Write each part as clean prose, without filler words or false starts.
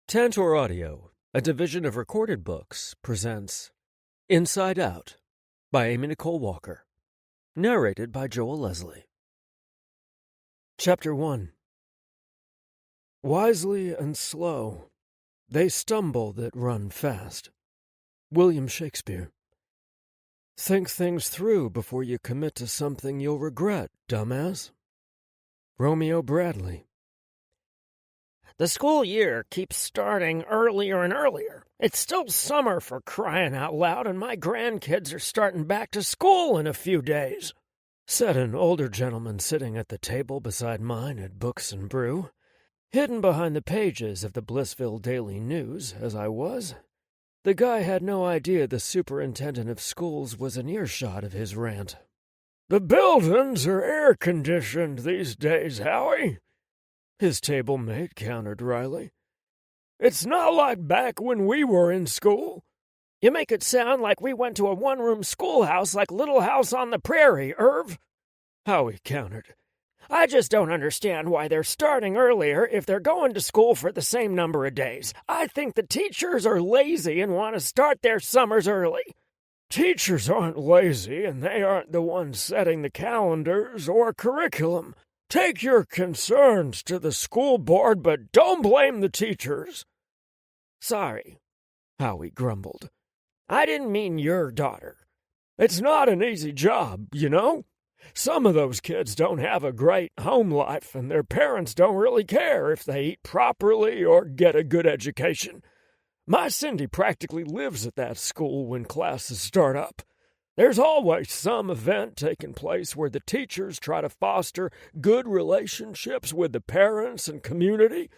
Tantor Audio, a division of Recorded Books, presents Inside Out by Amy Nicole Walker, narrated by Joel Leslie. Chapter 1. Wisely and slow, they stumble that run fast. William Shakespeare. Think things through before you commit to something you'll regret, dumbass. Romeo Bradley. The school year keeps starting earlier and earlier. It's still summer, for crying out loud, and my grandkids are starting back to school in a few days, said an older gentleman sitting at the table beside mine at Books and Brew. Hidden behind the pages of the Blissville Daily News, as I was, the guy had no idea the superintendent of schools was in earshot of his rant. "The buildings are air-conditioned these days, Howie," his table mate countered wryly. "It's not like back when we were in school. You make it sound like we went to a one-room schoolhouse like Little House on the Prairie, Irv," Howie countered. "I just don't understand why they're starting earlier if they're going to school for the same number of days. I think the teachers are lazy and want to start their summers early." "Teachers aren't lazy, and they aren't the ones setting the calendars or curriculum. Take your concerns to the school board, but don't blame the teachers." "Sorry," Howie grumbled. "I didn't mean your daughter." "It's not an easy job, you know. Some of those kids don't have a great home life, and their parents don't really care if they eat properly or get a good education. My Cindy practically lives at that school when classes start up. There's always some event taking place where the teachers try to foster good relationships with the parents and community.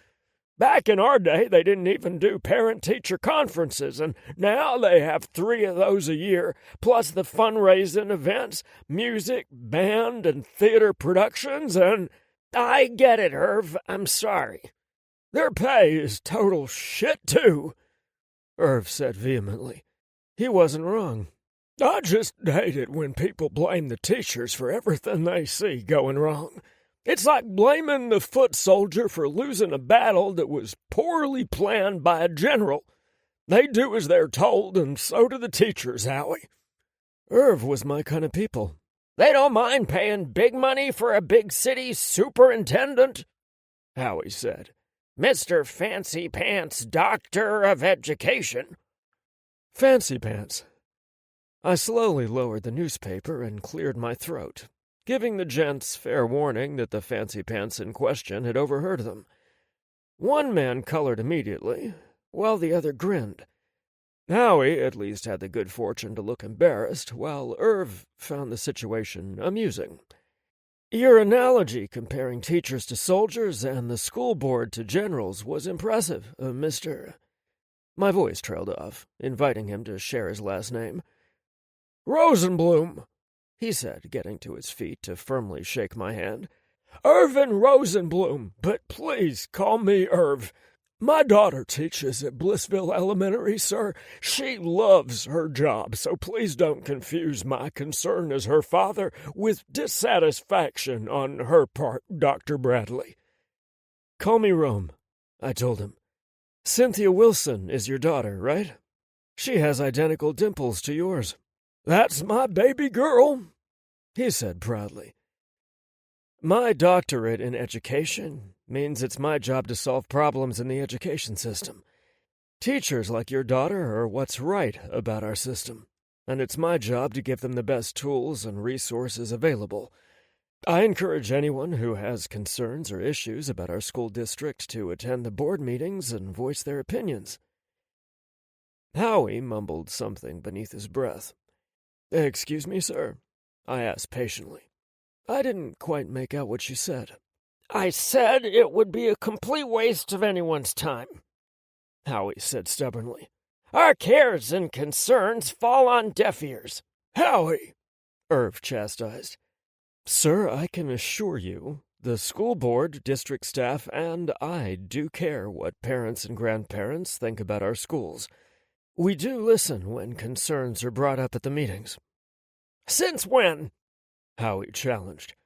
Back in our day, they didn't even do parent-teacher conferences, and now they have 3 of those a year, plus the fundraising events, music, band, and theater productions, and—" "I get it, Irv. I'm sorry." "Their pay is total shit, too," Irv said vehemently. He wasn't wrong. "I just hate it when people blame the teachers for everything they see going wrong. It's like blaming the foot soldier for losing a battle that was poorly planned by a general. They do as they're told, and so do the teachers, Howie." Irv was my kind of people. "They don't mind paying big money for a big city superintendent," Howie said. "Mr. Fancy Pants, Doctor of Education." Fancy Pants. I slowly lowered the newspaper and cleared my throat, giving the gents fair warning that the fancy pants in question had overheard them. One man colored immediately, while the other grinned. Howie at least had the good fortune to look embarrassed, while Irv found the situation amusing. "Your analogy comparing teachers to soldiers and the school board to generals was impressive, Mr. My voice trailed off, inviting him to share his last name. "Rosenblum," he said, getting to his feet to firmly shake my hand. "Irvin Rosenblum, but please call me Irv. My daughter teaches at Blissville Elementary, sir. She loves her job, so please don't confuse my concern as her father with dissatisfaction on her part, Dr. Bradley." "Call me Rome," I told him. "Cynthia Wilson is your daughter, right? She has identical dimples to yours." "That's my baby girl," he said proudly. "My doctorate in education means it's my job to solve problems in the education system. Teachers like your daughter are what's right about our system, and it's my job to give them the best tools and resources available. I encourage anyone who has concerns or issues about our school district to attend the board meetings and voice their opinions." Howie mumbled something beneath his breath. "Excuse me, sir?" I asked patiently. I didn't quite make out what she said. "I said it would be a complete waste of anyone's time," Howie said stubbornly. "Our cares and concerns fall on deaf ears." "Howie," Irv chastised. "Sir, I can assure you, the school board, district staff, and I do care what parents and grandparents think about our schools. We do listen when concerns are brought up at the meetings." "Since when?" Howie challenged.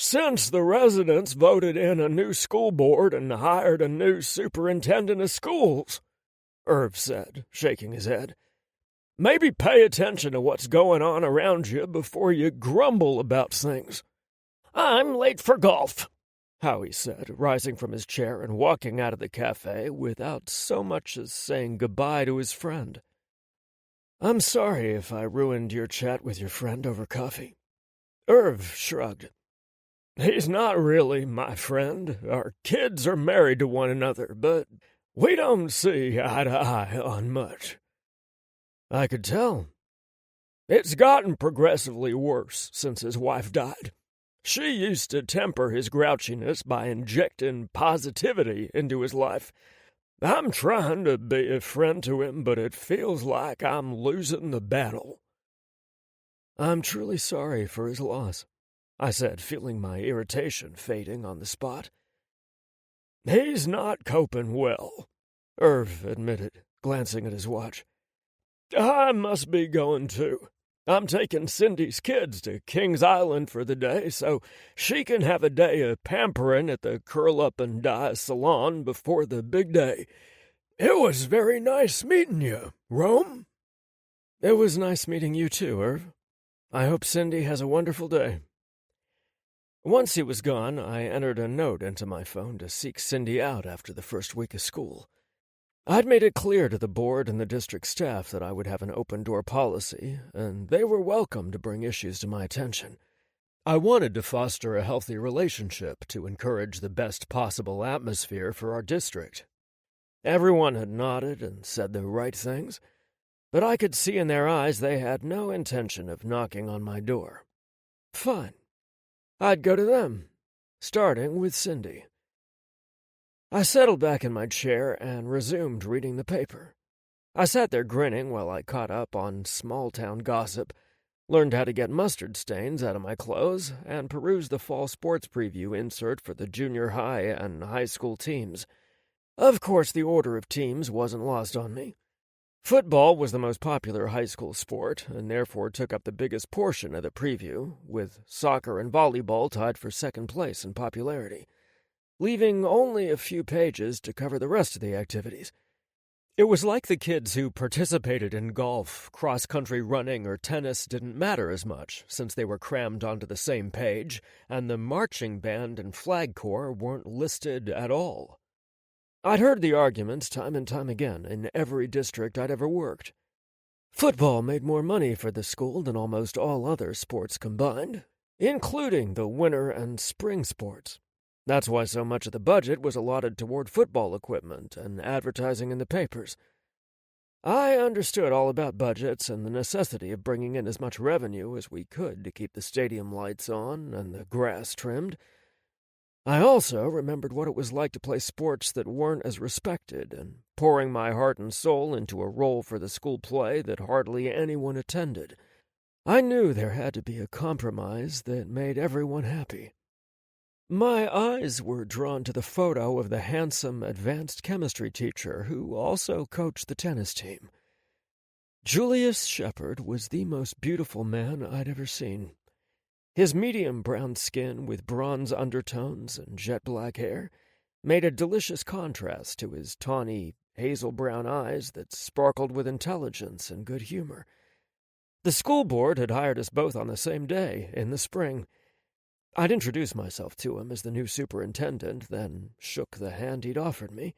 Since the residents voted in a new school board and hired a new superintendent of schools, Irv said, shaking his head. Maybe pay attention to what's going on around you before you grumble about things. I'm late for golf, Howie said, rising from his chair and walking out of the cafe without so much as saying goodbye to his friend. I'm sorry if I ruined your chat with your friend over coffee. Irv shrugged. He's not really my friend. Our kids are married to one another, but we don't see eye to eye on much. I could tell. It's gotten progressively worse since his wife died. She used to temper his grouchiness by injecting positivity into his life. I'm trying to be a friend to him, but it feels like I'm losing the battle. I'm truly sorry for his loss, I said, feeling my irritation fading on the spot. He's not coping well, Irv admitted, glancing at his watch. I must be going too. I'm taking Cindy's kids to Kings Island for the day so she can have a day of pampering at the curl-up-and-dye salon before the big day. It was very nice meeting you, Rome. It was nice meeting you too, Irv. I hope Cindy has a wonderful day. Once he was gone, I entered a note into my phone to seek Cindy out after the first week of school. I'd made it clear to the board and the district staff that I would have an open-door policy, and they were welcome to bring issues to my attention. I wanted to foster a healthy relationship to encourage the best possible atmosphere for our district. Everyone had nodded and said the right things, but I could see in their eyes they had no intention of knocking on my door. Fine. I'd go to them, starting with Cindy. I settled back in my chair and resumed reading the paper. I sat there grinning while I caught up on small-town gossip, learned how to get mustard stains out of my clothes, and perused the fall sports preview insert for the junior high and high school teams. Of course, the order of teams wasn't lost on me. Football was the most popular high school sport, and therefore took up the biggest portion of the preview, with soccer and volleyball tied for second place in popularity, leaving only a few pages to cover the rest of the activities. It was like the kids who participated in golf, cross-country running, or tennis didn't matter as much, since they were crammed onto the same page, and the marching band and flag corps weren't listed at all. I'd heard the arguments time and time again in every district I'd ever worked. Football made more money for the school than almost all other sports combined, including the winter and spring sports. That's why so much of the budget was allotted toward football equipment and advertising in the papers. I understood all about budgets and the necessity of bringing in as much revenue as we could to keep the stadium lights on and the grass trimmed. I also remembered what it was like to play sports that weren't as respected, and pouring my heart and soul into a role for the school play that hardly anyone attended. I knew there had to be a compromise that made everyone happy. My eyes were drawn to the photo of the handsome advanced chemistry teacher who also coached the tennis team. Julius Shepard was the most beautiful man I'd ever seen. His medium brown skin with bronze undertones and jet-black hair made a delicious contrast to his tawny, hazel-brown eyes that sparkled with intelligence and good humor. The school board had hired us both on the same day, in the spring. I'd introduced myself to him as the new superintendent, then shook the hand he'd offered me.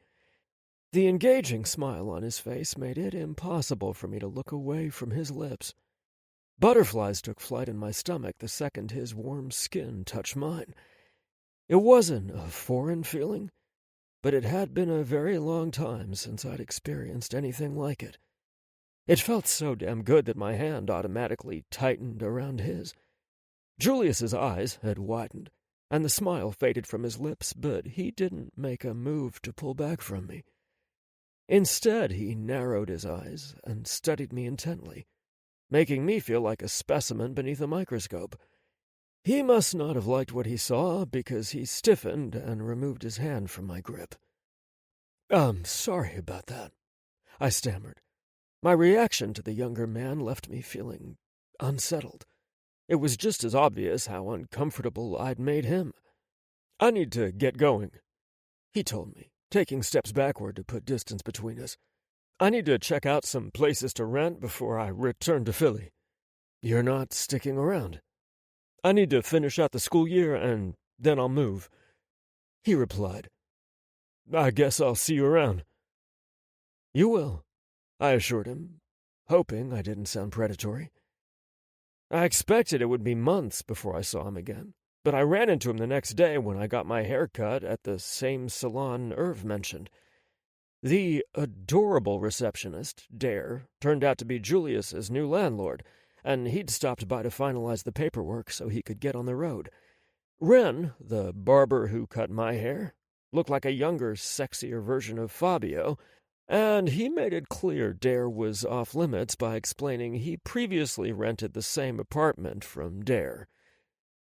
The engaging smile on his face made it impossible for me to look away from his lips. Butterflies took flight in my stomach the second his warm skin touched mine. It wasn't a foreign feeling, but it had been a very long time since I'd experienced anything like it. It felt so damn good that my hand automatically tightened around his. Julius's eyes had widened, and the smile faded from his lips, but he didn't make a move to pull back from me. Instead, he narrowed his eyes and studied me intently, making me feel like a specimen beneath a microscope. He must not have liked what he saw, because he stiffened and removed his hand from my grip. "I'm sorry about that," I stammered. My reaction to the younger man left me feeling unsettled. It was just as obvious how uncomfortable I'd made him. "I need to get going," he told me, taking steps backward to put distance between us. "I need to check out some places to rent before I return to Philly." "You're not sticking around?" "I need to finish out the school year, and then I'll move," he replied. "I guess I'll see you around." "You will," I assured him, hoping I didn't sound predatory. I expected it would be months before I saw him again, but I ran into him the next day when I got my hair cut at the same salon Irv mentioned. The adorable receptionist, Dare, turned out to be Julius's new landlord, and he'd stopped by to finalize the paperwork so he could get on the road. Ren, the barber who cut my hair, looked like a younger, sexier version of Fabio, and he made it clear Dare was off limits by explaining he previously rented the same apartment from Dare.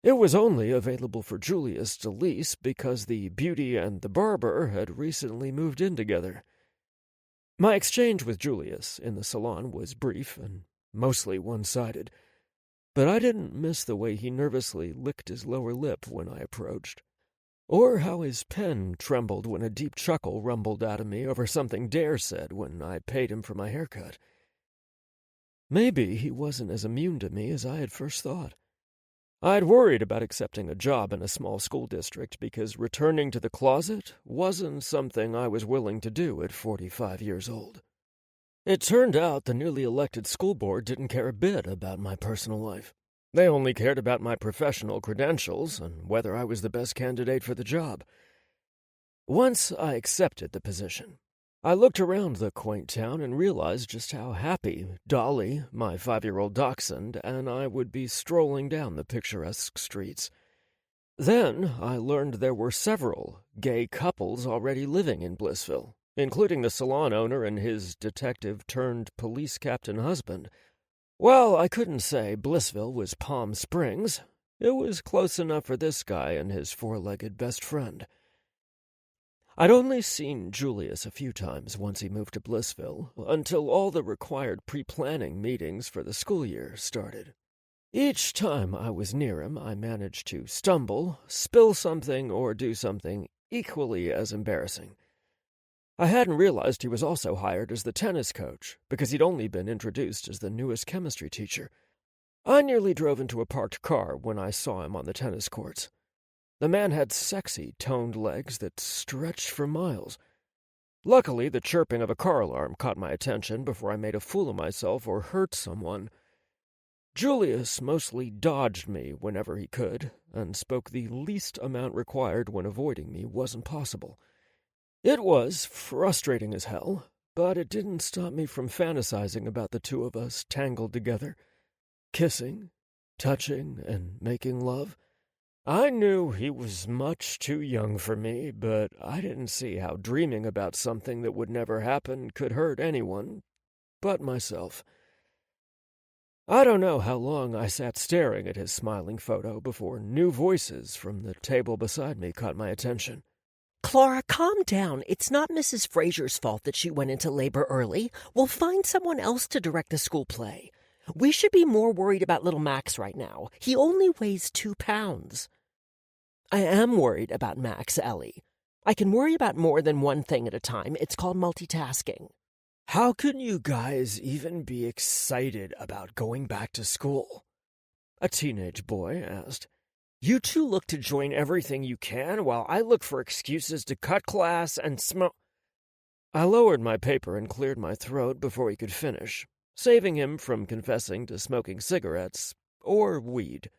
It was only available for Julius to lease because the beauty and the barber had recently moved in together. My exchange with Julius in the salon was brief and mostly one-sided, but I didn't miss the way he nervously licked his lower lip when I approached, or how his pen trembled when a deep chuckle rumbled out of me over something Dare said when I paid him for my haircut. Maybe he wasn't as immune to me as I had first thought. I'd worried about accepting a job in a small school district because returning to the closet wasn't something I was willing to do at 45 years old. It turned out the newly elected school board didn't care a bit about my personal life. They only cared about my professional credentials and whether I was the best candidate for the job. Once I accepted the position, I looked around the quaint town and realized just how happy Dolly, my 5-year-old dachshund, and I would be strolling down the picturesque streets. Then I learned there were several gay couples already living in Blissville, including the salon owner and his detective-turned-police captain husband. Well, I couldn't say Blissville was Palm Springs. It was close enough for this guy and his four-legged best friend. I'd only seen Julius a few times once he moved to Blissville, until all the required pre-planning meetings for the school year started. Each time I was near him, I managed to stumble, spill something, or do something equally as embarrassing. I hadn't realized he was also hired as the tennis coach, because he'd only been introduced as the newest chemistry teacher. I nearly drove into a parked car when I saw him on the tennis courts. The man had sexy, toned legs that stretched for miles. Luckily, the chirping of a car alarm caught my attention before I made a fool of myself or hurt someone. Julius mostly dodged me whenever he could, and spoke the least amount required when avoiding me wasn't possible. It was frustrating as hell, but it didn't stop me from fantasizing about the two of us tangled together, kissing, touching, and making love. I knew he was much too young for me, but I didn't see how dreaming about something that would never happen could hurt anyone but myself. I don't know how long I sat staring at his smiling photo before new voices from the table beside me caught my attention. "Clara, calm down. It's not Mrs. Fraser's fault that she went into labor early. We'll find someone else to direct the school play. We should be more worried about little Max right now. He only weighs 2 pounds. I am worried about Max, Ellie. I can worry about more than one thing at a time. It's called multitasking. How can you guys even be excited about going back to school? A teenage boy asked. You two look to join everything you can while I look for excuses to cut class and smoke. I lowered my paper and cleared my throat before he could finish, saving him from confessing to smoking cigarettes or weed.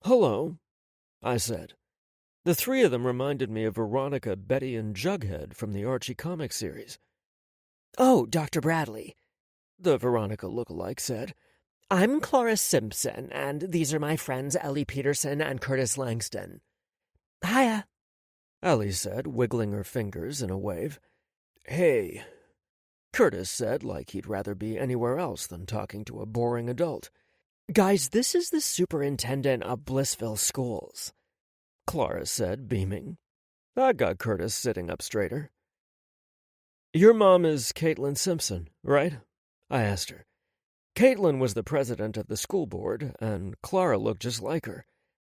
Hello, I said. The three of them reminded me of Veronica, Betty, and Jughead from the Archie comic series. Oh, Dr. Bradley, the Veronica lookalike said. I'm Clara Simpson, and these are my friends Ellie Peterson and Curtis Langston. Hiya, Ellie said, wiggling her fingers in a wave. Hey, Curtis said, like he'd rather be anywhere else than talking to a boring adult. Guys, this is the superintendent of Blissville Schools, Clara said, beaming. I got Curtis sitting up straighter. Your mom is Caitlin Simpson, right? I asked her. Caitlin was the president of the school board, and Clara looked just like her.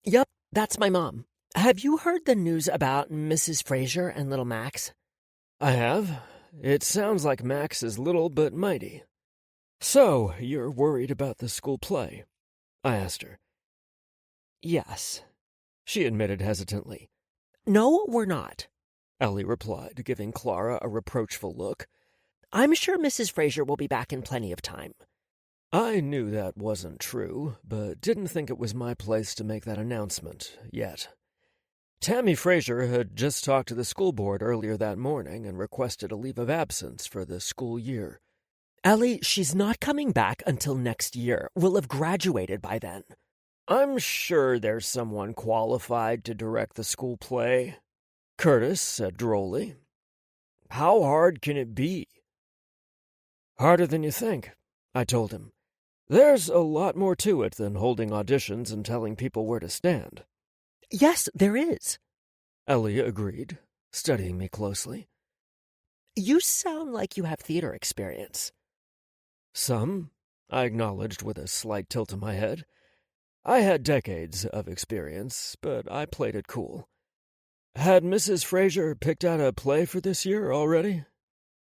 Yep, that's my mom. Have you heard the news about Mrs. Fraser and little Max? I have. It sounds like Max is little but mighty. So, you're worried about the school play? I asked her. Yes, she admitted hesitantly. No, we're not, Ellie replied, giving Clara a reproachful look. I'm sure Mrs. Fraser will be back in plenty of time. I knew that wasn't true, but didn't think it was my place to make that announcement yet. Tammy Fraser had just talked to the school board earlier that morning and requested a leave of absence for the school year. Ellie, she's not coming back until next year. We'll have graduated by then. I'm sure there's someone qualified to direct the school play, Curtis said drolly. How hard can it be? Harder than you think, I told him. There's a lot more to it than holding auditions and telling people where to stand. Yes, there is, Ellie agreed, studying me closely. You sound like you have theater experience. Some, I acknowledged with a slight tilt of my head. I had decades of experience, but I played it cool. Had Mrs. Fraser picked out a play for this year already?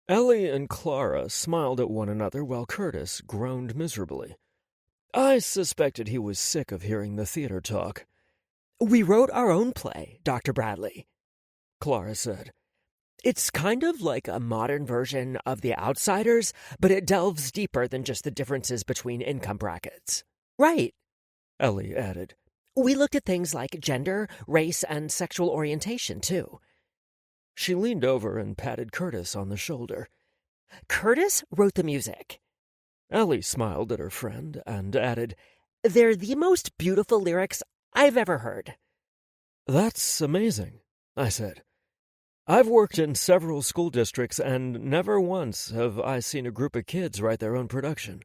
Ellie and Clara smiled at one another while Curtis groaned miserably. I suspected he was sick of hearing the theater talk. We wrote our own play, Dr. Bradley, Clara said. It's kind of like a modern version of The Outsiders, but it delves deeper than just the differences between income brackets. Right, Ellie added. We looked at things like gender, race, and sexual orientation, too. She leaned over and patted Curtis on the shoulder. Curtis wrote the music. Ellie smiled at her friend and added, They're the most beautiful lyrics I've ever heard. That's amazing, I said. I've worked in several school districts, and never once have I seen a group of kids write their own production.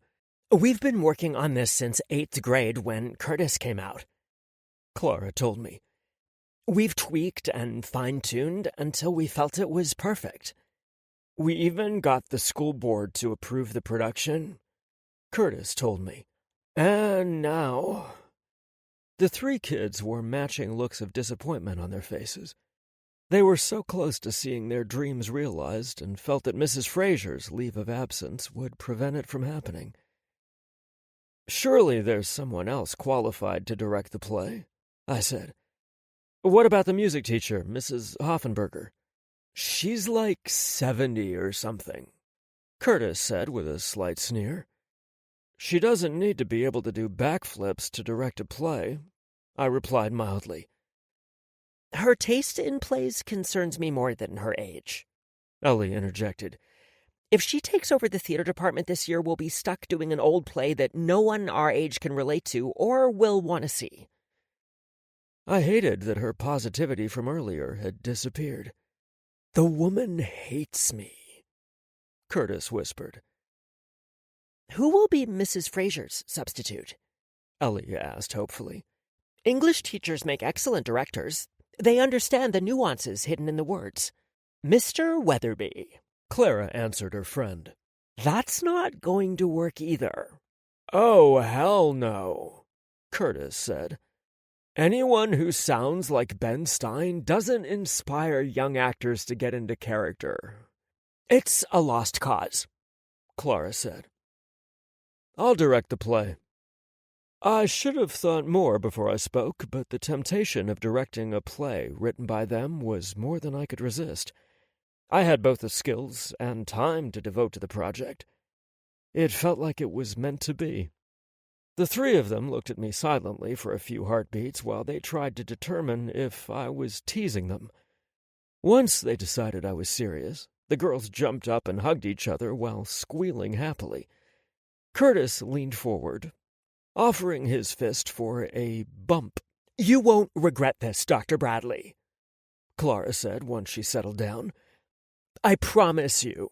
We've been working on this since 8th grade when Curtis came out, Clara told me. We've tweaked and fine-tuned until we felt it was perfect. We even got the school board to approve the production, Curtis told me. And now... The three kids wore matching looks of disappointment on their faces. They were so close to seeing their dreams realized and felt that Mrs. Fraser's leave of absence would prevent it from happening. Surely there's someone else qualified to direct the play, I said. What about the music teacher, Mrs. Hoffenberger? She's like 70 or something, Curtis said with a slight sneer. She doesn't need to be able to do backflips to direct a play, I replied mildly. Her taste in plays concerns me more than her age, Ellie interjected. If she takes over the theater department this year, we'll be stuck doing an old play that no one our age can relate to or will want to see. I hated that her positivity from earlier had disappeared. The woman hates me, Curtis whispered. Who will be Mrs. Fraser's substitute? Ellie asked hopefully. English teachers make excellent directors. They understand the nuances hidden in the words. Mr. Weatherby, Clara answered her friend. That's not going to work either. Oh, hell no, Curtis said. Anyone who sounds like Ben Stein doesn't inspire young actors to get into character. It's a lost cause, Clara said. I'll direct the play. I should have thought more before I spoke, but the temptation of directing a play written by them was more than I could resist. I had both the skills and time to devote to the project. It felt like it was meant to be. The three of them looked at me silently for a few heartbeats while they tried to determine if I was teasing them. Once they decided I was serious, the girls jumped up and hugged each other while squealing happily. Curtis leaned forward, offering his fist for a bump. You won't regret this, Dr. Bradley, Clara said once she settled down. I promise you.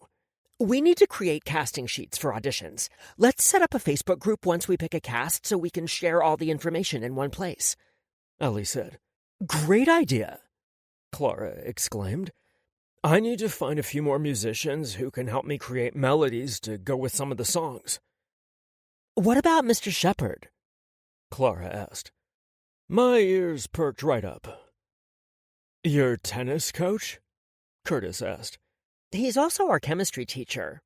We need to create casting sheets for auditions. Let's set up a Facebook group once we pick a cast so we can share all the information in one place, Ellie said. Great idea, Clara exclaimed. I need to find a few more musicians who can help me create melodies to go with some of the songs. What about Mr. Shepherd? Clara asked. My ears perked right up. Your tennis coach? Curtis asked. He's also our chemistry teacher,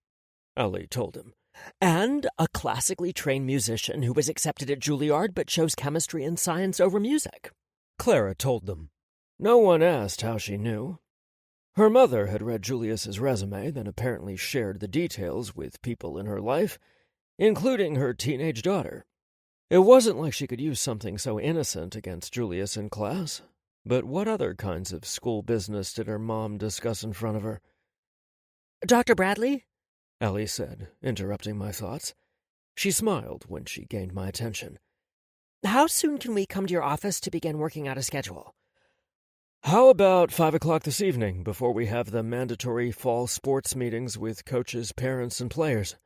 Ellie told him. and a classically trained musician who was accepted at Juilliard but chose chemistry and science over music. Clara told them. No one asked how she knew. Her mother had read Julius's resume, then apparently shared the details with people in her life, including her teenage daughter. It wasn't like she could use something so innocent against Julius in class. But what other kinds of school business did her mom discuss in front of her? Dr. Bradley? Ellie said, interrupting my thoughts. She smiled when she gained my attention. How soon can we come to your office to begin working out a schedule? How about 5 o'clock this evening, before we have the mandatory fall sports meetings with coaches, parents, and players?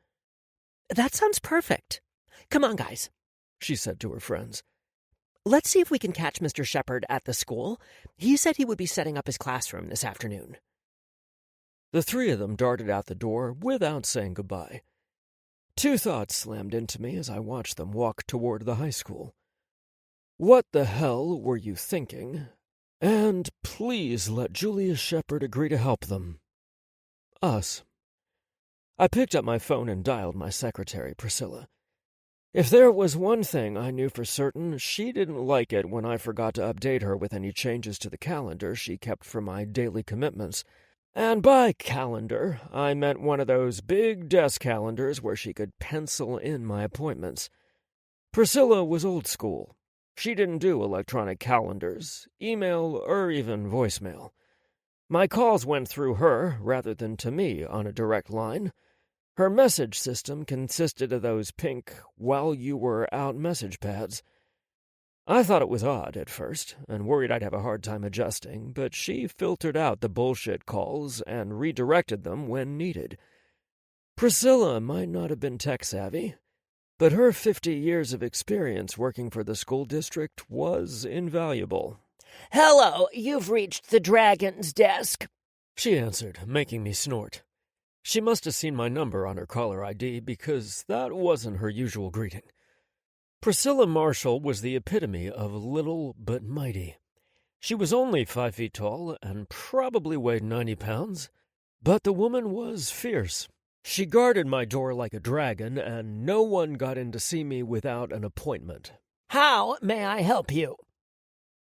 That sounds perfect. Come on, guys, she said to her friends. Let's see if we can catch Mr. Shepherd at the school. He said he would be setting up his classroom this afternoon. The three of them darted out the door without saying goodbye. Two thoughts slammed into me as I watched them walk toward the high school. What the hell were you thinking? And please let Julius Shepherd agree to help them. Us. I picked up my phone and dialed my secretary, Priscilla. If there was one thing I knew for certain, she didn't like it when I forgot to update her with any changes to the calendar she kept for my daily commitments. And by calendar, I meant one of those big desk calendars where she could pencil in my appointments. Priscilla was old school. She didn't do electronic calendars, email, or even voicemail. My calls went through her rather than to me on a direct line. Her message system consisted of those pink while you were out message pads. I thought it was odd at first, and worried I'd have a hard time adjusting, but she filtered out the bullshit calls and redirected them when needed. Priscilla might not have been tech-savvy, but her 50 years of experience working for the school district was invaluable. Hello, you've reached the Dragon's desk, she answered, making me snort. She must have seen my number on her caller ID because that wasn't her usual greeting. Priscilla Marshall was the epitome of little but mighty. She was only 5 feet tall and probably weighed 90 pounds, but the woman was fierce. She guarded my door like a dragon, and no one got in to see me without an appointment. How may I help you?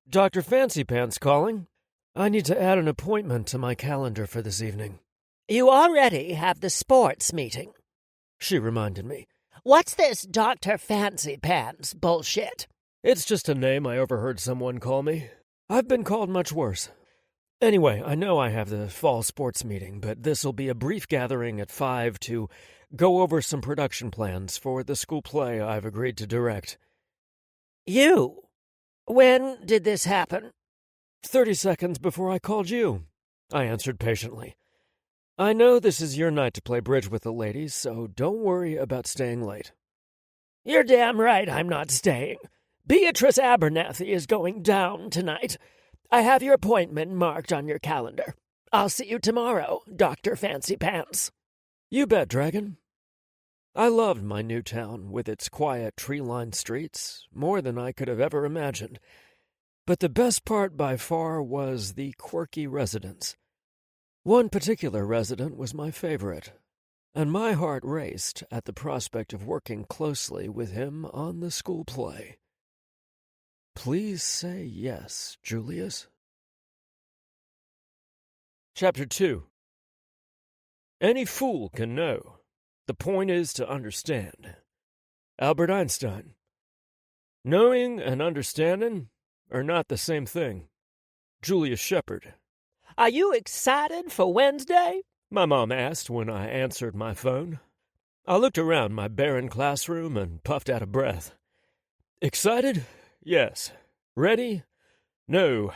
Dr. Fancypants calling. I need to add an appointment to my calendar for this evening. You already have the sports meeting, she reminded me. What's this Dr. Fancypants bullshit? It's just a name I overheard someone call me. I've been called much worse. Anyway, I know I have the fall sports meeting, but this'll be a brief gathering at 5 to go over some production plans for the school play I've agreed to direct. You? When did this happen? 30 seconds before I called you, I answered patiently. I know this is your night to play bridge with the ladies, so don't worry about staying late. You're damn right I'm not staying. Beatrice Abernathy is going down tonight. I have your appointment marked on your calendar. I'll see you tomorrow, Dr. Fancypants. You bet, Dragon. I loved my new town with its quiet tree-lined streets more than I could have ever imagined. But the best part by far was the quirky residents. One particular resident was my favorite, and my heart raced at the prospect of working closely with him on the school play. Please say yes, Julius. Chapter 2. Any fool can know. The point is to understand. Albert Einstein. Knowing and understanding are not the same thing. Julius Shepherd. Are you excited for Wednesday? My mom asked when I answered my phone. I looked around my barren classroom and puffed out a breath. Excited? Yes. Ready? No.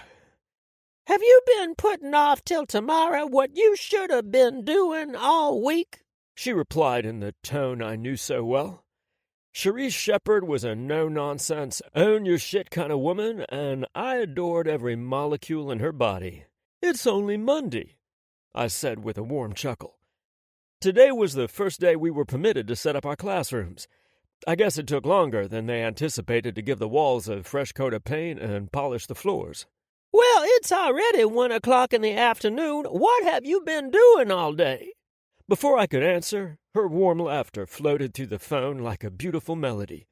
Have you been putting off till tomorrow what you should have been doing all week? She replied in the tone I knew so well. Cherise Shepherd was a no-nonsense, own-your-shit kind of woman, and I adored every molecule in her body. It's only Monday, I said with a warm chuckle. Today was the first day we were permitted to set up our classrooms. I guess it took longer than they anticipated to give the walls a fresh coat of paint and polish the floors. Well, it's already 1 o'clock in the afternoon. What have you been doing all day? Before I could answer, her warm laughter floated through the phone like a beautiful melody.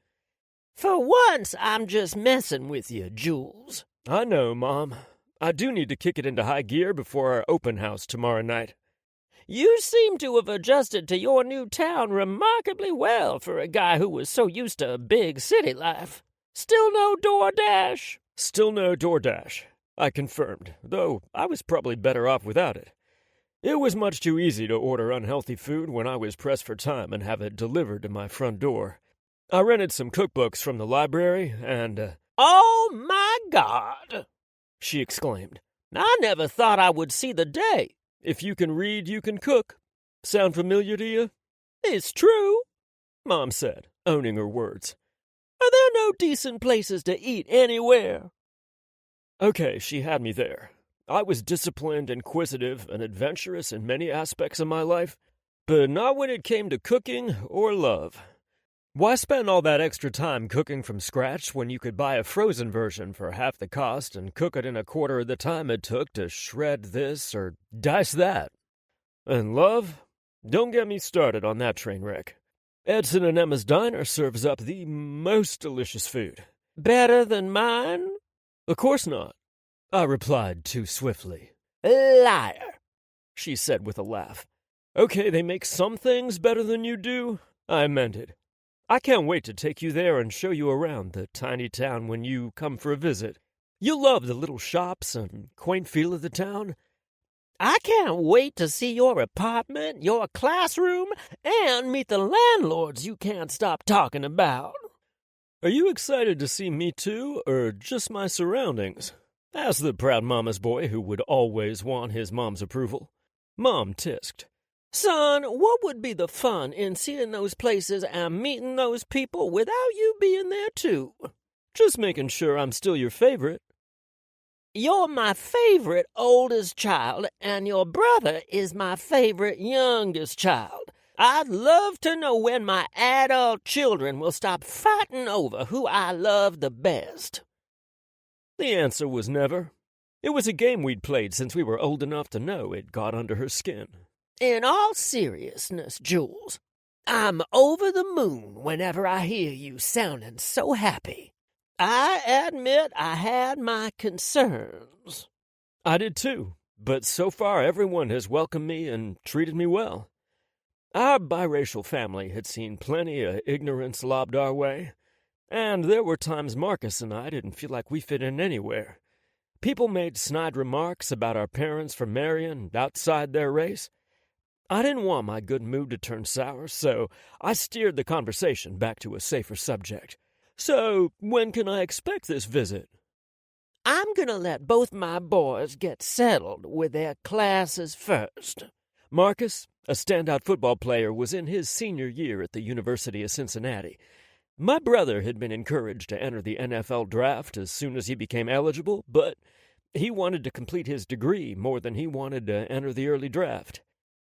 For once, I'm just messing with you, Jules. I know, Mom. I do need to kick it into high gear before our open house tomorrow night. You seem to have adjusted to your new town remarkably well for a guy who was so used to big city life. Still no DoorDash? Still no DoorDash, I confirmed, though I was probably better off without it. It was much too easy to order unhealthy food when I was pressed for time and have it delivered to my front door. I rented some cookbooks from the library and, Oh, my God! she exclaimed. I never thought I would see the day. If you can read, you can cook. Sound familiar to you? It's true, Mom said, owning her words. Are there no decent places to eat anywhere? Okay, she had me there. I was disciplined, inquisitive, and adventurous in many aspects of my life, but not when it came to cooking or love. Why spend all that extra time cooking from scratch when you could buy a frozen version for half the cost and cook it in a quarter of the time it took to shred this or dice that? And love? Don't get me started on that train wreck. Edson and Emma's Diner serves up the most delicious food. Better than mine? Of course not, I replied too swiftly. Liar, she said with a laugh. Okay, they make some things better than you do, I amended. I can't wait to take you there and show you around the tiny town when you come for a visit. You'll love the little shops and quaint feel of the town. I can't wait to see your apartment, your classroom, and meet the landlords you can't stop talking about. Are you excited to see me too, or just my surroundings? Asked the proud mama's boy who would always want his mom's approval. Mom tisked. Son, what would be the fun in seeing those places and meeting those people without you being there too? Just making sure I'm still your favorite. You're my favorite oldest child, and your brother is my favorite youngest child. I'd love to know when my adult children will stop fighting over who I love the best. The answer was never. It was a game we'd played since we were old enough to know it got under her skin. In all seriousness, Jules, I'm over the moon whenever I hear you sounding so happy. I admit I had my concerns. I did too, but so far everyone has welcomed me and treated me well. Our biracial family had seen plenty of ignorance lobbed our way, and there were times Marcus and I didn't feel like we fit in anywhere. People made snide remarks about our parents for marrying outside their race. I didn't want my good mood to turn sour, so I steered the conversation back to a safer subject. So, when can I expect this visit? I'm gonna let both my boys get settled with their classes first. Marcus, a standout football player, was in his senior year at the University of Cincinnati. My brother had been encouraged to enter the NFL draft as soon as he became eligible, but he wanted to complete his degree more than he wanted to enter the early draft.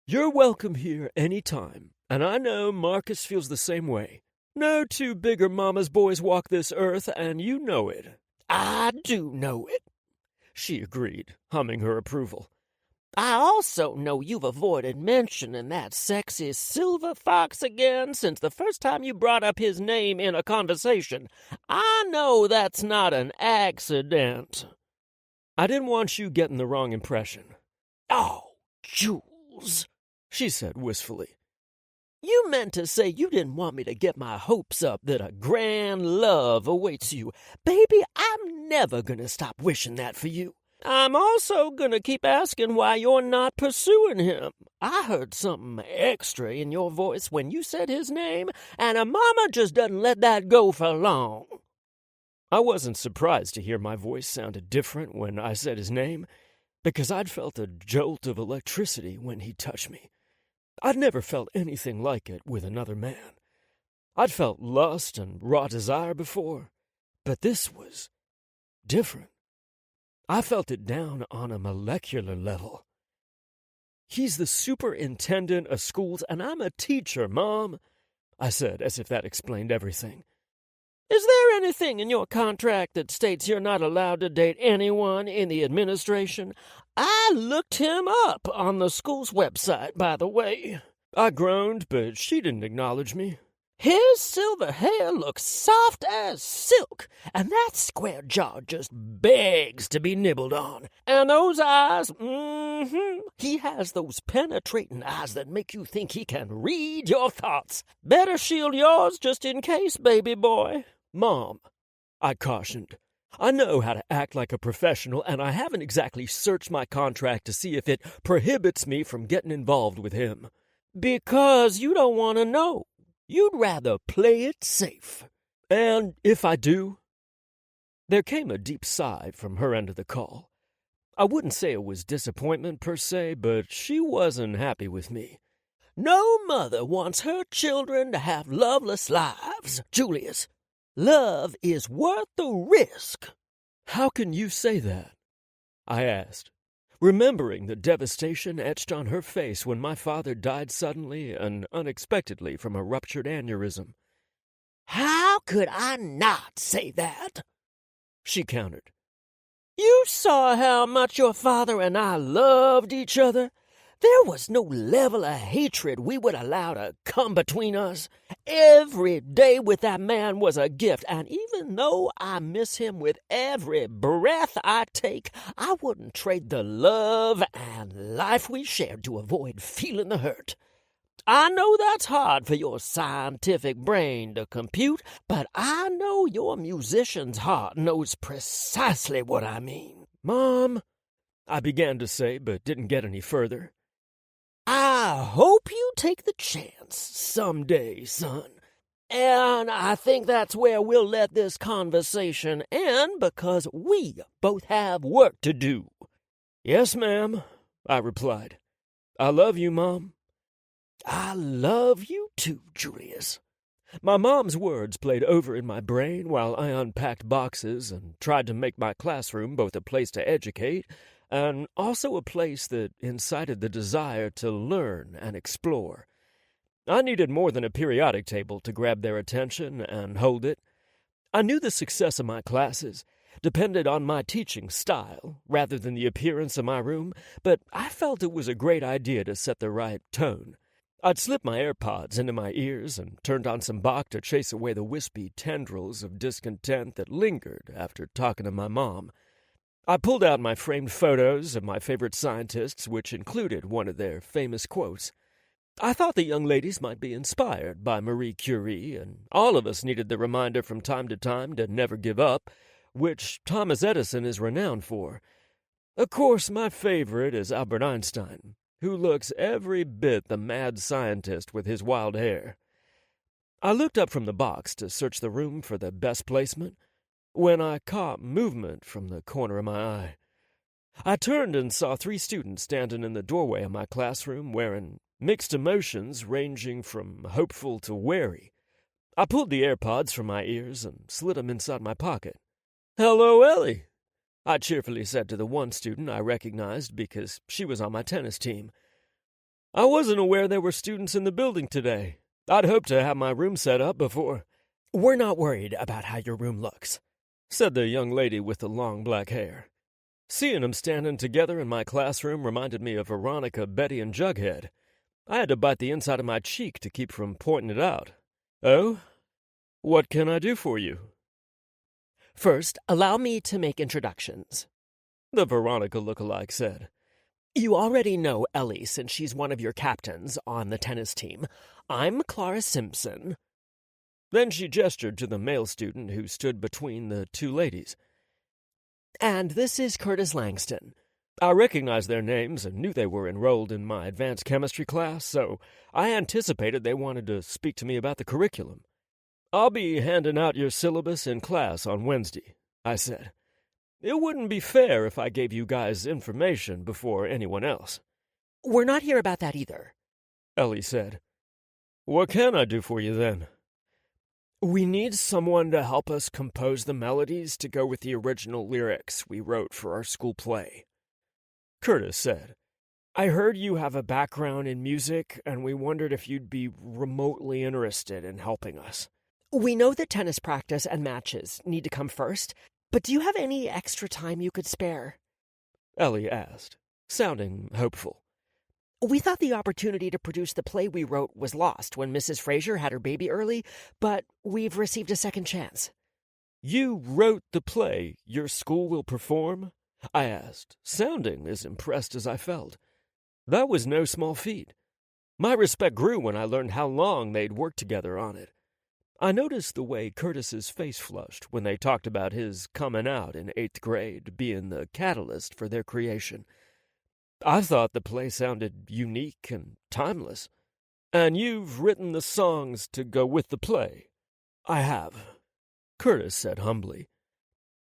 You're welcome here any time, and I know Marcus feels the same way. No two bigger mama's boys walk this earth, and you know it. I do know it, she agreed, humming her approval. I also know you've avoided mentioning that sexy Silver Fox again since the first time you brought up his name in a conversation. I know that's not an accident. I didn't want you getting the wrong impression. Oh, Jules, she said wistfully. You meant to say you didn't want me to get my hopes up that a grand love awaits you. Baby, I'm never gonna stop wishing that for you. I'm also gonna keep asking why you're not pursuing him. I heard something extra in your voice when you said his name, and a mama just doesn't let that go for long. I wasn't surprised to hear my voice sounded different when I said his name, because I'd felt a jolt of electricity when he touched me. I'd never felt anything like it with another man. I'd felt lust and raw desire before, but this was different. I felt it down on a molecular level. He's the superintendent of schools, and I'm a teacher, Mom. I said, as if that explained everything. Is there anything in your contract that states you're not allowed to date anyone in the administration? I looked him up on the school's website, by the way. I groaned, but she didn't acknowledge me. His silver hair looks soft as silk, and that square jaw just begs to be nibbled on. And those eyes, he has those penetrating eyes that make you think he can read your thoughts. Better shield yours just in case, baby boy. Mom, I cautioned, I know how to act like a professional, and I haven't exactly searched my contract to see if it prohibits me from getting involved with him. Because you don't want to know. You'd rather play it safe. And if I do? There came a deep sigh from her end of the call. I wouldn't say it was disappointment per se, but she wasn't happy with me. No mother wants her children to have loveless lives, Julius. Love is worth the risk. How can you say that? I asked, remembering the devastation etched on her face when my father died suddenly and unexpectedly from a ruptured aneurysm. How could I not say that? She countered. You saw how much your father and I loved each other. There was no level of hatred we would allow to come between us. Every day with that man was a gift, and even though I miss him with every breath I take, I wouldn't trade the love and life we shared to avoid feeling the hurt. I know that's hard for your scientific brain to compute, but I know your musician's heart knows precisely what I mean. Mom, I began to say, but didn't get any further. I hope you take the chance someday, son. And I think that's where we'll let this conversation end because we both have work to do. Yes, ma'am, I replied. I love you, Mom. I love you too, Julius. My mom's words played over in my brain while I unpacked boxes and tried to make my classroom both a place to educate and also a place that incited the desire to learn and explore. I needed more than a periodic table to grab their attention and hold it. I knew the success of my classes depended on my teaching style rather than the appearance of my room, but I felt it was a great idea to set the right tone. I'd slipped my AirPods into my ears and turned on some Bach to chase away the wispy tendrils of discontent that lingered after talking to my mom. I pulled out my framed photos of my favorite scientists, which included one of their famous quotes. I thought the young ladies might be inspired by Marie Curie, and all of us needed the reminder from time to time to never give up, which Thomas Edison is renowned for. Of course, my favorite is Albert Einstein, who looks every bit the mad scientist with his wild hair. I looked up from the box to search the room for the best placement, when I caught movement from the corner of my eye. I turned and saw 3 students standing in the doorway of my classroom wearing mixed emotions ranging from hopeful to wary. I pulled the AirPods from my ears and slid them inside my pocket. "Hello, Ellie," I cheerfully said to the one student I recognized because she was on my tennis team. "I wasn't aware there were students in the building today. I'd hoped to have my room set up before." "We're not worried about how your room looks," said the young lady with the long black hair. Seeing them standing together in my classroom reminded me of Veronica, Betty, and Jughead. I had to bite the inside of my cheek to keep from pointing it out. "Oh? What can I do for you?" "First, allow me to make introductions," the Veronica lookalike said. "You already know Ellie since she's one of your captains on the tennis team. I'm Clara Simpson." Then she gestured to the male student who stood between the 2 ladies. "And this is Curtis Langston." I recognized their names and knew they were enrolled in my advanced chemistry class, so I anticipated they wanted to speak to me about the curriculum. "I'll be handing out your syllabus in class on Wednesday," I said. "It wouldn't be fair if I gave you guys information before anyone else." "We're not here about that either," Ellie said. "What can I do for you then?" "We need someone to help us compose the melodies to go with the original lyrics we wrote for our school play," Curtis said. I heard you have a background in music, and we wondered if you'd be remotely interested in helping us. We know that tennis practice and matches need to come first, but do you have any extra time you could spare? Ellie asked, sounding hopeful. We thought the opportunity to produce the play we wrote was lost when Mrs. Fraser had her baby early, but we've received a second chance. You wrote the play your school will perform? I asked, sounding as impressed as I felt. That was no small feat. My respect grew when I learned how long they'd worked together on it. I noticed the way Curtis's face flushed when they talked about his coming out in 8th grade being the catalyst for their creation. I thought the play sounded unique and timeless. And you've written the songs to go with the play? I have, Curtis said humbly.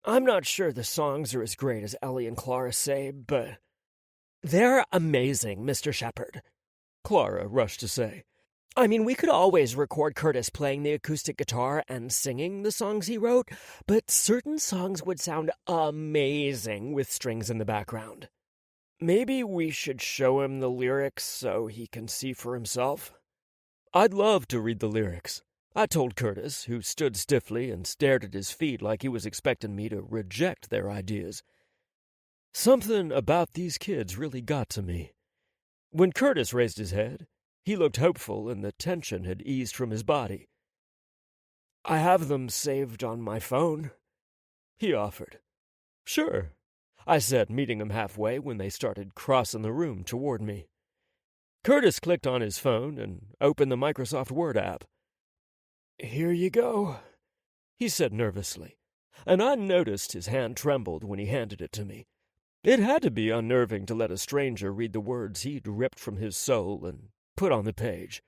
I'm not sure the songs are as great as Ellie and Clara say, but they're amazing, Mr. Shepherd, Clara rushed to say. I mean, we could always record Curtis playing the acoustic guitar and singing the songs he wrote, but certain songs would sound amazing with strings in the background. Maybe we should show him the lyrics so he can see for himself. I'd love to read the lyrics, I told Curtis, who stood stiffly and stared at his feet like he was expecting me to reject their ideas. Something about these kids really got to me. When Curtis raised his head, he looked hopeful and the tension had eased from his body. I have them saved on my phone, he offered. Sure, I said, meeting him halfway when they started crossing the room toward me. Curtis clicked on his phone and opened the Microsoft Word app. Here you go, he said nervously, and I noticed his hand trembled when he handed it to me. It had to be unnerving to let a stranger read the words he'd ripped from his soul and put on the page.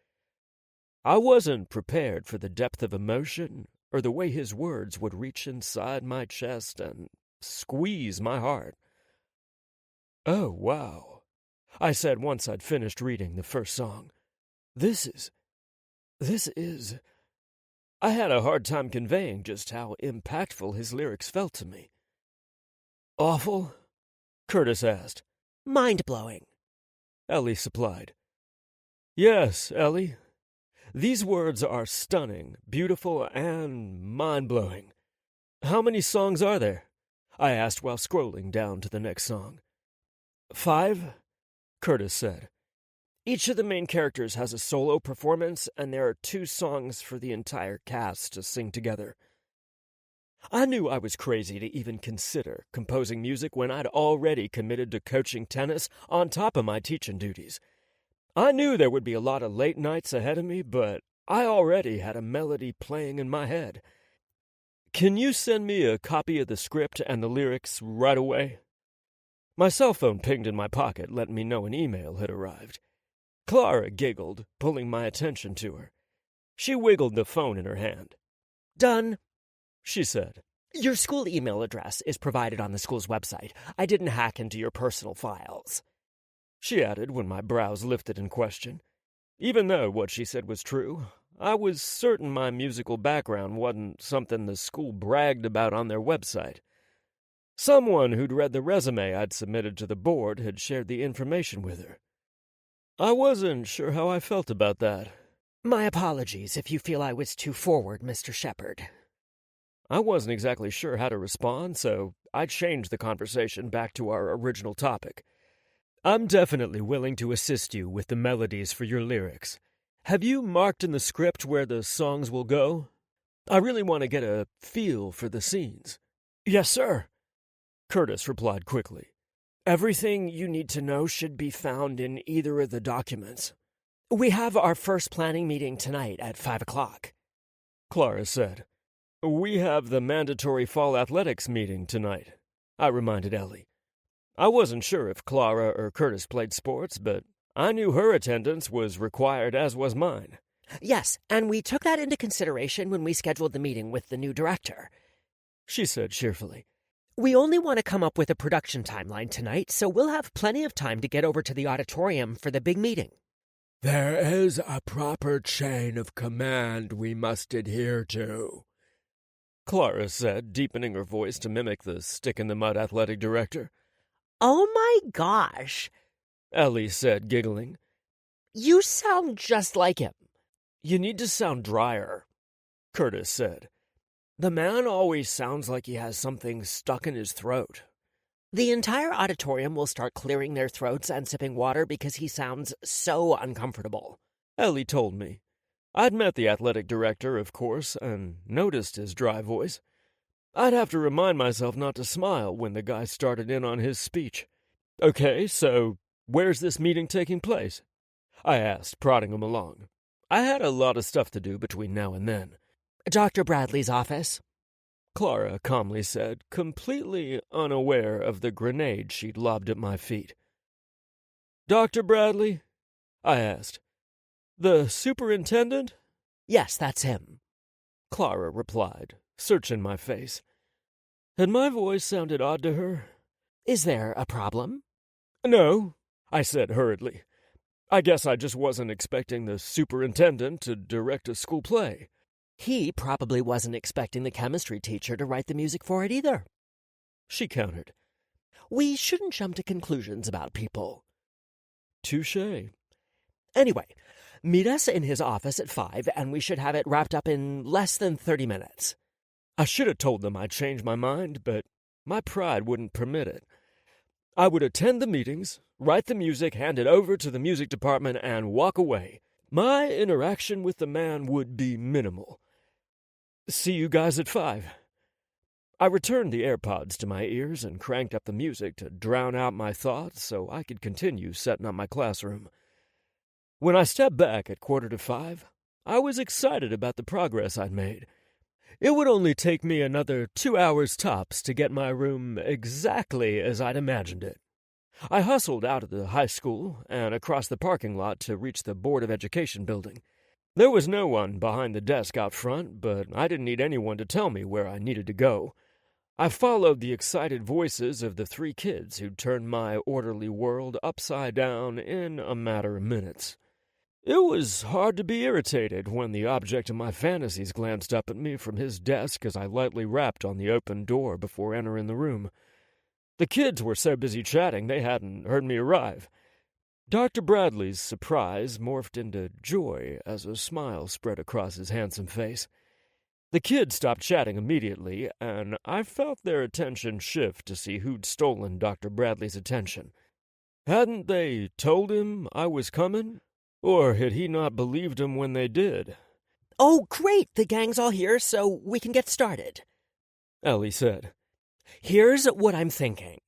I wasn't prepared for the depth of emotion or the way his words would reach inside my chest and squeeze my heart. Oh, wow, I said once I'd finished reading the first song. This is... I had a hard time conveying just how impactful his lyrics felt to me. Awful? Curtis asked. Mind-blowing, Ellie supplied. Yes, Ellie. These words are stunning, beautiful, and mind-blowing. How many songs are there? I asked while scrolling down to the next song. 5, Curtis said. Each of the main characters has a solo performance, and there are 2 songs for the entire cast to sing together. I knew I was crazy to even consider composing music when I'd already committed to coaching tennis on top of my teaching duties. I knew there would be a lot of late nights ahead of me, but I already had a melody playing in my head. Can you send me a copy of the script and the lyrics right away? My cell phone pinged in my pocket, letting me know an email had arrived. Clara giggled, pulling my attention to her. She wiggled the phone in her hand. Done, she said. Your school email address is provided on the school's website. I didn't hack into your personal files, she added when my brows lifted in question. Even though what she said was true, I was certain my musical background wasn't something the school bragged about on their website. Someone who'd read the resume I'd submitted to the board had shared the information with her. I wasn't sure how I felt about that. My apologies if you feel I was too forward, Mr. Shepherd. I wasn't exactly sure how to respond, so I changed the conversation back to our original topic. I'm definitely willing to assist you with the melodies for your lyrics. Have you marked in the script where the songs will go? I really want to get a feel for the scenes. Yes, sir, Curtis replied quickly. Everything you need to know should be found in either of the documents. We have our first planning meeting tonight at 5 o'clock, Clara said. We have the mandatory fall athletics meeting tonight, I reminded Ellie. I wasn't sure if Clara or Curtis played sports, but I knew her attendance was required, as was mine. Yes, and we took that into consideration when we scheduled the meeting with the new director, she said cheerfully. We only want to come up with a production timeline tonight, so we'll have plenty of time to get over to the auditorium for the big meeting. There is a proper chain of command we must adhere to, Clara said, deepening her voice to mimic the stick-in-the-mud athletic director. Oh my gosh, Ellie said, giggling. You sound just like him. You need to sound drier, Curtis said. The man always sounds like he has something stuck in his throat. The entire auditorium will start clearing their throats and sipping water because he sounds so uncomfortable, Ellie told me. I'd met the athletic director, of course, and noticed his dry voice. I'd have to remind myself not to smile when the guy started in on his speech. Okay, so where's this meeting taking place? I asked, prodding him along. I had a lot of stuff to do between now and then. Dr. Bradley's office, Clara calmly said, completely unaware of the grenade she'd lobbed at my feet. Dr. Bradley? I asked. The superintendent? Yes, that's him, Clara replied, searching my face. Had my voice sounded odd to her? Is there a problem? No, I said hurriedly. I guess I just wasn't expecting the superintendent to direct a school play. He probably wasn't expecting the chemistry teacher to write the music for it either, she countered. We shouldn't jump to conclusions about people. Touché. Anyway, meet us in his office at 5, and we should have it wrapped up in less than 30 minutes. I should have told them I'd changed my mind, but my pride wouldn't permit it. I would attend the meetings, write the music, hand it over to the music department, and walk away. My interaction with the man would be minimal. See you guys at 5. I returned the AirPods to my ears and cranked up the music to drown out my thoughts so I could continue setting up my classroom. When I stepped back at 4:45, I was excited about the progress I'd made. It would only take me another 2 hours tops to get my room exactly as I'd imagined it. I hustled out of the high school and across the parking lot to reach the Board of Education building. There was no one behind the desk out front, but I didn't need anyone to tell me where I needed to go. I followed the excited voices of the 3 kids who'd turned my orderly world upside down in a matter of minutes. It was hard to be irritated when the object of my fantasies glanced up at me from his desk as I lightly rapped on the open door before entering the room. The kids were so busy chatting they hadn't heard me arrive. Dr. Bradley's surprise morphed into joy as a smile spread across his handsome face. The kids stopped chatting immediately, and I felt their attention shift to see who'd stolen Dr. Bradley's attention. Hadn't they told him I was coming? Or had he not believed him when they did? Oh, great! The gang's all here, so we can get started, Ellie said. Here's what I'm thinking,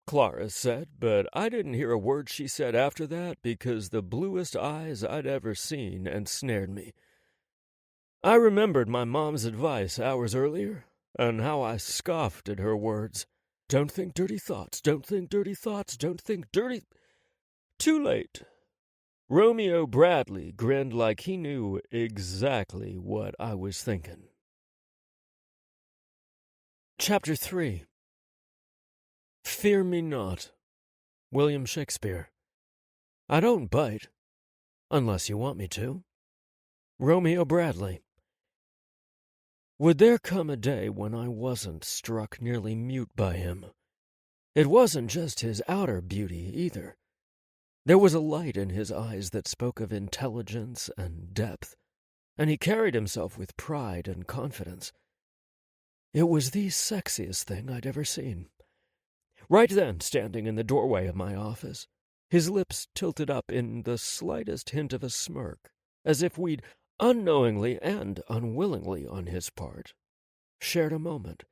Clara said, but I didn't hear a word she said after that because the bluest eyes I'd ever seen ensnared me. I remembered my mom's advice hours earlier, and how I scoffed at her words. Don't think dirty thoughts, don't think dirty thoughts, don't think dirty... Too late. Romeo Bradley grinned like he knew exactly what I was thinking. Chapter 3. Fear me not. William Shakespeare. I don't bite, unless you want me to. Romeo Bradley. Would there come a day when I wasn't struck nearly mute by him? It wasn't just his outer beauty, either. There was a light in his eyes that spoke of intelligence and depth, and he carried himself with pride and confidence. It was the sexiest thing I'd ever seen. Right then, standing in the doorway of my office, his lips tilted up in the slightest hint of a smirk, as if we'd, unknowingly and unwillingly on his part, shared a moment.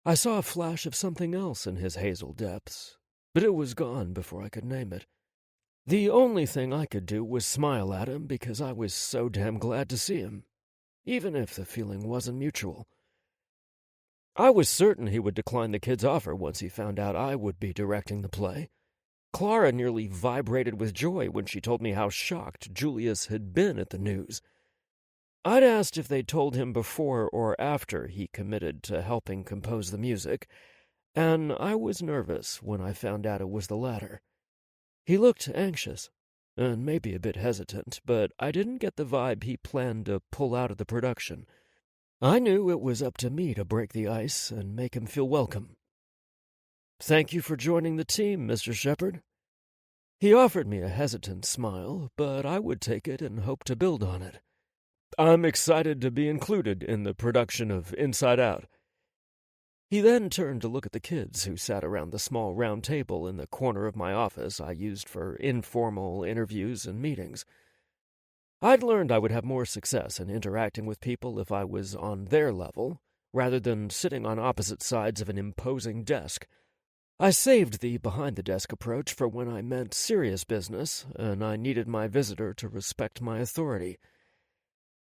I saw a flash of something else in his hazel depths, but it was gone before I could name it. The only thing I could do was smile at him because I was so damn glad to see him, even if the feeling wasn't mutual. I was certain he would decline the kid's offer once he found out I would be directing the play. Clara nearly vibrated with joy when she told me how shocked Julius had been at the news. I'd asked if they'd told him before or after he committed to helping compose the music, and I was nervous when I found out it was the latter. He looked anxious, and maybe a bit hesitant, but I didn't get the vibe he planned to pull out of the production. I knew it was up to me to break the ice and make him feel welcome. "Thank you for joining the team, Mr. Shepard," He offered me a hesitant smile, but I would take it and hope to build on it. I'm excited to be included in the production of Inside Out. He then turned to look at the kids who sat around the small round table in the corner of my office I used for informal interviews and meetings. I'd learned I would have more success in interacting with people if I was on their level, rather than sitting on opposite sides of an imposing desk. I saved the behind-the-desk approach for when I meant serious business, and I needed my visitor to respect my authority.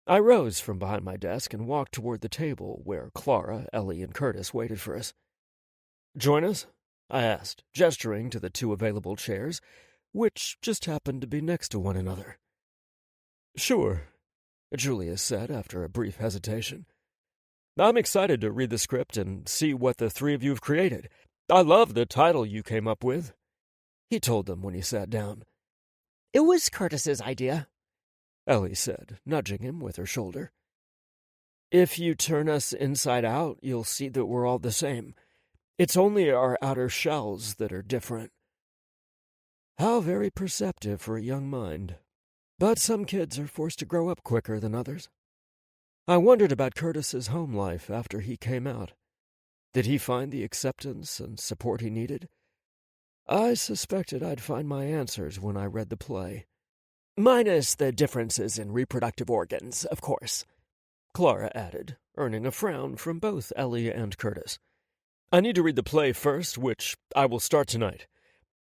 I rose from behind my desk and walked toward the table where Clara, Ellie, and Curtis waited for us. "Join us?" I asked, gesturing to the two available chairs, which just happened to be next to one another. "Sure," Julius said after a brief hesitation. "I'm excited to read the script and see what the three of you have created. I love the title you came up with," he told them when he sat down. "It was Curtis's idea," Ellie said, nudging him with her shoulder. "If you turn us inside out, you'll see that we're all the same. It's only our outer shells that are different." How very perceptive for a young mind. But some kids are forced to grow up quicker than others. I wondered about Curtis's home life after he came out. Did he find the acceptance and support he needed? I suspected I'd find my answers when I read the play. "Minus the differences in reproductive organs, of course," Clara added, earning a frown from both Ellie and Curtis. "I need to read the play first, which I will start tonight.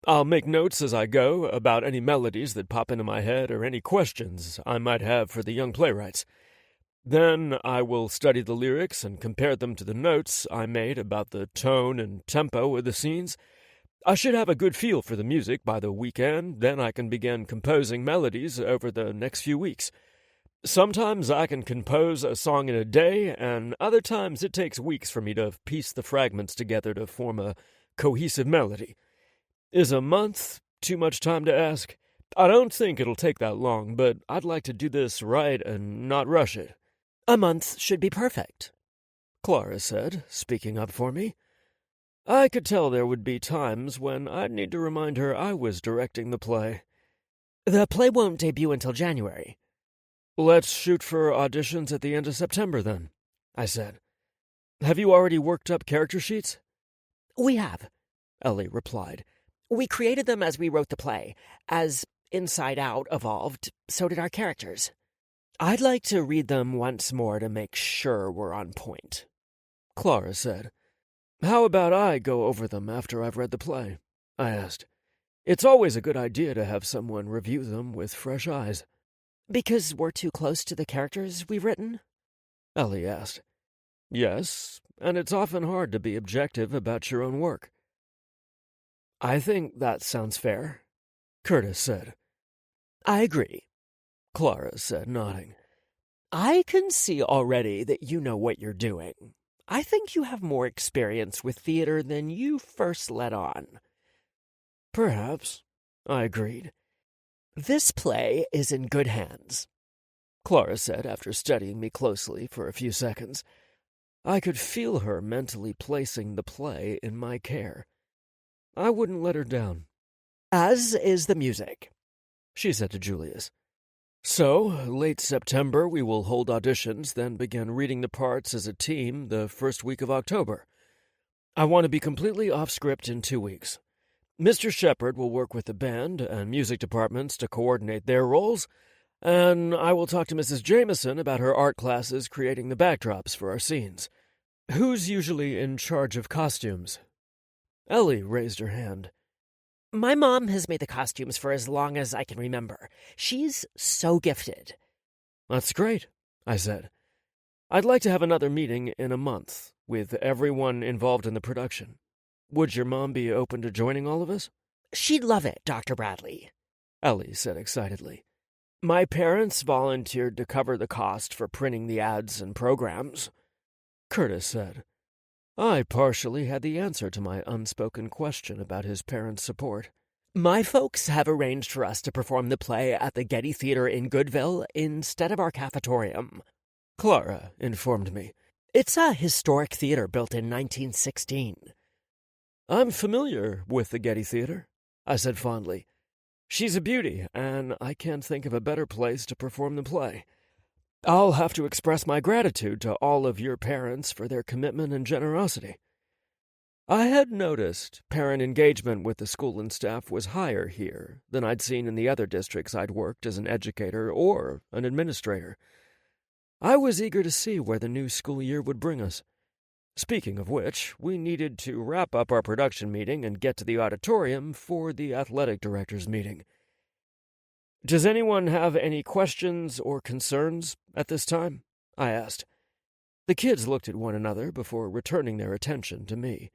I'll make notes as I go about any melodies that pop into my head or any questions I might have for the young playwrights. Then I will study the lyrics and compare them to the notes I made about the tone and tempo of the scenes. I should have a good feel for the music by the weekend, then I can begin composing melodies over the next few weeks. Sometimes I can compose a song in a day, and other times it takes weeks for me to piece the fragments together to form a cohesive melody. Is a month too much time to ask? I don't think it'll take that long, but I'd like to do this right and not rush it." "A month should be perfect," Clara said, speaking up for me. I could tell there would be times when I'd need to remind her I was directing the play. "The play won't debut until January." "Let's shoot for auditions at the end of September, then," I said. "Have you already worked up character sheets?" "We have," Ellie replied. "We created them as we wrote the play. As Inside Out evolved, so did our characters." "I'd like to read them once more to make sure we're on point," Clara said. "How about I go over them after I've read the play?" I asked. It's always a good idea to have someone review them with fresh eyes. "Because we're too close to the characters we've written?" Ellie asked. "Yes, and it's often hard to be objective about your own work." "I think that sounds fair," Curtis said. "I agree," Clara said, nodding. "I can see already that you know what you're doing. I think you have more experience with theater than you first let on." "Perhaps," I agreed. "This play is in good hands," Clara said after studying me closely for a few seconds. I could feel her mentally placing the play in my care. I wouldn't let her down. "As is the music," she said to Julius. "So, late September we will hold auditions, then begin reading the parts as a team the first week of October. I want to be completely off script in 2 weeks. Mr. Shepard will work with the band and music departments to coordinate their roles, and I will talk to Mrs. Jameson about her art classes creating the backdrops for our scenes. Who's usually in charge of costumes?" Ellie raised her hand. "My mom has made the costumes for as long as I can remember. She's so gifted." "That's great," I said. "I'd like to have another meeting in a month, with everyone involved in the production. Would your mom be open to joining all of us?" "She'd love it, Dr. Bradley," Ellie said excitedly. "My parents volunteered to cover the cost for printing the ads and programs," Curtis said. I partially had the answer to my unspoken question about his parents' support. "My folks have arranged for us to perform the play at the Getty Theater in Goodville instead of our cafetorium," Clara informed me. "It's a historic theater built in 1916. "I'm familiar with the Getty Theater," I said fondly. She's a beauty, and I can't think of a better place to perform the play. I'll have to express my gratitude to all of your parents for their commitment and generosity. I had noticed parent engagement with the school and staff was higher here than I'd seen in the other districts I'd worked as an educator or an administrator. I was eager to see where the new school year would bring us. Speaking of which, we needed to wrap up our production meeting and get to the auditorium for the athletic director's meeting. Does anyone have any questions or concerns at this time? I asked. The kids looked at one another before returning their attention to me.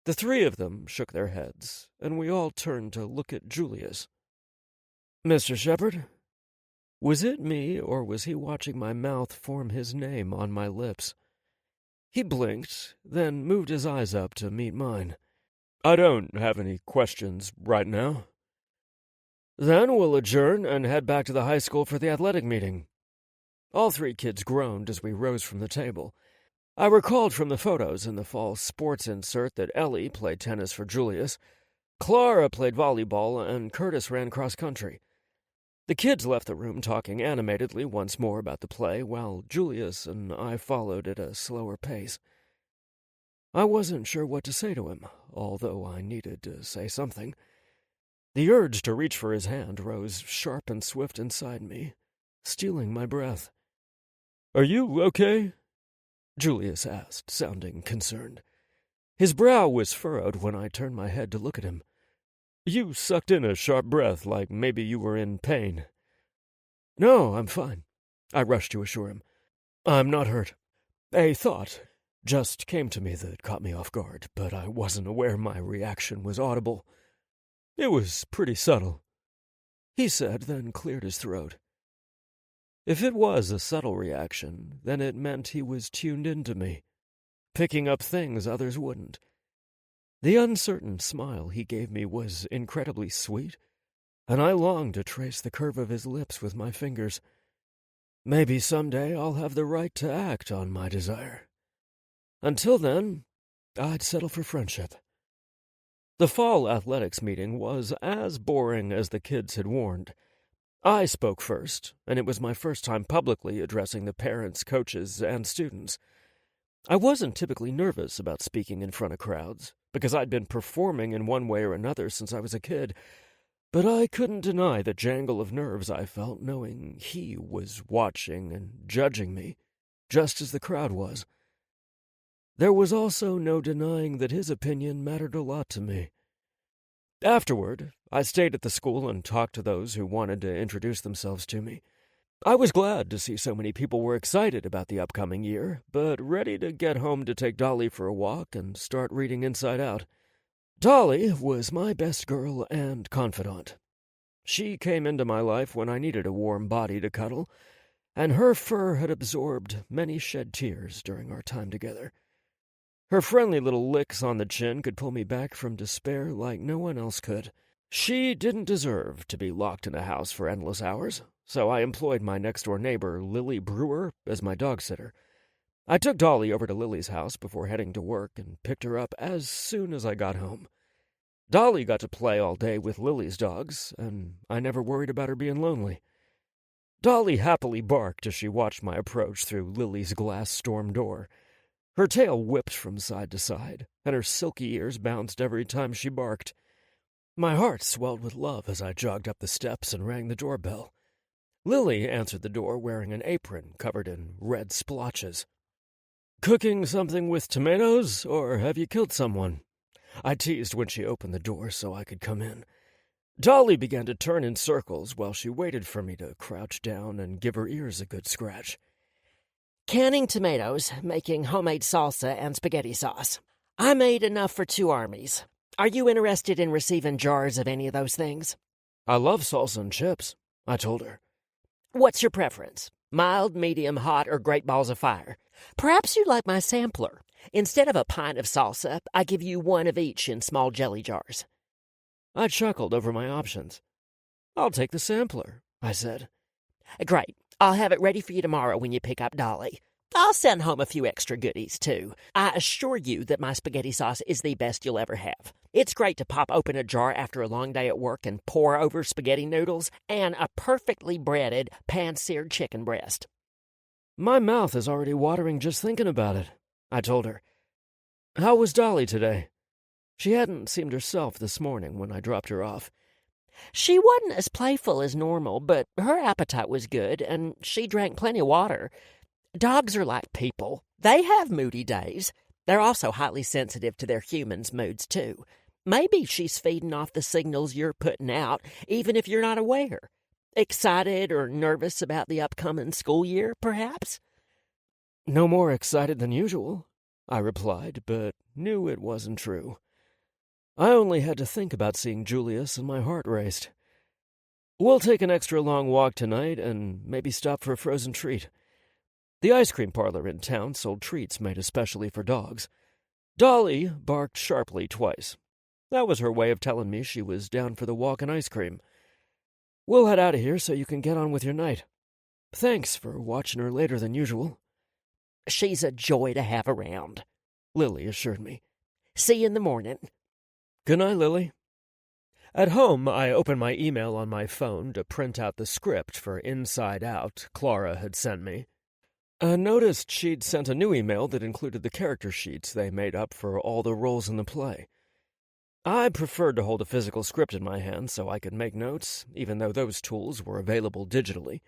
The three of them shook their heads, and we all turned to look at Julius. Mr. Shepard? Was it me, or was he watching my mouth form his name on my lips? He blinked, then moved his eyes up to meet mine. I don't have any questions right now. Then we'll adjourn and head back to the high school for the athletic meeting. All three kids groaned as we rose from the table. I recalled from the photos in the fall sports insert that Ellie played tennis for Julius, Clara played volleyball, and Curtis ran cross-country. The kids left the room talking animatedly once more about the play, while Julius and I followed at a slower pace. I wasn't sure what to say to him, although I needed to say something. The urge to reach for his hand rose sharp and swift inside me, stealing my breath. Are you okay? Julius asked, sounding concerned. His brow was furrowed when I turned my head to look at him. You sucked in a sharp breath like maybe you were in pain. No, I'm fine, I rushed to assure him. I'm not hurt. A thought just came to me that caught me off guard, but I wasn't aware my reaction was audible. It was pretty subtle, he said, then cleared his throat. If it was a subtle reaction, then it meant he was tuned into me, picking up things others wouldn't. The uncertain smile he gave me was incredibly sweet, and I longed to trace the curve of his lips with my fingers. Maybe someday I'll have the right to act on my desire. Until then, I'd settle for friendship. The fall athletics meeting was as boring as the kids had warned. I spoke first, and it was my first time publicly addressing the parents, coaches, and students. I wasn't typically nervous about speaking in front of crowds, because I'd been performing in one way or another since I was a kid, but I couldn't deny the jangle of nerves I felt knowing he was watching and judging me, just as the crowd was. There was also no denying that his opinion mattered a lot to me. Afterward, I stayed at the school and talked to those who wanted to introduce themselves to me. I was glad to see so many people were excited about the upcoming year, but ready to get home to take Dolly for a walk and start reading Inside Out. Dolly was my best girl and confidant. She came into my life when I needed a warm body to cuddle, and her fur had absorbed many shed tears during our time together. Her friendly little licks on the chin could pull me back from despair like no one else could. She didn't deserve to be locked in a house for endless hours, so I employed my next-door neighbor, Lily Brewer, as my dog sitter. I took Dolly over to Lily's house before heading to work and picked her up as soon as I got home. Dolly got to play all day with Lily's dogs, and I never worried about her being lonely. Dolly happily barked as she watched my approach through Lily's glass storm door. Her tail whipped from side to side, and her silky ears bounced every time she barked. My heart swelled with love as I jogged up the steps and rang the doorbell. Lily answered the door wearing an apron covered in red splotches. Cooking something with tomatoes, or have you killed someone? I teased when she opened the door so I could come in. Dolly began to turn in circles while she waited for me to crouch down and give her ears a good scratch. Canning tomatoes, making homemade salsa and spaghetti sauce. I made enough for 2 armies. Are you interested in receiving jars of any of those things? I love salsa and chips, I told her. What's your preference? Mild, medium, hot, or great balls of fire? Perhaps you'd like my sampler. Instead of a pint of salsa, I give you 1 of each in small jelly jars. I chuckled over my options. I'll take the sampler, I said. Great. I'll have it ready for you tomorrow when you pick up Dolly. I'll send home a few extra goodies, too. I assure you that my spaghetti sauce is the best you'll ever have. It's great to pop open a jar after a long day at work and pour over spaghetti noodles and a perfectly breaded, pan-seared chicken breast. My mouth is already watering just thinking about it, I told her. How was Dolly today? She hadn't seemed herself this morning when I dropped her off. She wasn't as playful as normal, but her appetite was good, and she drank plenty of water. Dogs are like people. They have moody days. They're also highly sensitive to their humans' moods, too. Maybe she's feeding off the signals you're putting out, even if you're not aware. Excited or nervous about the upcoming school year, perhaps? No more excited than usual, I replied, but knew it wasn't true. I only had to think about seeing Julius and my heart raced. We'll take an extra long walk tonight and maybe stop for a frozen treat. The ice cream parlor in town sold treats made especially for dogs. Dolly barked sharply twice. That was her way of telling me she was down for the walk and ice cream. We'll head out of here so you can get on with your night. Thanks for watching her later than usual. She's a joy to have around, Lily assured me. See you in the morning. Good night, Lily. At home, I opened my email on my phone to print out the script for Inside Out Clara had sent me. I noticed she'd sent a new email that included the character sheets they made up for all the roles in the play. I preferred to hold a physical script in my hand so I could make notes, even though those tools were available digitally.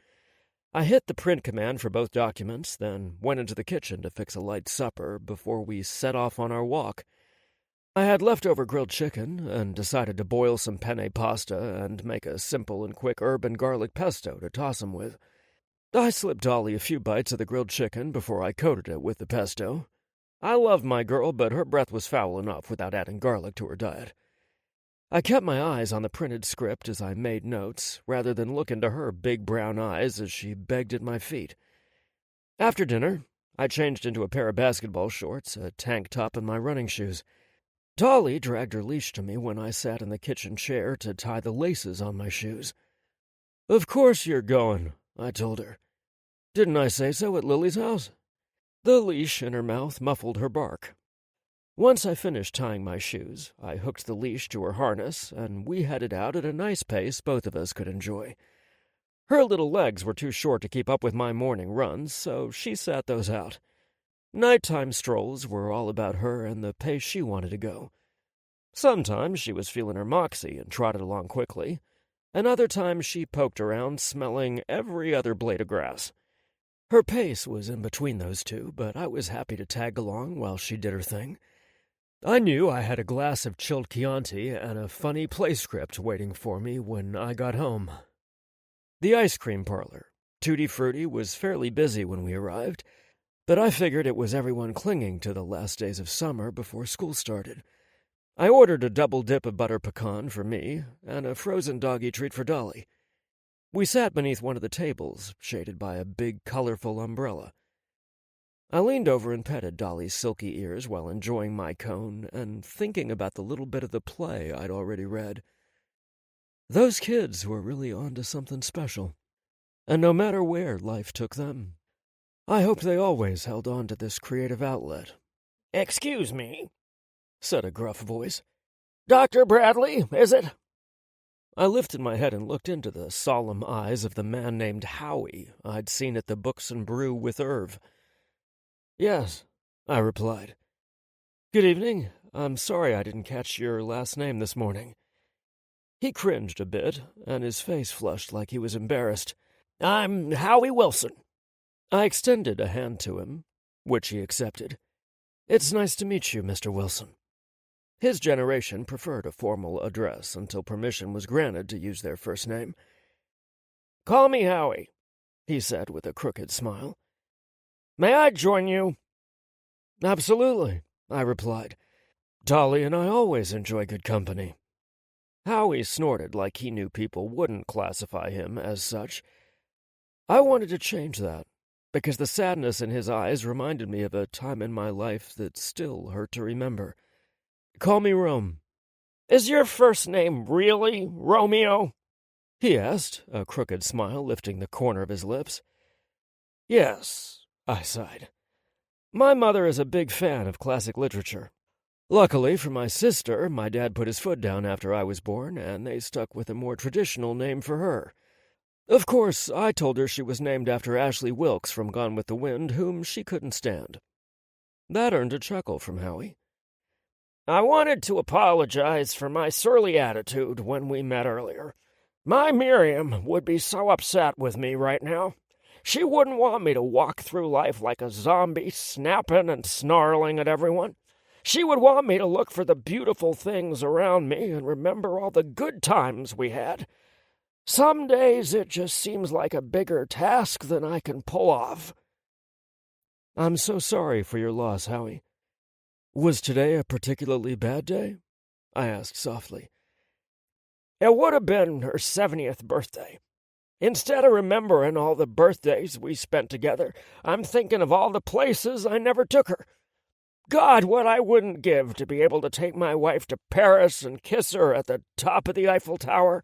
I hit the print command for both documents, then went into the kitchen to fix a light supper before we set off on our walk. I had leftover grilled chicken and decided to boil some penne pasta and make a simple and quick herb and garlic pesto to toss them with. I slipped Dolly a few bites of the grilled chicken before I coated it with the pesto. I loved my girl, but her breath was foul enough without adding garlic to her diet. I kept my eyes on the printed script as I made notes, rather than look into her big brown eyes as she begged at my feet. After dinner, I changed into a pair of basketball shorts, a tank top, and my running shoes. Dolly dragged her leash to me when I sat in the kitchen chair to tie the laces on my shoes. "Of course you're going," I told her. "Didn't I say so at Lily's house?" The leash in her mouth muffled her bark. Once I finished tying my shoes, I hooked the leash to her harness, and we headed out at a nice pace both of us could enjoy. Her little legs were too short to keep up with my morning runs, so she sat those out. Nighttime strolls were all about her and the pace she wanted to go. Sometimes she was feeling her moxie and trotted along quickly, and other times she poked around, smelling every other blade of grass. Her pace was in between those two, but I was happy to tag along while she did her thing. I knew I had a glass of chilled Chianti and a funny play script waiting for me when I got home. The ice cream parlor, Tutti Frutti, was fairly busy when we arrived, but I figured it was everyone clinging to the last days of summer before school started. I ordered a double dip of butter pecan for me and a frozen doggy treat for Dolly. We sat beneath one of the tables, shaded by a big, colorful umbrella. I leaned over and petted Dolly's silky ears while enjoying my cone and thinking about the little bit of the play I'd already read. Those kids were really on to something special, and no matter where life took them, I hoped they always held on to this creative outlet. "Excuse me," said a gruff voice. "Dr. Bradley, is it?" I lifted my head and looked into the solemn eyes of the man named Howie I'd seen at the Books and Brew with Irv. "Yes," I replied. "Good evening. I'm sorry I didn't catch your last name this morning." He cringed a bit, and his face flushed like he was embarrassed. "I'm Howie Wilson." I extended a hand to him, which he accepted. "It's nice to meet you, Mr. Wilson." His generation preferred a formal address until permission was granted to use their first name. "Call me Howie," he said with a crooked smile. "May I join you?" "Absolutely," I replied. "Dolly and I always enjoy good company." Howie snorted like he knew people wouldn't classify him as such. I wanted to change that, because the sadness in his eyes reminded me of a time in my life that still hurt to remember. "Call me Rome." "Is your first name really Romeo?" he asked, a crooked smile lifting the corner of his lips. "Yes, I sighed. My mother is a big fan of classic literature. Luckily for my sister, my dad put his foot down after I was born, and they stuck with a more traditional name for her. Of course, I told her she was named after Ashley Wilkes from Gone with the Wind, whom she couldn't stand. That earned a chuckle from Howie. I wanted to apologize for my surly attitude when we met earlier. My Miriam would be so upset with me right now. She wouldn't want me to walk through life like a zombie, snapping and snarling at everyone. She would want me to look for the beautiful things around me and remember all the good times we had. Some days it just seems like a bigger task than I can pull off. I'm so sorry for your loss, Howie. Was today a particularly bad day? I asked softly. It would have been her 70th birthday. Instead of remembering all the birthdays we spent together, I'm thinking of all the places I never took her. God, what I wouldn't give to be able to take my wife to Paris and kiss her at the top of the Eiffel Tower.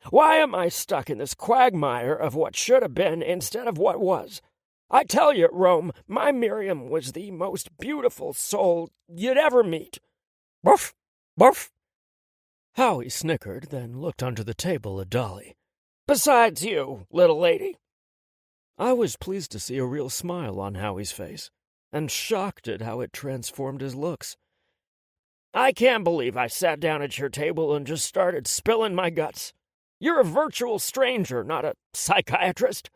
Why am I stuck in this quagmire of what should have been instead of what was? I tell you, Rome, my Miriam was the most beautiful soul you'd ever meet. Barf! Barf! Howie snickered, then looked under the table at Dolly. Besides you, little lady. I was pleased to see a real smile on Howie's face, and shocked at how it transformed his looks. I can't believe I sat down at your table and just started spilling my guts. You're a virtual stranger, not a psychiatrist.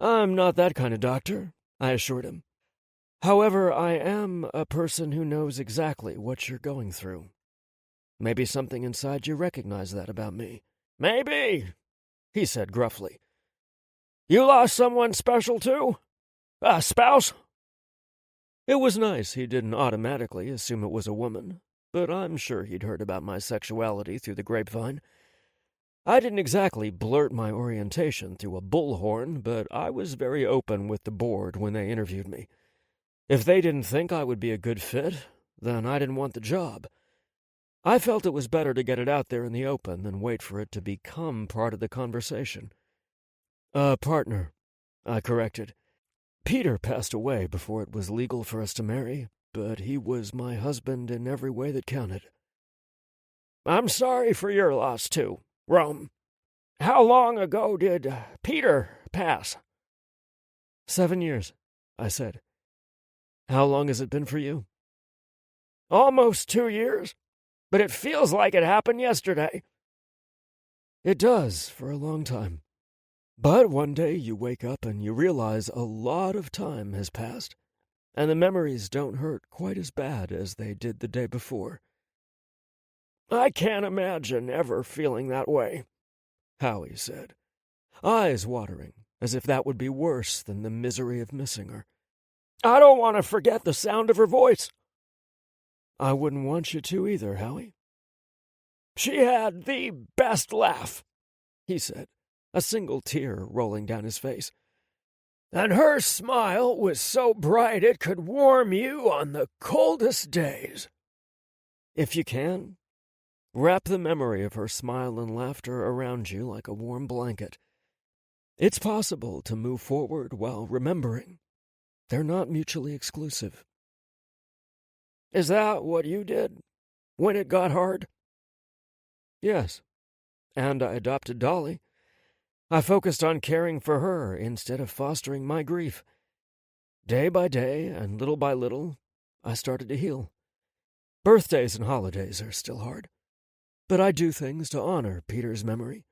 I'm not that kind of doctor, I assured him. However, I am a person who knows exactly what you're going through. Maybe something inside you recognized that about me. Maybe, he said gruffly. You lost someone special too? A spouse? It was nice he didn't automatically assume it was a woman, but I'm sure he'd heard about my sexuality through the grapevine. I didn't exactly blurt my orientation through a bullhorn, but I was very open with the board when they interviewed me. If they didn't think I would be a good fit, then I didn't want the job. I felt it was better to get it out there in the open than wait for it to become part of the conversation. Partner, I corrected. Peter passed away before it was legal for us to marry, but he was my husband in every way that counted. I'm sorry for your loss, too, Rome. How long ago did Peter pass? 7 years, I said. How long has it been for you? Almost 2 years, but it feels like it happened yesterday. It does, for a long time. But one day you wake up and you realize a lot of time has passed, and the memories don't hurt quite as bad as they did the day before. I can't imagine ever feeling that way, Howie said, eyes watering, as if that would be worse than the misery of missing her. I don't want to forget the sound of her voice. I wouldn't want you to either, Howie. She had the best laugh, he said, a single tear rolling down his face. And her smile was so bright it could warm you on the coldest days. If you can, wrap the memory of her smile and laughter around you like a warm blanket. It's possible to move forward while remembering. They're not mutually exclusive. Is that what you did when it got hard? Yes, and I adopted Dolly. I focused on caring for her instead of fostering my grief. Day by day and little by little, I started to heal. Birthdays and holidays are still hard, but I do things to honor Peter's memory.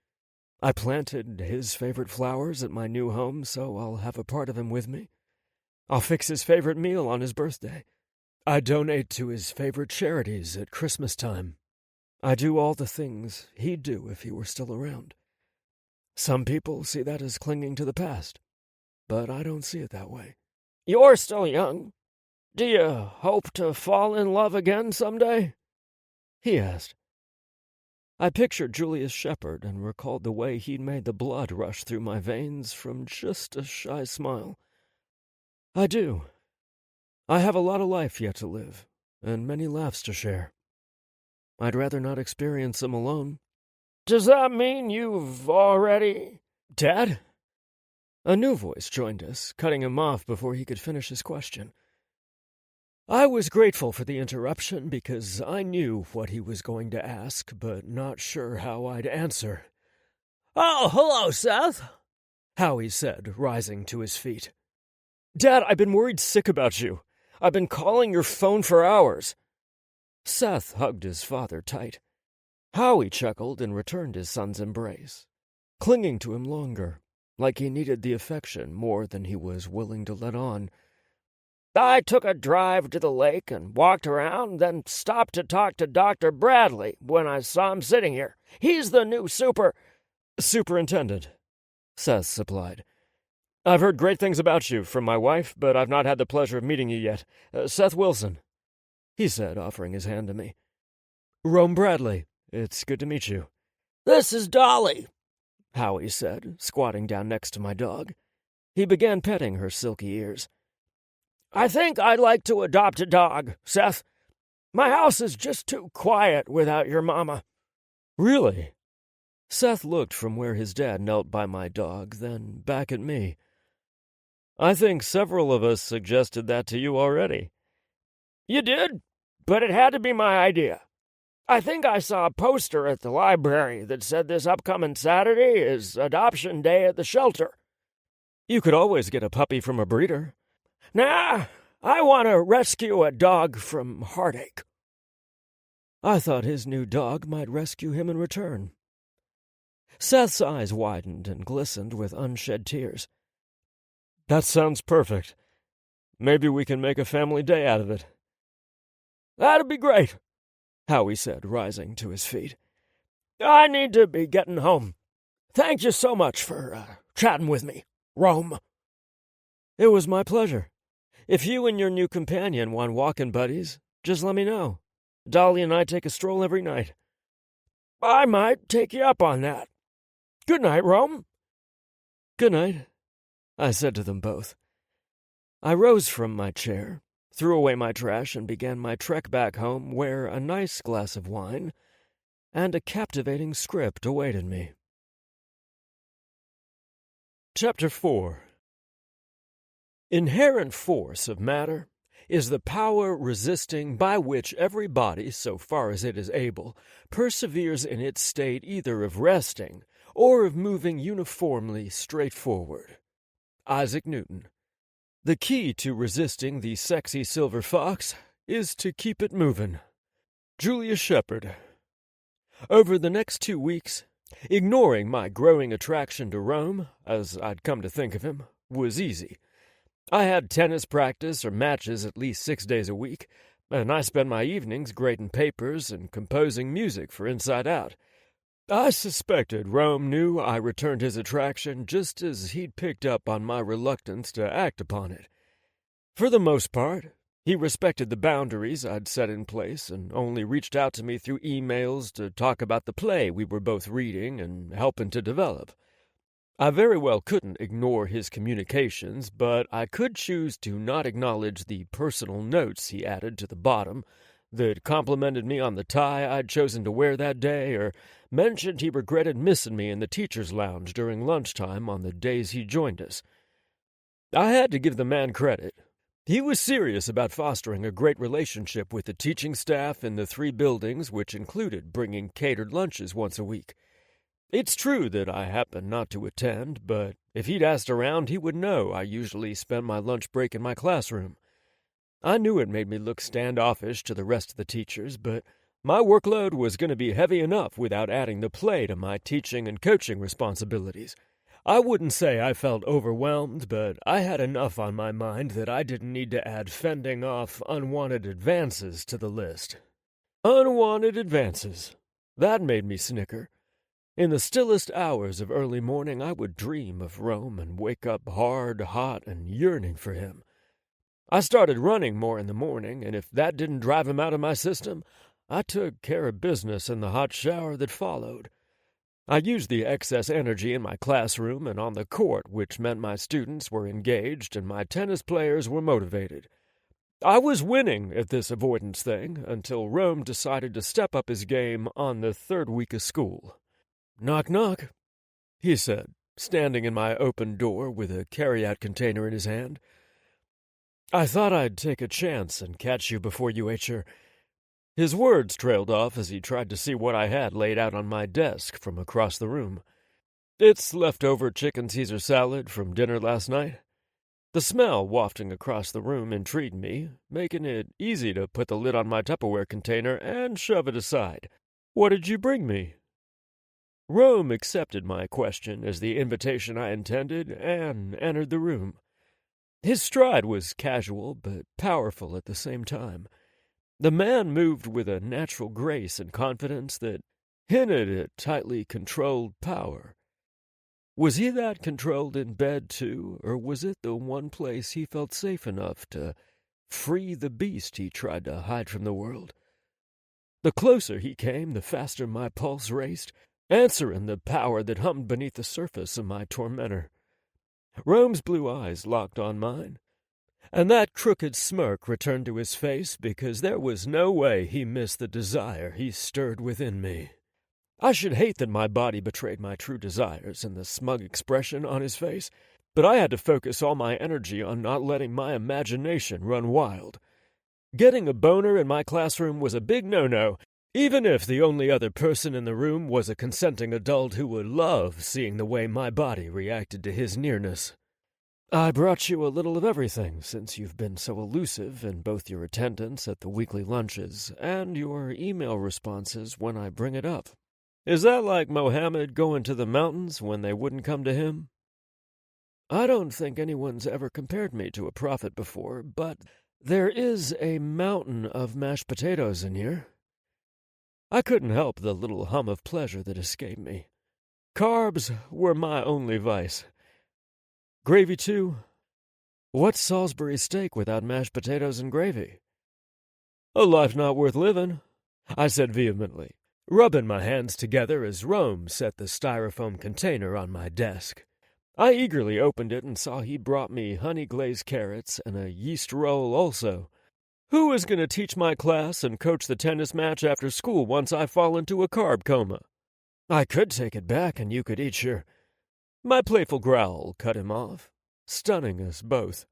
I planted his favorite flowers at my new home, so I'll have a part of him with me. I'll fix his favorite meal on his birthday. I donate to his favorite charities at Christmas time. I do all the things he'd do if he were still around. Some people see that as clinging to the past, but I don't see it that way. You're still young. Do you hope to fall in love again someday? He asked. I pictured Julius Shepard and recalled the way he'd made the blood rush through my veins from just a shy smile. I do. I have a lot of life yet to live, and many laughs to share. I'd rather not experience them alone. Does that mean you've already... Dad? A new voice joined us, cutting him off before he could finish his question. I was grateful for the interruption because I knew what he was going to ask, but not sure how I'd answer. "Oh, hello, Seth," Howie said, rising to his feet. Dad, I've been worried sick about you. I've been calling your phone for hours. Seth hugged his father tight. Howie chuckled and returned his son's embrace, clinging to him longer, like he needed the affection more than he was willing to let on. "I took a drive to the lake and walked around, then stopped to talk to Dr. Bradley when I saw him sitting here. He's the new Superintendent, Seth supplied. I've heard great things about you from my wife, but I've not had the pleasure of meeting you yet. Seth Wilson, he said, offering his hand to me. Rome Bradley, it's good to meet you. This is Dolly, Howie said, squatting down next to my dog. He began petting her silky ears. I think I'd like to adopt a dog, Seth. My house is just too quiet without your mama. Really? Seth looked from where his dad knelt by my dog, then back at me. I think several of us suggested that to you already. You did? But it had to be my idea. I think I saw a poster at the library that said this upcoming Saturday is adoption day at the shelter. You could always get a puppy from a breeder. Nah, I want to rescue a dog from heartache. I thought his new dog might rescue him in return. Seth's eyes widened and glistened with unshed tears. That sounds perfect. Maybe we can make a family day out of it. That'd be great, Howie said, rising to his feet. I need to be getting home. Thank you so much for chatting with me, Rome. It was my pleasure. If you and your new companion want walking buddies, just let me know. Dolly and I take a stroll every night. I might take you up on that. Good night, Rome. Good night, I said to them both. I rose from my chair, threw away my trash, and began my trek back home where a nice glass of wine and a captivating script awaited me. Chapter 4. Inherent force of matter is the power resisting by which every body, so far as it is able, perseveres in its state either of resting or of moving uniformly straight forward. Isaac Newton. The key to resisting the sexy silver fox is to keep it moving. Julius Shepard. Over the next 2 weeks, ignoring my growing attraction to Rome, as I'd come to think of him, was easy. I had tennis practice or matches at least 6 days a week, and I spent my evenings grading papers and composing music for Inside Out. I suspected Rome knew I returned his attraction just as he'd picked up on my reluctance to act upon it. For the most part, he respected the boundaries I'd set in place and only reached out to me through emails to talk about the play we were both reading and helping to develop. I very well couldn't ignore his communications, but I could choose to not acknowledge the personal notes he added to the bottom that complimented me on the tie I'd chosen to wear that day, or mentioned he regretted missing me in the teacher's lounge during lunchtime on the days he joined us. I had to give the man credit. He was serious about fostering a great relationship with the teaching staff in the 3 buildings, which included bringing catered lunches once a week. It's true that I happened not to attend, but if he'd asked around, he would know I usually spent my lunch break in my classroom. I knew it made me look standoffish to the rest of the teachers, but my workload was going to be heavy enough without adding the play to my teaching and coaching responsibilities. I wouldn't say I felt overwhelmed, but I had enough on my mind that I didn't need to add fending off unwanted advances to the list. Unwanted advances. That made me snicker. In the stillest hours of early morning, I would dream of Rome and wake up hard, hot, and yearning for him. I started running more in the morning, and if that didn't drive him out of my system, I took care of business in the hot shower that followed. I used the excess energy in my classroom and on the court, which meant my students were engaged and my tennis players were motivated. I was winning at this avoidance thing until Rome decided to step up his game on the 3rd week of school. "Knock, knock," he said, standing in my open door with a carry-out container in his hand. "I thought I'd take a chance and catch you before you ate your—" His words trailed off as he tried to see what I had laid out on my desk from across the room. "It's leftover chicken Caesar salad from dinner last night." The smell wafting across the room intrigued me, making it easy to put the lid on my Tupperware container and shove it aside. "What did you bring me?" Rome accepted my question as the invitation I intended and entered the room. His stride was casual but powerful at the same time. The man moved with a natural grace and confidence that hinted at tightly controlled power. Was he that controlled in bed, too, or was it the one place he felt safe enough to free the beast he tried to hide from the world? The closer he came, the faster my pulse raced, answering the power that hummed beneath the surface of my tormentor. Rome's blue eyes locked on mine, and that crooked smirk returned to his face because there was no way he missed the desire he stirred within me. I should hate that my body betrayed my true desires in the smug expression on his face, but I had to focus all my energy on not letting my imagination run wild. Getting a boner in my classroom was a big no-no, even if the only other person in the room was a consenting adult who would love seeing the way my body reacted to his nearness. "I brought you a little of everything, since you've been so elusive in both your attendance at the weekly lunches and your email responses when I bring it up. Is that like Mohammed going to the mountains when they wouldn't come to him?" I don't think anyone's ever compared me to a prophet before, but there is a mountain of mashed potatoes in here. I couldn't help the little hum of pleasure that escaped me. Carbs were my only vice. "Gravy, too? What's Salisbury steak without mashed potatoes and gravy?" "A life not worth living," I said vehemently, rubbing my hands together as Rome set the styrofoam container on my desk. I eagerly opened it and saw he brought me honey-glazed carrots and a yeast roll also. Who is going to teach my class and coach the tennis match after school once I fall into a carb coma? I could take it back and you could eat your... My playful growl cut him off, stunning us both.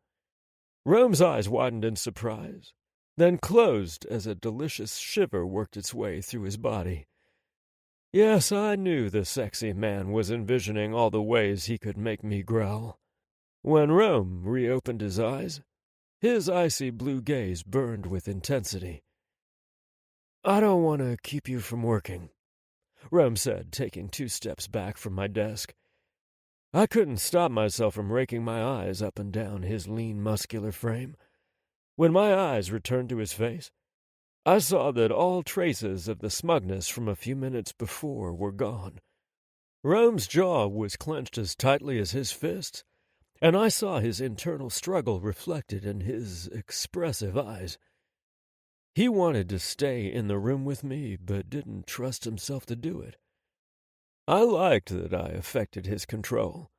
Rome's eyes widened in surprise, then closed as a delicious shiver worked its way through his body. Yes, I knew the sexy man was envisioning all the ways he could make me growl. When Rome reopened his eyes, his icy blue gaze burned with intensity. "I don't want to keep you from working," Rome said, taking 2 steps back from my desk. I couldn't stop myself from raking my eyes up and down his lean, muscular frame. When my eyes returned to his face, I saw that all traces of the smugness from a few minutes before were gone. Rome's jaw was clenched as tightly as his fists, and I saw his internal struggle reflected in his expressive eyes. He wanted to stay in the room with me, but didn't trust himself to do it. I liked that I affected his control.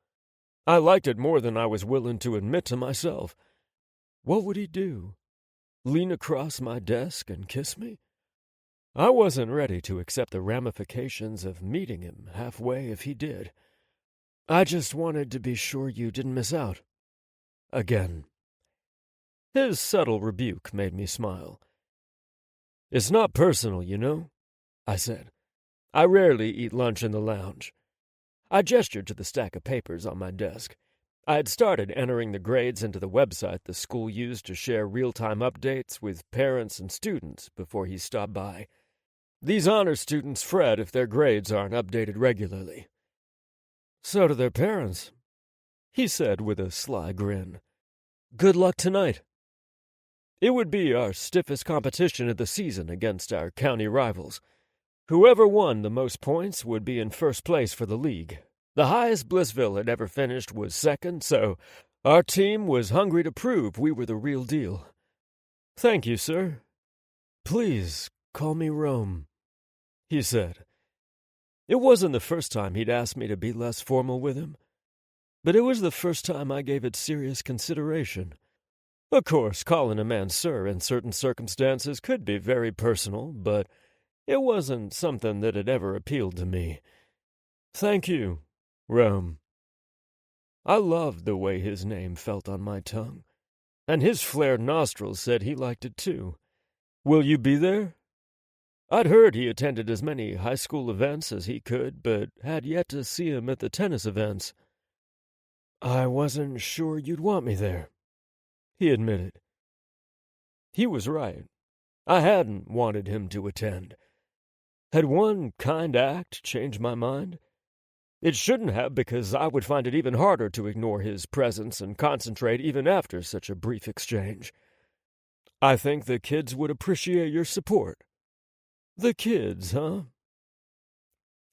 I liked it more than I was willing to admit to myself. What would he do? Lean across my desk and kiss me? I wasn't ready to accept the ramifications of meeting him halfway if he did. I just wanted to be sure you didn't miss out. Again. His subtle rebuke made me smile. "It's not personal, you know," I said. "I rarely eat lunch in the lounge." I gestured to the stack of papers on my desk. I had started entering the grades into the website the school used to share real-time updates with parents and students before he stopped by. These honor students fret if their grades aren't updated regularly. "So do their parents," he said with a sly grin. "Good luck tonight." It would be our stiffest competition of the season against our county rivals. Whoever won the most points would be in first place for the league. The highest Blissville had ever finished was second, so our team was hungry to prove we were the real deal. "Thank you, sir. Please call me Rome," he said. It wasn't the first time he'd asked me to be less formal with him, but it was the first time I gave it serious consideration. Of course, calling a man sir in certain circumstances could be very personal, but it wasn't something that had ever appealed to me. "Thank you, Rome," I loved the way his name felt on my tongue, and his flared nostrils said he liked it too. Will you be there? I'd heard he attended as many high school events as he could, but had yet to see him at the tennis events. I wasn't sure you'd want me there, he admitted. He was right. I hadn't wanted him to attend. Had one kind act changed my mind? It shouldn't have, because I would find it even harder to ignore his presence and concentrate even after such a brief exchange. I think the kids would appreciate your support. The kids, huh?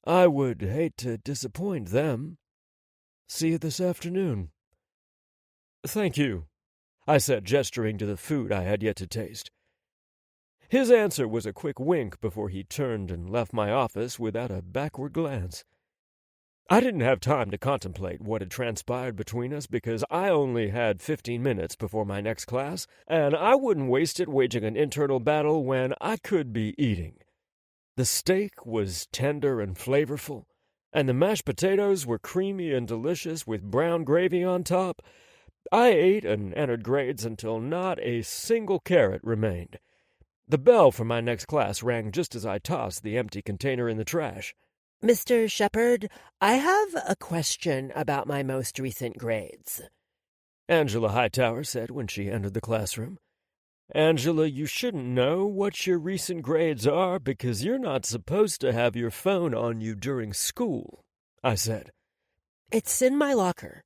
I would hate to disappoint them. See you this afternoon. Thank you, I said, gesturing to the food I had yet to taste. His answer was a quick wink before he turned and left my office without a backward glance. I didn't have time to contemplate what had transpired between us because I only had 15 minutes before my next class, and I wouldn't waste it waging an internal battle when I could be eating. The steak was tender and flavorful, and the mashed potatoes were creamy and delicious with brown gravy on top. I ate and entered grades until not a single carrot remained. The bell for my next class rang just as I tossed the empty container in the trash. Mr. Shepard, I have a question about my most recent grades, Angela Hightower said when she entered the classroom. Angela, you shouldn't know what your recent grades are because you're not supposed to have your phone on you during school, I said. It's in my locker,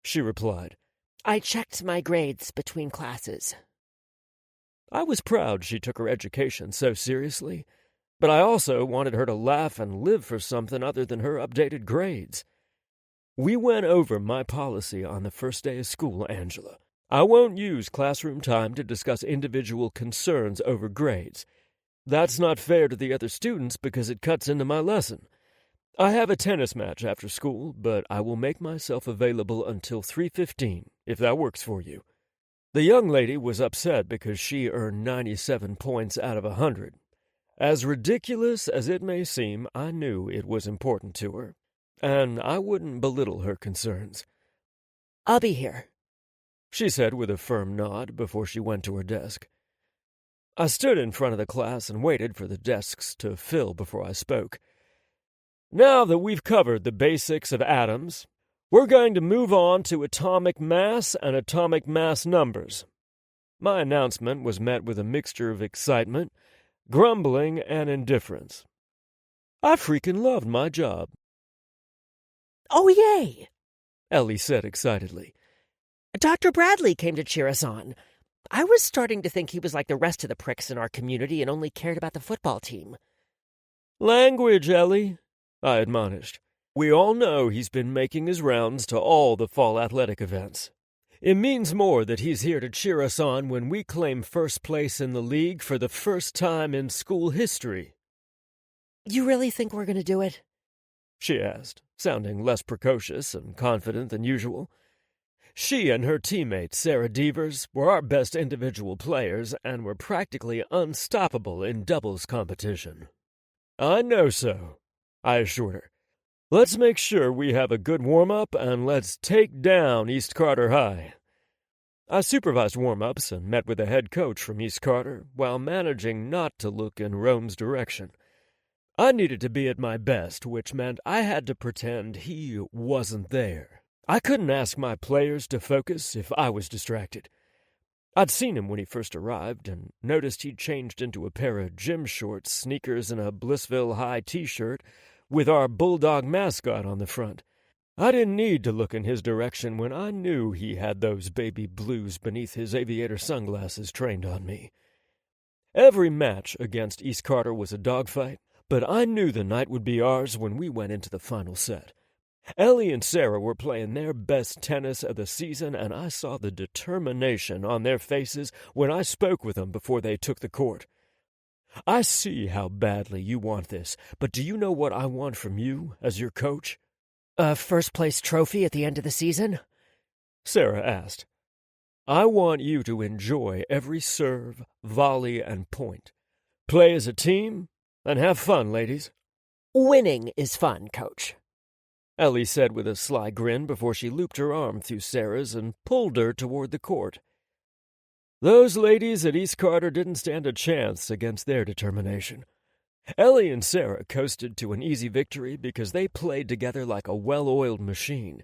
she replied. I checked my grades between classes. I was proud she took her education so seriously, but I also wanted her to laugh and live for something other than her updated grades. We went over my policy on the first day of school, Angela. I won't use classroom time to discuss individual concerns over grades. That's not fair to the other students because it cuts into my lesson. I have a tennis match after school, but I will make myself available until 3:15, if that works for you. The young lady was upset because she earned 97 points out of 100. As ridiculous as it may seem, I knew it was important to her, and I wouldn't belittle her concerns. I'll be here, she said with a firm nod before she went to her desk. I stood in front of the class and waited for the desks to fill before I spoke. Now that we've covered the basics of atoms, we're going to move on to atomic mass and atomic mass numbers. My announcement was met with a mixture of excitement, grumbling, and indifference. I freaking loved my job. Oh, yay! Ellie said excitedly. Dr. Bradley came to cheer us on. I was starting to think he was like the rest of the pricks in our community and only cared about the football team. Language, Ellie, I admonished. We all know he's been making his rounds to all the fall athletic events. It means more that he's here to cheer us on when we claim first place in the league for the first time in school history. You really think we're going to do it? She asked, sounding less precocious and confident than usual. She and her teammate, Sarah Devers, were our best individual players and were practically unstoppable in doubles competition. I know so, I assured her. Let's make sure we have a good warm-up and let's take down East Carter High. I supervised warm-ups and met with the head coach from East Carter while managing not to look in Rome's direction. I needed to be at my best, which meant I had to pretend he wasn't there. I couldn't ask my players to focus if I was distracted. I'd seen him when he first arrived and noticed he'd changed into a pair of gym shorts, sneakers, and a Blissville High t-shirt with our bulldog mascot on the front. I didn't need to look in his direction when I knew he had those baby blues beneath his aviator sunglasses trained on me. Every match against East Carter was a dogfight, but I knew the night would be ours when we went into the final set. Ellie and Sarah were playing their best tennis of the season, and I saw the determination on their faces when I spoke with them before they took the court. I see how badly you want this, but do you know what I want from you as your coach? A first-place trophy at the end of the season? Sarah asked. I want you to enjoy every serve, volley, and point. Play as a team and have fun, ladies. Winning is fun, Coach. Ellie said with a sly grin before she looped her arm through Sarah's and pulled her toward the court. Those ladies at East Carter didn't stand a chance against their determination. Ellie and Sarah coasted to an easy victory because they played together like a well-oiled machine.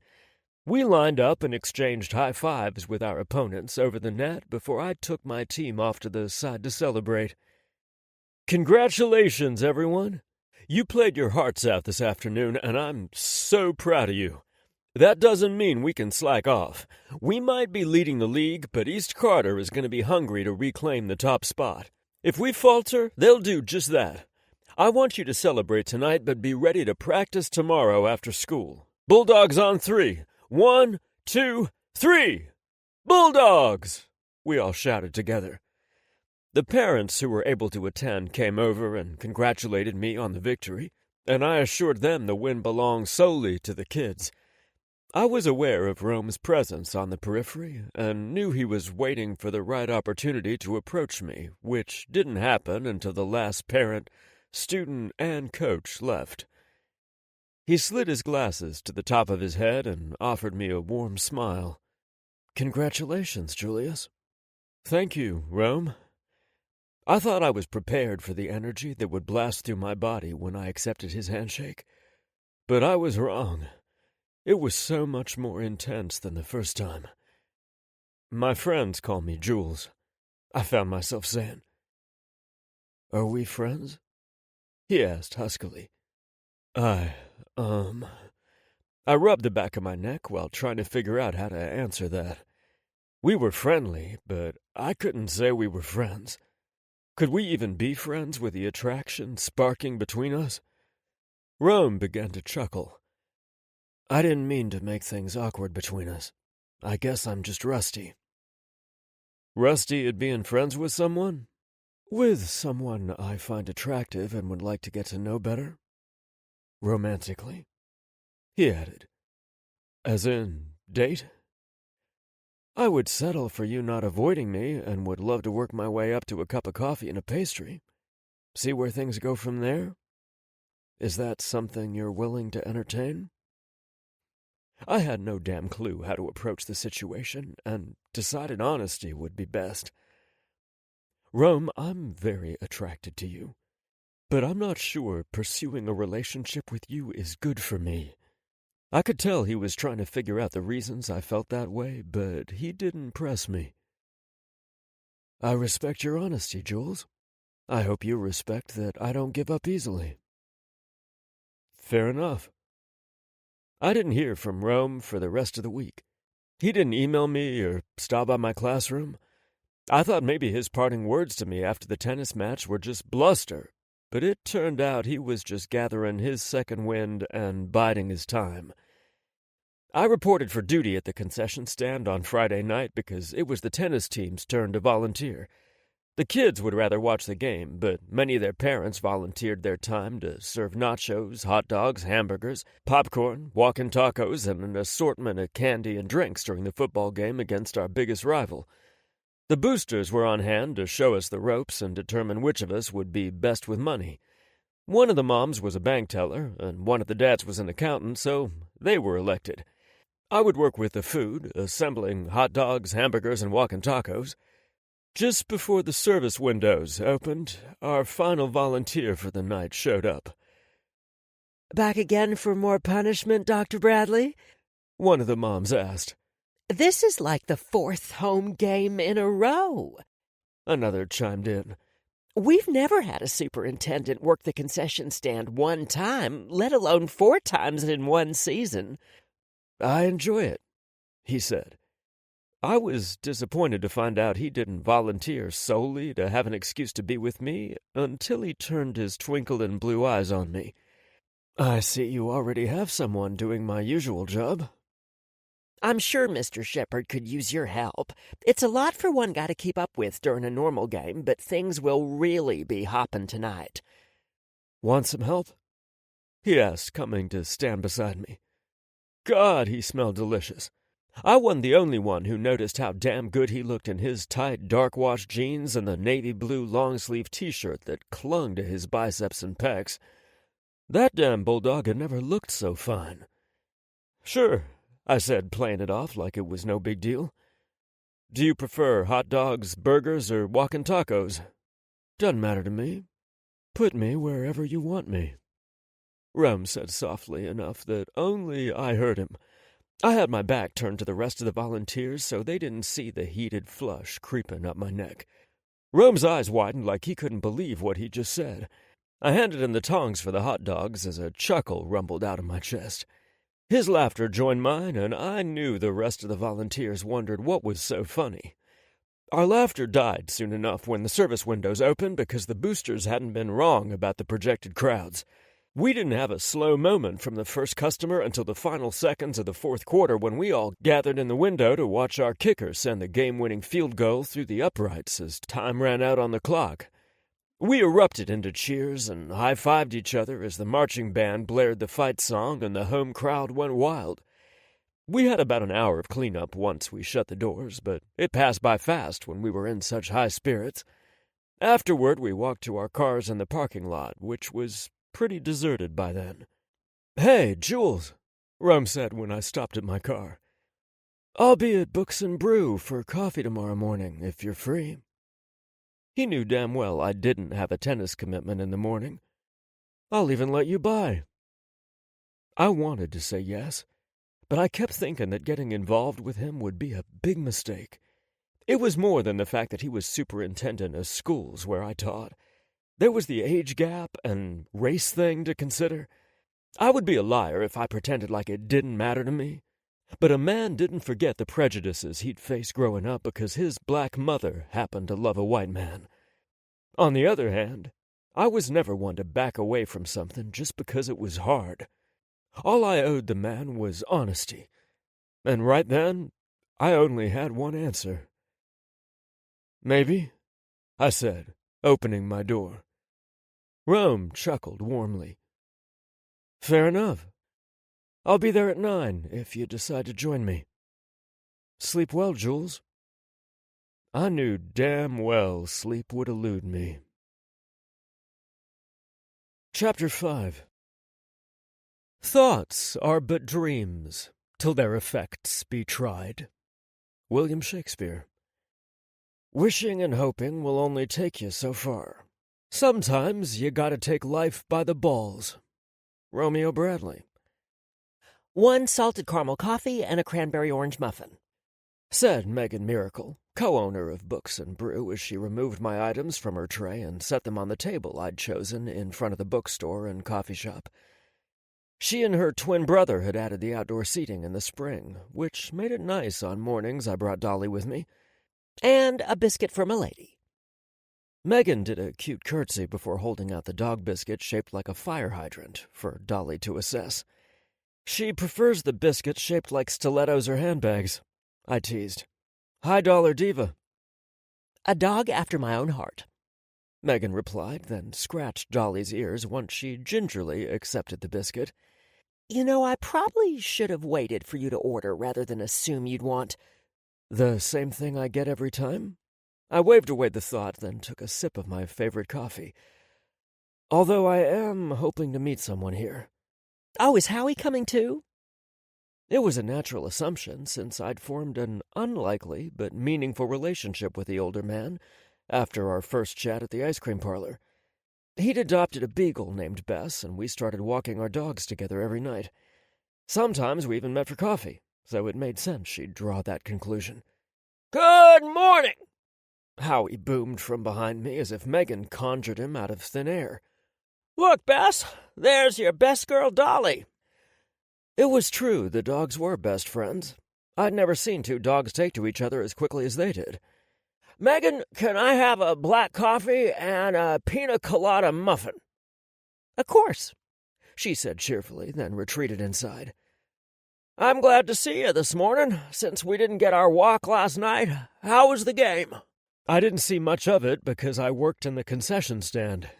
We lined up and exchanged high fives with our opponents over the net before I took my team off to the side to celebrate. Congratulations, everyone! You played your hearts out this afternoon, and I'm so proud of you. That doesn't mean we can slack off. We might be leading the league, but East Carter is going to be hungry to reclaim the top spot. If we falter, they'll do just that. I want you to celebrate tonight, but be ready to practice tomorrow after school. Bulldogs on 3. 1, 2, 3! Bulldogs! We all shouted together. The parents who were able to attend came over and congratulated me on the victory, and I assured them the win belonged solely to the kids. I was aware of Rome's presence on the periphery and knew he was waiting for the right opportunity to approach me, which didn't happen until the last parent, student, and coach left. He slid his glasses to the top of his head and offered me a warm smile. Congratulations, Julius. Thank you, Rome. I thought I was prepared for the energy that would blast through my body when I accepted his handshake. But I was wrong. It was so much more intense than the first time. My friends call me Jules, I found myself saying. Are we friends? He asked huskily. I rubbed the back of my neck while trying to figure out how to answer that. We were friendly, but I couldn't say we were friends. Could we even be friends with the attraction sparking between us? Rome began to chuckle. I didn't mean to make things awkward between us. I guess I'm just rusty. Rusty at being friends with someone? With someone I find attractive and would like to get to know better? Romantically? He added. As in, date? I would settle for you not avoiding me and would love to work my way up to a cup of coffee and a pastry. See where things go from there? Is that something you're willing to entertain? I had no damn clue how to approach the situation and decided honesty would be best. Rome, I'm very attracted to you, but I'm not sure pursuing a relationship with you is good for me. I could tell he was trying to figure out the reasons I felt that way, but he didn't press me. I respect your honesty, Jules. I hope you respect that I don't give up easily. Fair enough. I didn't hear from Rome for the rest of the week. He didn't email me or stop by my classroom. I thought maybe his parting words to me after the tennis match were just bluster, but it turned out he was just gathering his second wind and biding his time. I reported for duty at the concession stand on Friday night because it was the tennis team's turn to volunteer. The kids would rather watch the game, but many of their parents volunteered their time to serve nachos, hot dogs, hamburgers, popcorn, walk-in tacos, and an assortment of candy and drinks during the football game against our biggest rival. The boosters were on hand to show us the ropes and determine which of us would be best with money. One of the moms was a bank teller, and one of the dads was an accountant, so they were elected. I would work with the food, assembling hot dogs, hamburgers, and walk-in tacos. Just before the service windows opened, our final volunteer for the night showed up. Back again for more punishment, Dr. Bradley? One of the moms asked. This is like the 4th home game in a row. Another chimed in. We've never had a superintendent work the concession stand one time, let alone 4 times in one season. I enjoy it, he said. I was disappointed to find out he didn't volunteer solely to have an excuse to be with me until he turned his twinkling blue eyes on me. I see you already have someone doing my usual job. I'm sure Mr. Shepard could use your help. It's a lot for one guy to keep up with during a normal game, but things will really be hopping tonight. Want some help? He asked, coming to stand beside me. God, he smelled delicious. I wasn't the only one who noticed how damn good he looked in his tight, dark-washed jeans and the navy blue long-sleeve T-shirt that clung to his biceps and pecs. That damn bulldog had never looked so fine. Sure, I said, playing it off like it was no big deal. Do you prefer hot dogs, burgers, or walking tacos? Doesn't matter to me. Put me wherever you want me. Rome said softly enough that only I heard him. I had my back turned to the rest of the volunteers so they didn't see the heated flush creeping up my neck. Rome's eyes widened like he couldn't believe what he just said. I handed him the tongs for the hot dogs as a chuckle rumbled out of my chest. His laughter joined mine, and I knew the rest of the volunteers wondered what was so funny. Our laughter died soon enough when the service windows opened because the boosters hadn't been wrong about the projected crowds. We didn't have a slow moment from the first customer until the final seconds of the fourth quarter when we all gathered in the window to watch our kicker send the game-winning field goal through the uprights as time ran out on the clock. We erupted into cheers and high-fived each other as the marching band blared the fight song and the home crowd went wild. We had about an hour of cleanup once we shut the doors, but it passed by fast when we were in such high spirits. Afterward, we walked to our cars in the parking lot, which was pretty deserted by then. "Hey, Jules," Rome said when I stopped at my car. "I'll be at Books and Brew for coffee tomorrow morning, if you're free." He knew damn well I didn't have a tennis commitment in the morning. "I'll even let you by." I wanted to say yes, but I kept thinking that getting involved with him would be a big mistake. It was more than the fact that he was superintendent of schools where I taught. There was the age gap and race thing to consider. I would be a liar if I pretended like it didn't matter to me. But a man didn't forget the prejudices he'd faced growing up because his black mother happened to love a white man. On the other hand, I was never one to back away from something just because it was hard. All I owed the man was honesty. And right then, I only had one answer. "Maybe," I said, opening my door. Rome chuckled warmly. "Fair enough. I'll be there at 9 if you decide to join me. Sleep well, Jules." I knew damn well sleep would elude me. Chapter 5. Thoughts are but dreams, till their effects be tried. William Shakespeare. Wishing and hoping will only take you so far. Sometimes you gotta take life by the balls. Romeo Bradley. 1 salted caramel coffee and a cranberry orange muffin, said Megan Miracle, co-owner of Books and Brew, as she removed my items from her tray and set them on the table I'd chosen in front of the bookstore and coffee shop. She and her twin brother had added the outdoor seating in the spring, which made it nice on mornings I brought Dolly with me. and a biscuit for Milady. Megan did a cute curtsy before holding out the dog biscuit shaped like a fire hydrant for Dolly to assess. She prefers the biscuits shaped like stilettos or handbags, I teased. High-dollar diva. A dog after my own heart, Megan replied, then scratched Dolly's ears once she gingerly accepted the biscuit. You know, I probably should have waited for you to order rather than assume you'd want... The same thing I get every time? I waved away the thought, then took a sip of my favorite coffee. Although I am hoping to meet someone here. Oh, is Howie coming too? It was a natural assumption, since I'd formed an unlikely but meaningful relationship with the older man after our first chat at the ice cream parlor. He'd adopted a beagle named Bess, and we started walking our dogs together every night. Sometimes we even met for coffee, so it made sense she'd draw that conclusion. "Good morning!" Howie boomed from behind me as if Megan conjured him out of thin air. "Look, Bess, there's your best girl, Dolly." It was true, the dogs were best friends. I'd never seen two dogs take to each other as quickly as they did. "Megan, can I have a black coffee and a pina colada muffin?" Of course, she said cheerfully, then retreated inside. "I'm glad to see you this morning. Since we didn't get our walk last night, how was the game?" I didn't see much of it because I worked in the concession stand.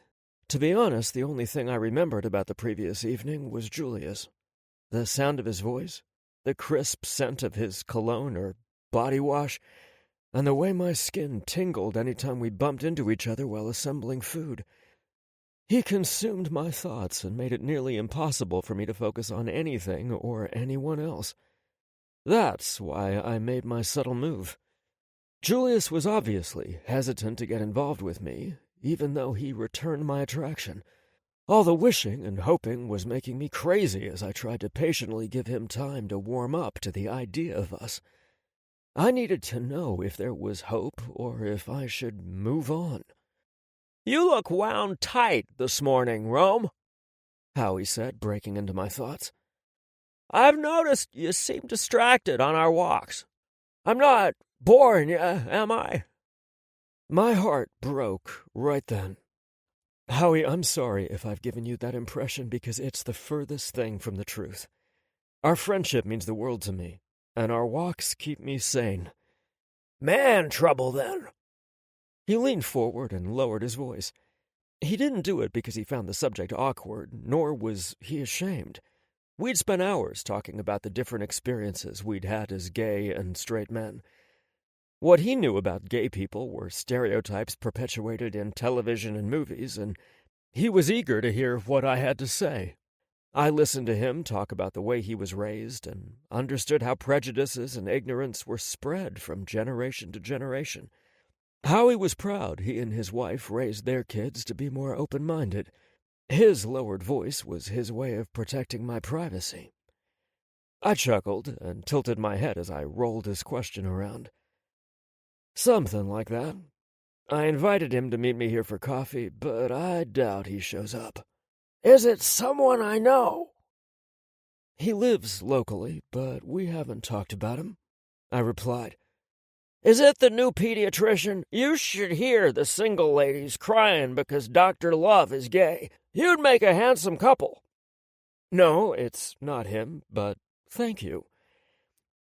To be honest, the only thing I remembered about the previous evening was Julius. The sound of his voice, the crisp scent of his cologne or body wash, and the way my skin tingled any time we bumped into each other while assembling food. He consumed my thoughts and made it nearly impossible for me to focus on anything or anyone else. That's why I made my subtle move. Julius was obviously hesitant to get involved with me, even though he returned my attraction. All the wishing and hoping was making me crazy as I tried to patiently give him time to warm up to the idea of us. I needed to know if there was hope or if I should move on. "You look wound tight this morning, Rome," Howie said, breaking into my thoughts. "I've noticed you seem distracted on our walks. I'm not boring you, am I?" My heart broke right then. Howie, I'm sorry if I've given you that impression because it's the furthest thing from the truth. Our friendship means the world to me, and our walks keep me sane. "Man trouble, then." He leaned forward and lowered his voice. He didn't do it because he found the subject awkward, nor was he ashamed. We'd spent hours talking about the different experiences we'd had as gay and straight men. What he knew about gay people were stereotypes perpetuated in television and movies, and he was eager to hear what I had to say. I listened to him talk about the way he was raised and understood how prejudices and ignorance were spread from generation to generation. Howie was proud he and his wife raised their kids to be more open-minded. His lowered voice was his way of protecting my privacy. I chuckled and tilted my head as I rolled his question around. Something like that. I invited him to meet me here for coffee, but I doubt he shows up. "Is it someone I know?" He lives locally, but we haven't talked about him, I replied. "Is it the new pediatrician? You should hear the single ladies crying because Dr. Love is gay. You'd make a handsome couple." No, it's not him, but thank you.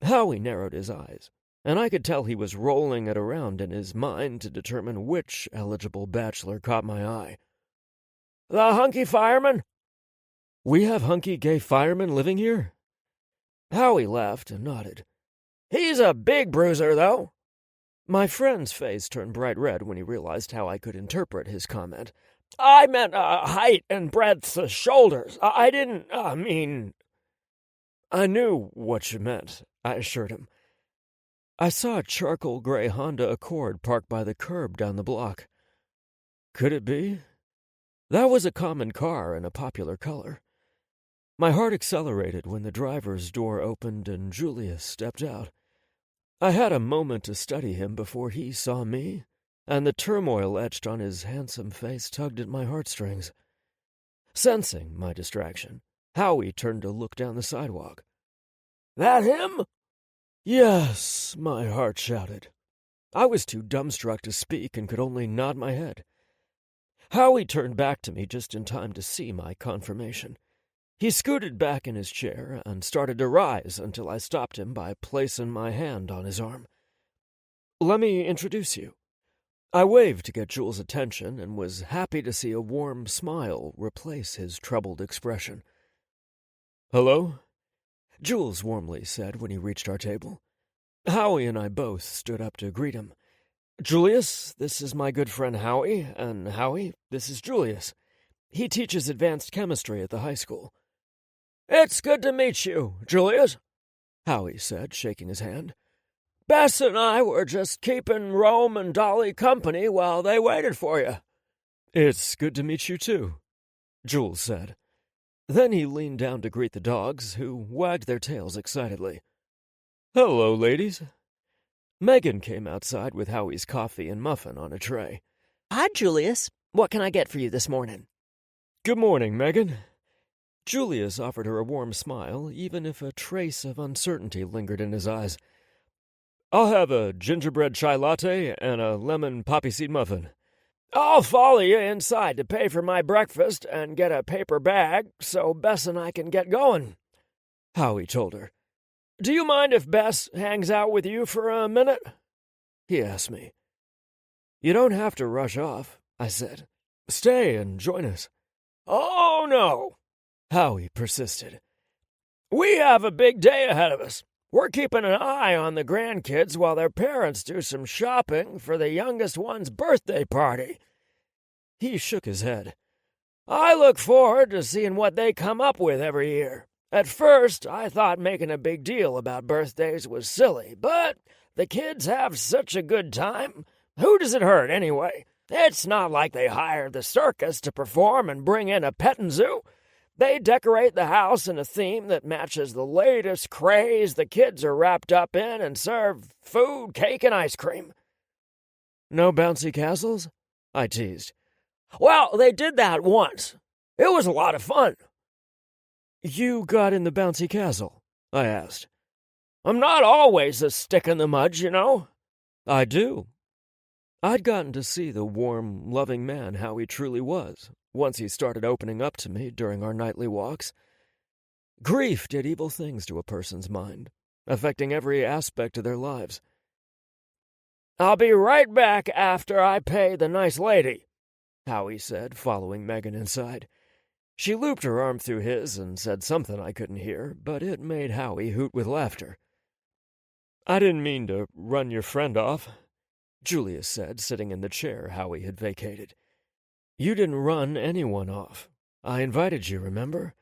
Howie narrowed his eyes, and I could tell he was rolling it around in his mind to determine which eligible bachelor caught my eye. "The hunky fireman?" We have hunky gay firemen living here? Howie laughed and nodded. "He's a big bruiser, though." My friend's face turned bright red when he realized how I could interpret his comment. "I meant height and breadth of shoulders. I didn't mean—" I knew what you meant, I assured him. I saw a charcoal gray Honda Accord parked by the curb down the block. Could it be? That was a common car and a popular color. My heart accelerated when the driver's door opened and Julius stepped out. I had a moment to study him before he saw me, and the turmoil etched on his handsome face tugged at my heartstrings. Sensing my distraction, Howie turned to look down the sidewalk. "That him?" Yes, my heart shouted. I was too dumbstruck to speak and could only nod my head. Howie turned back to me just in time to see my confirmation. He scooted back in his chair and started to rise until I stopped him by placing my hand on his arm. Let me introduce you. I waved to get Jules' attention and was happy to see a warm smile replace his troubled expression. Hello? Jules warmly said when he reached our table. Howie and I both stood up to greet him. Julius, this is my good friend Howie, and Howie, this is Julius. He teaches advanced chemistry at the high school. "It's good to meet you, Julius," Howie said, shaking his hand. "Bess and I were just keeping Rome and Dolly company while they waited for you." It's good to meet you, too, Jules said. Then he leaned down to greet the dogs, who wagged their tails excitedly. Hello, ladies. Megan came outside with Howie's coffee and muffin on a tray. Hi, Julius. What can I get for you this morning? Good morning, Megan. Julius offered her a warm smile, even if a trace of uncertainty lingered in his eyes. I'll have a gingerbread chai latte and a lemon poppy seed muffin. I'll follow you inside to pay for my breakfast and get a paper bag so Bess and I can get going, Howie told her. Do you mind if Bess hangs out with you for a minute? He asked me. You don't have to rush off, I said. Stay and join us. Oh, no, Howie persisted. We have a big day ahead of us. We're keeping an eye on the grandkids while their parents do some shopping for the youngest one's birthday party. He shook his head. I look forward to seeing what they come up with every year. At first, I thought making a big deal about birthdays was silly, but the kids have such a good time. Who does it hurt, anyway? It's not like they hired the circus to perform and bring in a petting zoo. They decorate the house in a theme that matches the latest craze the kids are wrapped up in and serve food, cake, and ice cream. No bouncy castles? I teased. Well, they did that once. It was a lot of fun. You got in the bouncy castle? I asked. I'm not always a stick in the mud, you know. I do. I'd gotten to see the warm, loving man how he truly was, once he started opening up to me during our nightly walks. Grief did evil things to a person's mind, affecting every aspect of their lives. I'll be right back after I pay the nice lady, Howie said, following Megan inside. She looped her arm through his and said something I couldn't hear, but it made Howie hoot with laughter. I didn't mean to run your friend off, Julius said, sitting in the chair Howie had vacated. You didn't run anyone off. I invited you, remember?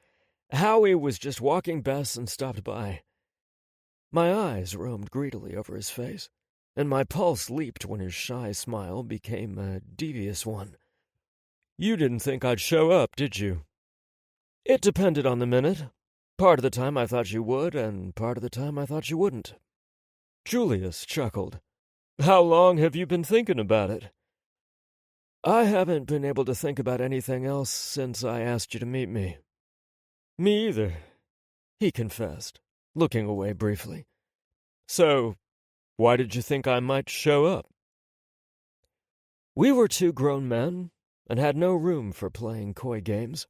Howie was just walking Bess and stopped by. My eyes roamed greedily over his face, and my pulse leaped when his shy smile became a devious one. You didn't think I'd show up, did you? It depended on the minute. Part of the time I thought you would, and part of the time I thought you wouldn't. Julius chuckled. How long have you been thinking about it? I haven't been able to think about anything else since I asked you to meet me. Me either, he confessed, looking away briefly. So, why did you think I might show up? We were two grown men, and had no room for playing coy games.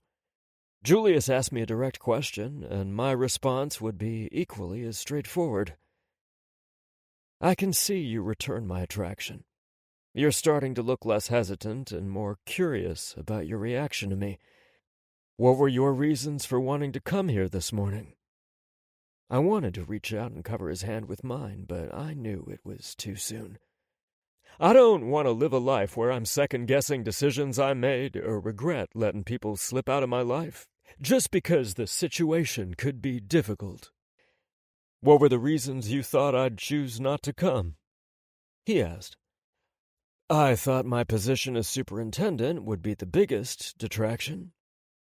Julius asked me a direct question, and my response would be equally as straightforward. I can see you return my attraction. You're starting to look less hesitant and more curious about your reaction to me. What were your reasons for wanting to come here this morning? I wanted to reach out and cover his hand with mine, but I knew it was too soon. I don't want to live a life where I'm second-guessing decisions I made or regret letting people slip out of my life, just because the situation could be difficult. What were the reasons you thought I'd choose not to come? He asked. I thought my position as superintendent would be the biggest detraction,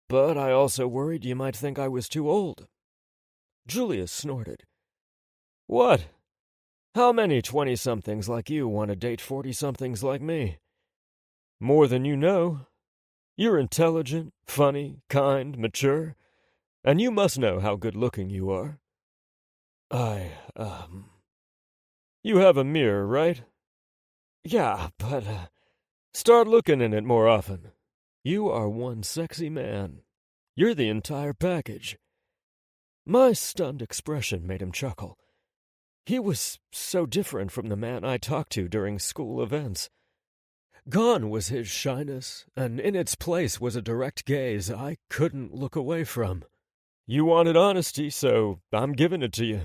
but I also worried you might think I was too old. Julius snorted. What? How many 20-somethings like you want to date 40-somethings like me? More than you know. You're intelligent, funny, kind, mature, and you must know how good-looking you are. You have a mirror, right? Yeah, but, start looking in it more often. You are one sexy man. You're the entire package. My stunned expression made him chuckle. He was so different from the man I talked to during school events. Gone was his shyness, and in its place was a direct gaze I couldn't look away from. You wanted honesty, so I'm giving it to you.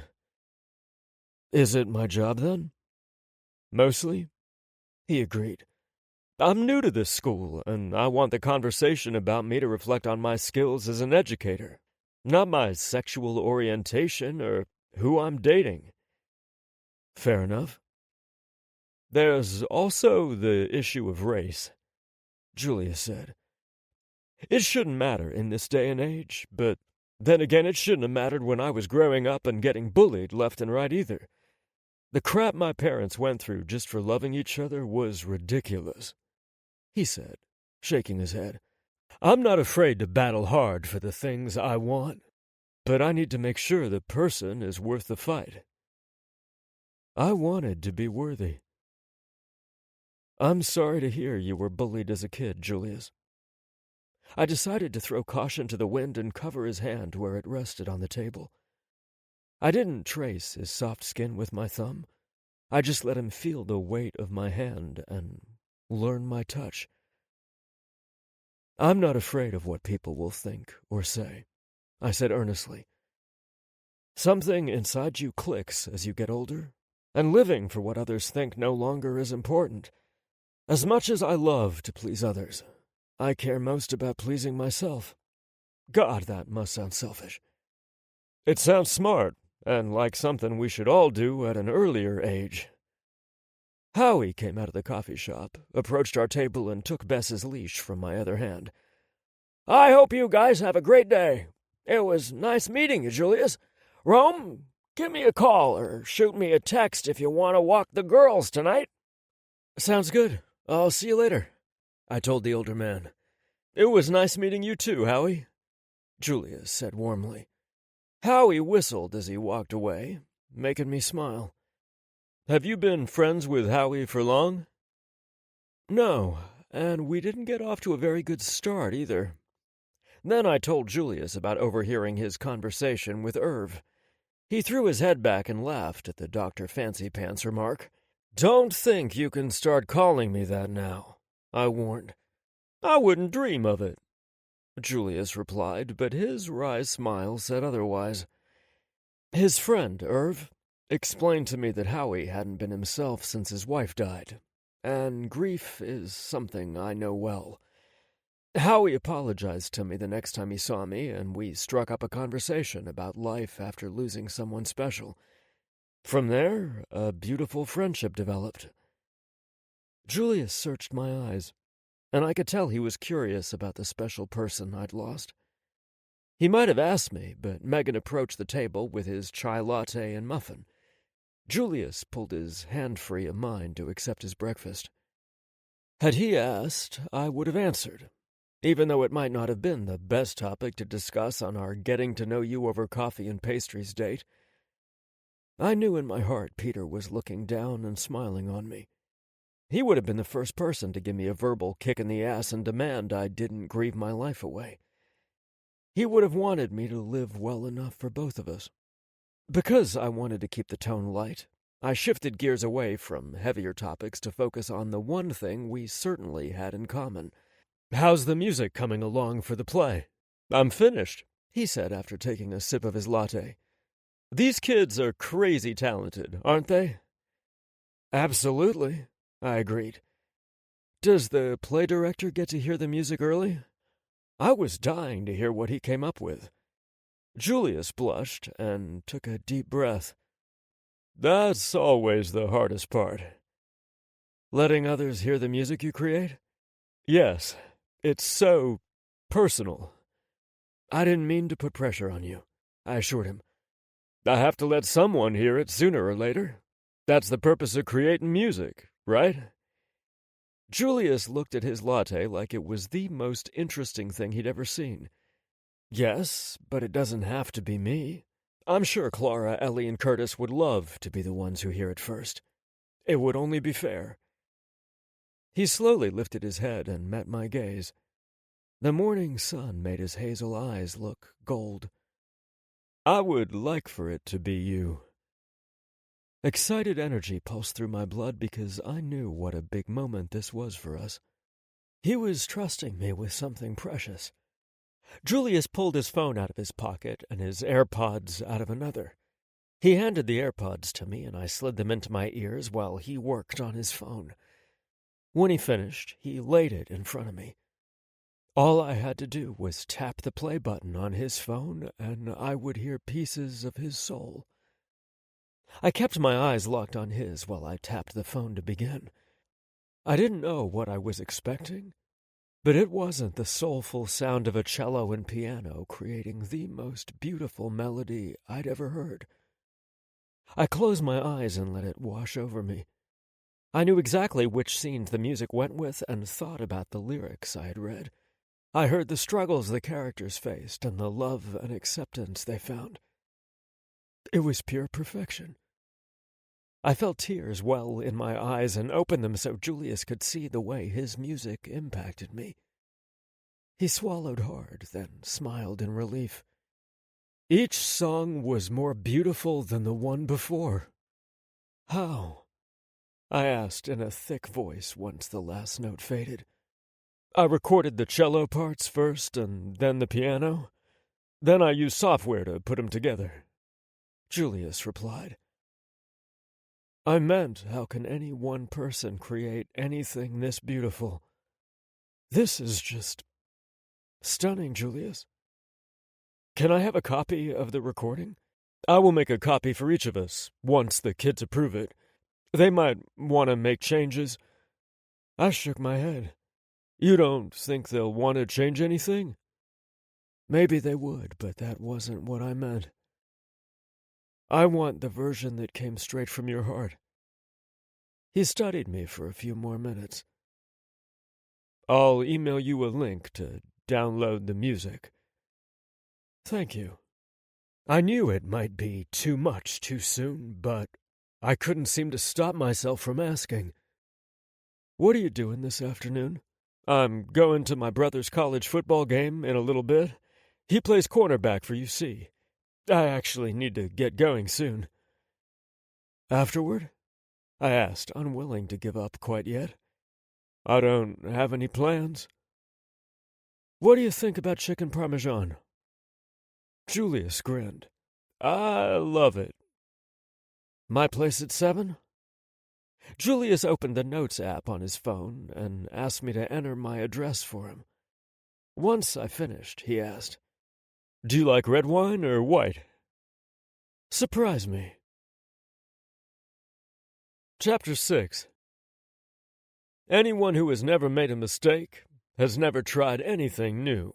Is it my job, then? Mostly, he agreed. I'm new to this school, and I want the conversation about me to reflect on my skills as an educator, not my sexual orientation or who I'm dating. Fair enough. There's also the issue of race, Julius said. It shouldn't matter in this day and age, but then again it shouldn't have mattered when I was growing up and getting bullied left and right either. The crap my parents went through just for loving each other was ridiculous, he said, shaking his head. I'm not afraid to battle hard for the things I want, but I need to make sure the person is worth the fight. I wanted to be worthy. I'm sorry to hear you were bullied as a kid, Julius. I decided to throw caution to the wind and cover his hand where it rested on the table. I didn't trace his soft skin with my thumb. I just let him feel the weight of my hand and learn my touch. I'm not afraid of what people will think or say, I said earnestly. Something inside you clicks as you get older, and living for what others think no longer is important. As much as I love to please others, I care most about pleasing myself. God, that must sound selfish. It sounds smart, and like something we should all do at an earlier age. Howie came out of the coffee shop, approached our table, and took Bess's leash from my other hand. I hope you guys have a great day. It was nice meeting you, Julius. Rome, give me a call or shoot me a text if you want to walk the girls tonight. Sounds good. I'll see you later, I told the older man. It was nice meeting you too, Howie, Julius said warmly. Howie whistled as he walked away, making me smile. Have you been friends with Howie for long? No, and we didn't get off to a very good start either. Then I told Julius about overhearing his conversation with Irv. He threw his head back and laughed at the Dr. Fancy Pants remark. Don't think you can start calling me that now, I warned. I wouldn't dream of it, Julius replied, but his wry smile said otherwise. His friend, Irv, explained to me that Howie hadn't been himself since his wife died, and grief is something I know well. Howie apologized to me the next time he saw me, and we struck up a conversation about life after losing someone special. From there, a beautiful friendship developed. Julius searched my eyes, and I could tell he was curious about the special person I'd lost. He might have asked me, but Megan approached the table with his chai latte and muffin. Julius pulled his hand free of mine to accept his breakfast. Had he asked, I would have answered, even though it might not have been the best topic to discuss on our getting-to-know-you-over-coffee-and-pastries date. I knew in my heart Peter was looking down and smiling on me. He would have been the first person to give me a verbal kick in the ass and demand I didn't grieve my life away. He would have wanted me to live well enough for both of us. Because I wanted to keep the tone light, I shifted gears away from heavier topics to focus on the one thing we certainly had in common. How's the music coming along for the play? I'm finished, he said after taking a sip of his latte. These kids are crazy talented, aren't they? Absolutely, I agreed. Does the play director get to hear the music early? I was dying to hear what he came up with. Julius blushed and took a deep breath. That's always the hardest part. Letting others hear the music you create? Yes, it's so personal. I didn't mean to put pressure on you, I assured him. I have to let someone hear it sooner or later. That's the purpose of creating music, right? Julius looked at his latte like it was the most interesting thing he'd ever seen. Yes, but it doesn't have to be me. I'm sure Clara, Ellie, and Curtis would love to be the ones who hear it first. It would only be fair. He slowly lifted his head and met my gaze. The morning sun made his hazel eyes look gold. I would like for it to be you. Excited energy pulsed through my blood because I knew what a big moment this was for us. He was trusting me with something precious. Julius pulled his phone out of his pocket and his AirPods out of another. He handed the AirPods to me, and I slid them into my ears while he worked on his phone. When he finished, he laid it in front of me. All I had to do was tap the play button on his phone, and I would hear pieces of his soul. I kept my eyes locked on his while I tapped the phone to begin. I didn't know what I was expecting, but it wasn't the soulful sound of a cello and piano creating the most beautiful melody I'd ever heard. I closed my eyes and let it wash over me. I knew exactly which scenes the music went with and thought about the lyrics I had read. I heard the struggles the characters faced and the love and acceptance they found. It was pure perfection. I felt tears well in my eyes and opened them so Julius could see the way his music impacted me. He swallowed hard, then smiled in relief. Each song was more beautiful than the one before. How? I asked in a thick voice once the last note faded. I recorded the cello parts first and then the piano. Then I used software to put them together, Julius replied. I meant, how can any one person create anything this beautiful? This is just stunning, Julius. Can I have a copy of the recording? I will make a copy for each of us, once the kids approve it. They might want to make changes. I shook my head. You don't think they'll want to change anything? Maybe they would, but that wasn't what I meant. I want the version that came straight from your heart. He studied me for a few more minutes. I'll email you a link to download the music. Thank you. I knew it might be too much too soon, but I couldn't seem to stop myself from asking. What are you doing this afternoon? I'm going to my brother's college football game in a little bit. He plays cornerback for UC. I actually need to get going soon. Afterward? I asked, unwilling to give up quite yet. I don't have any plans. What do you think about chicken parmesan? Julius grinned. I love it. My place at 7? Julius opened the Notes app on his phone and asked me to enter my address for him. Once I finished, he asked, Do you like red wine or white? Surprise me. Chapter 6. Anyone who has never made a mistake has never tried anything new.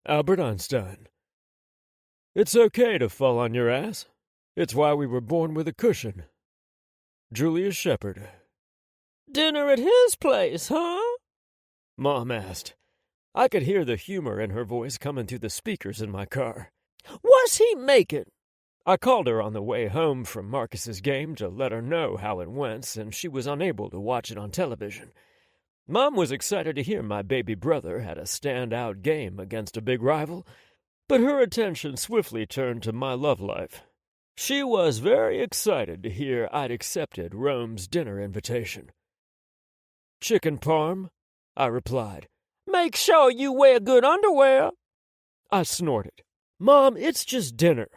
Albert Einstein. It's okay to fall on your ass. It's why we were born with a cushion. Julius Shepard. Dinner at his place, huh? Mom asked. I could hear the humor in her voice coming through the speakers in my car. What's he making? I called her on the way home from Marcus's game to let her know how it went, since she was unable to watch it on television. Mom was excited to hear my baby brother had a standout game against a big rival, but her attention swiftly turned to my love life. She was very excited to hear I'd accepted Rome's dinner invitation. Chicken parm, I replied. Make sure you wear good underwear. I snorted. Mom, it's just dinner.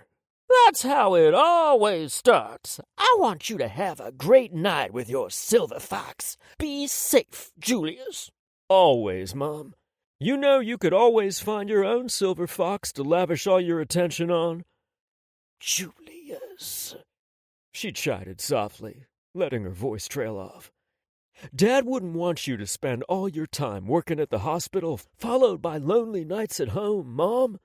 That's how it always starts. I want you to have a great night with your silver fox. Be safe, Julius. Always, Mom. You know you could always find your own silver fox to lavish all your attention on. Julius, she chided softly, letting her voice trail off. Dad wouldn't want you to spend all your time working at the hospital, followed by lonely nights at home, Mom.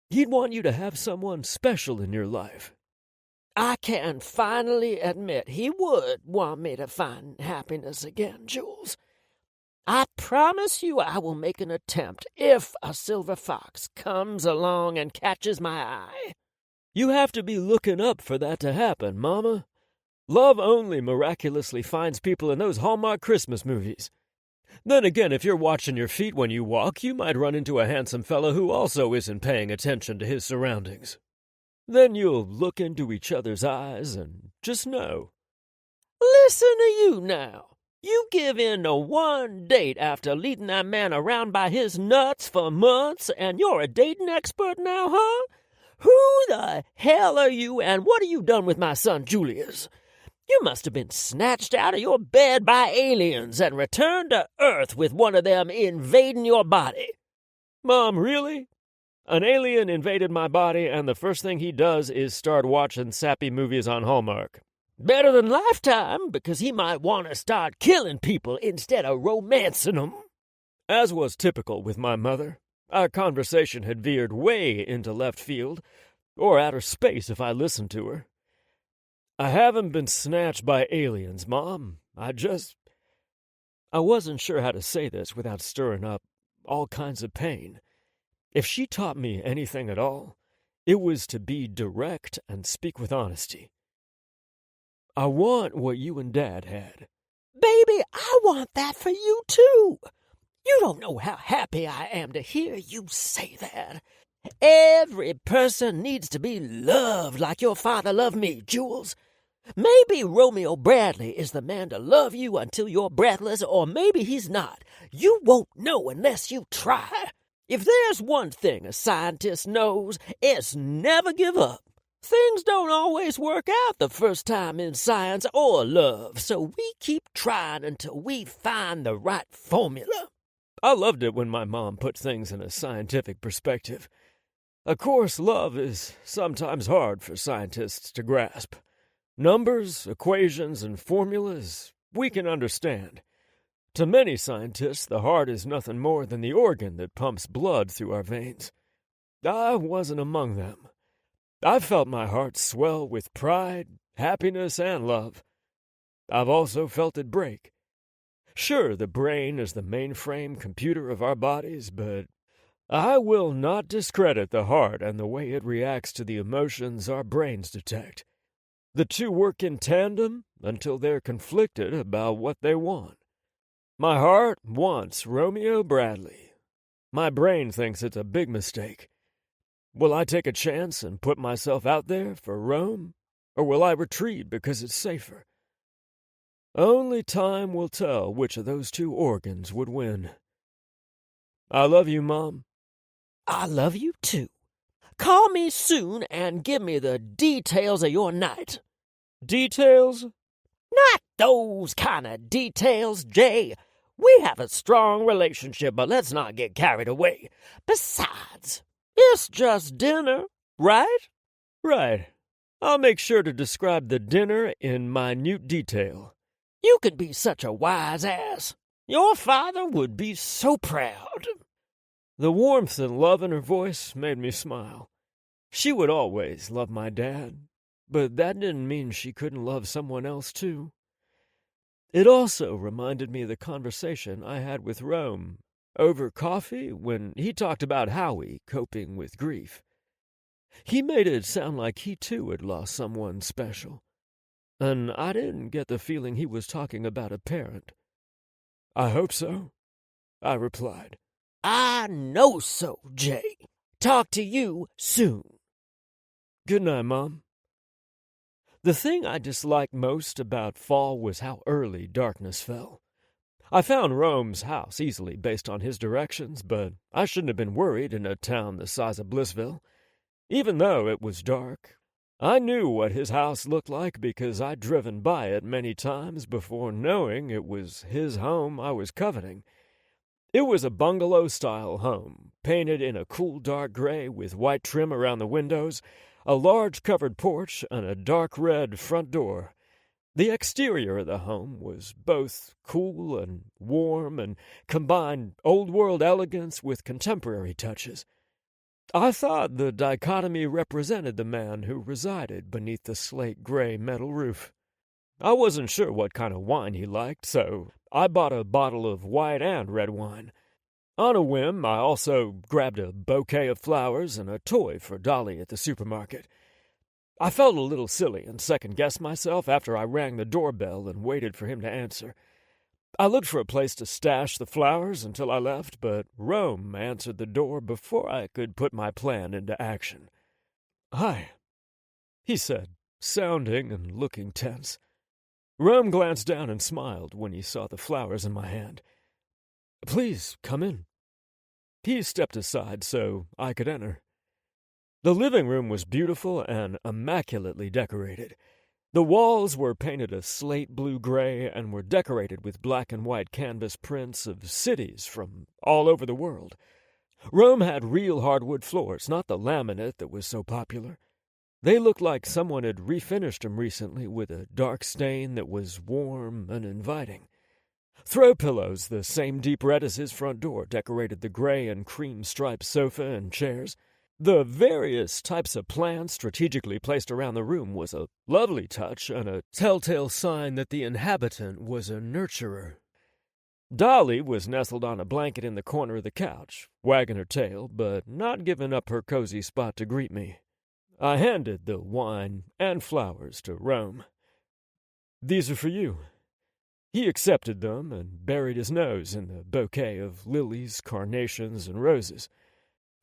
He'd want you to have someone special in your life. I can finally admit he would want me to find happiness again, Jules. I promise you I will make an attempt if a silver fox comes along and catches my eye. You have to be looking up for that to happen, Mama. Love only miraculously finds people in those Hallmark Christmas movies. Then again, if you're watching your feet when you walk, you might run into a handsome fellow who also isn't paying attention to his surroundings. Then you'll look into each other's eyes and just know. Listen to you now. You give in to one date after leading that man around by his nuts for months, and you're a dating expert now, huh? Who the hell are you, and what have you done with my son Julius? You must have been snatched out of your bed by aliens and returned to Earth with one of them invading your body. Mom, really? An alien invaded my body, and the first thing he does is start watching sappy movies on Hallmark. Better than Lifetime, because he might want to start killing people instead of romancing them. As was typical with my mother, our conversation had veered way into left field, or outer space if I listened to her. I haven't been snatched by aliens, Mom. I wasn't sure how to say this without stirring up all kinds of pain. If she taught me anything at all, it was to be direct and speak with honesty. I want what you and Dad had. Baby, I want that for you, too. You don't know how happy I am to hear you say that. Every person needs to be loved like your father loved me, Jules. Maybe Romeo Bradley is the man to love you until you're breathless, or maybe he's not. You won't know unless you try. If there's one thing a scientist knows, it's never give up. Things don't always work out the first time in science or love, so we keep trying until we find the right formula. I loved it when my mom put things in a scientific perspective. Of course, love is sometimes hard for scientists to grasp. Numbers, equations, and formulas we can understand. To many scientists, the heart is nothing more than the organ that pumps blood through our veins. I wasn't among them. I felt my heart swell with pride, happiness, and love. I've also felt it break. Sure, the brain is the mainframe computer of our bodies, but I will not discredit the heart and the way it reacts to the emotions our brains detect. The two work in tandem until they're conflicted about what they want. My heart wants Romeo Bradley. My brain thinks it's a big mistake. Will I take a chance and put myself out there for Rome, or will I retreat because it's safer? Only time will tell which of those two organs would win. I love you, Mom. I love you too. Call me soon and give me the details of your night. Details? Not those kind of details, Jay. We have a strong relationship, but let's not get carried away. Besides, it's just dinner, right? Right. I'll make sure to describe the dinner in minute detail. You could be such a wise ass. Your father would be so proud. The warmth and love in her voice made me smile. She would always love my dad, but that didn't mean she couldn't love someone else too. It also reminded me of the conversation I had with Rome over coffee when he talked about Howie coping with grief. He made it sound like he too had lost someone special, and I didn't get the feeling he was talking about a parent. I hope so, I replied. I know so, Jay. Talk to you soon. Good night, Mom. The thing I disliked most about fall was how early darkness fell. I found Rome's house easily based on his directions, but I shouldn't have been worried in a town the size of Blissville. Even though it was dark, I knew what his house looked like because I'd driven by it many times before knowing it was his home I was coveting. It was a bungalow-style home, painted in a cool dark gray with white trim around the windows, a large covered porch, and a dark red front door. The exterior of the home was both cool and warm and combined old-world elegance with contemporary touches. I thought the dichotomy represented the man who resided beneath the slate-gray metal roof. I wasn't sure what kind of wine he liked, so I bought a bottle of white and red wine. On a whim, I also grabbed a bouquet of flowers and a toy for Dolly at the supermarket. I felt a little silly and second-guessed myself after I rang the doorbell and waited for him to answer. I looked for a place to stash the flowers until I left, but Rome answered the door before I could put my plan into action. "Hi," he said, sounding and looking tense. Rome glanced down and smiled when he saw the flowers in my hand. "Please, come in." He stepped aside so I could enter. The living room was beautiful and immaculately decorated. The walls were painted a slate blue-gray and were decorated with black and white canvas prints of cities from all over the world. Rome had real hardwood floors, not the laminate that was so popular. They looked like someone had refinished them recently with a dark stain that was warm and inviting. Throw pillows, the same deep red as his front door, decorated the gray and cream-striped sofa and chairs. The various types of plants strategically placed around the room was a lovely touch and a telltale sign that the inhabitant was a nurturer. Dolly was nestled on a blanket in the corner of the couch, wagging her tail, but not giving up her cozy spot to greet me. I handed the wine and flowers to Rome. "These are for you." He accepted them and buried his nose in the bouquet of lilies, carnations, and roses.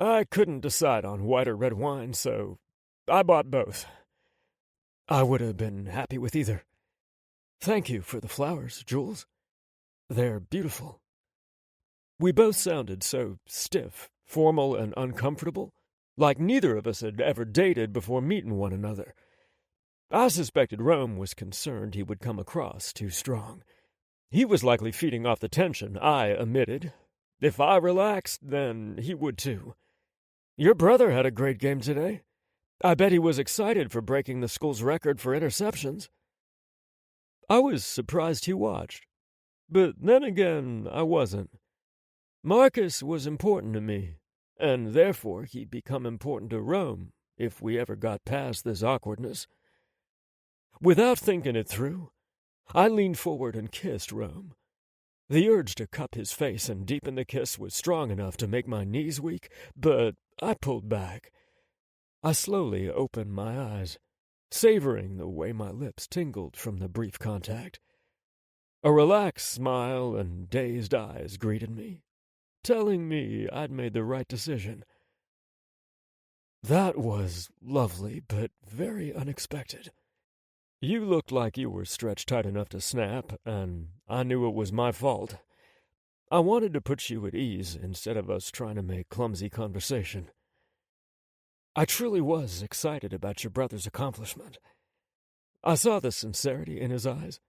I couldn't decide on white or red wine, so I bought both. I would have been happy with either. "Thank you for the flowers, Jules. They're beautiful." We both sounded so stiff, formal, and uncomfortable, like neither of us had ever dated before meeting one another. I suspected Rome was concerned he would come across too strong. He was likely feeding off the tension I emitted, If I relaxed, then he would too. Your brother had a great game today. I bet he was excited for breaking the school's record for interceptions. I was surprised he watched. But then again, I wasn't. Marcus was important to me, and therefore he'd become important to Rome if we ever got past this awkwardness. Without thinking it through, I leaned forward and kissed Rome. The urge to cup his face and deepen the kiss was strong enough to make my knees weak, but I pulled back. I slowly opened my eyes, savoring the way my lips tingled from the brief contact. A relaxed smile and dazed eyes greeted me, telling me I'd made the right decision. That was lovely, but very unexpected. You looked like you were stretched tight enough to snap, and I knew it was my fault. I wanted to put you at ease instead of us trying to make clumsy conversation. I truly was excited about your brother's accomplishment. I saw the sincerity in his eyes,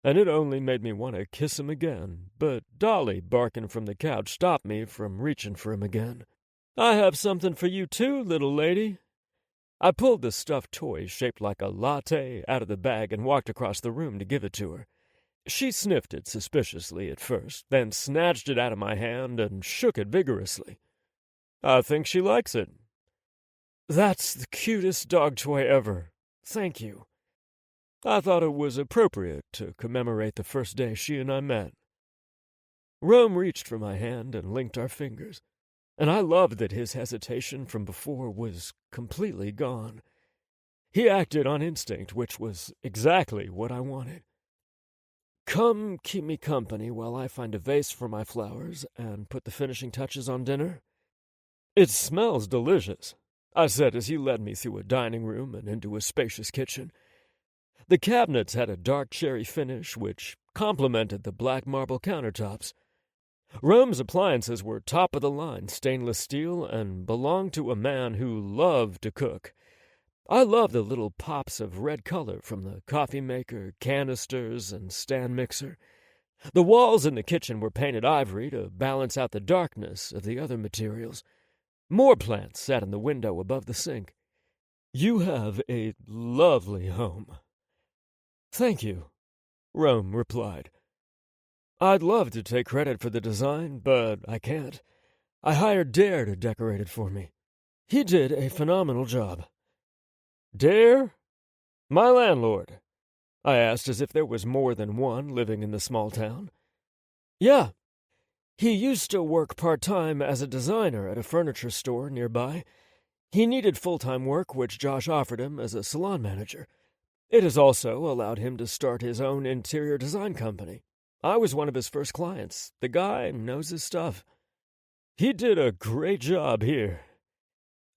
and it only made me want to kiss him again, but Dolly, barking from the couch, stopped me from reaching for him again. I have something for you too, little lady. I pulled the stuffed toy shaped like a latte out of the bag and walked across the room to give it to her. She sniffed it suspiciously at first, then snatched it out of my hand and shook it vigorously. I think she likes it. That's the cutest dog toy ever. Thank you. I thought it was appropriate to commemorate the first day she and I met. Rome reached for my hand and linked our fingers, and I loved that his hesitation from before was completely gone. He acted on instinct, which was exactly what I wanted. Come keep me company while I find a vase for my flowers and put the finishing touches on dinner. It smells delicious, I said as he led me through a dining room and into a spacious kitchen. The cabinets had a dark cherry finish, which complemented the black marble countertops. Rome's appliances were top-of-the-line stainless steel and belonged to a man who loved to cook. I loved the little pops of red color from the coffee maker, canisters, and stand mixer. The walls in the kitchen were painted ivory to balance out the darkness of the other materials. More plants sat in the window above the sink. You have a lovely home. Thank you, Rome replied. I'd love to take credit for the design, but I can't. I hired Dare to decorate it for me. He did a phenomenal job. Dare? My landlord? I asked as if there was more than one living in the small town. Yeah. He used to work part-time as a designer at a furniture store nearby. He needed full-time work, which Josh offered him as a salon manager. It has also allowed him to start his own interior design company. I was one of his first clients. The guy knows his stuff. He did a great job here.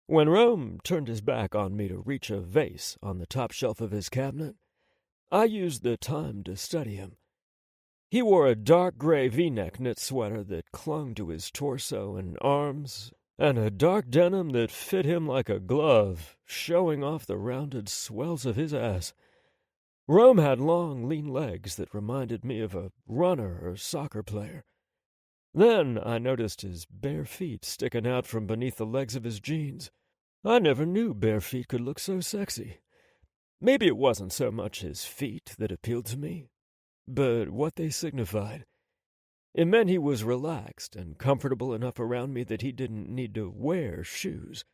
When Rome turned his back on me to reach a vase on the top shelf of his cabinet, I used the time to study him. He wore a dark gray V-neck knit sweater that clung to his torso and arms, and a dark denim that fit him like a glove, showing off the rounded swells of his ass. Rome had long, lean legs that reminded me of a runner or soccer player. Then I noticed his bare feet sticking out from beneath the legs of his jeans. I never knew bare feet could look so sexy. Maybe it wasn't so much his feet that appealed to me, but what they signified. It meant he was relaxed and comfortable enough around me that he didn't need to wear shoes,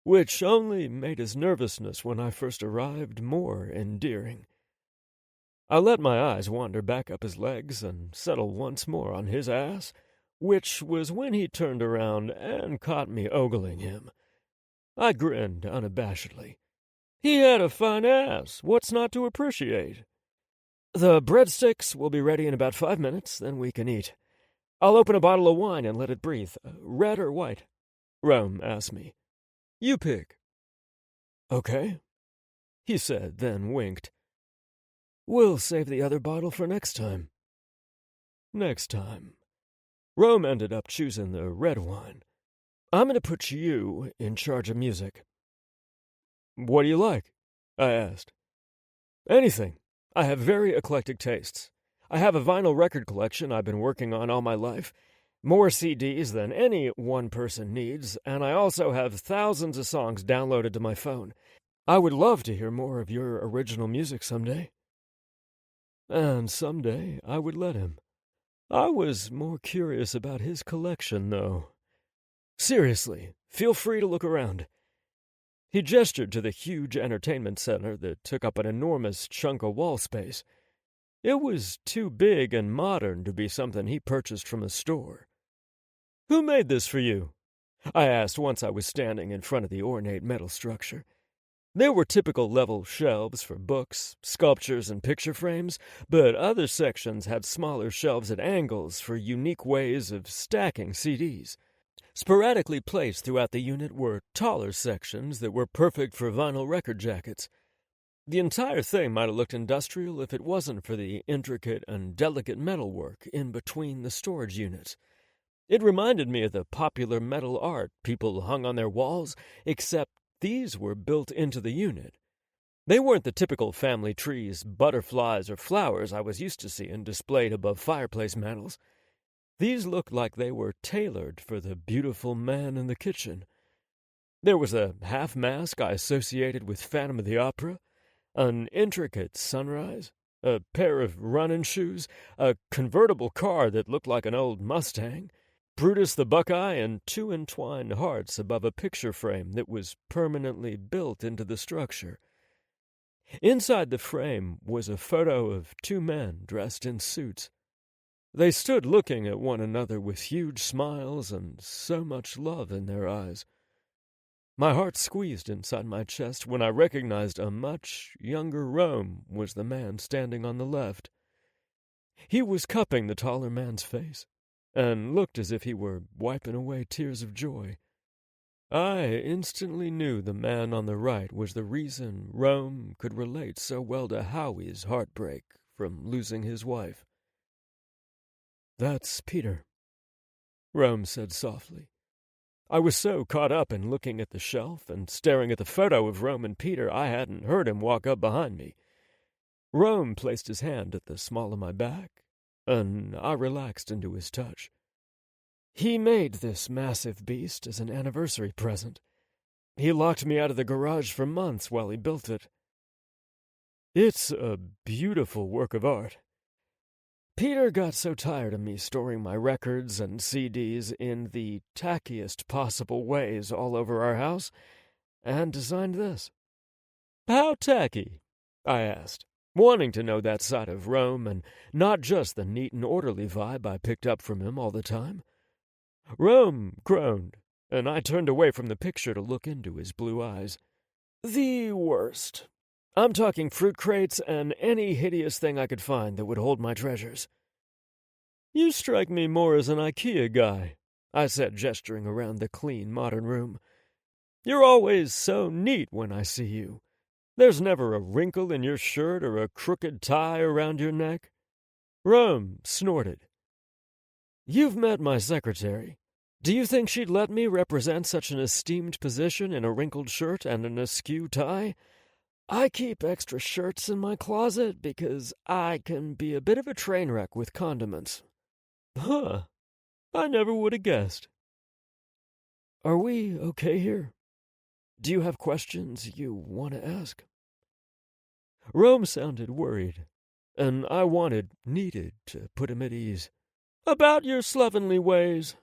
which only made his nervousness when I first arrived more endearing. I let my eyes wander back up his legs and settle once more on his ass, which was when he turned around and caught me ogling him. I grinned unabashedly. He had a fine ass. What's not to appreciate? The breadsticks will be ready in about 5 minutes, then we can eat. I'll open a bottle of wine and let it breathe. Red or white? Rome asked me. You pick. Okay, he said, then winked. We'll save the other bottle for next time. Next time. Rome ended up choosing the red wine. I'm going to put you in charge of music. What do you like? I asked. Anything. I have very eclectic tastes. I have a vinyl record collection I've been working on all my life, More CDs than any one person needs, and I also have thousands of songs downloaded to my phone. I would love to hear more of your original music someday. And someday I would let him. I was more curious about his collection, though. Seriously, feel free to look around. He gestured to the huge entertainment center that took up an enormous chunk of wall space. It was too big and modern to be something he purchased from a store. "Who made this for you?" I asked once I was standing in front of the ornate metal structure. There were typical level shelves for books, sculptures, and picture frames, but other sections had smaller shelves at angles for unique ways of stacking CDs. Sporadically placed throughout the unit were taller sections that were perfect for vinyl record jackets. The entire thing might have looked industrial if it wasn't for the intricate and delicate metalwork in between the storage units. It reminded me of the popular metal art people hung on their walls, except these were built into the unit. They weren't the typical family trees, butterflies, or flowers I was used to seeing displayed above fireplace mantels. These looked like they were tailored for the beautiful man in the kitchen. There was a half mask I associated with Phantom of the Opera, an intricate sunrise, a pair of running shoes, a convertible car that looked like an old Mustang, Brutus the Buckeye, and two entwined hearts above a picture frame that was permanently built into the structure. Inside the frame was a photo of two men dressed in suits. They stood looking at one another with huge smiles and so much love in their eyes. My heart squeezed inside my chest when I recognized a much younger Rome was the man standing on the left. He was cupping the taller man's face, and looked as if he were wiping away tears of joy. I instantly knew the man on the right was the reason Rome could relate so well to Howie's heartbreak from losing his wife. "That's Peter," Rome said softly. I was so caught up in looking at the shelf and staring at the photo of Rome and Peter I hadn't heard him walk up behind me. Rome placed his hand at the small of my back, and I relaxed into his touch. He made this massive beast as an anniversary present. He locked me out of the garage for months while he built it. It's a beautiful work of art. Peter got so tired of me storing my records and CDs in the tackiest possible ways all over our house, and designed this. "How tacky?" I asked, wanting to know that side of Rome and not just the neat and orderly vibe I picked up from him all the time. Rome groaned, and I turned away from the picture to look into his blue eyes. "The worst. I'm talking fruit crates and any hideous thing I could find that would hold my treasures." "You strike me more as an IKEA guy," I said, gesturing around the clean, modern room. "You're always so neat when I see you. There's never a wrinkle in your shirt or a crooked tie around your neck." Rome snorted. "You've met my secretary. Do you think she'd let me represent such an esteemed position in a wrinkled shirt and an askew tie? I keep extra shirts in my closet because I can be a bit of a train wreck with condiments." "Huh. I never would have guessed." "Are we okay here? Do you have questions you want to ask?" Rome sounded worried, and I needed to put him at ease. "About your slovenly ways."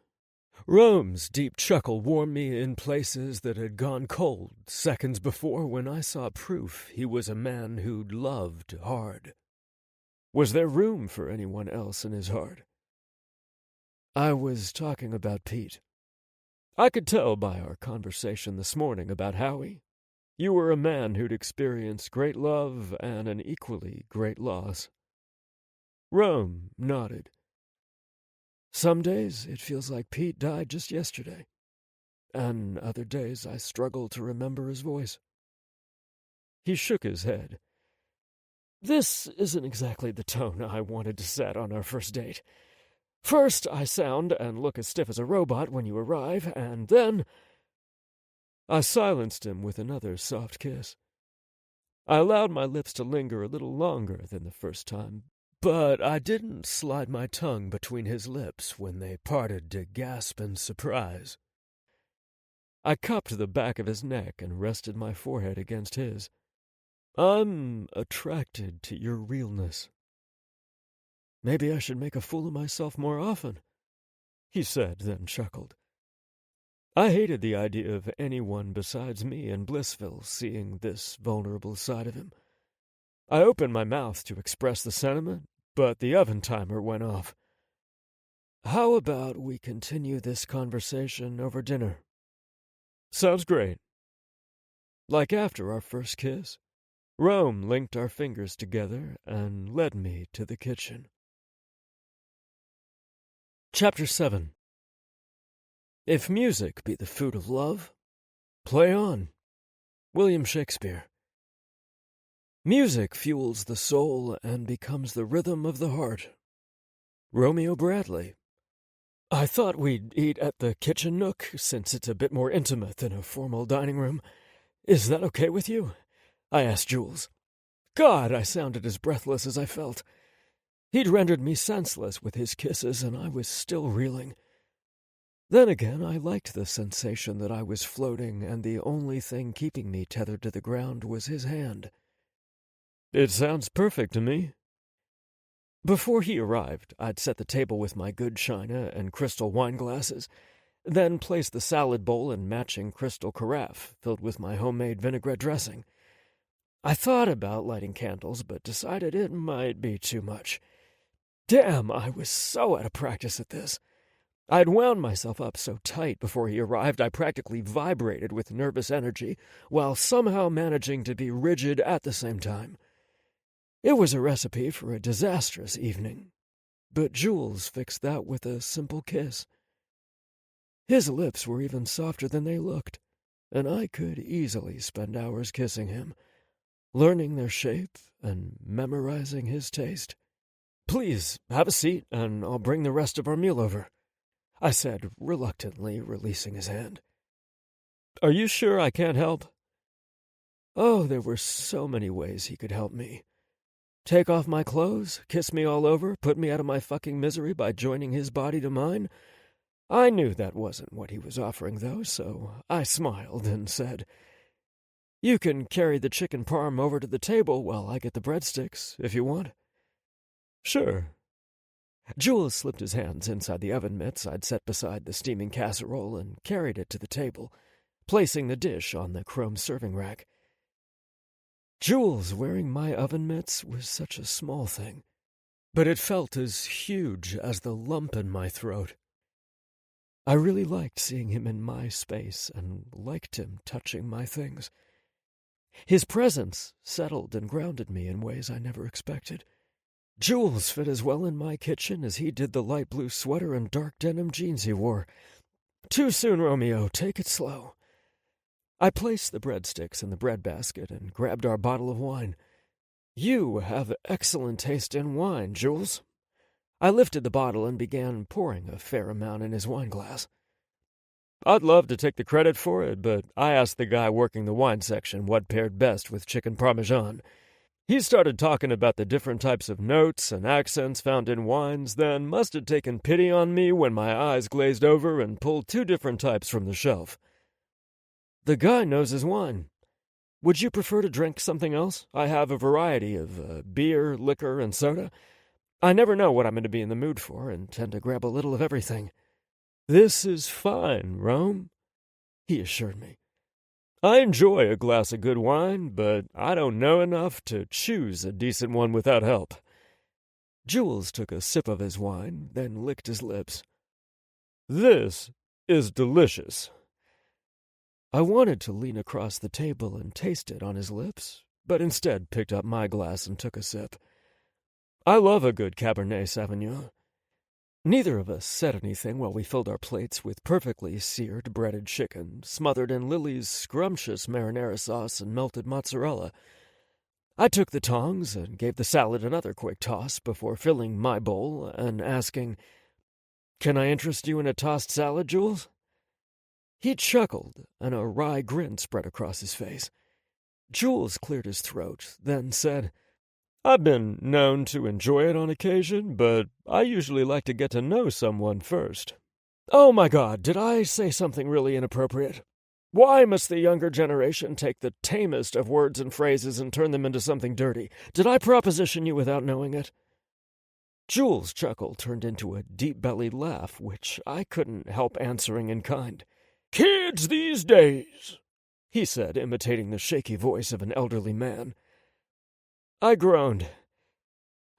Rome's deep chuckle warmed me in places that had gone cold seconds before when I saw proof he was a man who'd loved hard. Was there room for anyone else in his heart? "I was talking about Pete. I could tell by our conversation this morning about Howie. You were a man who'd experienced great love and an equally great loss." Rome nodded. "Some days it feels like Pete died just yesterday, and other days I struggle to remember his voice." He shook his head. "This isn't exactly the tone I wanted to set on our first date. First, I sound and look as stiff as a robot when you arrive, and then—" I silenced him with another soft kiss. I allowed my lips to linger a little longer than the first time, but I didn't slide my tongue between his lips when they parted to gasp in surprise. I cupped the back of his neck and rested my forehead against his. I'm attracted to your realness. Maybe I should make a fool of myself more often, he said, then chuckled. I hated the idea of anyone besides me in Blissville seeing this vulnerable side of him. I opened my mouth to express the sentiment, but the oven timer went off. How about we continue this conversation over dinner? Sounds great. Like after our first kiss, Rome linked our fingers together and led me to the kitchen. Chapter 7. If music be the food of love, play on. William Shakespeare. Music fuels the soul and becomes the rhythm of the heart. Romeo Bradley. I thought we'd eat at the kitchen nook, since it's a bit more intimate than a formal dining room. Is that okay with you? I asked Jules. God, I sounded as breathless as I felt. He'd rendered me senseless with his kisses, and I was still reeling. Then again, I liked the sensation that I was floating, and the only thing keeping me tethered to the ground was his hand. It sounds perfect to me. Before he arrived, I'd set the table with my good china and crystal wine glasses, then placed the salad bowl and matching crystal carafe filled with my homemade vinaigrette dressing. I thought about lighting candles, but decided it might be too much. Damn, I was so out of practice at this. I'd wound myself up so tight before he arrived I practically vibrated with nervous energy, while somehow managing to be rigid at the same time. It was a recipe for a disastrous evening, but Jules fixed that with a simple kiss. His lips were even softer than they looked, and I could easily spend hours kissing him, learning their shape and memorizing his taste. Please, have a seat, and I'll bring the rest of our meal over, I said, reluctantly releasing his hand. Are you sure I can't help? Oh, there were so many ways he could help me. Take off my clothes, kiss me all over, put me out of my fucking misery by joining his body to mine? I knew that wasn't what he was offering, though, so I smiled and said, You can carry the chicken parm over to the table while I get the breadsticks, if you want. Sure. Jules slipped his hands inside the oven mitts I'd set beside the steaming casserole and carried it to the table, placing the dish on the chrome serving rack. Jules wearing my oven mitts was such a small thing, but it felt as huge as the lump in my throat. I really liked seeing him in my space and liked him touching my things. His presence settled and grounded me in ways I never expected. Jules fit as well in my kitchen as he did the light blue sweater and dark denim jeans he wore. Too soon, Romeo. Take it slow. I placed the breadsticks in the bread basket and grabbed our bottle of wine. You have excellent taste in wine, Jules. I lifted the bottle and began pouring a fair amount in his wine glass. I'd love to take the credit for it, but I asked the guy working the wine section what paired best with chicken parmesan. He started talking about the different types of notes and accents found in wines, then must have taken pity on me when my eyes glazed over and pulled 2 different types from the shelf. The guy knows his wine. Would you prefer to drink something else? I have a variety of beer, liquor, and soda. I never know what I'm going to be in the mood for and tend to grab a little of everything. This is fine, Rome, he assured me. I enjoy a glass of good wine, but I don't know enough to choose a decent one without help. Jules took a sip of his wine, then licked his lips. This is delicious. I wanted to lean across the table and taste it on his lips, but instead picked up my glass and took a sip. I love a good Cabernet Sauvignon. Neither of us said anything while we filled our plates with perfectly seared breaded chicken, smothered in Lily's scrumptious marinara sauce and melted mozzarella. I took the tongs and gave the salad another quick toss before filling my bowl and asking, Can I interest you in a tossed salad, Jules? He chuckled, and a wry grin spread across his face. Jules cleared his throat, then said, I've been known to enjoy it on occasion, but I usually like to get to know someone first. Oh my God, did I say something really inappropriate? Why must the younger generation take the tamest of words and phrases and turn them into something dirty? Did I proposition you without knowing it? Jules' chuckle turned into a deep-bellied laugh, which I couldn't help answering in kind. Kids these days, he said, imitating the shaky voice of an elderly man. I groaned.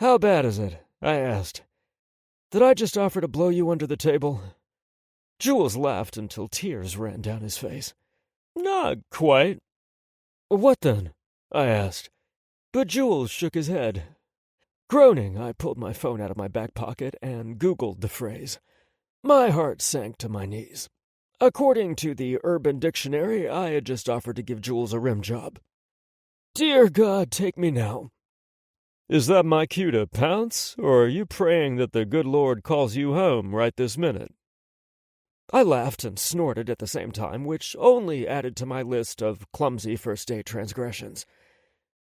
How bad is it? I asked. Did I just offer to blow you under the table? Jules laughed until tears ran down his face. Not quite. What then? I asked. But Jules shook his head. Groaning, I pulled my phone out of my back pocket and Googled the phrase. My heart sank to my knees. According to the Urban Dictionary, I had just offered to give Jules a rim job. Dear God, take me now. Is that my cue to pounce, or are you praying that the good Lord calls you home right this minute? I laughed and snorted at the same time, which only added to my list of clumsy first-date transgressions.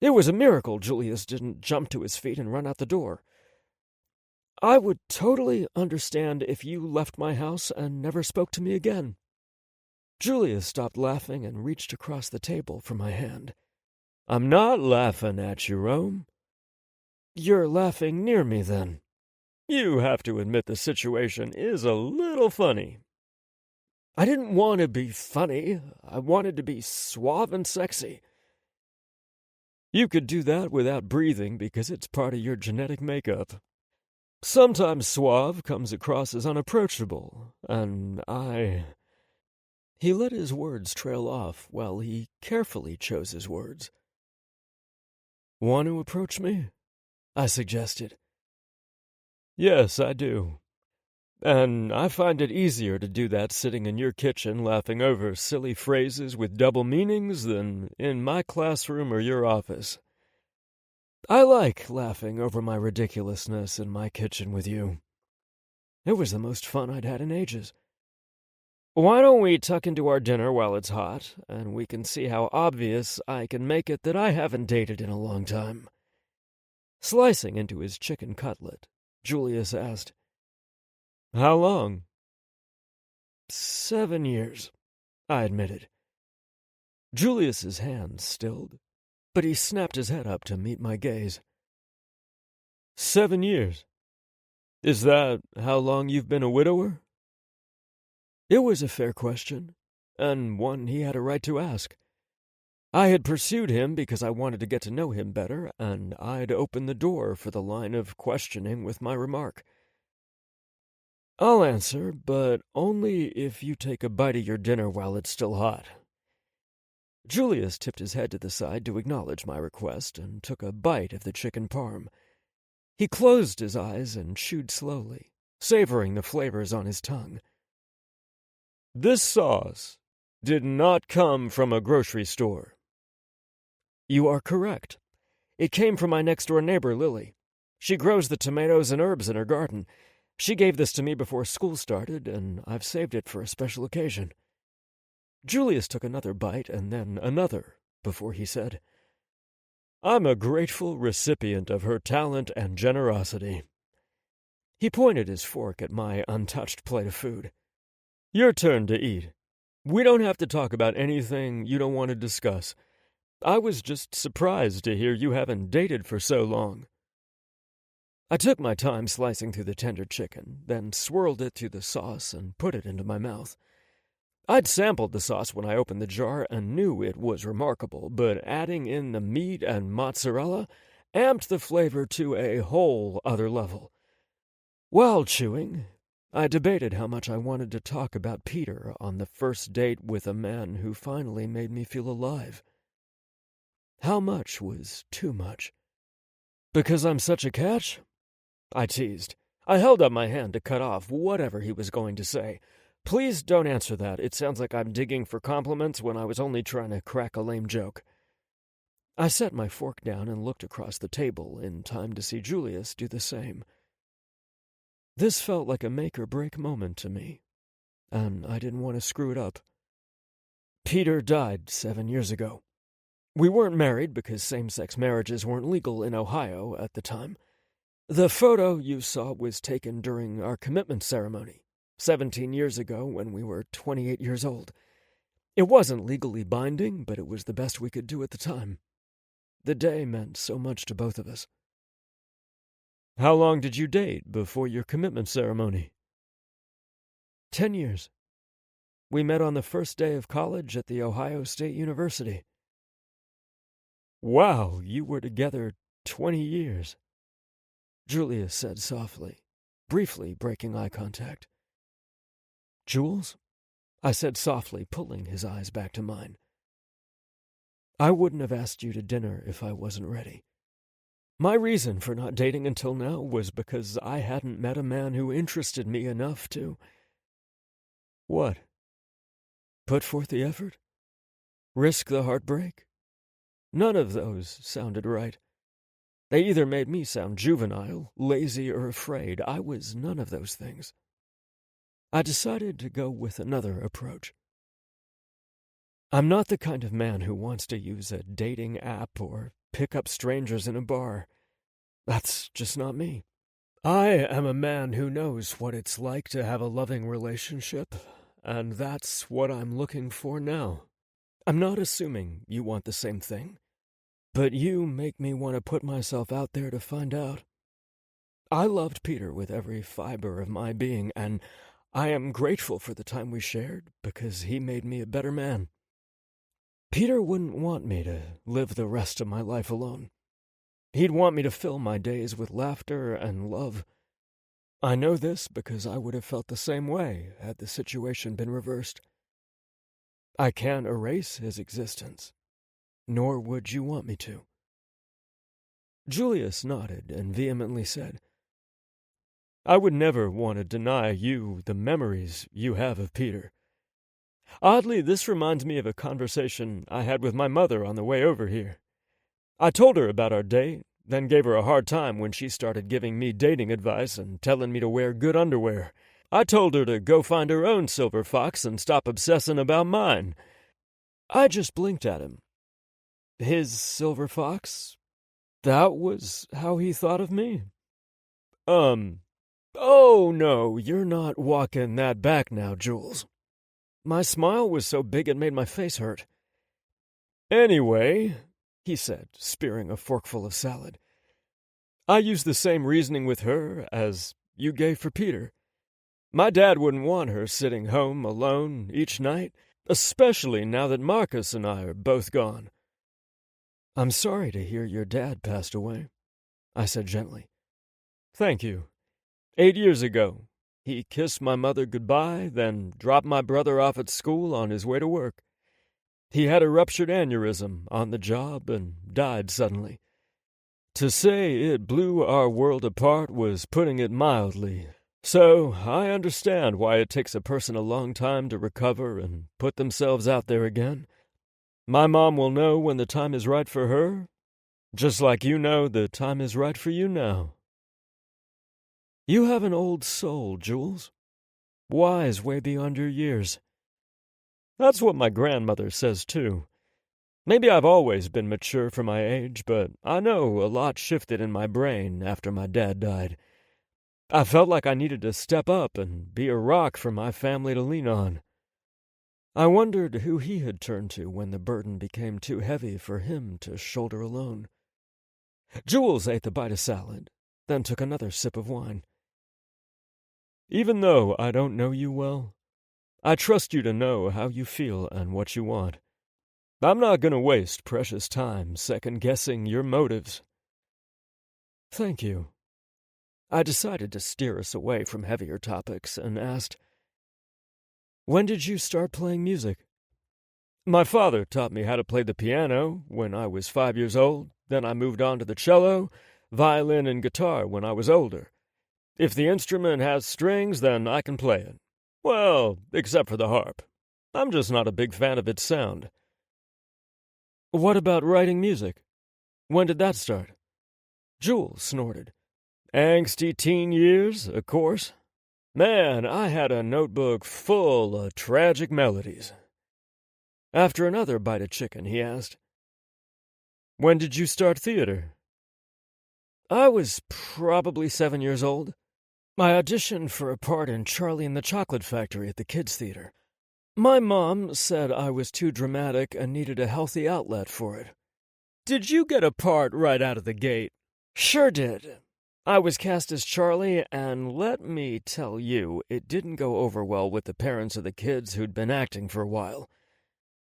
It was a miracle Julius didn't jump to his feet and run out the door. I would totally understand if you left my house and never spoke to me again. Julius stopped laughing and reached across the table for my hand. I'm not laughing at you, Rome. You're laughing near me, then. You have to admit the situation is a little funny. I didn't want to be funny. I wanted to be suave and sexy. You could do that without breathing because it's part of your genetic makeup. Sometimes suave comes across as unapproachable, and He let his words trail off while he carefully chose his words. Want to approach me? I suggested. Yes, I do. And I find it easier to do that sitting in your kitchen laughing over silly phrases with double meanings than in my classroom or your office. I like laughing over my ridiculousness in my kitchen with you. It was the most fun I'd had in ages. Why don't we tuck into our dinner while it's hot, and we can see how obvious I can make it that I haven't dated in a long time? Slicing into his chicken cutlet, Julius asked, How long? 7 years, I admitted. Julius's hand stilled, but he snapped his head up to meet my gaze. 7 years? Is that how long you've been a widower? It was a fair question, and one he had a right to ask. I had pursued him because I wanted to get to know him better, and I'd opened the door for the line of questioning with my remark. I'll answer, but only if you take a bite of your dinner while it's still hot. Julius tipped his head to the side to acknowledge my request and took a bite of the chicken parm. He closed his eyes and chewed slowly, savoring the flavors on his tongue. This sauce did not come from a grocery store. You are correct. It came from my next-door neighbor, Lily. She grows the tomatoes and herbs in her garden. She gave this to me before school started, and I've saved it for a special occasion. Julius took another bite and then another before he said, I'm a grateful recipient of her talent and generosity. He pointed his fork at my untouched plate of food. Your turn to eat. We don't have to talk about anything you don't want to discuss. I was just surprised to hear you haven't dated for so long. I took my time slicing through the tender chicken, then swirled it through the sauce and put it into my mouth. I'd sampled the sauce when I opened the jar and knew it was remarkable, but adding in the meat and mozzarella amped the flavor to a whole other level. While chewing, I debated how much I wanted to talk about Peter on the first date with a man who finally made me feel alive. How much was too much? Because I'm such a catch? I teased. I held up my hand to cut off whatever he was going to say. Please don't answer that. It sounds like I'm digging for compliments when I was only trying to crack a lame joke. I set my fork down and looked across the table in time to see Julius do the same. This felt like a make-or-break moment to me, and I didn't want to screw it up. Peter died 7 years ago. We weren't married because same-sex marriages weren't legal in Ohio at the time. The photo you saw was taken during our commitment ceremony, 17 years ago when we were 28 years old. It wasn't legally binding, but it was the best we could do at the time. The day meant so much to both of us. How long did you date before your commitment ceremony? 10 years. We met on the first day of college at the Ohio State University. Wow, you were together 20 years. Julius said softly, briefly breaking eye contact. Jules? I said softly, pulling his eyes back to mine. I wouldn't have asked you to dinner if I wasn't ready. My reason for not dating until now was because I hadn't met a man who interested me enough to... What? Put forth the effort? Risk the heartbreak? None of those sounded right. They either made me sound juvenile, lazy, or afraid. I was none of those things. I decided to go with another approach. I'm not the kind of man who wants to use a dating app or pick up strangers in a bar. That's just not me. I am a man who knows what it's like to have a loving relationship, and that's what I'm looking for now. I'm not assuming you want the same thing, but you make me want to put myself out there to find out. I loved Peter with every fiber of my being, and I am grateful for the time we shared because he made me a better man. Peter wouldn't want me to live the rest of my life alone. He'd want me to fill my days with laughter and love. I know this because I would have felt the same way had the situation been reversed. I can't erase his existence, nor would you want me to. Julius nodded and vehemently said, I would never want to deny you the memories you have of Peter. Oddly, this reminds me of a conversation I had with my mother on the way over here. I told her about our date, then gave her a hard time when she started giving me dating advice and telling me to wear good underwear. I told her to go find her own silver fox and stop obsessing about mine. I just blinked at him. His silver fox? That was how he thought of me? Oh no, you're not walking that back now, Jules. My smile was so big it made my face hurt. Anyway, he said, spearing a forkful of salad, I used the same reasoning with her as you gave for Peter. My dad wouldn't want her sitting home alone each night, especially now that Marcus and I are both gone. I'm sorry to hear your dad passed away, I said gently. Thank you. 8 years ago, he kissed my mother goodbye, then dropped my brother off at school on his way to work. He had a ruptured aneurysm on the job and died suddenly. To say it blew our world apart was putting it mildly, so I understand why it takes a person a long time to recover and put themselves out there again. My mom will know when the time is right for her, just like you know the time is right for you now. You have an old soul, Jules. Wise way beyond your years. That's what my grandmother says, too. Maybe I've always been mature for my age, but I know a lot shifted in my brain after my dad died. I felt like I needed to step up and be a rock for my family to lean on. I wondered who he had turned to when the burden became too heavy for him to shoulder alone. Jules ate the bite of salad, then took another sip of wine. Even though I don't know you well, I trust you to know how you feel and what you want. I'm not going to waste precious time second-guessing your motives. Thank you. I decided to steer us away from heavier topics and asked, when did you start playing music? My father taught me how to play the piano when I was 5 years old. Then I moved on to the cello, violin, and guitar when I was older. If the instrument has strings, then I can play it. Well, except for the harp. I'm just not a big fan of its sound. What about writing music? When did that start? Jules snorted. Angsty teen years, of course. Man, I had a notebook full of tragic melodies. After another bite of chicken, he asked, When did you start theater? I was probably 7 years old. I auditioned for a part in Charlie and the Chocolate Factory at the Kids Theater. My mom said I was too dramatic and needed a healthy outlet for it. Did you get a part right out of the gate? Sure did. I was cast as Charlie, and let me tell you, it didn't go over well with the parents of the kids who'd been acting for a while.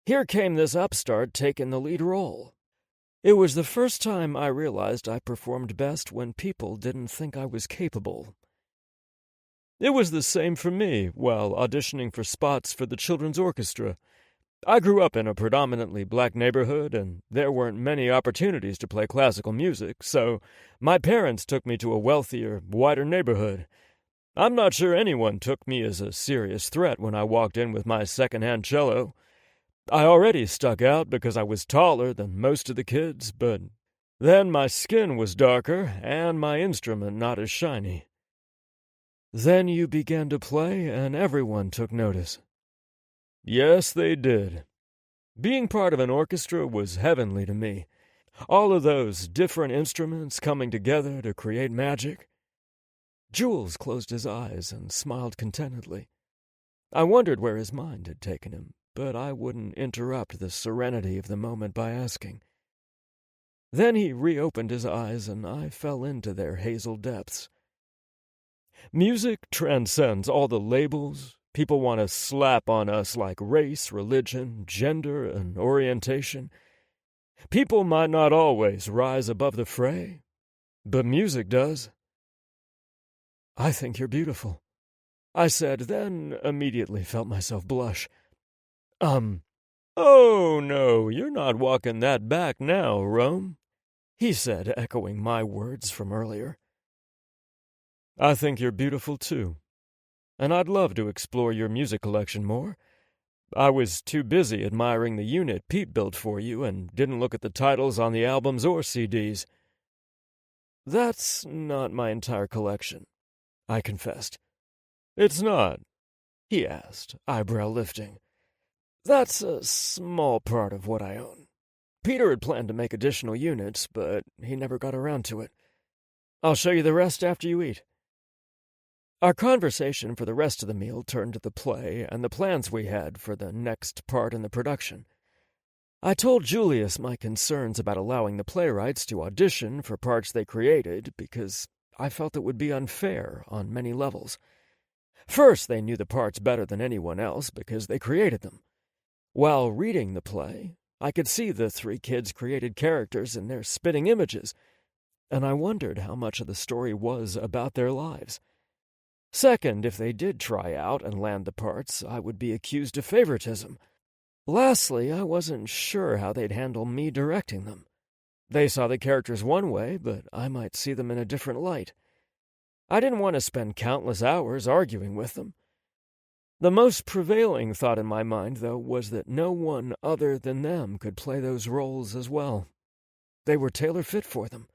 Here came this upstart taking the lead role. It was the first time I realized I performed best when people didn't think I was capable. It was the same for me while auditioning for spots for the children's orchestra. I grew up in a predominantly black neighborhood, and there weren't many opportunities to play classical music, so my parents took me to a wealthier, whiter neighborhood. I'm not sure anyone took me as a serious threat when I walked in with my second-hand cello. I already stuck out because I was taller than most of the kids, but then my skin was darker and my instrument not as shiny. Then you began to play, and everyone took notice. Yes, they did. Being part of an orchestra was heavenly to me. All of those different instruments coming together to create magic. Jules closed his eyes and smiled contentedly. I wondered where his mind had taken him, but I wouldn't interrupt the serenity of the moment by asking. Then he reopened his eyes, and I fell into their hazel depths. Music transcends all the labels people want to slap on us like race, religion, gender, and orientation. People might not always rise above the fray, but music does. I think you're beautiful, I said, then immediately felt myself blush. Oh, no, you're not walking that back now, Rome, he said, echoing my words from earlier. I think you're beautiful, too, and I'd love to explore your music collection more. I was too busy admiring the unit Pete built for you and didn't look at the titles on the albums or CDs. That's not my entire collection, I confessed. It's not? He asked, eyebrow lifting. That's a small part of what I own. Peter had planned to make additional units, but he never got around to it. I'll show you the rest after you eat. Our conversation for the rest of the meal turned to the play and the plans we had for the next part in the production. I told Julius my concerns about allowing the playwrights to audition for parts they created because I felt it would be unfair on many levels. First, they knew the parts better than anyone else because they created them. While reading the play, I could see the three kids created characters in their spitting images, and I wondered how much of the story was about their lives. Second, if they did try out and land the parts, I would be accused of favoritism. Lastly, I wasn't sure how they'd handle me directing them. They saw the characters one way, but I might see them in a different light. I didn't want to spend countless hours arguing with them. The most prevailing thought in my mind, though, was that no one other than them could play those roles as well. They were tailor-fit for them.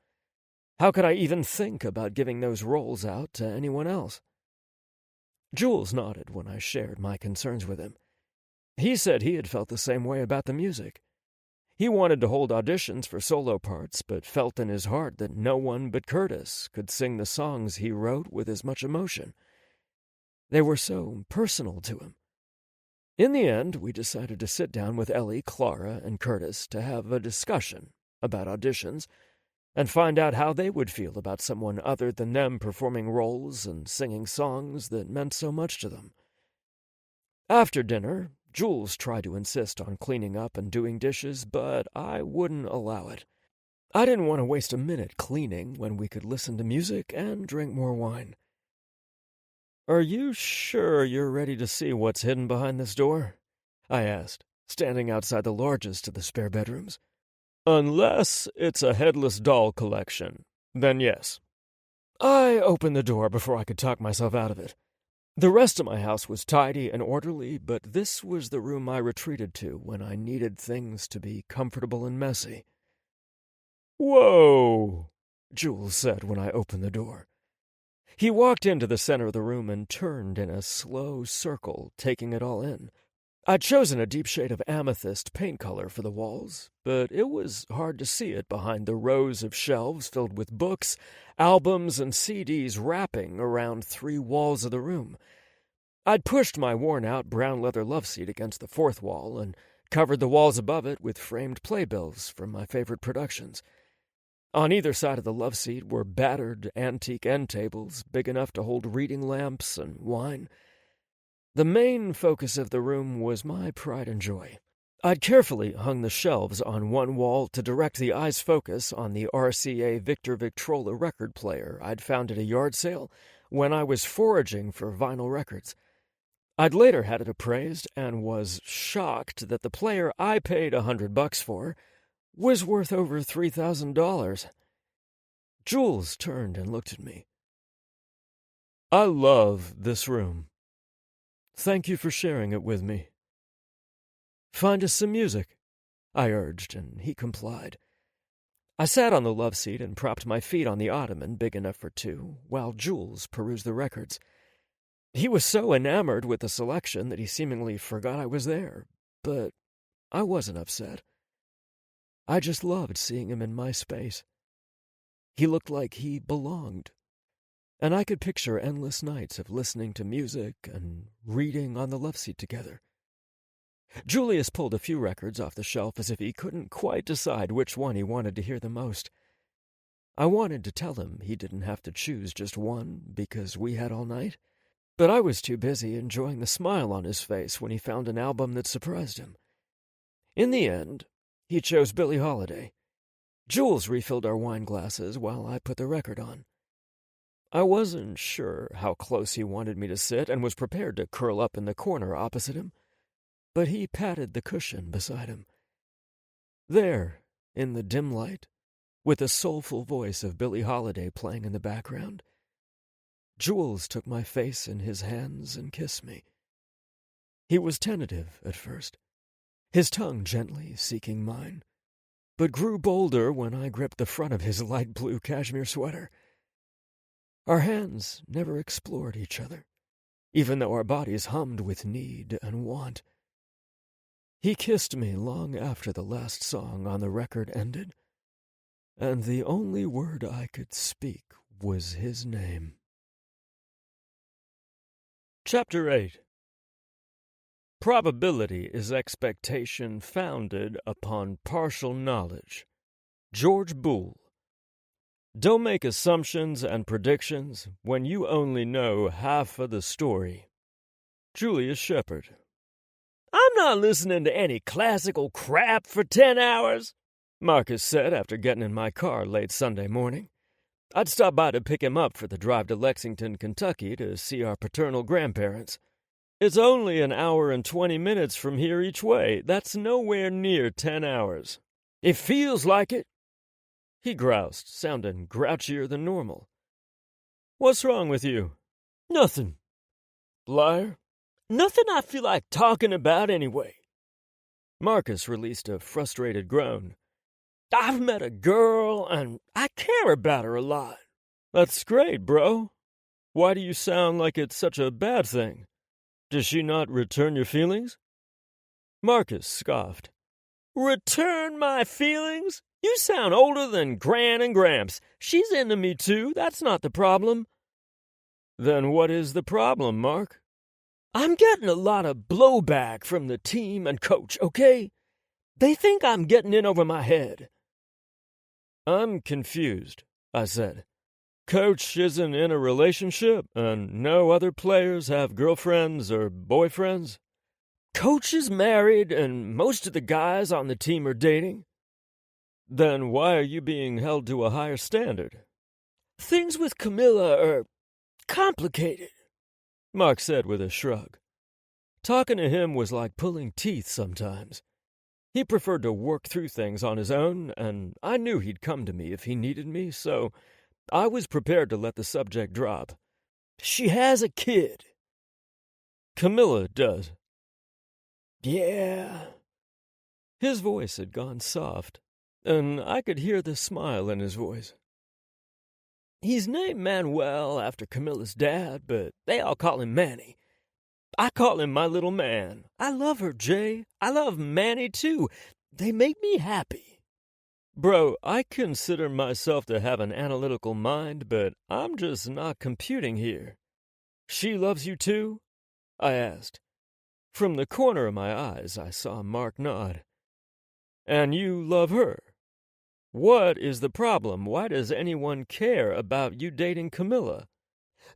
How could I even think about giving those roles out to anyone else? Jules nodded when I shared my concerns with him. He said he had felt the same way about the music. He wanted to hold auditions for solo parts, but felt in his heart that no one but Curtis could sing the songs he wrote with as much emotion. They were so personal to him. In the end, we decided to sit down with Ellie, Clara, and Curtis to have a discussion about auditions and find out how they would feel about someone other than them performing roles and singing songs that meant so much to them. After dinner, Jules tried to insist on cleaning up and doing dishes, but I wouldn't allow it. I didn't want to waste a minute cleaning when we could listen to music and drink more wine. Are you sure you're ready to see what's hidden behind this door? I asked, standing outside the largest of the spare bedrooms. Unless it's a headless doll collection, then yes. I opened the door before I could talk myself out of it. The rest of my house was tidy and orderly, but this was the room I retreated to when I needed things to be comfortable and messy. Whoa, Jules said when I opened the door. He walked into the center of the room and turned in a slow circle, taking it all in. I'd chosen a deep shade of amethyst paint color for the walls, but it was hard to see it behind the rows of shelves filled with books, albums, and CDs wrapping around 3 walls of the room. I'd pushed my worn-out brown leather loveseat against the 4th wall and covered the walls above it with framed playbills from my favorite productions. On either side of the loveseat were battered antique end tables big enough to hold reading lamps and wine. The main focus of the room was my pride and joy. I'd carefully hung the shelves on one wall to direct the eye's focus on the RCA Victor Victrola record player I'd found at a yard sale when I was foraging for vinyl records. I'd later had it appraised and was shocked that the player I paid $100 for was worth over $3,000. Jules turned and looked at me. "I love this room. Thank you for sharing it with me." "Find us some music," I urged, and he complied. I sat on the loveseat and propped my feet on the ottoman big enough for 2, while Jules perused the records. He was so enamored with the selection that he seemingly forgot I was there, but I wasn't upset. I just loved seeing him in my space. He looked like he belonged, and I could picture endless nights of listening to music and reading on the loveseat together. Julius pulled a few records off the shelf as if he couldn't quite decide which one he wanted to hear the most. I wanted to tell him he didn't have to choose just one because we had all night, but I was too busy enjoying the smile on his face when he found an album that surprised him. In the end, he chose Billie Holiday. Jules refilled our wine glasses while I put the record on. I wasn't sure how close he wanted me to sit and was prepared to curl up in the corner opposite him, but he patted the cushion beside him. There, in the dim light, with the soulful voice of Billie Holiday playing in the background, Jules took my face in his hands and kissed me. He was tentative at first, his tongue gently seeking mine, but grew bolder when I gripped the front of his light blue cashmere sweater. Our hands never explored each other, even though our bodies hummed with need and want. He kissed me long after the last song on the record ended, and the only word I could speak was his name. Chapter 8. Probability is expectation founded upon partial knowledge. George Boole. Don't make assumptions and predictions when you only know half of the story. Julius Shepard. "I'm not listening to any classical crap for 10 hours, Marcus said after getting in my car late Sunday morning. I'd stopped by to pick him up for the drive to Lexington, Kentucky to see our paternal grandparents. It's only an hour and 20 minutes from here each way. That's nowhere near 10 hours. It feels like it, he groused, sounding grouchier than normal. What's wrong with you? Nothing. Liar? Nothing I feel like talking about anyway. Marcus released a frustrated groan. I've met a girl, and I care about her a lot. That's great, bro. Why do you sound like it's such a bad thing? Does she not return your feelings? Marcus scoffed. Return my feelings? You sound older than Gran and Gramps. She's into me too. That's not the problem. Then what is the problem, Mark? I'm getting a lot of blowback from the team and coach, okay? They think I'm getting in over my head. I'm confused, I said. Coach isn't in a relationship, and no other players have girlfriends or boyfriends? Coach is married, and most of the guys on the team are dating. Then why are you being held to a higher standard? Things with Camilla are complicated, Mark said with a shrug. Talking to him was like pulling teeth sometimes. He preferred to work through things on his own, and I knew he'd come to me if he needed me, so I was prepared to let the subject drop. She has a kid. Camilla does. Yeah. His voice had gone soft, and I could hear the smile in his voice. He's named Manuel after Camilla's dad, but they all call him Manny. I call him my little man. I love her, Jay. I love Manny, too. They make me happy. Bro, I consider myself to have an analytical mind, but I'm just not computing here. She loves you, too? I asked. From the corner of my eyes, I saw Mark nod. And you love her? What is the problem? Why does anyone care about you dating Camilla?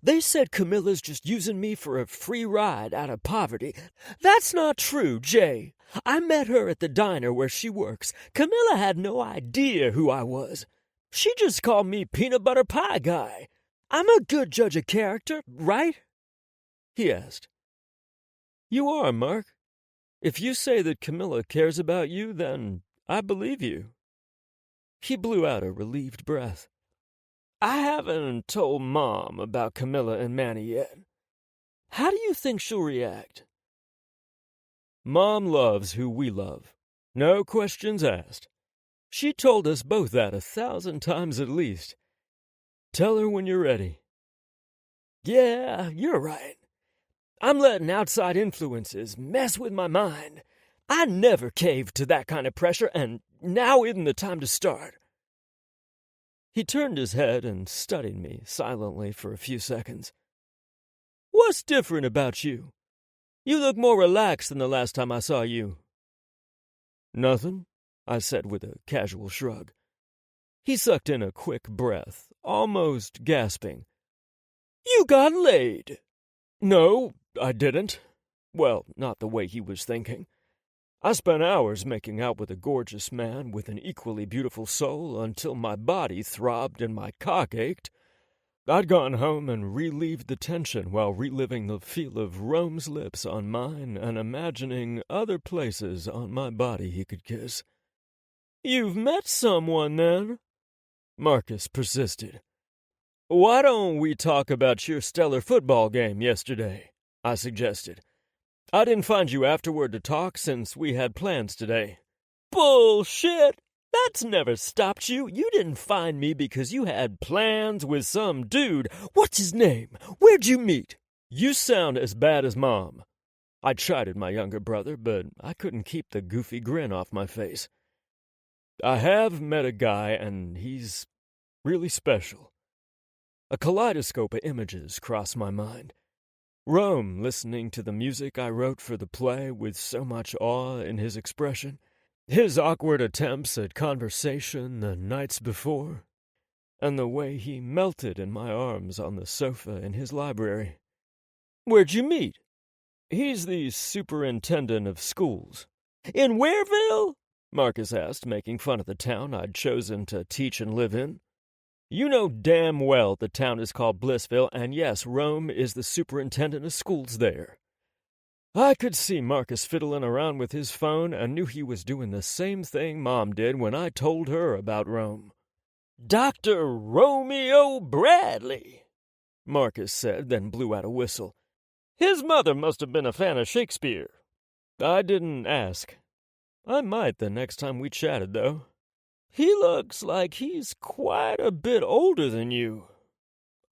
They said Camilla's just using me for a free ride out of poverty. That's not true, Jay. I met her at the diner where she works. Camilla had no idea who I was. She just called me Peanut Butter Pie Guy. I'm a good judge of character, right? He asked. You are, Mark. If you say that Camilla cares about you, then I believe you. He blew out a relieved breath. I haven't told Mom about Camilla and Manny yet. How do you think she'll react? Mom loves who we love. No questions asked. She told us both that 1,000 times at least. Tell her when you're ready. Yeah, you're right. I'm letting outside influences mess with my mind. I never caved to that kind of pressure, and now isn't the time to start. He turned his head and studied me silently for a few seconds. What's different about you? You look more relaxed than the last time I saw you. Nothing, I said with a casual shrug. He sucked in a quick breath, almost gasping. You got laid. No, I didn't. Well, not the way he was thinking. I spent hours making out with a gorgeous man with an equally beautiful soul until my body throbbed and my cock ached. I'd gone home and relieved the tension while reliving the feel of Rome's lips on mine and imagining other places on my body he could kiss. You've met someone, then? Marcus persisted. Why don't we talk about your stellar football game yesterday? I suggested. I didn't find you afterward to talk since we had plans today. Bullshit! That's never stopped you. You didn't find me because you had plans with some dude. What's his name? Where'd you meet? You sound as bad as Mom. I chided my younger brother, but I couldn't keep the goofy grin off my face. I have met a guy, and he's really special. A kaleidoscope of images crossed my mind. Rome, listening to the music I wrote for the play with so much awe in his expression, his awkward attempts at conversation the nights before, and the way he melted in my arms on the sofa in his library. Where'd you meet? He's the superintendent of schools. In Wareville? Marcus asked, making fun of the town I'd chosen to teach and live in. You know damn well the town is called Blissville, and yes, Rome is the superintendent of schools there. I could see Marcus fiddling around with his phone and knew he was doing the same thing Mom did when I told her about Rome. Dr. Romeo Bradley, Marcus said, then blew out a whistle. His mother must have been a fan of Shakespeare. I didn't ask. I might the next time we chatted, though. He looks like he's quite a bit older than you.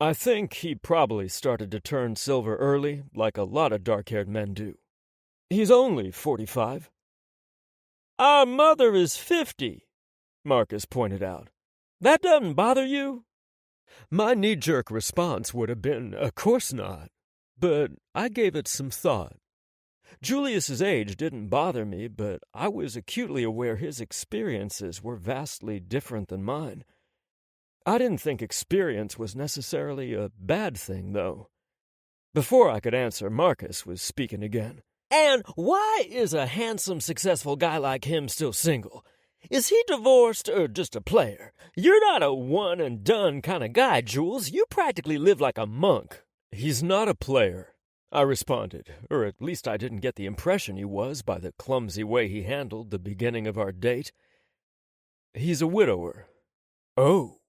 I think he probably started to turn silver early, like a lot of dark-haired men do. He's only 45. Our mother is 50, Marcus pointed out. That doesn't bother you? My knee-jerk response would have been, of course not, but I gave it some thought. Julius's age didn't bother me, but I was acutely aware his experiences were vastly different than mine. I didn't think experience was necessarily a bad thing, though. Before I could answer, Marcus was speaking again. And why is a handsome, successful guy like him still single? Is he divorced or just a player? You're not a one-and-done kind of guy, Jules. You practically live like a monk. He's not a player, I responded, or at least I didn't get the impression he was by the clumsy way he handled the beginning of our date. He's a widower. Oh,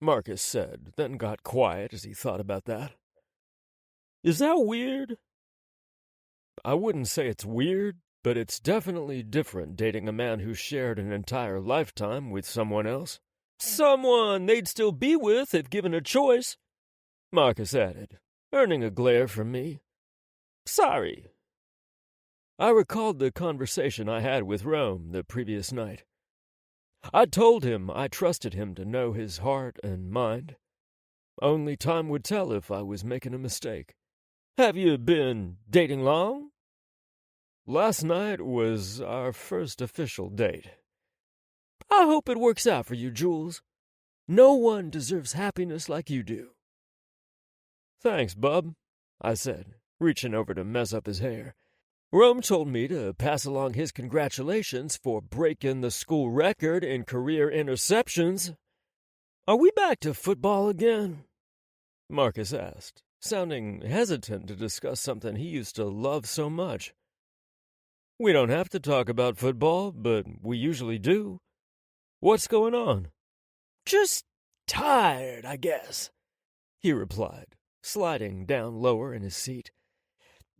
Marcus said, then got quiet as he thought about that. Is that weird? I wouldn't say it's weird, but it's definitely different dating a man who shared an entire lifetime with someone else. Someone they'd still be with if given a choice, Marcus added, earning a glare from me. Sorry. I recalled the conversation I had with Rome the previous night. I told him I trusted him to know his heart and mind. Only time would tell if I was making a mistake. Have you been dating long? Last night was our first official date. I hope it works out for you, Jules. No one deserves happiness like you do. Thanks, bub, I said, reaching over to mess up his hair. Rome told me to pass along his congratulations for breaking the school record in career interceptions. Are we back to football again? Marcus asked, sounding hesitant to discuss something he used to love so much. We don't have to talk about football, but we usually do. What's going on? Just tired, I guess, he replied, sliding down lower in his seat.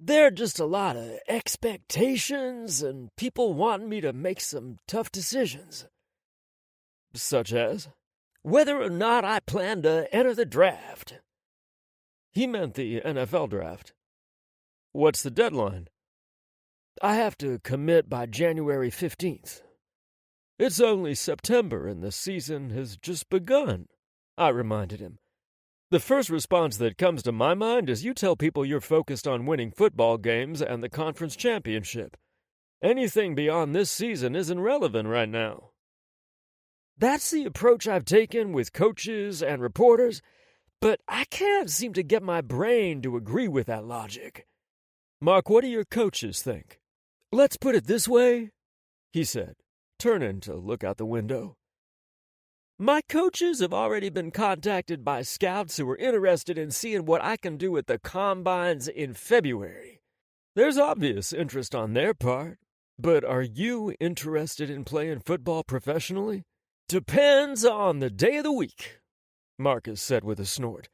There are just a lot of expectations and people wanting me to make some tough decisions. Such as? Whether or not I plan to enter the draft. He meant the NFL draft. What's the deadline? I have to commit by January 15th. It's only September and the season has just begun, I reminded him. The first response that comes to my mind is you tell people you're focused on winning football games and the conference championship. Anything beyond this season isn't relevant right now. That's the approach I've taken with coaches and reporters, but I can't seem to get my brain to agree with that logic. Mark, what do your coaches think? Let's put it this way, he said, turning to look out the window. My coaches have already been contacted by scouts who are interested in seeing what I can do at the combines in February. There's obvious interest on their part, but are you interested in playing football professionally? Depends on the day of the week, Marcus said with a snort.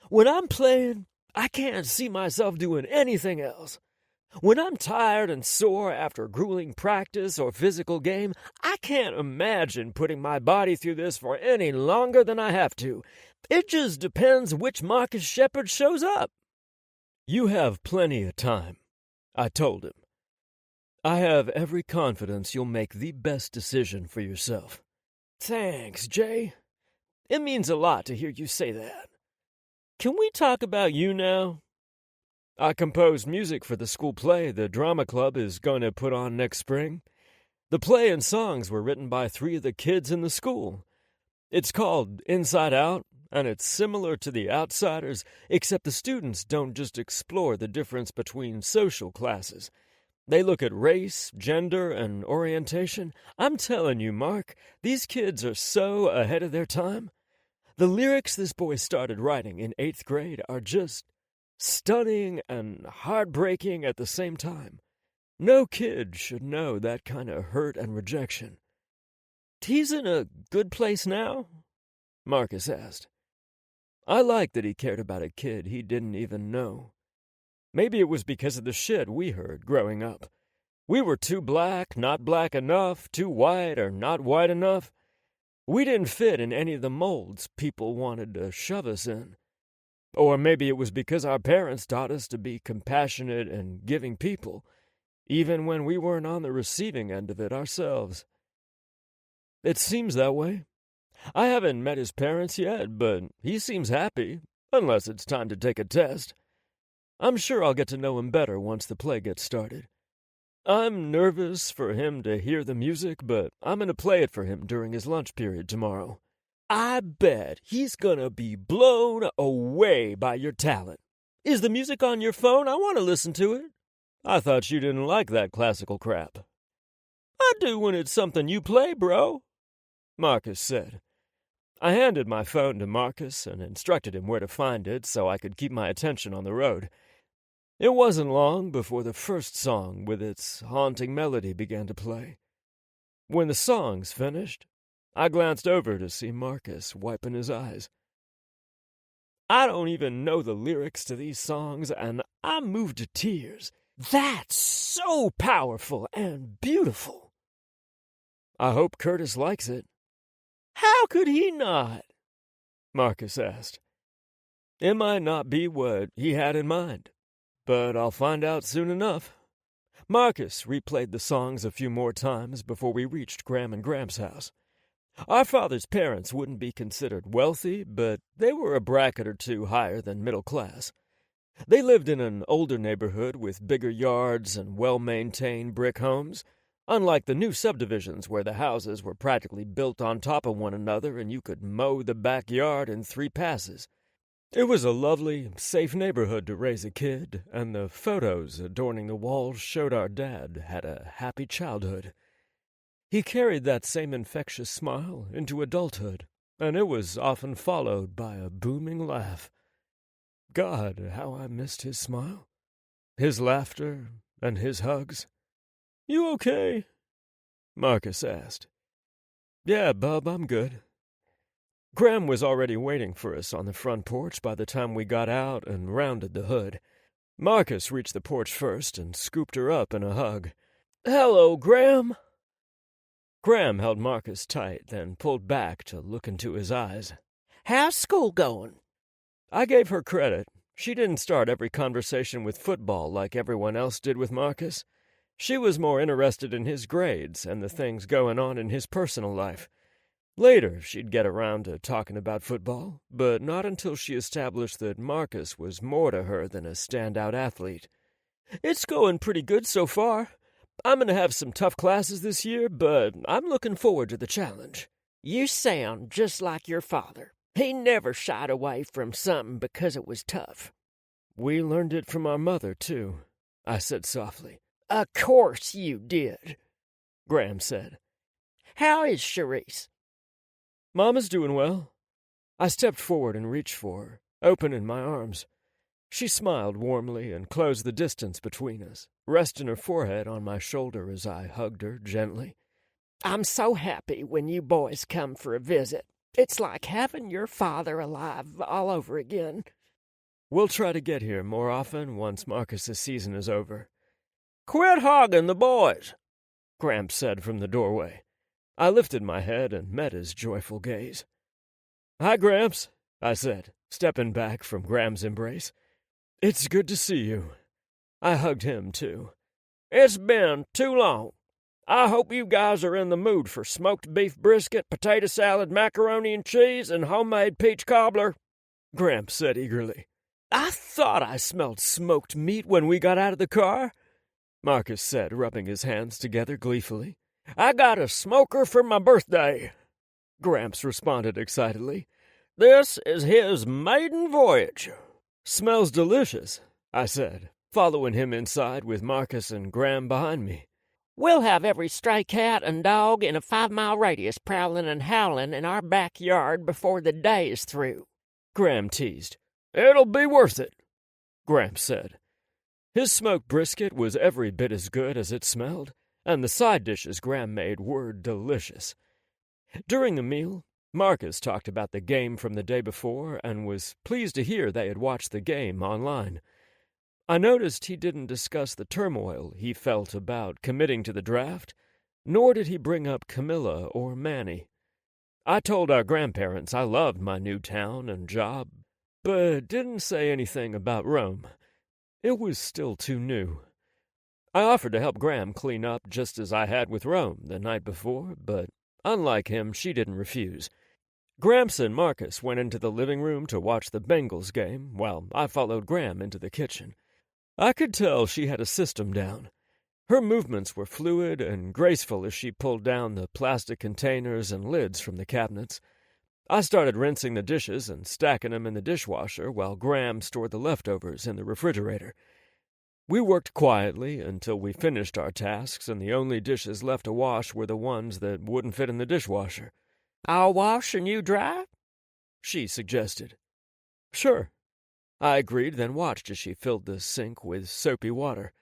When I'm playing, I can't see myself doing anything else. When I'm tired and sore after a grueling practice or physical game, I can't imagine putting my body through this for any longer than I have to. It just depends which Marcus Shepard shows up. You have plenty of time, I told him. I have every confidence you'll make the best decision for yourself. Thanks, Jay. It means a lot to hear you say that. Can we talk about you now? I composed music for the school play the drama club is going to put on next spring. The play and songs were written by 3 of the kids in the school. It's called Inside Out, and it's similar to The Outsiders, except the students don't just explore the difference between social classes. They look at race, gender, and orientation. I'm telling you, Mark, these kids are so ahead of their time. The lyrics this boy started writing in 8th grade are just stunning and heartbreaking at the same time. No kid should know that kind of hurt and rejection. He's in a good place now? Marcus asked. I liked that he cared about a kid he didn't even know. Maybe it was because of the shit we heard growing up. We were too black, not black enough, too white or not white enough. We didn't fit in any of the molds people wanted to shove us in. Or maybe it was because our parents taught us to be compassionate and giving people, even when we weren't on the receiving end of it ourselves. It seems that way. I haven't met his parents yet, but he seems happy, unless it's time to take a test. I'm sure I'll get to know him better once the play gets started. I'm nervous for him to hear the music, but I'm going to play it for him during his lunch period tomorrow. I bet he's gonna be blown away by your talent. Is the music on your phone? I want to listen to it. I thought you didn't like that classical crap. I do when it's something you play, bro, Marcus said. I handed my phone to Marcus and instructed him where to find it so I could keep my attention on the road. It wasn't long before the first song with its haunting melody began to play. When the song's finished, I glanced over to see Marcus wiping his eyes. I don't even know the lyrics to these songs, and I'm moved to tears. That's so powerful and beautiful. I hope Curtis likes it. How could he not? Marcus asked. It might not be what he had in mind. but I'll find out soon enough. Marcus replayed the songs a few more times before we reached Gram and Gram's house. Our father's parents wouldn't be considered wealthy, but they were a bracket or two higher than middle class. They lived in an older neighborhood with bigger yards and well-maintained brick homes, unlike the new subdivisions where the houses were practically built on top of one another and you could mow the backyard in 3 passes. It was a lovely, safe neighborhood to raise a kid, and the photos adorning the walls showed our dad had a happy childhood. He carried that same infectious smile into adulthood, and it was often followed by a booming laugh. God, how I missed his smile, his laughter, and his hugs. "You okay?" Marcus asked. "Yeah, Bub, I'm good." Gram was already waiting for us on the front porch by the time we got out and rounded the hood. Marcus reached the porch first and scooped her up in a hug. "Hello, Gram." Gram held Marcus tight, then pulled back to look into his eyes. "How's school going?" I gave her credit. She didn't start every conversation with football like everyone else did with Marcus. She was more interested in his grades and the things going on in his personal life. Later, she'd get around to talking about football, but not until she established that Marcus was more to her than a standout athlete. "It's going pretty good so far. I'm going to have some tough classes this year, but I'm looking forward to the challenge." You sound just like your father. He never shied away from something because it was tough. "We learned it from our mother, too," I said softly. "Of course you did," Gram said. "How is Charisse?" "Mama's doing well." I stepped forward and reached for her, opening my arms. She smiled warmly and closed the distance between us, resting her forehead on my shoulder as I hugged her gently. "I'm so happy when you boys come for a visit. It's like having your father alive all over again." "We'll try to get here more often once Marcus's season is over." "Quit hogging the boys," Gramps said from the doorway. I lifted my head and met his joyful gaze. "Hi, Gramps," I said, stepping back from Gram's embrace. "It's good to see you." I hugged him, too. "It's been too long. I hope you guys are in the mood for smoked beef brisket, potato salad, macaroni and cheese, and homemade peach cobbler," Gramps said eagerly. "I thought I smelled smoked meat when we got out of the car," Marcus said, rubbing his hands together gleefully. "I got a smoker for my birthday," Gramps responded excitedly. "This is his maiden voyage." "Smells delicious," I said, following him inside with Marcus and Gram behind me. "We'll have every stray cat and dog in a 5-mile radius prowling and howling in our backyard before the day is through," Gram teased. "It'll be worth it," Gramps said. His smoked brisket was every bit as good as it smelled, and the side dishes Gram made were delicious. During the meal, Marcus talked about the game from the day before and was pleased to hear they had watched the game online. I noticed he didn't discuss the turmoil he felt about committing to the draft, nor did he bring up Camilla or Manny. I told our grandparents I loved my new town and job, but didn't say anything about Rome. It was still too new. I offered to help Gram clean up just as I had with Rome the night before, but unlike him, she didn't refuse. Gramps and Marcus went into the living room to watch the Bengals game, while I followed Gram into the kitchen. I could tell she had a system down. Her movements were fluid and graceful as she pulled down the plastic containers and lids from the cabinets. I started rinsing the dishes and stacking them in the dishwasher while Gram stored the leftovers in the refrigerator. We worked quietly until we finished our tasks, and the only dishes left to wash were the ones that wouldn't fit in the dishwasher. "I'll wash and you dry?" she suggested. "Sure." I agreed, then watched as she filled the sink with soapy water.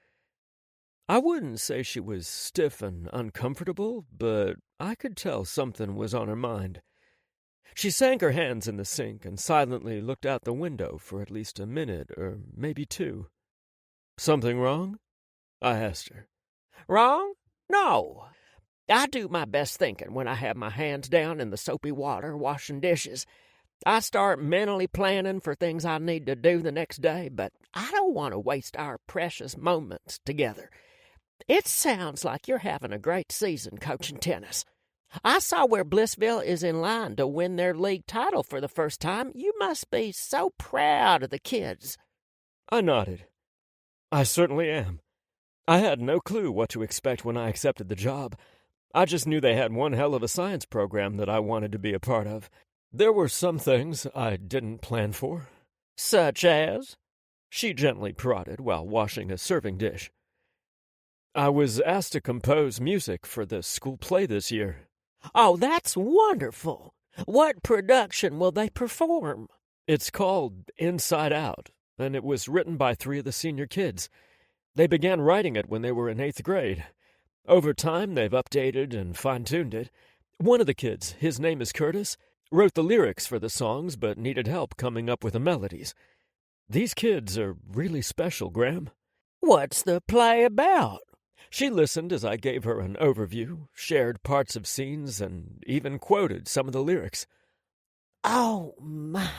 I wouldn't say she was stiff and uncomfortable, but I could tell something was on her mind. She sank her hands in the sink and silently looked out the window for at least a minute, or maybe 2. "Something wrong?" I asked her. "Wrong? No. I do my best thinking when I have my hands down in the soapy water washing dishes. I start mentally planning for things I need to do the next day, but I don't want to waste our precious moments together. It sounds like you're having a great season coaching tennis. I saw where Blissville is in line to win their league title for the first time. You must be so proud of the kids. I nodded. I certainly am. I had no clue what to expect when I accepted the job. I just knew they had one hell of a science program that I wanted to be a part of. There were some things I didn't plan for. Such as? She gently prodded while washing a serving dish. I was asked to compose music for the school play this year. Oh, that's wonderful. What production will they perform? It's called Inside Out, and it was written by 3 of the senior kids. They began writing it when they were in 8th grade. Over time, they've updated and fine-tuned it. One of the kids, his name is Curtis, wrote the lyrics for the songs but needed help coming up with the melodies. These kids are really special, Graham. What's the play about? She listened as I gave her an overview, shared parts of scenes, and even quoted some of the lyrics. Oh, my,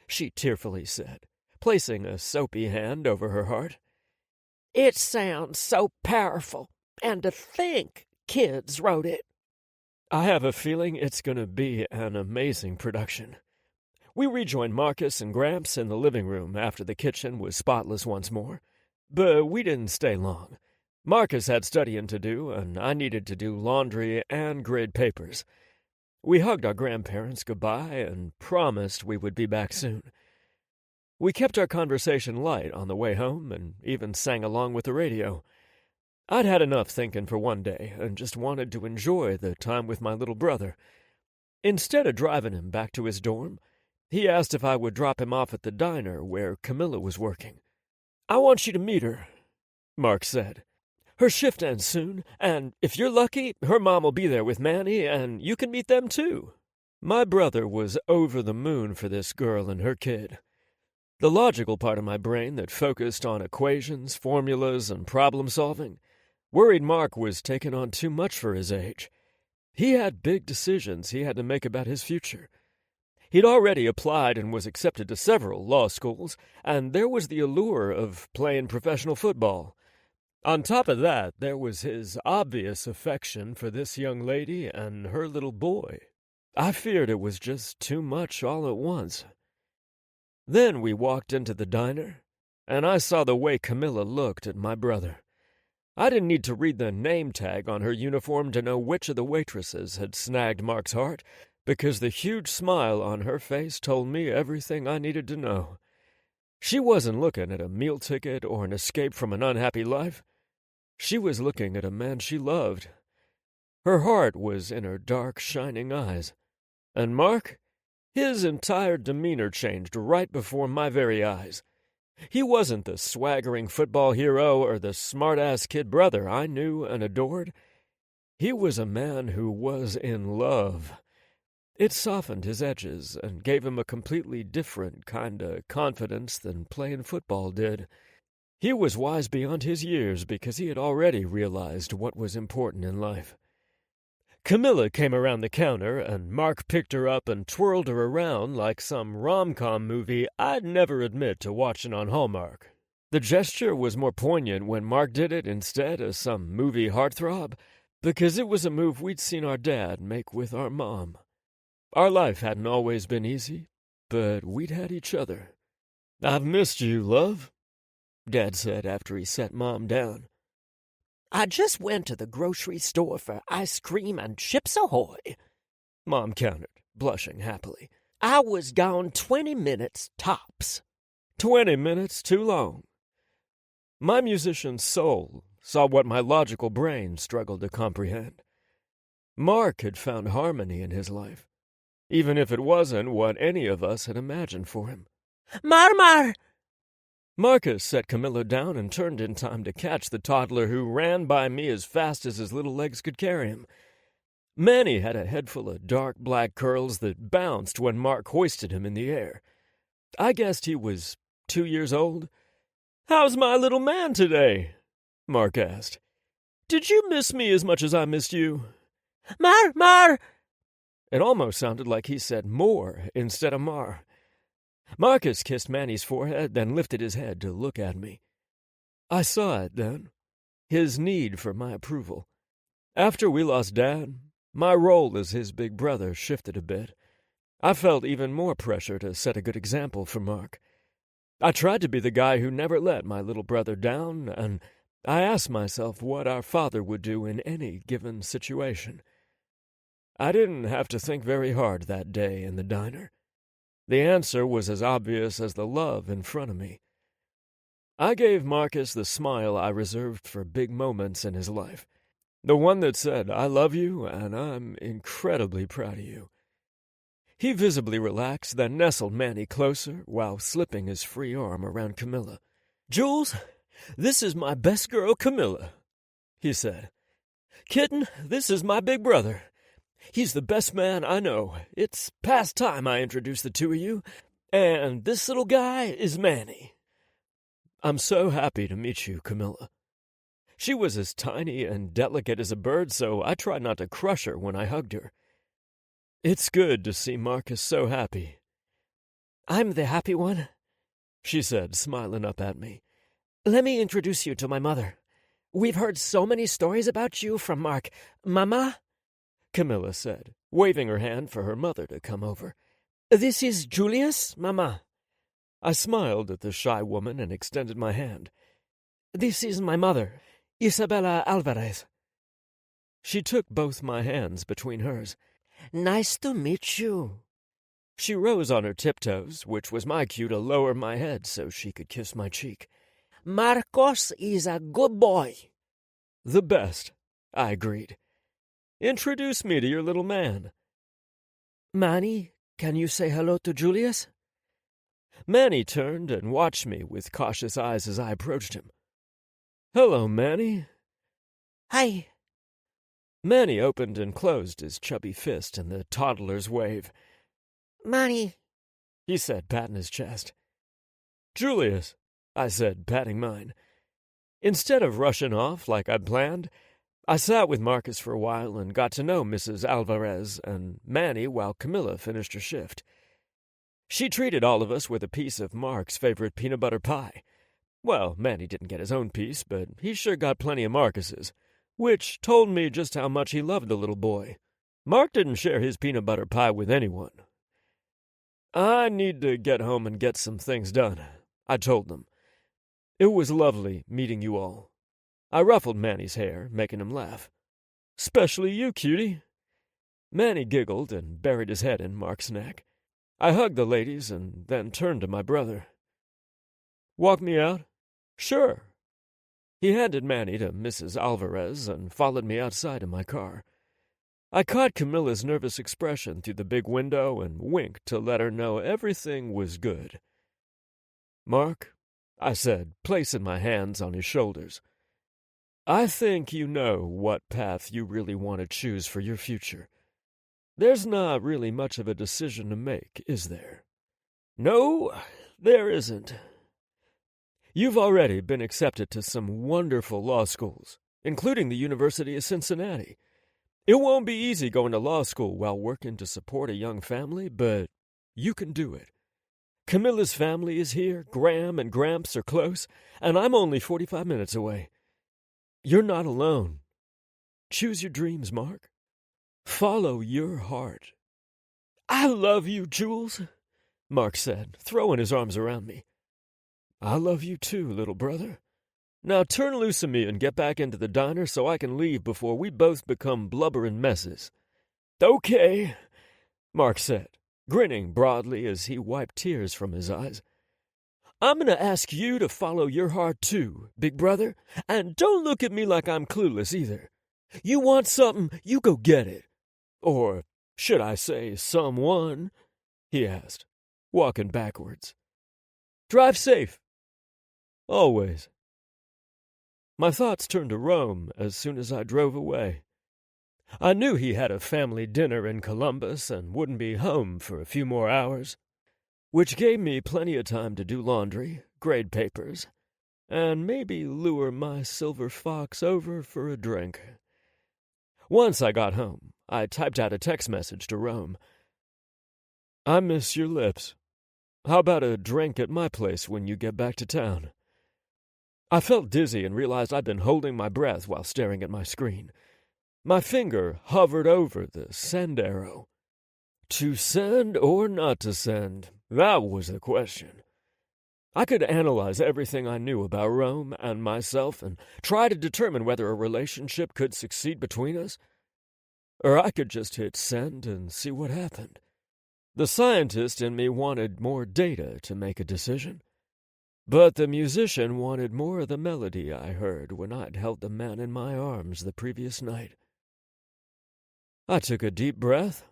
she tearfully said, placing a soapy hand over her heart. It sounds so powerful, and to think kids wrote it. I have a feeling it's going to be an amazing production. We rejoined Marcus and Gramps in the living room after the kitchen was spotless once more, but we didn't stay long. Marcus had studying to do, and I needed to do laundry and grade papers. We hugged our grandparents goodbye and promised we would be back soon. We kept our conversation light on the way home and even sang along with the radio. I'd had enough thinking for one day and just wanted to enjoy the time with my little brother. Instead of driving him back to his dorm, he asked if I would drop him off at the diner where Camilla was working. I want you to meet her, Mark said. Her shift ends soon, and if you're lucky, her mom will be there with Manny, and you can meet them too. My brother was over the moon for this girl and her kid. The logical part of my brain that focused on equations, formulas, and problem-solving worried Mark was taking on too much for his age. He had big decisions he had to make about his future. He'd already applied and was accepted to several law schools, and there was the allure of playing professional football. On top of that, there was his obvious affection for this young lady and her little boy. I feared it was just too much all at once. Then we walked into the diner, and I saw the way Camilla looked at my brother. I didn't need to read the name tag on her uniform to know which of the waitresses had snagged Mark's heart, because the huge smile on her face told me everything I needed to know. She wasn't looking at a meal ticket or an escape from an unhappy life. She was looking at a man she loved. Her heart was in her dark, shining eyes. And Mark? His entire demeanor changed right before my very eyes. He wasn't the swaggering football hero or the smart-ass kid brother I knew and adored. He was a man who was in love. It softened his edges and gave him a completely different kind of confidence than playing football did. He was wise beyond his years because he had already realized what was important in life. Camilla came around the counter, and Mark picked her up and twirled her around like some rom-com movie I'd never admit to watching on Hallmark. The gesture was more poignant when Mark did it instead of some movie heartthrob, because it was a move we'd seen our dad make with our mom. Our life hadn't always been easy, but we'd had each other. "I've missed you, love," Dad said after he set Mom down. I just went to the grocery store for ice cream and Chips Ahoy, Mom countered, blushing happily. I was gone 20 minutes tops. 20 minutes too long. My musician's soul saw what my logical brain struggled to comprehend. Mark had found harmony in his life, even if it wasn't what any of us had imagined for him. Mar! Marcus set Camilla down and turned in time to catch the toddler who ran by me as fast as his little legs could carry him. Manny had a head full of dark black curls that bounced when Mark hoisted him in the air. I guessed he was 2 years old. "How's my little man today?" Mark asked. "Did you miss me as much as I missed you?" Mar! It almost sounded like he said more instead of mar. Marcus kissed Manny's forehead, then lifted his head to look at me. I saw it then, his need for my approval. After we lost Dad, my role as his big brother shifted a bit. I felt even more pressure to set a good example for Mark. I tried to be the guy who never let my little brother down, and I asked myself what our father would do in any given situation. I didn't have to think very hard that day in the diner. The answer was as obvious as the love in front of me. I gave Marcus the smile I reserved for big moments in his life, the one that said, "I love you, and I'm incredibly proud of you." He visibly relaxed, then nestled Manny closer while slipping his free arm around Camilla. "Jules, this is my best girl, Camilla," he said. "Kitten, this is my big brother. He's the best man I know. It's past time I introduced the two of you. And this little guy is Manny." "I'm so happy to meet you, Camilla." She was as tiny and delicate as a bird, so I tried not to crush her when I hugged her. "It's good to see Marcus so happy." "I'm the happy one," she said, smiling up at me. "Let me introduce you to my mother. We've heard so many stories about you from Mark. Mama?" Camilla said, waving her hand for her mother to come over. "This is Julius, Mama." I smiled at the shy woman and extended my hand. "This is my mother, Isabella Alvarez." She took both my hands between hers. "Nice to meet you." She rose on her tiptoes, which was my cue to lower my head so she could kiss my cheek. "Marcos is a good boy." "The best," I agreed. "Introduce me to your little man." "Manny, can you say hello to Julius?" Manny turned and watched me with cautious eyes as I approached him. "Hello, Manny." "Hi." Manny opened and closed his chubby fist in the toddler's wave. "Manny," he said, patting his chest. "Julius," I said, patting mine. Instead of rushing off like I'd planned, I sat with Marcus for a while and got to know Mrs. Alvarez and Manny while Camilla finished her shift. She treated all of us with a piece of Mark's favorite peanut butter pie. Well, Manny didn't get his own piece, but he sure got plenty of Marcus's, which told me just how much he loved the little boy. Mark didn't share his peanut butter pie with anyone. "I need to get home and get some things done," I told them. "It was lovely meeting you all." I ruffled Manny's hair, making him laugh. "Especially you, cutie." Manny giggled and buried his head in Mark's neck. I hugged the ladies and then turned to my brother. "Walk me out?" "Sure." He handed Manny to Mrs. Alvarez and followed me outside in my car. I caught Camilla's nervous expression through the big window and winked to let her know everything was good. "Mark," I said, placing my hands on his shoulders, "I think you know what path you really want to choose for your future. There's not really much of a decision to make, is there?" "No, there isn't." "You've already been accepted to some wonderful law schools, including the University of Cincinnati. It won't be easy going to law school while working to support a young family, but you can do it. Camilla's family is here, Graham and Gramps are close, and I'm only 45 minutes away. You're not alone. Choose your dreams, Mark. Follow your heart." "I love you, Jules," Mark said, throwing his arms around me. "I love you too, little brother. Now turn loose of me and get back into the diner so I can leave before we both become blubbering messes." "Okay," Mark said, grinning broadly as he wiped tears from his eyes. "I'm going to ask you to follow your heart too, big brother, and don't look at me like I'm clueless either. You want something, you go get it. Or should I say someone?" he asked, walking backwards. "Drive safe. Always." My thoughts turned to Rome as soon as I drove away. I knew he had a family dinner in Columbus and wouldn't be home for a few more hours, which gave me plenty of time to do laundry, grade papers, and maybe lure my silver fox over for a drink. Once I got home, I typed out a text message to Rome. I miss your lips. How about a drink at my place when you get back to town? I felt dizzy and realized I'd been holding my breath while staring at my screen. My finger hovered over the send arrow. To send or not to send, that was the question. I could analyze everything I knew about Rome and myself and try to determine whether a relationship could succeed between us. Or I could just hit send and see what happened. The scientist in me wanted more data to make a decision. But the musician wanted more of the melody I heard when I'd held the man in my arms the previous night. I took a deep breath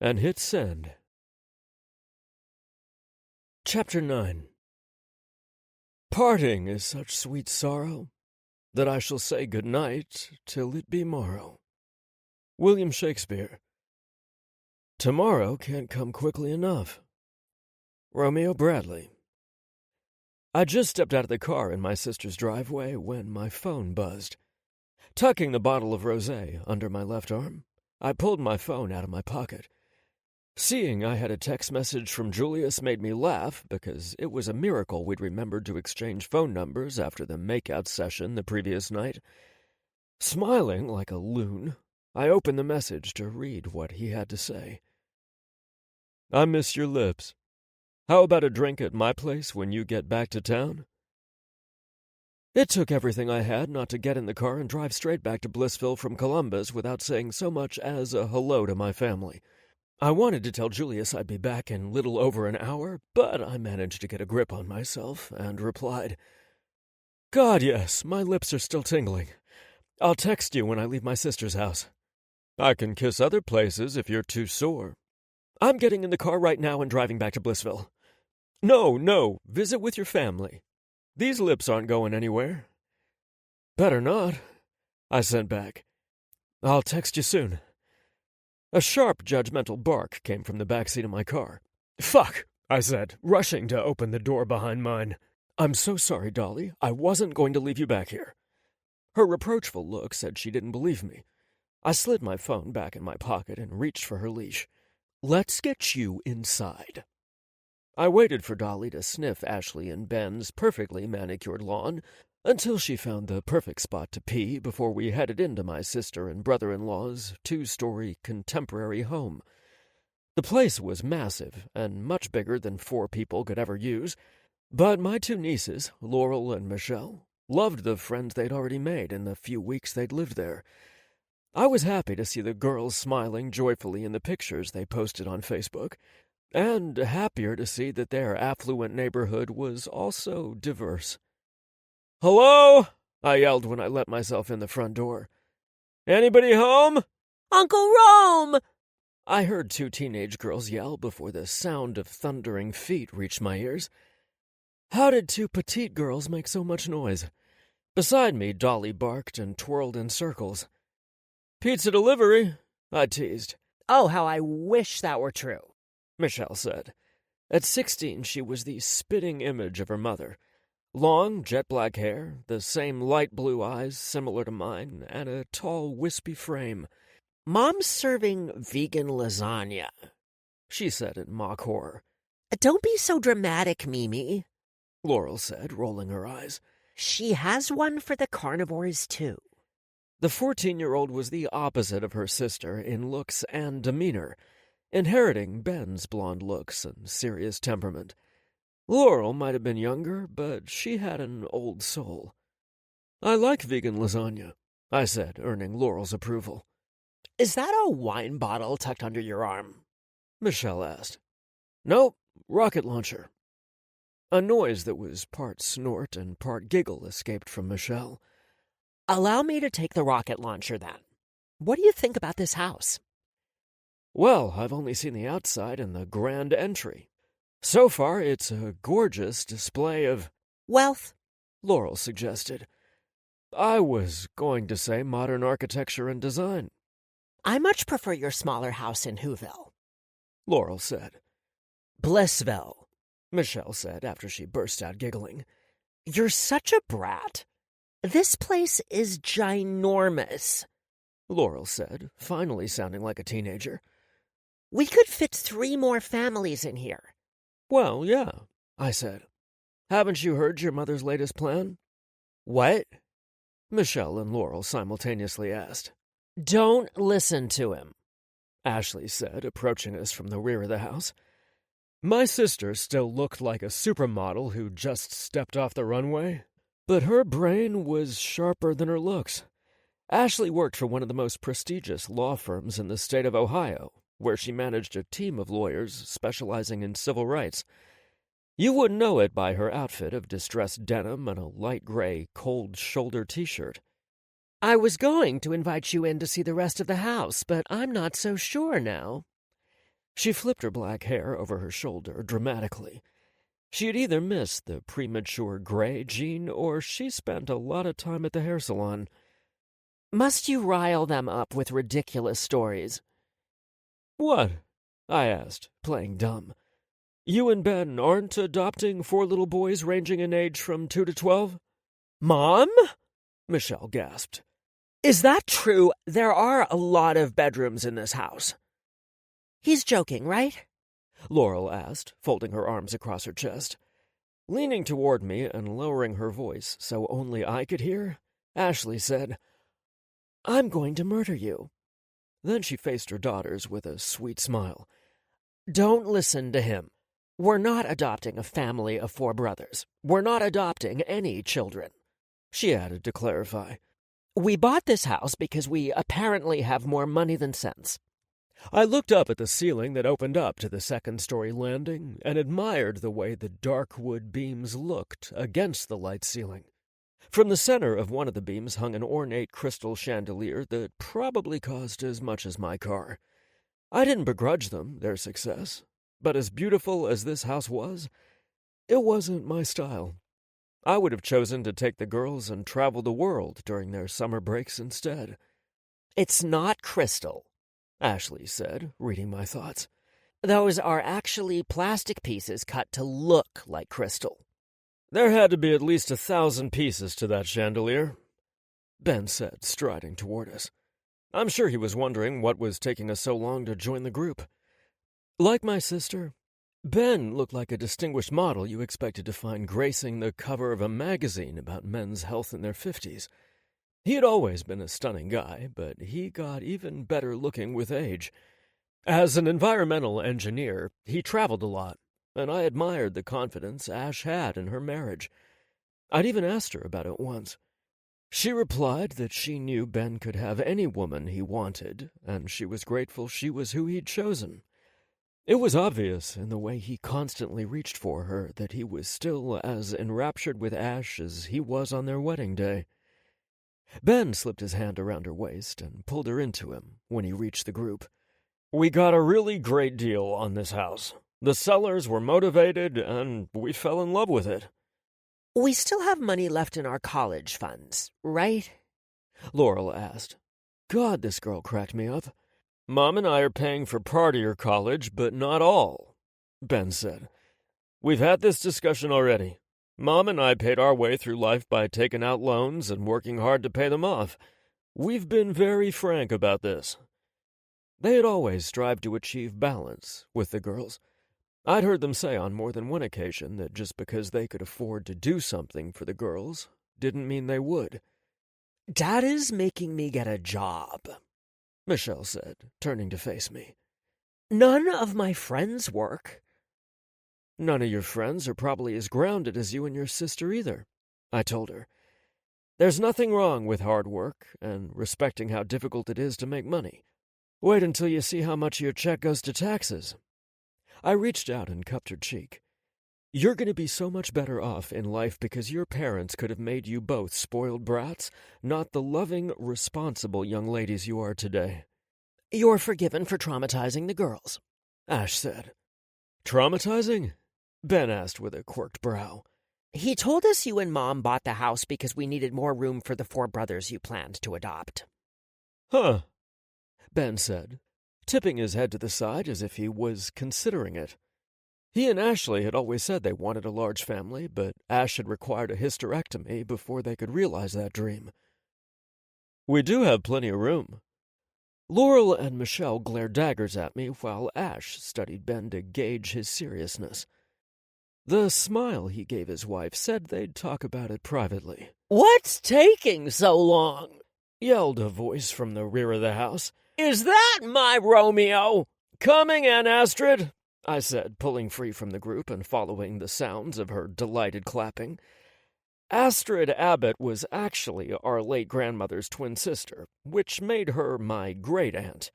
and hit send. Chapter 9. Parting is such sweet sorrow that I shall say good night till it be morrow. William Shakespeare. Tomorrow can't come quickly enough. Romeo Bradley. I just stepped out of the car in my sister's driveway when my phone buzzed. Tucking the bottle of rosé under my left arm, I pulled my phone out of my pocket. Seeing I had a text message from Julius made me laugh because it was a miracle we'd remembered to exchange phone numbers after the make-out session the previous night. Smiling like a loon, I opened the message to read what he had to say. I miss your lips. How about a drink at my place when you get back to town? It took everything I had not to get in the car and drive straight back to Blissville from Columbus without saying so much as a hello to my family. I wanted to tell Julius I'd be back in little over an hour, but I managed to get a grip on myself and replied, God, yes, my lips are still tingling. I'll text you when I leave my sister's house. I can kiss other places if you're too sore. I'm getting in the car right now and driving back to Blissville. No, visit with your family. These lips aren't going anywhere. Better not, I sent back. I'll text you soon. A sharp, judgmental bark came from the backseat of my car. Fuck, I said, rushing to open the door behind mine. I'm so sorry, Dolly. I wasn't going to leave you back here. Her reproachful look said she didn't believe me. I slid my phone back in my pocket and reached for her leash. Let's get you inside. I waited for Dolly to sniff Ashley and Ben's perfectly manicured lawn until she found the perfect spot to pee before we headed into my sister and brother-in-law's two-story contemporary home. The place was massive and much bigger than 4 people could ever use, but my 2 nieces, Laurel and Michelle, loved the friends they'd already made in the few weeks they'd lived there. I was happy to see the girls smiling joyfully in the pictures they posted on Facebook, and happier to see that their affluent neighborhood was also diverse. Hello? I yelled when I let myself in the front door. Anybody home? Uncle Rome! I heard 2 teenage girls yell before the sound of thundering feet reached my ears. How did 2 petite girls make so much noise? Beside me, Dolly barked and twirled in circles. Pizza delivery, I teased. Oh, how I wish that were true, Michelle said. At 16, she was the spitting image of her mother. Long, jet-black hair, the same light blue eyes similar to mine, and a tall, wispy frame. Mom's serving vegan lasagna, she said in mock horror. Don't be so dramatic, Mimi, Laurel said, rolling her eyes. She has one for the carnivores, too. The 14-year-old was the opposite of her sister in looks and demeanor, inheriting Ben's blonde looks and serious temperament. Laurel might have been younger, but she had an old soul. I like vegan lasagna, I said, earning Laurel's approval. Is that a wine bottle tucked under your arm? Michelle asked. Nope, rocket launcher. A noise that was part snort and part giggle escaped from Michelle. Allow me to take the rocket launcher, then. What do you think about this house? Well, I've only seen the outside and the grand entry. So far, it's a gorgeous display of... wealth, Laurel suggested. I was going to say modern architecture and design. I much prefer your smaller house in Whoville, Laurel said. Blissville, Michelle said after she burst out giggling. You're such a brat. This place is ginormous. Laurel said, finally sounding like a teenager. We could fit 3 more families in here. Well, yeah, I said. Haven't you heard your mother's latest plan? What? Michelle and Laurel simultaneously asked. Don't listen to him, Ashley said, approaching us from the rear of the house. My sister still looked like a supermodel who just stepped off the runway, but her brain was sharper than her looks. Ashley worked for one of the most prestigious law firms in the state of Ohio, where she managed a team of lawyers specializing in civil rights. You wouldn't know it by her outfit of distressed denim and a light gray, cold-shoulder t-shirt. I was going to invite you in to see the rest of the house, but I'm not so sure now. She flipped her black hair over her shoulder dramatically. She had either missed the premature gray gene or she spent a lot of time at the hair salon. Must you rile them up with ridiculous stories? What? I asked, playing dumb. You and Ben aren't adopting 4 little boys ranging in age from 2 to 12? Mom? Michelle gasped. Is that true? There are a lot of bedrooms in this house. He's joking, right? Laurel asked, folding her arms across her chest. Leaning toward me and lowering her voice so only I could hear, Ashley said, I'm going to murder you. Then she faced her daughters with a sweet smile. Don't listen to him. We're not adopting a family of 4 brothers. We're not adopting any children, she added to clarify. We bought this house because we apparently have more money than sense. I looked up at the ceiling that opened up to the 2nd-story landing and admired the way the dark wood beams looked against the light ceiling. From the center of one of the beams hung an ornate crystal chandelier that probably cost as much as my car. I didn't begrudge them their success, but as beautiful as this house was, it wasn't my style. I would have chosen to take the girls and travel the world during their summer breaks instead. It's not crystal, Ashley said, reading my thoughts. Those are actually plastic pieces cut to look like crystal. There had to be at least 1,000 pieces to that chandelier, Ben said, striding toward us. I'm sure he was wondering what was taking us so long to join the group. Like my sister, Ben looked like a distinguished model you expected to find gracing the cover of a magazine about men's health in their 50s. He had always been a stunning guy, but he got even better looking with age. As an environmental engineer, he traveled a lot, and I admired the confidence Ash had in her marriage. I'd even asked her about it once. She replied that she knew Ben could have any woman he wanted, and she was grateful she was who he'd chosen. It was obvious in the way he constantly reached for her that he was still as enraptured with Ash as he was on their wedding day. Ben slipped his hand around her waist and pulled her into him when he reached the group. We got a really great deal on this house. The sellers were motivated, and we fell in love with it. We still have money left in our college funds, right? Laurel asked. God, this girl cracked me up. Mom and I are paying for part of your college, but not all, Ben said. We've had this discussion already. Mom and I paid our way through life by taking out loans and working hard to pay them off. We've been very frank about this. They had always strived to achieve balance with the girls. I'd heard them say on more than one occasion that just because they could afford to do something for the girls didn't mean they would. Dad is making me get a job, Michelle said, turning to face me. None of my friends work. None of your friends are probably as grounded as you and your sister either, I told her. There's nothing wrong with hard work and respecting how difficult it is to make money. Wait until you see how much your check goes to taxes. I reached out and cupped her cheek. You're going to be so much better off in life because your parents could have made you both spoiled brats, not the loving, responsible young ladies you are today. You're forgiven for traumatizing the girls, Ash said. Traumatizing? Ben asked with a quirked brow. He told us you and Mom bought the house because we needed more room for the 4 brothers you planned to adopt. Huh, Ben said, tipping his head to the side as if he was considering it. He and Ashley had always said they wanted a large family, but Ash had required a hysterectomy before they could realize that dream. We do have plenty of room, Laurel and Michelle glared daggers at me while Ash studied Ben to gauge his seriousness. The smile he gave his wife said they'd talk about it privately. "What's taking so long?" yelled a voice from the rear of the house. "Is that my Romeo?" "Coming, Aunt Astrid," I said, pulling free from the group and following the sounds of her delighted clapping. Astrid Abbott was actually our late grandmother's twin sister, which made her my great-aunt.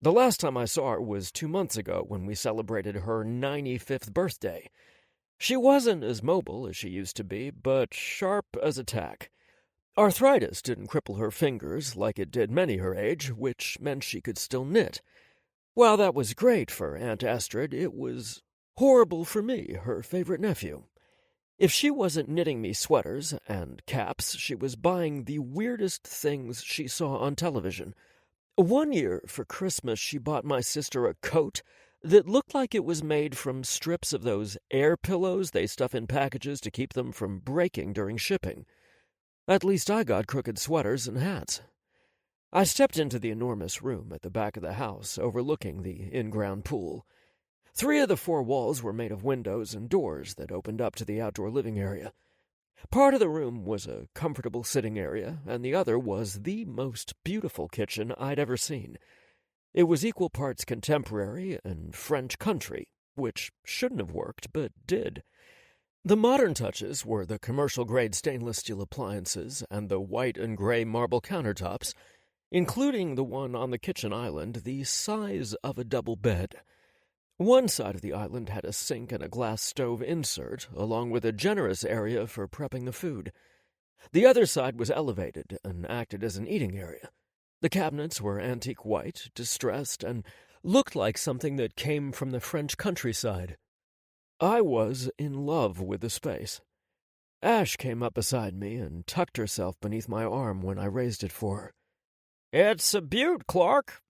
The last time I saw her was 2 months ago when we celebrated her 95th birthday. She wasn't as mobile as she used to be, but sharp as a tack. Arthritis didn't cripple her fingers like it did many her age, which meant she could still knit. While that was great for Aunt Astrid, it was horrible for me, her favorite nephew. If she wasn't knitting me sweaters and caps, she was buying the weirdest things she saw on television. One year, for Christmas, she bought my sister a coat that looked like it was made from strips of those air pillows they stuff in packages to keep them from breaking during shipping. At least I got crooked sweaters and hats. I stepped into the enormous room at the back of the house overlooking the in-ground pool. 3 of the 4 walls were made of windows and doors that opened up to the outdoor living area. Part of the room was a comfortable sitting area, and the other was the most beautiful kitchen I'd ever seen. It was equal parts contemporary and French country, which shouldn't have worked, but did. The modern touches were the commercial-grade stainless steel appliances and the white and gray marble countertops, including the one on the kitchen island the size of a double bed. One side of the island had a sink and a glass stove insert, along with a generous area for prepping the food. The other side was elevated and acted as an eating area. The cabinets were antique white, distressed, and looked like something that came from the French countryside. I was in love with the space. Ash came up beside me and tucked herself beneath my arm when I raised it for her. "It's a beaut, Clark."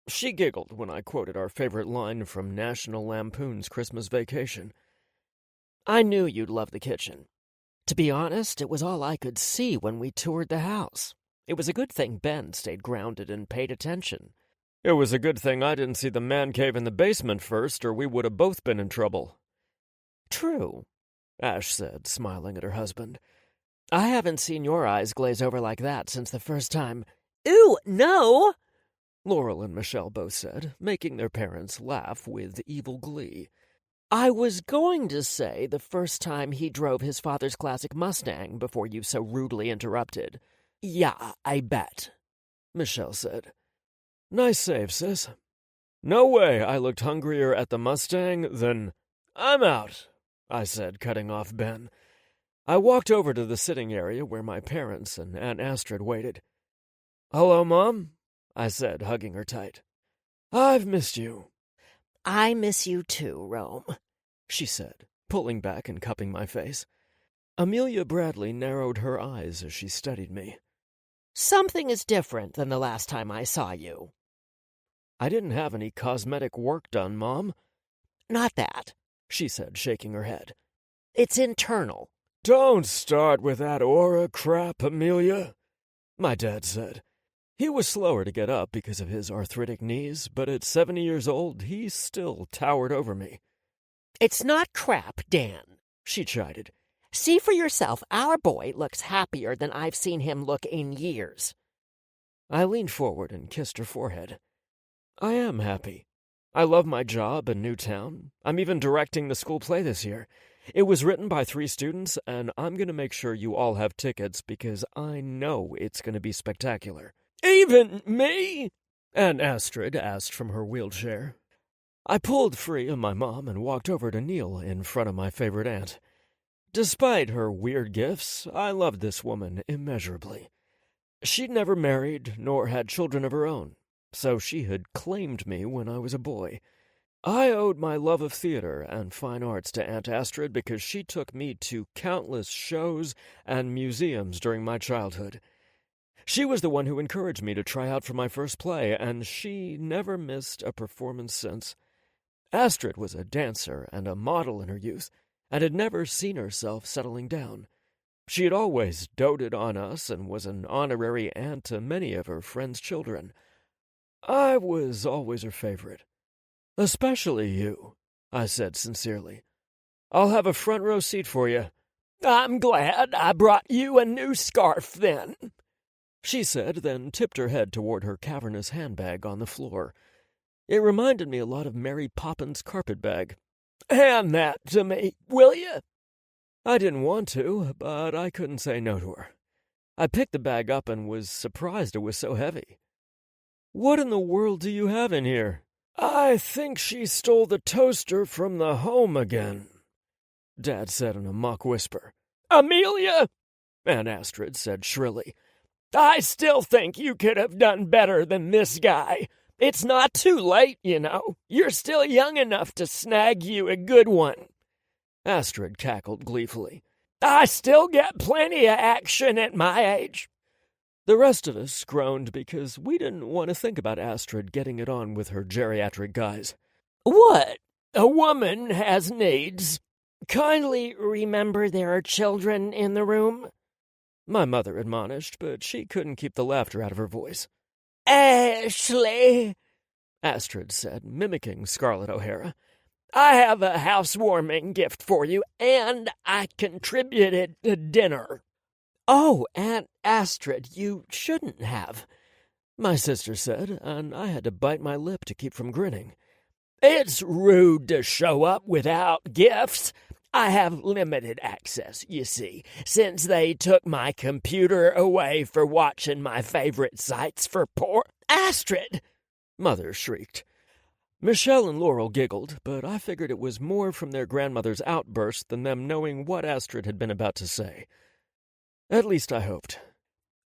She giggled when I quoted our favorite line from National Lampoon's Christmas Vacation. "I knew you'd love the kitchen. To be honest, it was all I could see when we toured the house. It was a good thing Ben stayed grounded and paid attention." "It was a good thing I didn't see the man cave in the basement first, or we would have both been in trouble." "True," Ash said, smiling at her husband. "I haven't seen your eyes glaze over like that since the first time." "Ooh, no!" Laurel and Michelle both said, making their parents laugh with evil glee. "I was going to say the first time he drove his father's classic Mustang before you so rudely interrupted." "Yeah, I bet," Michelle said. "Nice save, sis. No way I looked hungrier at the Mustang than—" "I'm out," I said, cutting off Ben. I walked over to the sitting area where my parents and Aunt Astrid waited. "Hello, Mom," I said, hugging her tight. "I've missed you." "I miss you too, Rome," she said, pulling back and cupping my face. Amelia Bradley narrowed her eyes as she studied me. "Something is different than the last time I saw you." "I didn't have any cosmetic work done, Mom." "Not that," she said, shaking her head. "It's internal." "Don't start with that aura crap, Amelia," my dad said. He was slower to get up because of his arthritic knees, but at 70 years old, he still towered over me. "It's not crap, Dan," she chided. "See for yourself, our boy looks happier than I've seen him look in years." I leaned forward and kissed her forehead. I am happy. I love my job in Newtown. I'm even directing the school play this year. It was written by 3 students, and I'm going to make sure you all have tickets because I know it's going to be spectacular. "Even me?" Aunt Astrid asked from her wheelchair. I pulled free of my mom and walked over to kneel in front of my favorite aunt. Despite her weird gifts, I loved this woman immeasurably. She'd never married nor had children of her own, so she had claimed me when I was a boy. I owed my love of theater and fine arts to Aunt Astrid because she took me to countless shows and museums during my childhood. She was the one who encouraged me to try out for my first play, and she never missed a performance since. Astrid was a dancer and a model in her youth, and had never seen herself settling down. She had always doted on us and was an honorary aunt to many of her friends' children. I was always her favorite. Especially you, I said sincerely. I'll have a front row seat for you. I'm glad I brought you a new scarf then, she said, then tipped her head toward her cavernous handbag on the floor. It reminded me a lot of Mary Poppins' carpetbag. Hand that to me, will you? I didn't want to, but I couldn't say no to her. I picked the bag up and was surprised it was so heavy. What in the world do you have in here? I think she stole the toaster from the home again, Dad said in a mock whisper. Amelia, Aunt Astrid said shrilly. I still think you could have done better than this guy. It's not too late, you know. You're still young enough to snag you a good one. Astrid cackled gleefully. I still get plenty of action at my age. The rest of us groaned because we didn't want to think about Astrid getting it on with her geriatric guys. What? A woman has needs. Kindly remember there are children in the room, my mother admonished, but she couldn't keep the laughter out of her voice. Ashley, Astrid said, mimicking Scarlett O'Hara. I have a housewarming gift for you, and I contributed to dinner. Oh, Aunt Astrid, you shouldn't have, my sister said, and I had to bite my lip to keep from grinning. It's rude to show up without gifts. I have limited access, you see, since they took my computer away for watching my favorite sites for porn. Astrid! Mother shrieked. Michelle and Laurel giggled, but I figured it was more from their grandmother's outburst than them knowing what Astrid had been about to say. At least I hoped.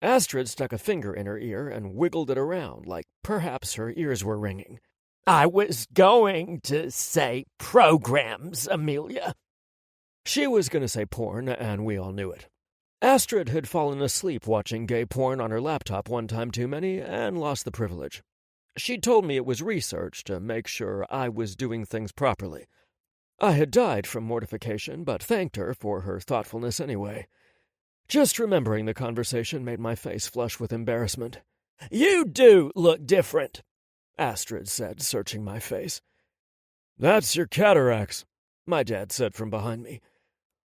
Astrid stuck a finger in her ear and wiggled it around like perhaps her ears were ringing. I was going to say programs, Amelia. She was going to say porn, and we all knew it. Astrid had fallen asleep watching gay porn on her laptop one time too many and lost the privilege. She told me it was research to make sure I was doing things properly. I had died from mortification, but thanked her for her thoughtfulness anyway. Just remembering the conversation made my face flush with embarrassment. You do look different, Astrid said, searching my face. That's your cataracts, my dad said from behind me.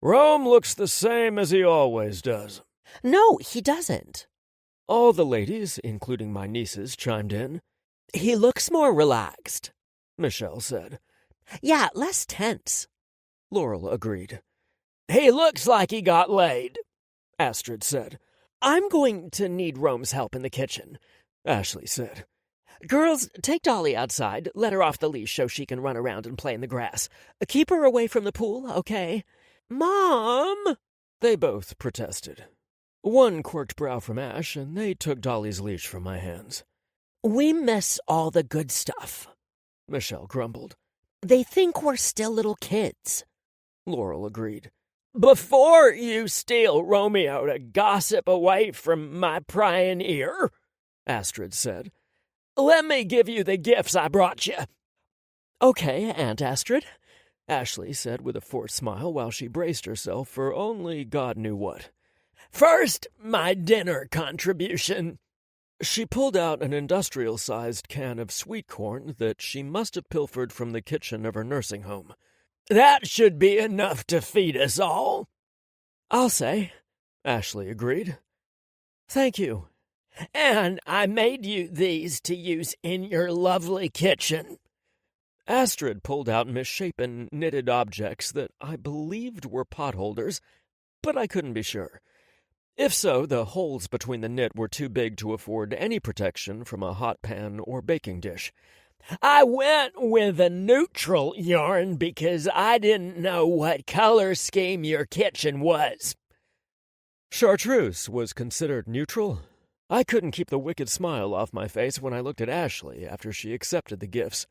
Rome looks the same as he always does. No, he doesn't. All the ladies, including my nieces, chimed in. He looks more relaxed, Michelle said. Yeah, less tense, Laurel agreed. He looks like he got laid, Astrid said. I'm going to need Rome's help in the kitchen, Ashley said. Girls, take Dolly outside. Let her off the leash so she can run around and play in the grass. Keep her away from the pool, okay? Mom! They both protested. One quirked brow from Ash, and they took Dolly's leash from my hands. We miss all the good stuff, Michelle grumbled. They think we're still little kids, Laurel agreed. Before you steal Romeo to gossip away from my prying ear, Astrid said, let me give you the gifts I brought you. Okay, Aunt Astrid, Ashley said with a forced smile while she braced herself for only God knew what. First, my dinner contribution. She pulled out an industrial-sized can of sweet corn that she must have pilfered from the kitchen of her nursing home. That should be enough to feed us all. I'll say, Ashley agreed. Thank you. And I made you these to use in your lovely kitchen. Astrid pulled out misshapen knitted objects that I believed were potholders, but I couldn't be sure. If so, the holes between the knit were too big to afford any protection from a hot pan or baking dish. I went with a neutral yarn because I didn't know what color scheme your kitchen was. Chartreuse was considered neutral? I couldn't keep the wicked smile off my face when I looked at Ashley after she accepted the gifts.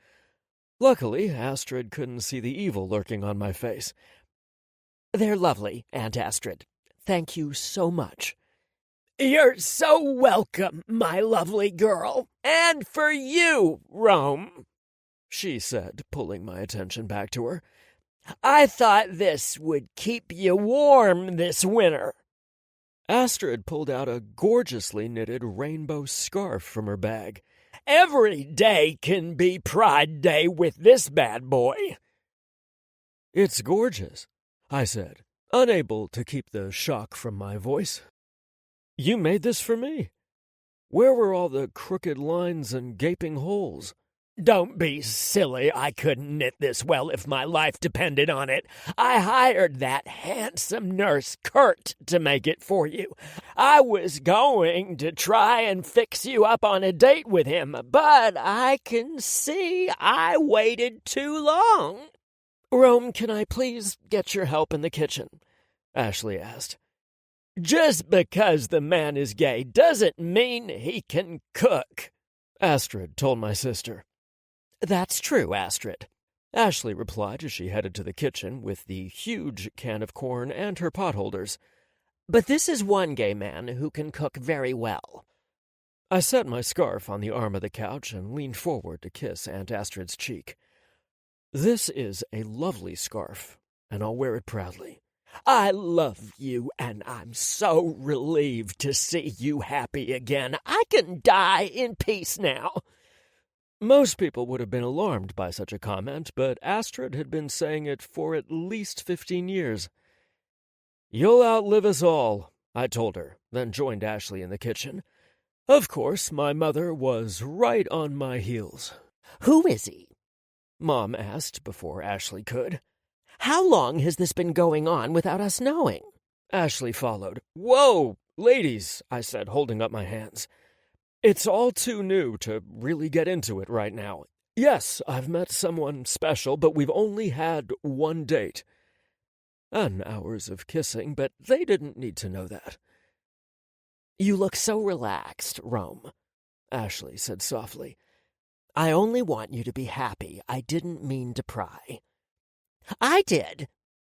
Luckily, Astrid couldn't see the evil lurking on my face. They're lovely, Aunt Astrid. Thank you so much. You're so welcome, my lovely girl. And for you, Rome, she said, pulling my attention back to her. I thought this would keep you warm this winter. Astrid pulled out a gorgeously knitted rainbow scarf from her bag. Every day can be Pride Day with this bad boy. It's gorgeous, I said, unable to keep the shock from my voice. You made this for me. Where were all the crooked lines and gaping holes? Don't be silly. I couldn't knit this well if my life depended on it. I hired that handsome nurse, Kurt, to make it for you. I was going to try and fix you up on a date with him, but I can see I waited too long. Rome, can I please get your help in the kitchen? Ashley asked. Just because the man is gay doesn't mean he can cook, Astrid told my sister. That's true, Astrid, Ashley replied as she headed to the kitchen with the huge can of corn and her potholders. But this is one gay man who can cook very well. I set my scarf on the arm of the couch and leaned forward to kiss Aunt Astrid's cheek. This is a lovely scarf, and I'll wear it proudly. I love you, and I'm so relieved to see you happy again. I can die in peace now. Most people would have been alarmed by such a comment, but Astrid had been saying it for at least 15 years. You'll outlive us all, I told her, then joined Ashley in the kitchen. Of course, my mother was right on my heels. Who is he? Mom asked before Ashley could. How long has this been going on without us knowing? Ashley followed. Whoa, ladies, I said, holding up my hands. It's all too new to really get into it right now. Yes, I've met someone special, but we've only had one date. And hours of kissing, but they didn't need to know that. You look so relaxed, Rome, Ashley said softly. I only want you to be happy. I didn't mean to pry. I did,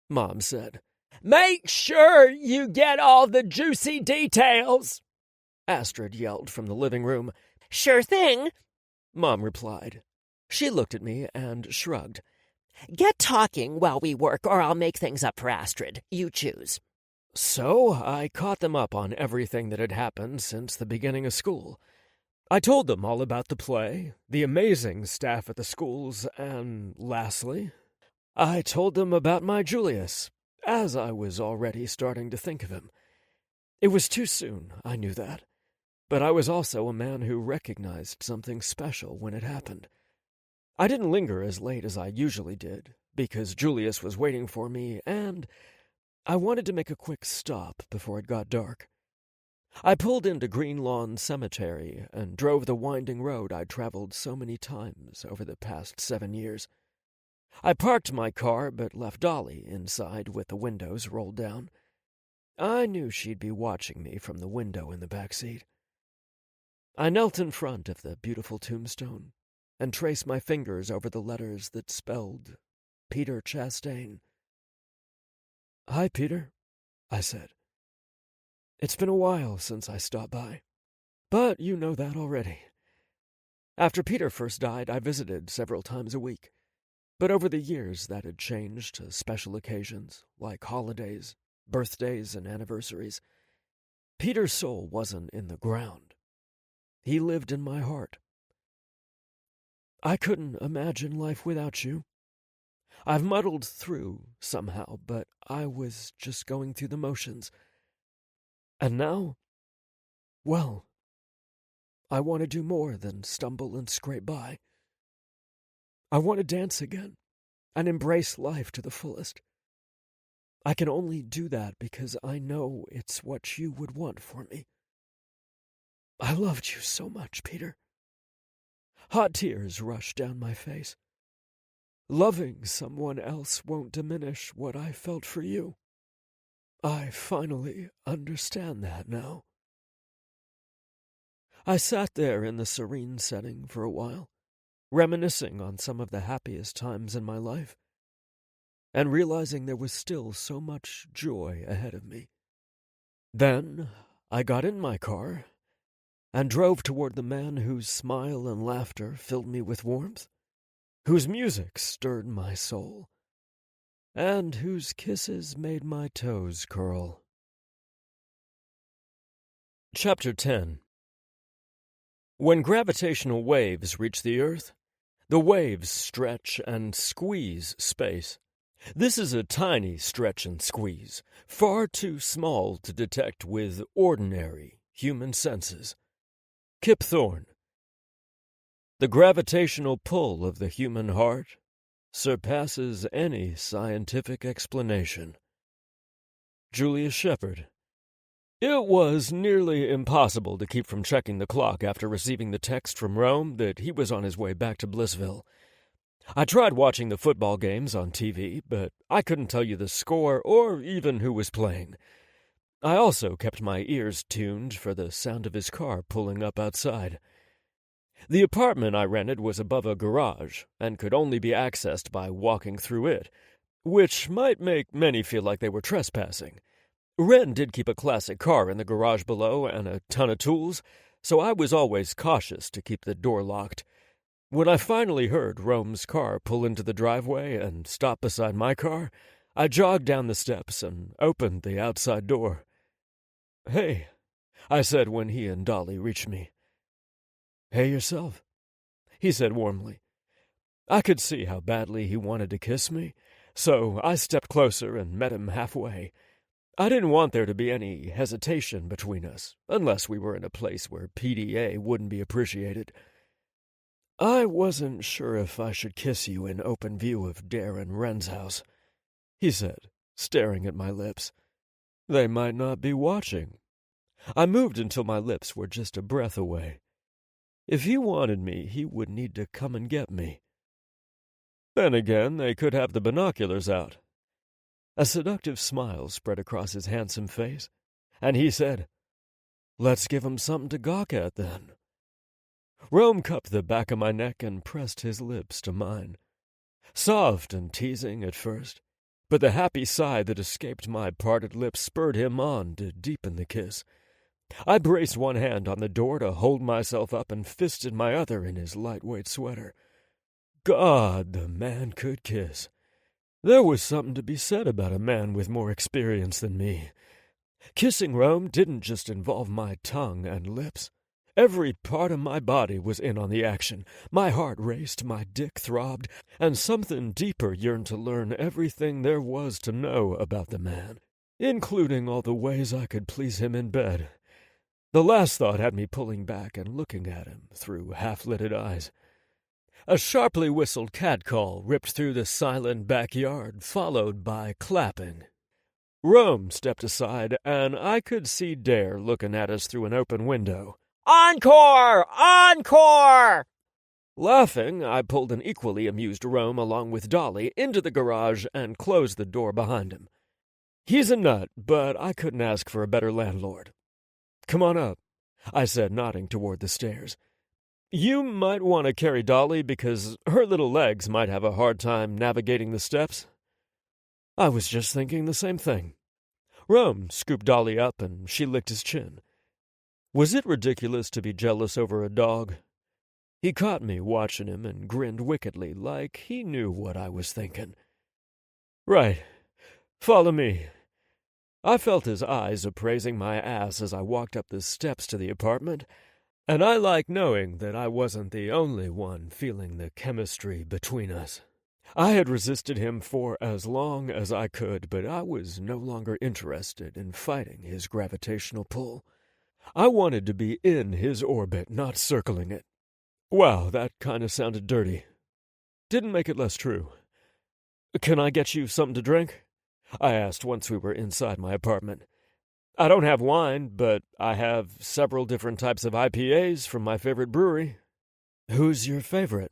Mom said. Make sure you get all the juicy details, Astrid yelled from the living room. Sure thing, Mom replied. She looked at me and shrugged. Get talking while we work, or I'll make things up for Astrid. You choose. So I caught them up on everything that had happened since the beginning of school. I told them all about the play, the amazing staff at the schools, and lastly, I told them about my Julius, as I was already starting to think of him. It was too soon, I knew that. But I was also a man who recognized something special when it happened. I didn't linger as late as I usually did, because Julius was waiting for me, and I wanted to make a quick stop before it got dark. I pulled into Green Lawn Cemetery and drove the winding road I'd traveled so many times over the past 7 years. I parked my car but left Dolly inside with the windows rolled down. I knew she'd be watching me from the window in the back seat. I knelt in front of the beautiful tombstone and traced my fingers over the letters that spelled Peter Chastain. Hi, Peter, I said. It's been a while since I stopped by, but you know that already. After Peter first died, I visited several times a week, but over the years that had changed to special occasions like holidays, birthdays, and anniversaries. Peter's soul wasn't in the ground. He lived in my heart. I couldn't imagine life without you. I've muddled through somehow, but I was just going through the motions. And now, well, I want to do more than stumble and scrape by. I want to dance again and embrace life to the fullest. I can only do that because I know it's what you would want for me. I loved you so much, Peter. Hot tears rushed down my face. Loving someone else won't diminish what I felt for you. I finally understand that now. I sat there in the serene setting for a while, reminiscing on some of the happiest times in my life, and realizing there was still so much joy ahead of me. Then I got in my car and drove toward the man whose smile and laughter filled me with warmth, whose music stirred my soul, and whose kisses made my toes curl. Chapter 10. When gravitational waves reach the Earth, the waves stretch and squeeze space. This is a tiny stretch and squeeze, far too small to detect with ordinary human senses. Kip Thorne. The gravitational pull of the human heart surpasses any scientific explanation. Julius Shepard. It was nearly impossible to keep from checking the clock after receiving the text from Rome that he was on his way back to Blissville. I tried watching the football games on TV, but I couldn't tell you the score or even who was playing. I also kept my ears tuned for the sound of his car pulling up outside. The apartment I rented was above a garage and could only be accessed by walking through it, which might make many feel like they were trespassing. Ren did keep a classic car in the garage below and a ton of tools, so I was always cautious to keep the door locked. When I finally heard Rome's car pull into the driveway and stop beside my car, I jogged down the steps and opened the outside door. "Hey," I said when he and Dolly reached me. "Hey yourself," he said warmly. I could see how badly he wanted to kiss me, so I stepped closer and met him halfway. I didn't want there to be any hesitation between us, unless we were in a place where PDA wouldn't be appreciated. "I wasn't sure if I should kiss you in open view of Dare and Wren's house," he said, staring at my lips. "They might not be watching." I moved until my lips were just a breath away. If he wanted me, he would need to come and get me. Then again, they could have the binoculars out. A seductive smile spread across his handsome face, and he said, "Let's give 'em something to gawk at, then." Rome cupped the back of my neck and pressed his lips to mine. Soft and teasing at first, but the happy sigh that escaped my parted lips spurred him on to deepen the kiss. I braced one hand on the door to hold myself up and fisted my other in his lightweight sweater. God, the man could kiss. There was something to be said about a man with more experience than me. Kissing Rome didn't just involve my tongue and lips. Every part of my body was in on the action. My heart raced, my dick throbbed, and something deeper yearned to learn everything there was to know about the man, including all the ways I could please him in bed. The last thought had me pulling back and looking at him through half-lidded eyes. A sharply whistled catcall ripped through the silent backyard, followed by clapping. Rome stepped aside, and I could see Dare looking at us through an open window. "Encore! Encore!" Laughing, I pulled an equally amused Rome along with Dolly into the garage and closed the door behind him. He's a nut, but I couldn't ask for a better landlord. "Come on up," I said, nodding toward the stairs. "You might want to carry Dolly because her little legs might have a hard time navigating the steps." I was just thinking the same thing. Rome scooped Dolly up and she licked his chin. Was it ridiculous to be jealous over a dog? He caught me watching him and grinned wickedly like he knew what I was thinking. "Right. Follow me." I felt his eyes appraising my ass as I walked up the steps to the apartment, and I like knowing that I wasn't the only one feeling the chemistry between us. I had resisted him for as long as I could, but I was no longer interested in fighting his gravitational pull. I wanted to be in his orbit, not circling it. Wow, that kind of sounded dirty. Didn't make it less true. "Can I get you something to drink?" I asked once we were inside my apartment. "I don't have wine, but I have several different types of IPAs from my favorite brewery." "Who's your favorite?"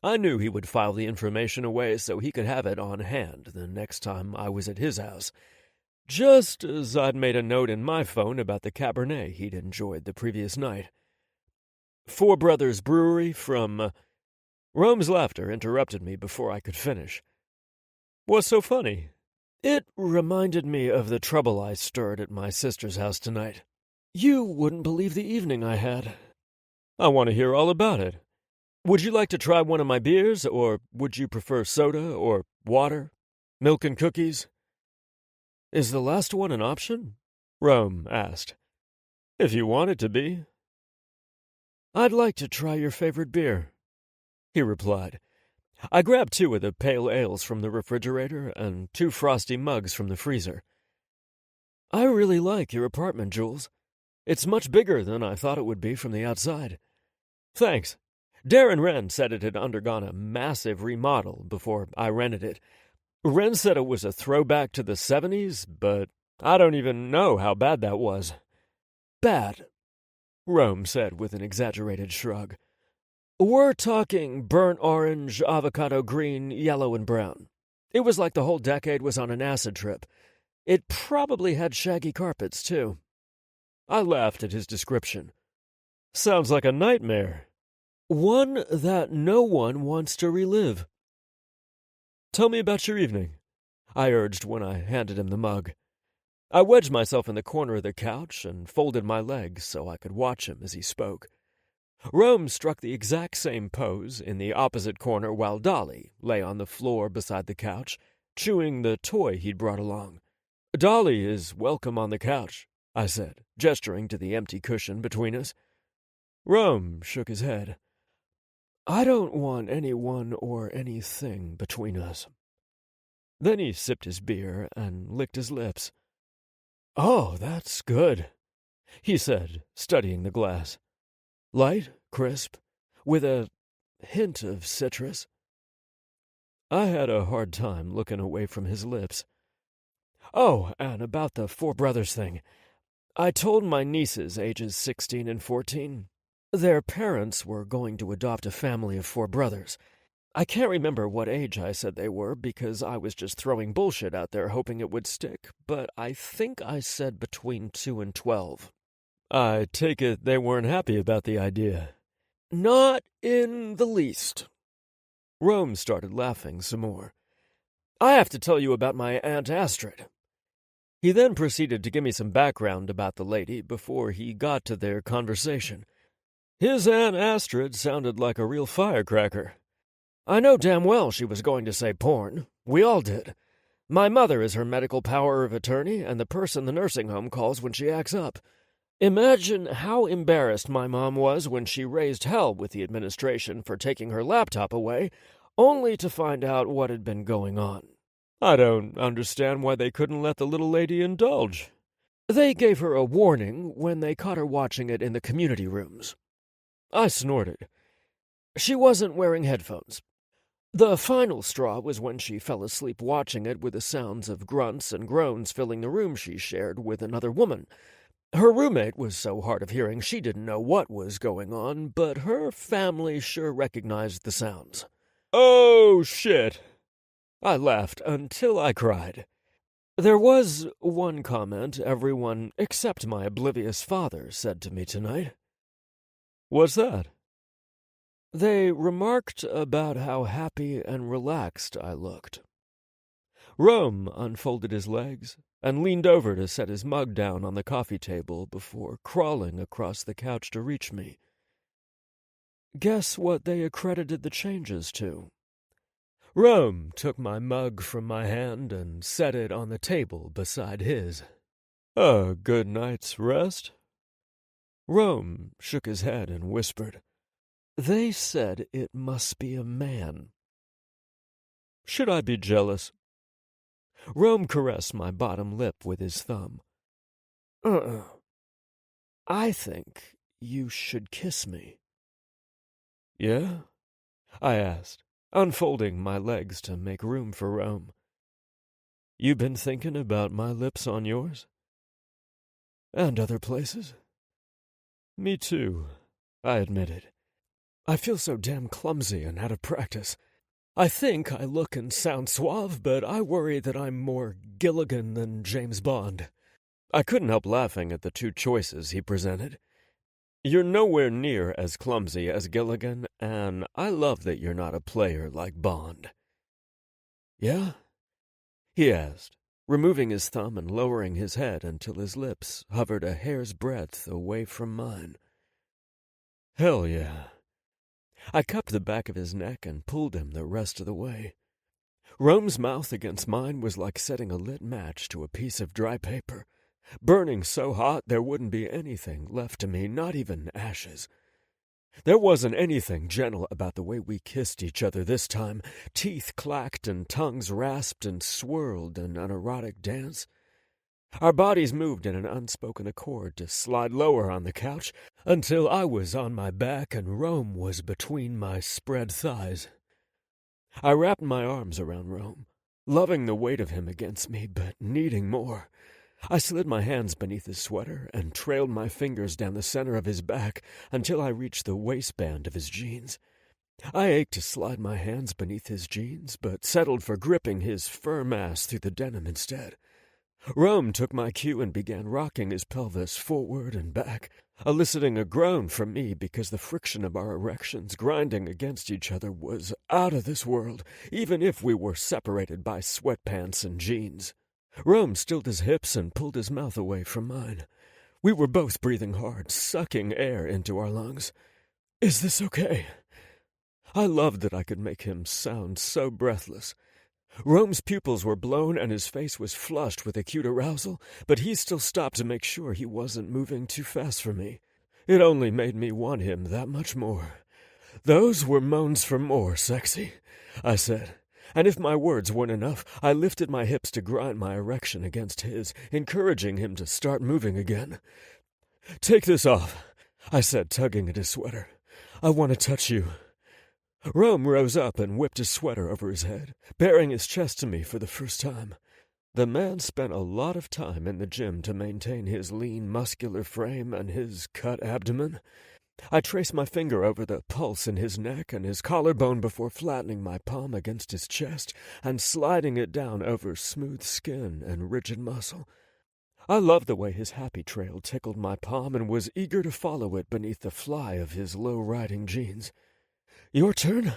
I knew he would file the information away so he could have it on hand the next time I was at his house, just as I'd made a note in my phone about the Cabernet he'd enjoyed the previous night. "Four Brothers Brewery from—" Rome's laughter interrupted me before I could finish. "What's so funny?" "It reminded me of the trouble I stirred at my sister's house tonight. You wouldn't believe the evening I had." "I want to hear all about it. Would you like to try one of my beers, or would you prefer soda or water, milk and cookies?" "Is the last one an option?" Rome asked. "If you want it to be." "I'd like to try your favorite beer," he replied. I grabbed 2 of the pale ales from the refrigerator and 2 frosty mugs from the freezer. "I really like your apartment, Jules. It's much bigger than I thought it would be from the outside." "Thanks. Darren Wren said it had undergone a massive remodel before I rented it. Wren said it was a throwback to the 70s, but I don't even know how bad that was." "Bad," Rome said with an exaggerated shrug. "We're talking burnt orange, avocado green, yellow, and brown. It was like the whole decade was on an acid trip. It probably had shaggy carpets, too." I laughed at his description. "Sounds like a nightmare. One that no one wants to relive." "Tell me about your evening," I urged when I handed him the mug. I wedged myself in the corner of the couch and folded my legs so I could watch him as he spoke. Rome struck the exact same pose in the opposite corner while Dolly lay on the floor beside the couch, chewing the toy he'd brought along. "Dolly is welcome on the couch," I said, gesturing to the empty cushion between us. Rome shook his head. "I don't want anyone or anything between us." Then he sipped his beer and licked his lips. "Oh, that's good," he said, studying the glass. "Light, crisp, with a hint of citrus." I had a hard time looking away from his lips. "Oh, and about the 4 brothers thing. I told my nieces, ages 16 and 14. Their parents were going to adopt a family of 4 brothers. I can't remember what age I said they were because I was just throwing bullshit out there hoping it would stick, but I think I said between 2 and 12. I take it they weren't happy about the idea." "Not in the least." Rome started laughing some more. "I have to tell you about my Aunt Astrid." He then proceeded to give me some background about the lady before he got to their conversation. His Aunt Astrid sounded like a real firecracker. I know damn well she was going to say porn. We all did. My mother is her medical power of attorney and the person the nursing home calls when she acts up. Imagine how embarrassed my mom was when she raised hell with the administration for taking her laptop away, only to find out what had been going on. I don't understand why they couldn't let the little lady indulge. They gave her a warning when they caught her watching it in the community rooms. I snorted. She wasn't wearing headphones. The final straw was when she fell asleep watching it with the sounds of grunts and groans filling the room she shared with another woman. Her roommate was so hard of hearing she didn't know what was going on, but her family sure recognized the sounds. "Oh, shit!" I laughed until I cried. There was one comment everyone except my oblivious father said to me tonight. "What's that?" They remarked about how happy and relaxed I looked. Rome unfolded his legs and leaned over to set his mug down on the coffee table before crawling across the couch to reach me. Guess what they accredited the changes to? Rome took my mug from my hand and set it on the table beside his. "A good night's rest?" Rome shook his head and whispered, "They said it must be a man." Should I be jealous? Rome caressed my bottom lip with his thumb. I think you should kiss me." "Yeah?" I asked, unfolding my legs to make room for Rome. "You been thinking about my lips on yours?" "And other places?" "Me too," I admitted. I feel so damn clumsy and out of practice. I think I look and sound suave, but I worry that I'm more Gilligan than James Bond. I couldn't help laughing at the 2 choices he presented. You're nowhere near as clumsy as Gilligan, and I love that you're not a player like Bond. "Yeah?" he asked, removing his thumb and lowering his head until his lips hovered a hair's breadth away from mine. "Hell yeah." I cupped the back of his neck and pulled him the rest of the way. Rome's mouth against mine was like setting a lit match to a piece of dry paper, burning so hot there wouldn't be anything left to me, not even ashes. There wasn't anything gentle about the way we kissed each other this time. Teeth clacked and tongues rasped and swirled in an erotic dance. Our bodies moved in an unspoken accord to slide lower on the couch until I was on my back and Rome was between my spread thighs. I wrapped my arms around Rome, loving the weight of him against me, but needing more. I slid my hands beneath his sweater and trailed my fingers down the center of his back until I reached the waistband of his jeans. I ached to slide my hands beneath his jeans, but settled for gripping his firm ass through the denim instead. Rome took my cue and began rocking his pelvis forward and back, eliciting a groan from me because the friction of our erections grinding against each other was out of this world, even if we were separated by sweatpants and jeans. Rome stilled his hips and pulled his mouth away from mine. We were both breathing hard, sucking air into our lungs. "Is this okay?" I loved that I could make him sound so breathless. Rome's pupils were blown and his face was flushed with acute arousal, but he still stopped to make sure he wasn't moving too fast for me. It only made me want him that much more. "Those were moans for more, sexy," I said. And if my words weren't enough, I lifted my hips to grind my erection against his, encouraging him to start moving again. "Take this off," I said, tugging at his sweater. "I want to touch you." Rome rose up and whipped his sweater over his head, baring his chest to me for the first time. The man spent a lot of time in the gym to maintain his lean, muscular frame and his cut abdomen. I traced my finger over the pulse in his neck and his collarbone before flattening my palm against his chest and sliding it down over smooth skin and rigid muscle. I loved the way his happy trail tickled my palm and was eager to follow it beneath the fly of his low-riding jeans. "Your turn,"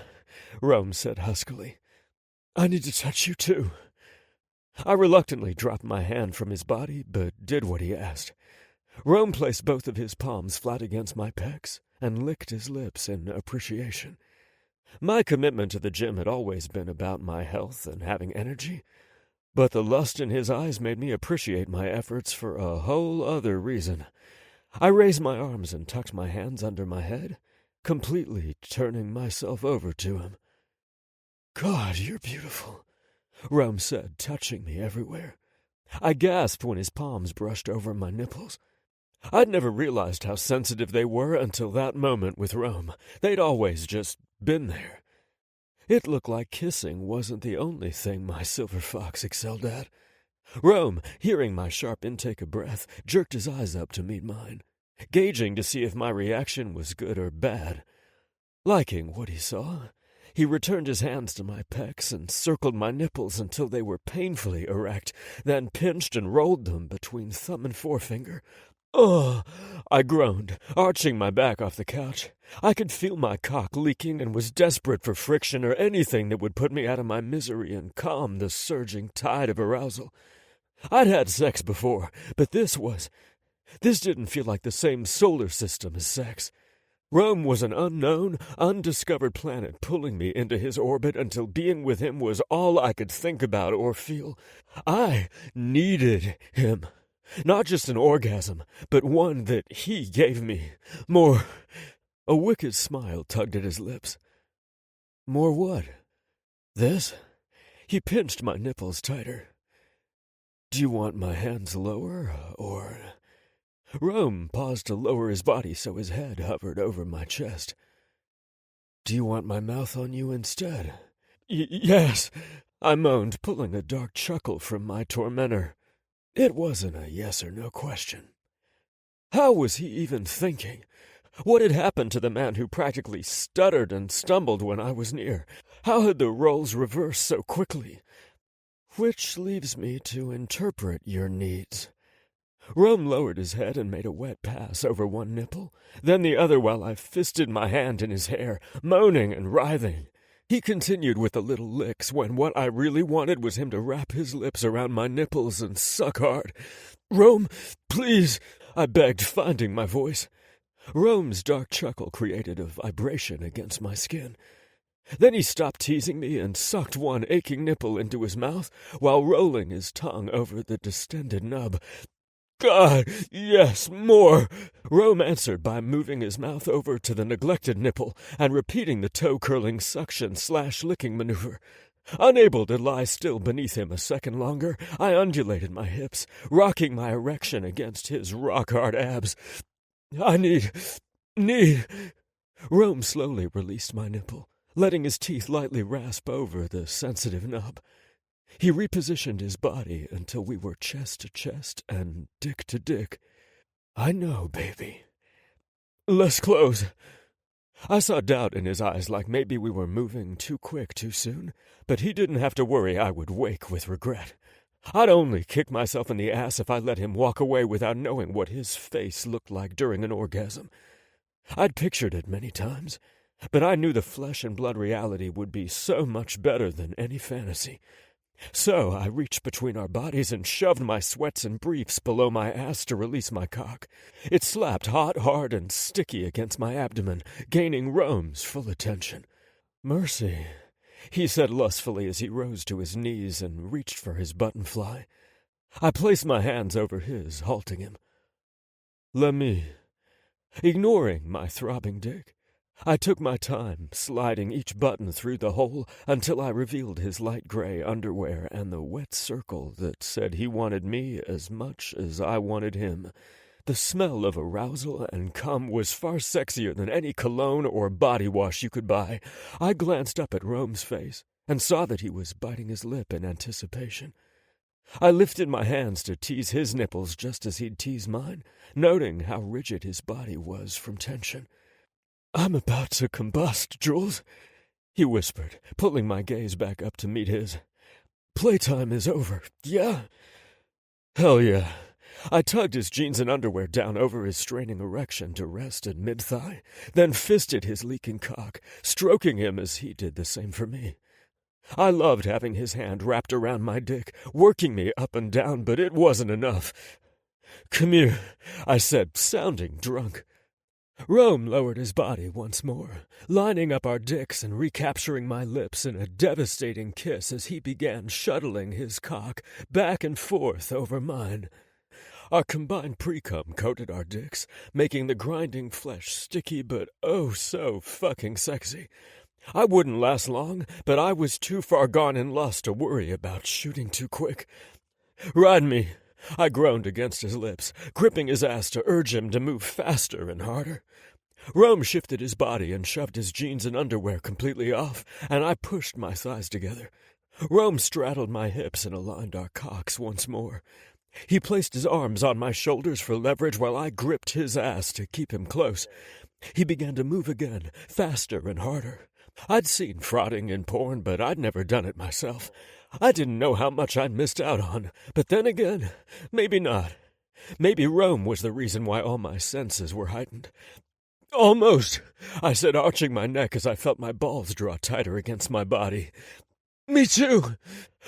Rome said huskily. "I need to touch you, too." I reluctantly dropped my hand from his body, but did what he asked. Rome placed both of his palms flat against my pecs and licked his lips in appreciation. My commitment to the gym had always been about my health and having energy, but the lust in his eyes made me appreciate my efforts for a whole other reason. I raised my arms and tucked my hands under my head, completely turning myself over to him. "God, you're beautiful," Rome said, touching me everywhere. I gasped when his palms brushed over my nipples. I'd never realized how sensitive they were until that moment with Rome. They'd always just been there. It looked like kissing wasn't the only thing my silver fox excelled at. Rome, hearing my sharp intake of breath, jerked his eyes up to meet mine, gauging to see if my reaction was good or bad. Liking what he saw, he returned his hands to my pecs and circled my nipples until they were painfully erect, then pinched and rolled them between thumb and forefinger. "Ugh!" I groaned, arching my back off the couch. I could feel my cock leaking and was desperate for friction or anything that would put me out of my misery and calm the surging tide of arousal. I'd had sex before, but this didn't feel like the same solar system as sex. Rome was an unknown, undiscovered planet pulling me into his orbit until being with him was all I could think about or feel. I needed him. Not just an orgasm, but one that he gave me. More. A wicked smile tugged at his lips. "More what? This?" He pinched my nipples tighter. "Do you want my hands lower, or—" Rome paused to lower his body so his head hovered over my chest. "Do you want my mouth on you instead?" Yes," I moaned, pulling a dark chuckle from my tormentor. It wasn't a yes or no question. How was he even thinking? What had happened to the man who practically stuttered and stumbled when I was near? How had the roles reversed so quickly? Which leaves me to interpret your needs. Rome lowered his head and made a wet pass over one nipple, then the other while I fisted my hand in his hair, moaning and writhing. He continued with the little licks when what I really wanted was him to wrap his lips around my nipples and suck hard. "Rome, please," I begged, finding my voice. Rome's dark chuckle created a vibration against my skin. Then he stopped teasing me and sucked one aching nipple into his mouth while rolling his tongue over the distended nub. God, yes, more. Rome answered by moving his mouth over to the neglected nipple and repeating the toe-curling suction/licking maneuver. Unable to lie still beneath him a second longer, I undulated my hips, rocking my erection against his rock-hard abs. I need... Rome slowly released my nipple, letting his teeth lightly rasp over the sensitive nub. He repositioned his body until we were chest to chest and dick to dick. I know, baby. Less close. I saw doubt in his eyes, like maybe we were moving too quick too soon, but he didn't have to worry I would wake with regret. I'd only kick myself in the ass if I let him walk away without knowing what his face looked like during an orgasm. I'd pictured it many times, but I knew the flesh and blood reality would be so much better than any fantasy. So I reached between our bodies and shoved my sweats and briefs below my ass to release my cock. It slapped hot, hard, and sticky against my abdomen, gaining Rome's full attention. Mercy, he said lustfully as he rose to his knees and reached for his button fly. I placed my hands over his, halting him. Let me. Ignoring my throbbing dick, I took my time, sliding each button through the hole until I revealed his light gray underwear and the wet circle that said he wanted me as much as I wanted him. The smell of arousal and cum was far sexier than any cologne or body wash you could buy. I glanced up at Rome's face and saw that he was biting his lip in anticipation. I lifted my hands to tease his nipples just as he'd tease mine, noting how rigid his body was from tension. I'm about to combust, Jules, he whispered, pulling my gaze back up to meet his. Playtime is over, yeah? Hell yeah. I tugged his jeans and underwear down over his straining erection to rest at mid-thigh, then fisted his leaking cock, stroking him as he did the same for me. I loved having his hand wrapped around my dick, working me up and down, but it wasn't enough. Come here, I said, sounding drunk. Rome lowered his body once more, lining up our dicks and recapturing my lips in a devastating kiss as he began shuttling his cock back and forth over mine. Our combined pre-cum coated our dicks, making the grinding flesh sticky but oh so fucking sexy. I wouldn't last long, but I was too far gone in lust to worry about shooting too quick. Ride me, I groaned against his lips, gripping his ass to urge him to move faster and harder. Rome shifted his body and shoved his jeans and underwear completely off, and I pushed my thighs together. Rome straddled my hips and aligned our cocks once more. He placed his arms on my shoulders for leverage while I gripped his ass to keep him close. He began to move again, faster and harder. I'd seen frauding in porn, but I'd never done it myself. I didn't know how much I'd missed out on, but then again, maybe not. Maybe Rome was the reason why all my senses were heightened. Almost, I said, arching my neck as I felt my balls draw tighter against my body. Me too.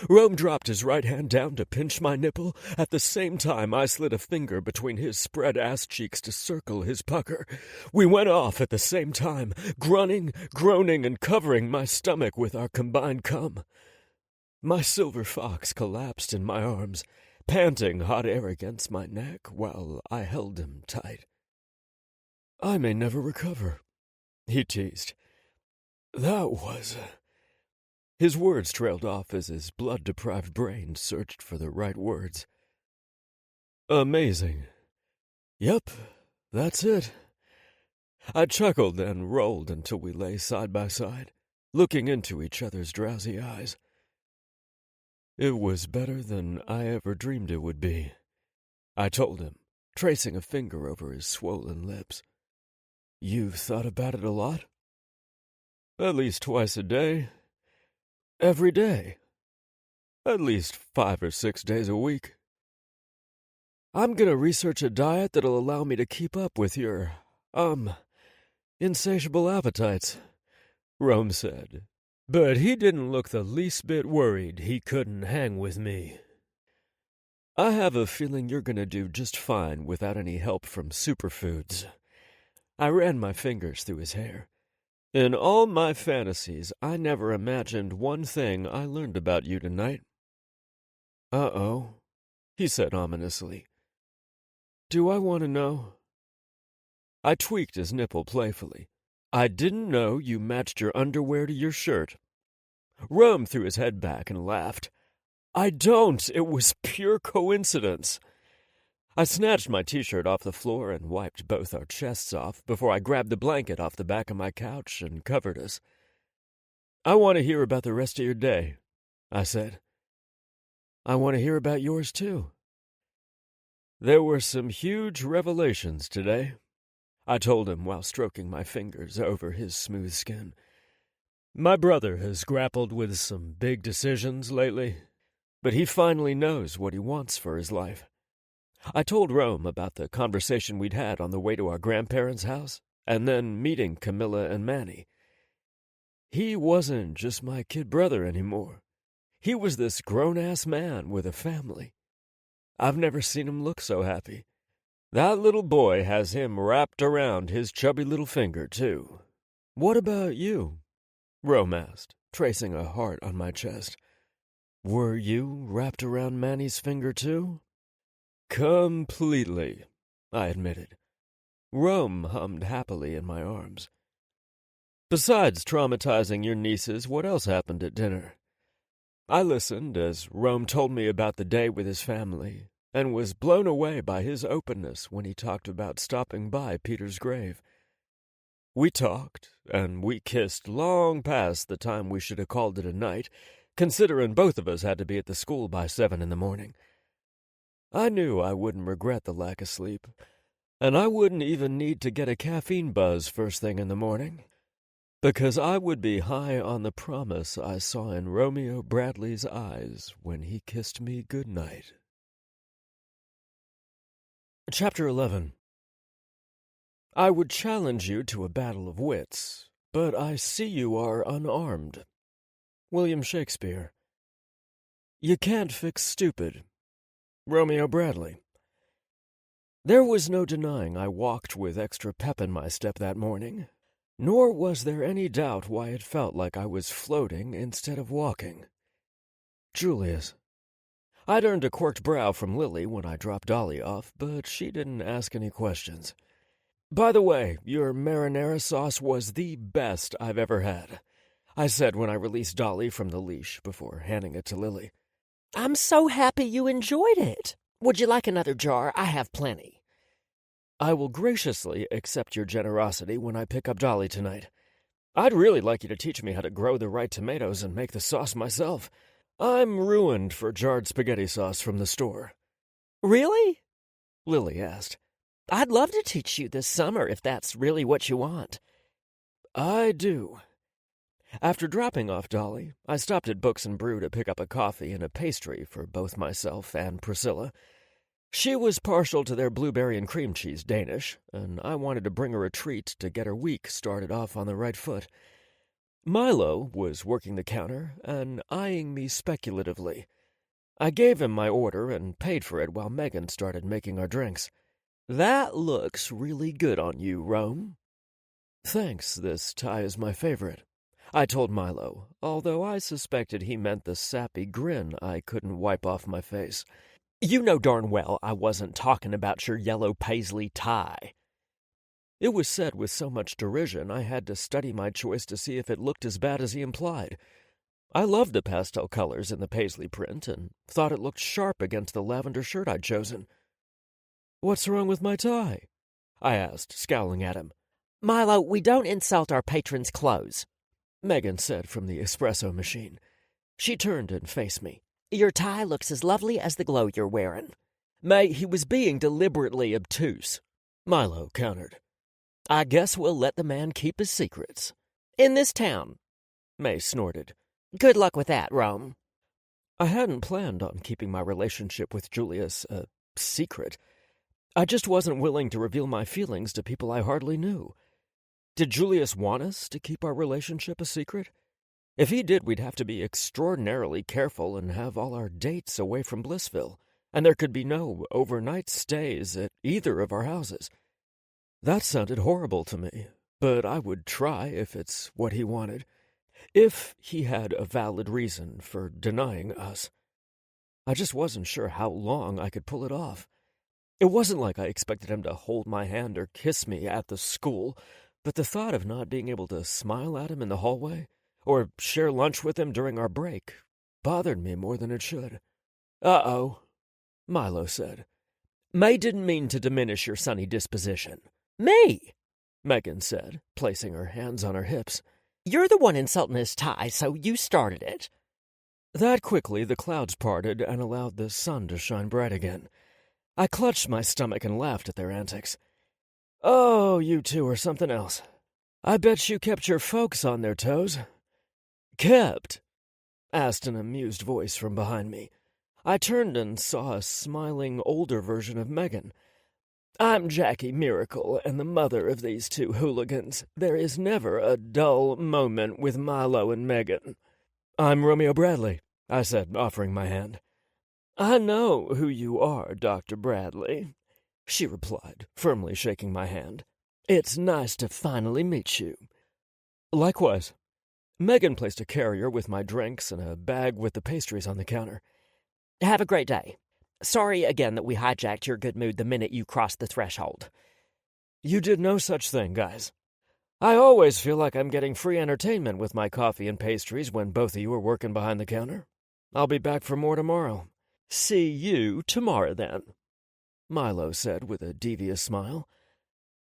Rome dropped his right hand down to pinch my nipple. At the same time, I slid a finger between his spread ass cheeks to circle his pucker. We went off at the same time, grunting, groaning, and covering my stomach with our combined cum. My silver fox collapsed in my arms, panting hot air against my neck while I held him tight. I may never recover, he teased. That was... His words trailed off as his blood-deprived brain searched for the right words. Amazing. Yep, that's it. I chuckled and rolled until we lay side by side, looking into each other's drowsy eyes. It was better than I ever dreamed it would be, I told him, tracing a finger over his swollen lips. You've thought about it a lot? At least twice a day. Every day. At least 5 or 6 days a week. I'm gonna research a diet that'll allow me to keep up with your, insatiable appetites, Rome said. But he didn't look the least bit worried he couldn't hang with me. I have a feeling you're gonna do just fine without any help from superfoods. I ran my fingers through his hair. In all my fantasies, I never imagined one thing I learned about you tonight. Uh-oh, he said ominously. Do I want to know? I tweaked his nipple playfully. I didn't know you matched your underwear to your shirt. Rome threw his head back and laughed. I don't. It was pure coincidence. I snatched my t-shirt off the floor and wiped both our chests off before I grabbed the blanket off the back of my couch and covered us. I want to hear about the rest of your day, I said. I want to hear about yours, too. There were some huge revelations today, I told him while stroking my fingers over his smooth skin. My brother has grappled with some big decisions lately, but he finally knows what he wants for his life. I told Rome about the conversation we'd had on the way to our grandparents' house, and then meeting Camilla and Manny. He wasn't just my kid brother anymore. He was this grown-ass man with a family. I've never seen him look so happy. That little boy has him wrapped around his chubby little finger, too. What about you? Rome asked, tracing a heart on my chest. Were you wrapped around Manny's finger, too? Completely, I admitted. Rome hummed happily in my arms. Besides traumatizing your nieces, what else happened at dinner? I listened as Rome told me about the day with his family, and was blown away by his openness when he talked about stopping by Peter's grave. We talked, and we kissed long past the time we should have called it a night, considering both of us had to be at the school by 7 a.m. I knew I wouldn't regret the lack of sleep, and I wouldn't even need to get a caffeine buzz first thing in the morning, because I would be high on the promise I saw in Romeo Bradley's eyes when he kissed me goodnight. Chapter 11. I would challenge you to a battle of wits, but I see you are unarmed. William Shakespeare. You can't fix stupid. Romeo Bradley. There was no denying I walked with extra pep in my step that morning, nor was there any doubt why it felt like I was floating instead of walking. Julius. I'd earned a quirked brow from Lily when I dropped Dolly off, but she didn't ask any questions. By the way, your marinara sauce was the best I've ever had, I said when I released Dolly from the leash before handing it to Lily. I'm so happy you enjoyed it. Would you like another jar? I have plenty. I will graciously accept your generosity when I pick up Dolly tonight. I'd really like you to teach me how to grow the right tomatoes and make the sauce myself. I'm ruined for jarred spaghetti sauce from the store. Really? Lily asked. I'd love to teach you this summer if that's really what you want. I do. After dropping off Dolly, I stopped at Books and Brew to pick up a coffee and a pastry for both myself and Priscilla. She was partial to their blueberry and cream cheese Danish, and I wanted to bring her a treat to get her week started off on the right foot. Milo was working the counter and eyeing me speculatively. I gave him my order and paid for it while Megan started making our drinks. That looks really good on you, Rome. Thanks, this tie is my favorite, I told Milo, although I suspected he meant the sappy grin I couldn't wipe off my face. You know darn well I wasn't talking about your yellow paisley tie. It was said with so much derision I had to study my choice to see if it looked as bad as he implied. I loved the pastel colors in the paisley print and thought it looked sharp against the lavender shirt I'd chosen. What's wrong with my tie? I asked, scowling at him. Milo, we don't insult our patrons' clothes, Megan said from the espresso machine. She turned and faced me. Your tie looks as lovely as the glow you're wearing. May, he was being deliberately obtuse, Milo countered. I guess we'll let the man keep his secrets. In this town, May snorted. Good luck with that, Rome. I hadn't planned on keeping my relationship with Julius a secret. I just wasn't willing to reveal my feelings to people I hardly knew. Did Julius want us to keep our relationship a secret? If he did, we'd have to be extraordinarily careful and have all our dates away from Blissville, and there could be no overnight stays at either of our houses. That sounded horrible to me, but I would try if it's what he wanted, if he had a valid reason for denying us. I just wasn't sure how long I could pull it off. It wasn't like I expected him to hold my hand or kiss me at the school, but the thought of not being able to smile at him in the hallway or share lunch with him during our break bothered me more than it should. Uh-oh, Milo said. May didn't mean to diminish your sunny disposition. Me? Megan said, placing her hands on her hips. You're the one insulting his tie, so you started it. That quickly the clouds parted and allowed the sun to shine bright again. I clutched my stomach and laughed at their antics. Oh, you two are something else. I bet you kept your folks on their toes. kept? Asked an amused voice from behind me. I turned and saw a smiling, older version of Megan. I'm Jackie Miracle, and the mother of these two hooligans. There is never a dull moment with Milo and Megan. I'm Romeo Bradley, I said, offering my hand. I know who you are, Dr. Bradley, she replied, firmly shaking my hand. It's nice to finally meet you. Likewise. Megan placed a carrier with my drinks and a bag with the pastries on the counter. Have a great day. Sorry again that we hijacked your good mood the minute you crossed the threshold. You did no such thing, guys. I always feel like I'm getting free entertainment with my coffee and pastries when both of you are working behind the counter. I'll be back for more tomorrow. See you tomorrow, then, Milo said with a devious smile.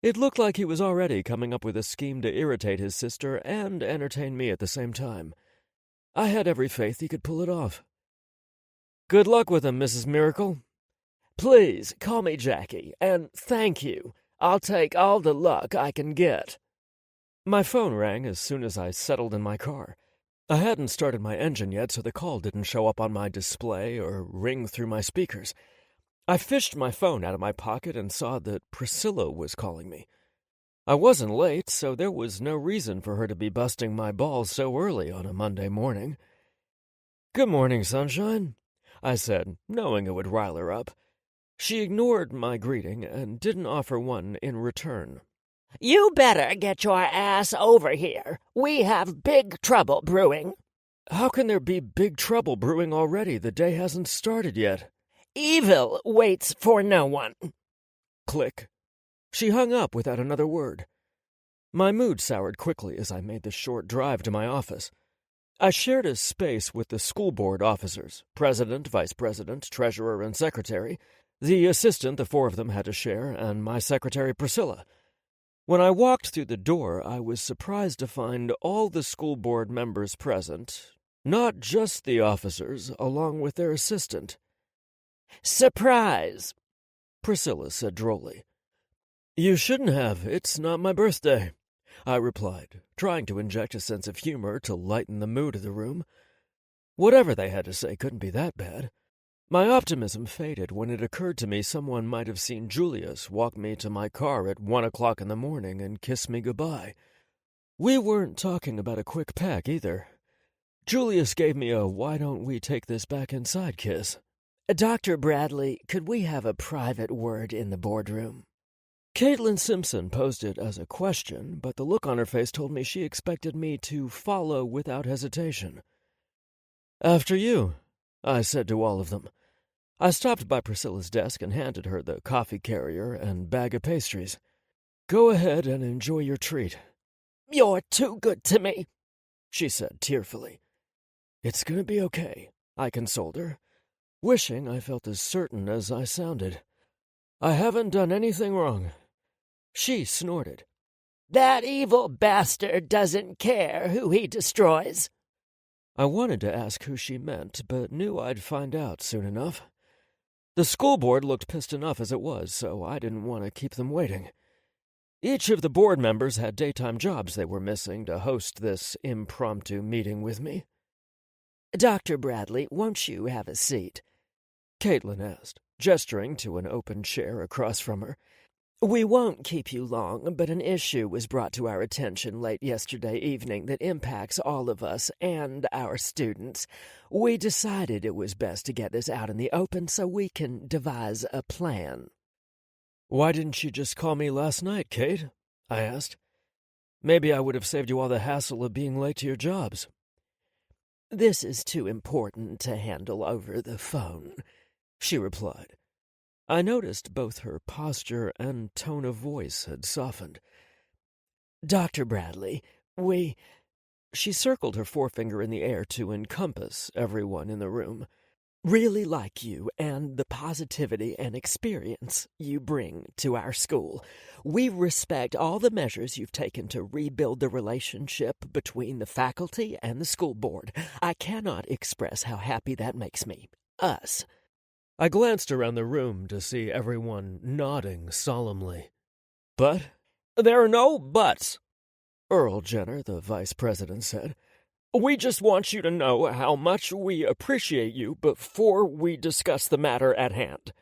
It looked like he was already coming up with a scheme to irritate his sister and entertain me at the same time. I had every faith he could pull it off. Good luck with him, Mrs. Miracle. Please call me Jackie, and thank you. I'll take all the luck I can get. My phone rang as soon as I settled in my car. I hadn't started my engine yet, so the call didn't show up on my display or ring through my speakers. I fished my phone out of my pocket and saw that Priscilla was calling me. I wasn't late, so there was no reason for her to be busting my balls so early on a Monday morning. Good morning, sunshine, I said, knowing it would rile her up. She ignored my greeting and didn't offer one in return. You better get your ass over here. We have big trouble brewing. How can there be big trouble brewing already? The day hasn't started yet. Evil waits for no one. Click. She hung up without another word. My mood soured quickly as I made the short drive to my office. I shared a space with the school board officers, president, vice president, treasurer, and secretary, the assistant the four of them had to share, and my secretary Priscilla. When I walked through the door, I was surprised to find all the school board members present, not just the officers, along with their assistant. Surprise, Priscilla said drolly. You shouldn't have. It's not my birthday, I replied, trying to inject a sense of humor to lighten the mood of the room. Whatever they had to say couldn't be that bad. My optimism faded when it occurred to me someone might have seen Julius walk me to my car at 1 o'clock in the morning and kiss me goodbye. We weren't talking about a quick peck either. Julius gave me a why don't we take this back inside kiss. Dr. Bradley, could we have a private word in the boardroom? Caitlin Simpson posed it as a question, but the look on her face told me she expected me to follow without hesitation. After you, I said to all of them. I stopped by Priscilla's desk and handed her the coffee carrier and bag of pastries. Go ahead and enjoy your treat. You're too good to me, she said tearfully. It's going to be okay, I consoled her, wishing I felt as certain as I sounded. I haven't done anything wrong. She snorted. That evil bastard doesn't care who he destroys. I wanted to ask who she meant, but knew I'd find out soon enough. The school board looked pissed enough as it was, so I didn't want to keep them waiting. Each of the board members had daytime jobs they were missing to host this impromptu meeting with me. Dr. Bradley, won't you have a seat? Caitlin asked, gesturing to an open chair across from her. We won't keep you long, but an issue was brought to our attention late yesterday evening that impacts all of us and our students. We decided it was best to get this out in the open so we can devise a plan. Why didn't you just call me last night, Kate? I asked. Maybe I would have saved you all the hassle of being late to your jobs. This is too important to handle over the phone, she replied. I noticed both her posture and tone of voice had softened. Dr. Bradley, we... She circled her forefinger in the air to encompass everyone in the room. Really like you and the positivity and experience you bring to our school. We respect all the measures you've taken to rebuild the relationship between the faculty and the school board. I cannot express how happy that makes me. Us. I glanced around the room to see everyone nodding solemnly. But there are no buts, Earl Jenner, the vice president, said. We just want you to know how much we appreciate you before we discuss the matter at hand.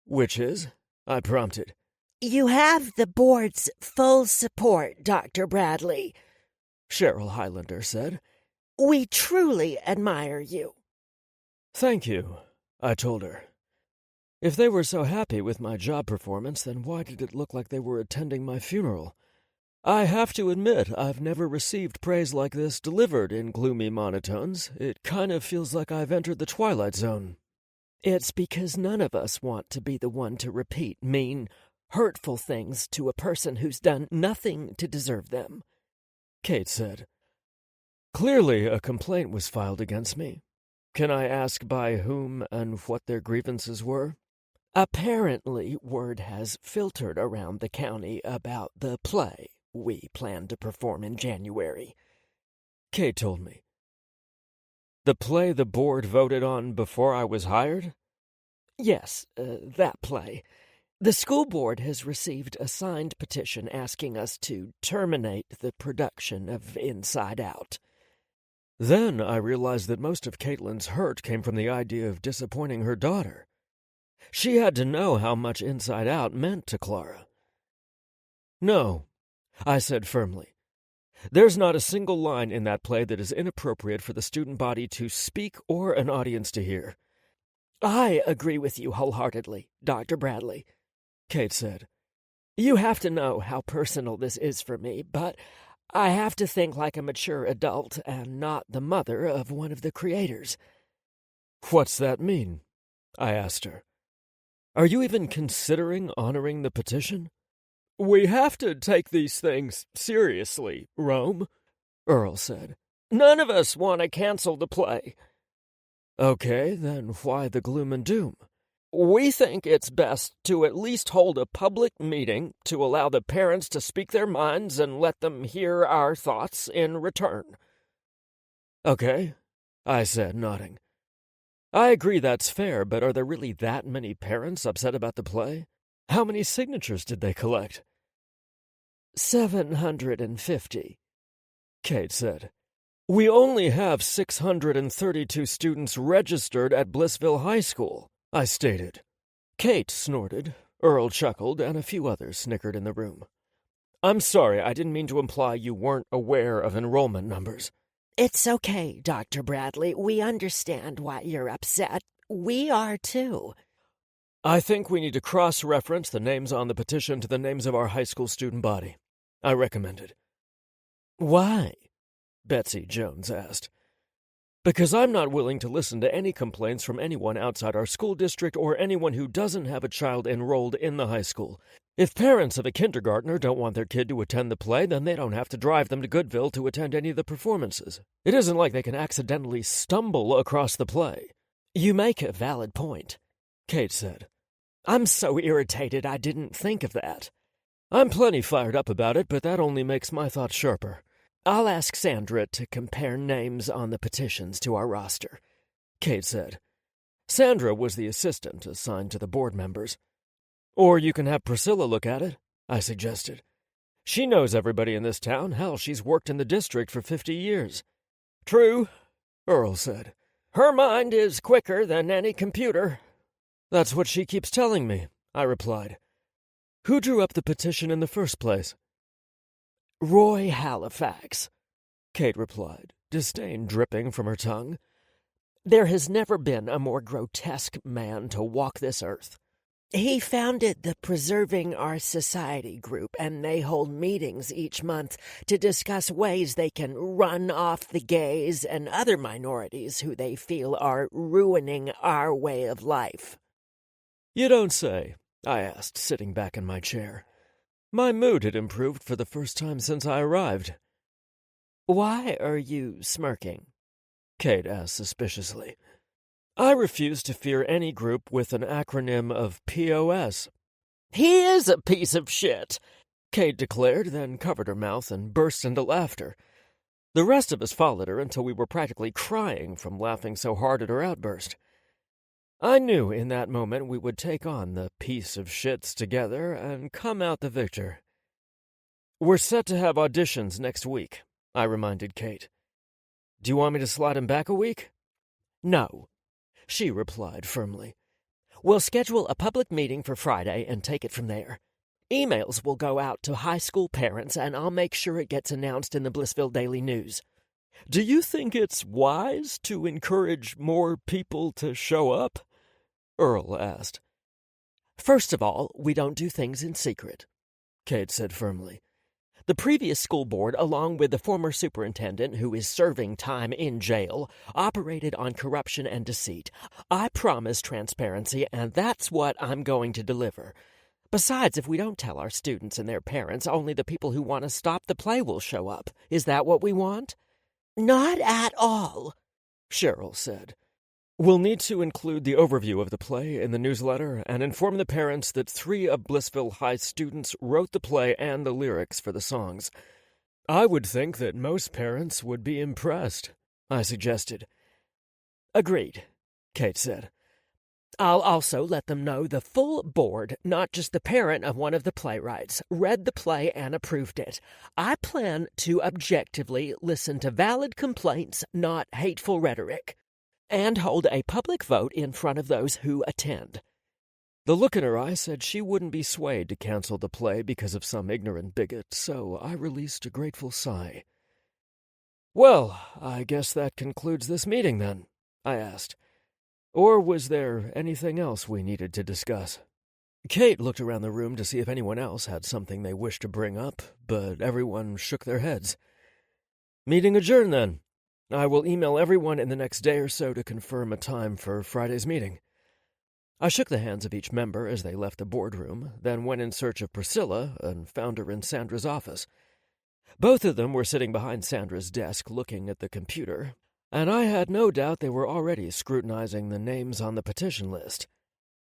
Which is? I prompted. You have the board's full support, Dr. Bradley, Cheryl Highlander said. We truly admire you. Thank you, I told her. If they were so happy with my job performance, then why did it look like they were attending my funeral? I have to admit, I've never received praise like this delivered in gloomy monotones. It kind of feels like I've entered the Twilight Zone. It's because none of us want to be the one to repeat mean, hurtful things to a person who's done nothing to deserve them, Kate said. Clearly a complaint was filed against me. Can I ask by whom and what their grievances were? Apparently, word has filtered around the county about the play we plan to perform in January, Kate told me. The play the board voted on before I was hired? Yes, that play. The school board has received a signed petition asking us to terminate the production of Inside Out. Then I realized that most of Caitlin's hurt came from the idea of disappointing her daughter. She had to know how much Inside Out meant to Clara. No, I said firmly. There's not a single line in that play that is inappropriate for the student body to speak or an audience to hear. I agree with you wholeheartedly, Dr. Bradley, Kate said. You have to know how personal this is for me, but I have to think like a mature adult and not the mother of one of the creators. What's that mean? I asked her. Are you even considering honoring the petition? We have to take these things seriously, Rome, Earl said. None of us want to cancel the play. Okay, then why the gloom and doom? We think it's best to at least hold a public meeting to allow the parents to speak their minds and let them hear our thoughts in return. Okay, I said, nodding. I agree that's fair, but are there really that many parents upset about the play? How many signatures did they collect? 750, Kate said. We only have 632 students registered at Blissville High School, I stated. Kate snorted, Earl chuckled, and a few others snickered in the room. I'm sorry, I didn't mean to imply you weren't aware of enrollment numbers. It's okay, Dr. Bradley. We understand why you're upset. We are too. I think we need to cross-reference the names on the petition to the names of our high school student body, I recommended. Why? Betsy Jones asked. Because I'm not willing to listen to any complaints from anyone outside our school district or anyone who doesn't have a child enrolled in the high school. If parents of a kindergartner don't want their kid to attend the play, then they don't have to drive them to Goodville to attend any of the performances. It isn't like they can accidentally stumble across the play. You make a valid point, Kate said. I'm so irritated I didn't think of that. I'm plenty fired up about it, but that only makes my thoughts sharper. I'll ask Sandra to compare names on the petitions to our roster, Kate said. Sandra was the assistant assigned to the board members. Or you can have Priscilla look at it, I suggested. She knows everybody in this town. Hell, she's worked in the district for 50 years. True, Earl said. Her mind is quicker than any computer. That's what she keeps telling me, I replied. Who drew up the petition in the first place? Roy Halifax, Kate replied, disdain dripping from her tongue. There has never been a more grotesque man to walk this earth. He founded the Preserving Our Society group, and they hold meetings each month to discuss ways they can run off the gays and other minorities who they feel are ruining our way of life. You don't say, I asked, sitting back in my chair. My mood had improved for the first time since I arrived. Why are you smirking? Kate asked suspiciously. I refuse to fear any group with an acronym of POS. He is a piece of shit, Kate declared, then covered her mouth and burst into laughter. The rest of us followed her until we were practically crying from laughing so hard at her outburst. I knew in that moment we would take on the piece of shits together and come out the victor. We're set to have auditions next week, I reminded Kate. Do you want me to slide him back a week? No, she replied firmly. We'll schedule a public meeting for Friday and take it from there. Emails will go out to high school parents, and I'll make sure it gets announced in the Blissville Daily News. Do you think it's wise to encourage more people to show up? Earl asked. First of all, we don't do things in secret, Kate said firmly. The previous school board, along with the former superintendent who is serving time in jail, operated on corruption and deceit. I promise transparency, and that's what I'm going to deliver. Besides, if we don't tell our students and their parents, only the people who want to stop the play will show up. Is that what we want? Not at all, Cheryl said. We'll need to include the overview of the play in the newsletter and inform the parents that 3 of Blissville High students wrote the play and the lyrics for the songs. I would think that most parents would be impressed, I suggested. Agreed, Kate said. I'll also let them know the full board, not just the parent of one of the playwrights, read the play and approved it. I plan to objectively listen to valid complaints, not hateful rhetoric, and hold a public vote in front of those who attend. The look in her eye said she wouldn't be swayed to cancel the play because of some ignorant bigot, so I released a grateful sigh. Well, I guess that concludes this meeting then, I asked. Or was there anything else we needed to discuss? Kate looked around the room to see if anyone else had something they wished to bring up, but everyone shook their heads. Meeting adjourned then. I will email everyone in the next day or so to confirm a time for Friday's meeting. I shook the hands of each member as they left the boardroom, then went in search of Priscilla and found her in Sandra's office. Both of them were sitting behind Sandra's desk looking at the computer, and I had no doubt they were already scrutinizing the names on the petition list.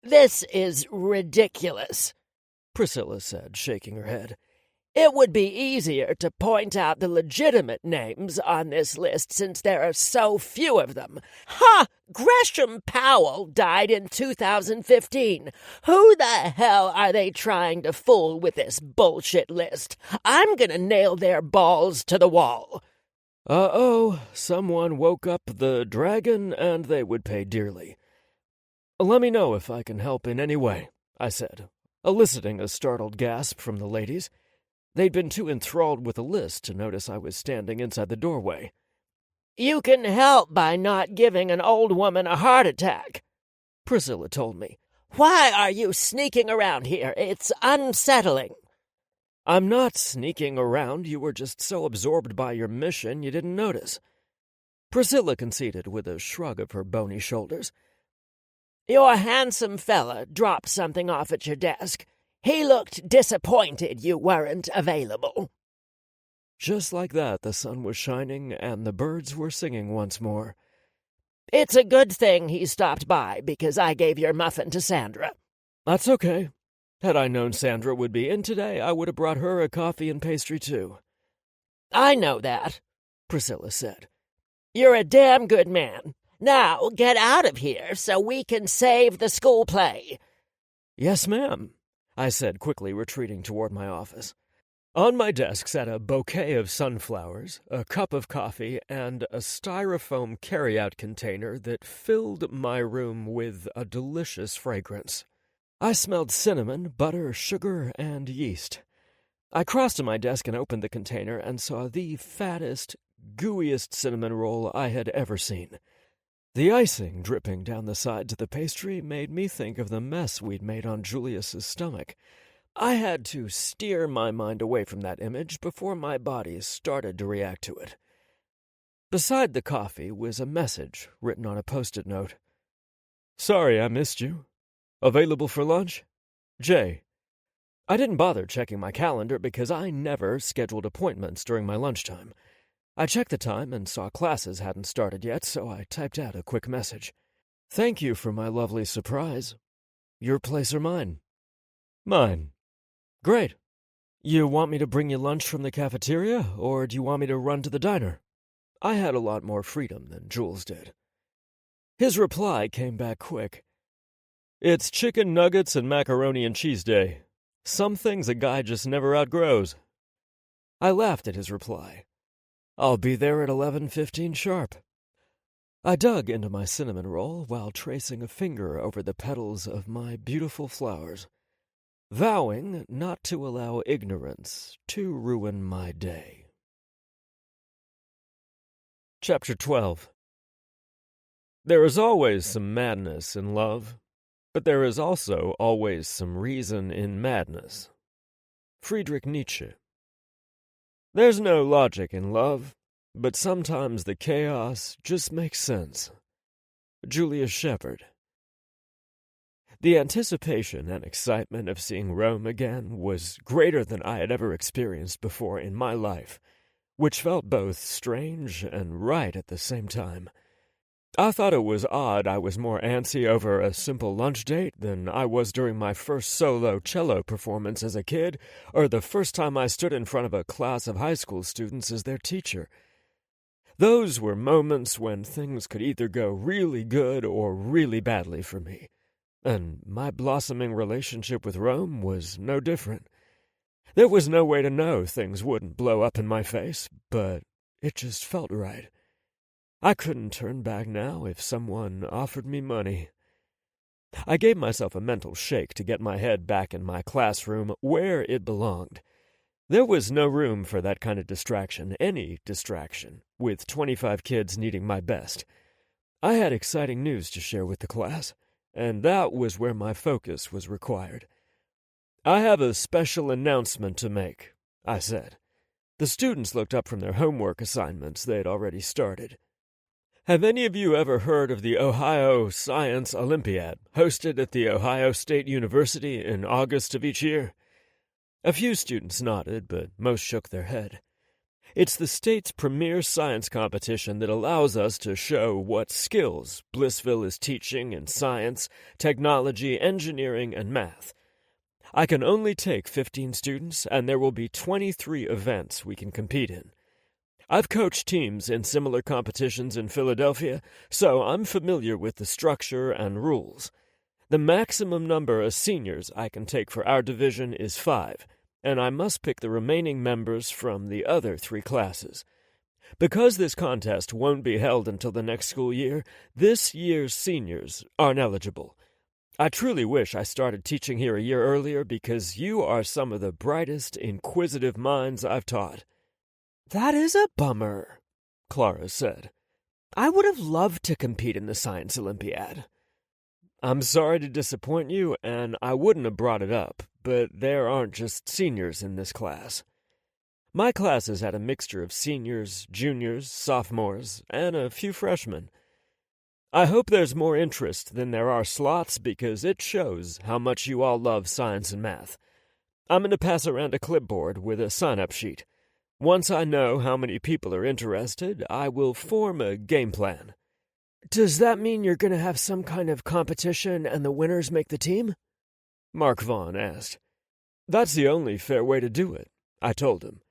This is ridiculous, Priscilla said, shaking her head. It would be easier to point out the legitimate names on this list since there are so few of them. Ha! Gresham Powell died in 2015. Who the hell are they trying to fool with this bullshit list? I'm gonna nail their balls to the wall. Uh-oh, someone woke up the dragon and they would pay dearly. Let me know if I can help in any way, I said, eliciting a startled gasp from the ladies. They'd been too enthralled with the list to notice I was standing inside the doorway. You can help by not giving an old woman a heart attack, Priscilla told me. Why are you sneaking around here? It's unsettling. I'm not sneaking around. You were just so absorbed by your mission you didn't notice. Priscilla conceded with a shrug of her bony shoulders. Your handsome fella dropped something off at your desk. He looked disappointed you weren't available. Just like that, the sun was shining and the birds were singing once more. It's a good thing he stopped by because I gave your muffin to Sandra. That's okay. Had I known Sandra would be in today, I would have brought her a coffee and pastry too. I know that, Priscilla said. You're a damn good man. Now get out of here so we can save the school play. Yes, ma'am, I said, quickly retreating toward my office. On my desk sat a bouquet of sunflowers, a cup of coffee, and a styrofoam carry-out container that filled my room with a delicious fragrance. I smelled cinnamon, butter, sugar, and yeast. I crossed to my desk and opened the container and saw the fattest, gooeyest cinnamon roll I had ever seen. The icing dripping down the sides of the pastry made me think of the mess we'd made on Julius's stomach. I had to steer my mind away from that image before my body started to react to it. Beside the coffee was a message written on a Post-it note. Sorry I missed you. Available for lunch? Jay. I didn't bother checking my calendar because I never scheduled appointments during my lunchtime. I checked the time and saw classes hadn't started yet, so I typed out a quick message. Thank you for my lovely surprise. Your place or mine? Mine. Great. You want me to bring you lunch from the cafeteria, or do you want me to run to the diner? I had a lot more freedom than Jules did. His reply came back quick. It's chicken nuggets and macaroni and cheese day. Some things a guy just never outgrows. I laughed at his reply. I'll be there at 11:15 sharp. I dug into my cinnamon roll while tracing a finger over the petals of my beautiful flowers, vowing not to allow ignorance to ruin my day. Chapter 12. There is always some madness in love, but there is also always some reason in madness. Friedrich Nietzsche. There's no logic in love, but sometimes the chaos just makes sense. Julius Shepard. The anticipation and excitement of seeing Rome again was greater than I had ever experienced before in my life, which felt both strange and right at the same time. I thought it was odd I was more antsy over a simple lunch date than I was during my first solo cello performance as a kid, or the first time I stood in front of a class of high school students as their teacher. Those were moments when things could either go really good or really badly for me, and my blossoming relationship with Rome was no different. There was no way to know things wouldn't blow up in my face, but it just felt right. I couldn't turn back now if someone offered me money. I gave myself a mental shake to get my head back in my classroom where it belonged. There was no room for that kind of distraction, any distraction, with 25 kids needing my best. I had exciting news to share with the class, and that was where my focus was required. I have a special announcement to make, I said. The students looked up from their homework assignments they had already started. Have any of you ever heard of the Ohio Science Olympiad, hosted at the Ohio State University in August of each year? A few students nodded, but most shook their head. It's the state's premier science competition that allows us to show what skills Blissville is teaching in science, technology, engineering, and math. I can only take 15 students, and there will be 23 events we can compete in. I've coached teams in similar competitions in Philadelphia, so I'm familiar with the structure and rules. The maximum number of seniors I can take for our division is 5, and I must pick the remaining members from the other 3 classes. Because this contest won't be held until the next school year, this year's seniors aren't eligible. I truly wish I started teaching here a year earlier because you are some of the brightest, inquisitive minds I've taught. That is a bummer, Clara said. I would have loved to compete in the Science Olympiad. I'm sorry to disappoint you, and I wouldn't have brought it up, but there aren't just seniors in this class. My class has had a mixture of seniors, juniors, sophomores, and a few freshmen. I hope there's more interest than there are slots because it shows how much you all love science and math. I'm going to pass around a clipboard with a sign-up sheet. Once I know how many people are interested, I will form a game plan. Does that mean you're going to have some kind of competition and the winners make the team? Mark Vaughn asked. That's the only fair way to do it, I told him.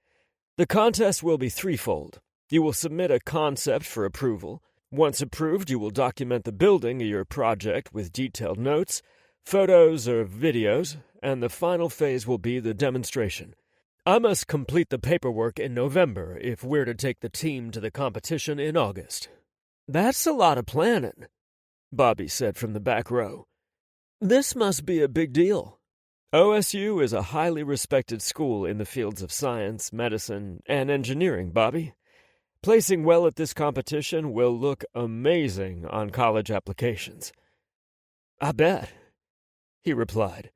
The contest will be threefold. You will submit a concept for approval. Once approved, you will document the building of your project with detailed notes, photos or videos, and the final phase will be the demonstration. I must complete the paperwork in November if we're to take the team to the competition in August. That's a lot of planning, Bobby said from the back row. This must be a big deal. OSU is a highly respected school in the fields of science, medicine, and engineering, Bobby. Placing well at this competition will look amazing on college applications. I bet, he replied.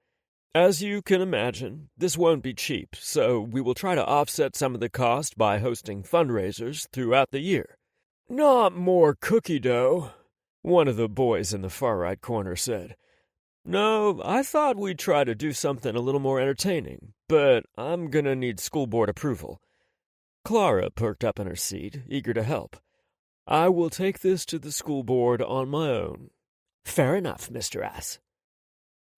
As you can imagine, this won't be cheap, so we will try to offset some of the cost by hosting fundraisers throughout the year. Not more cookie dough, one of the boys in the far right corner said. No, I thought we'd try to do something a little more entertaining, but I'm gonna need school board approval. Clara perked up in her seat, eager to help. I will take this to the school board on my own. Fair enough, Mr. Ass.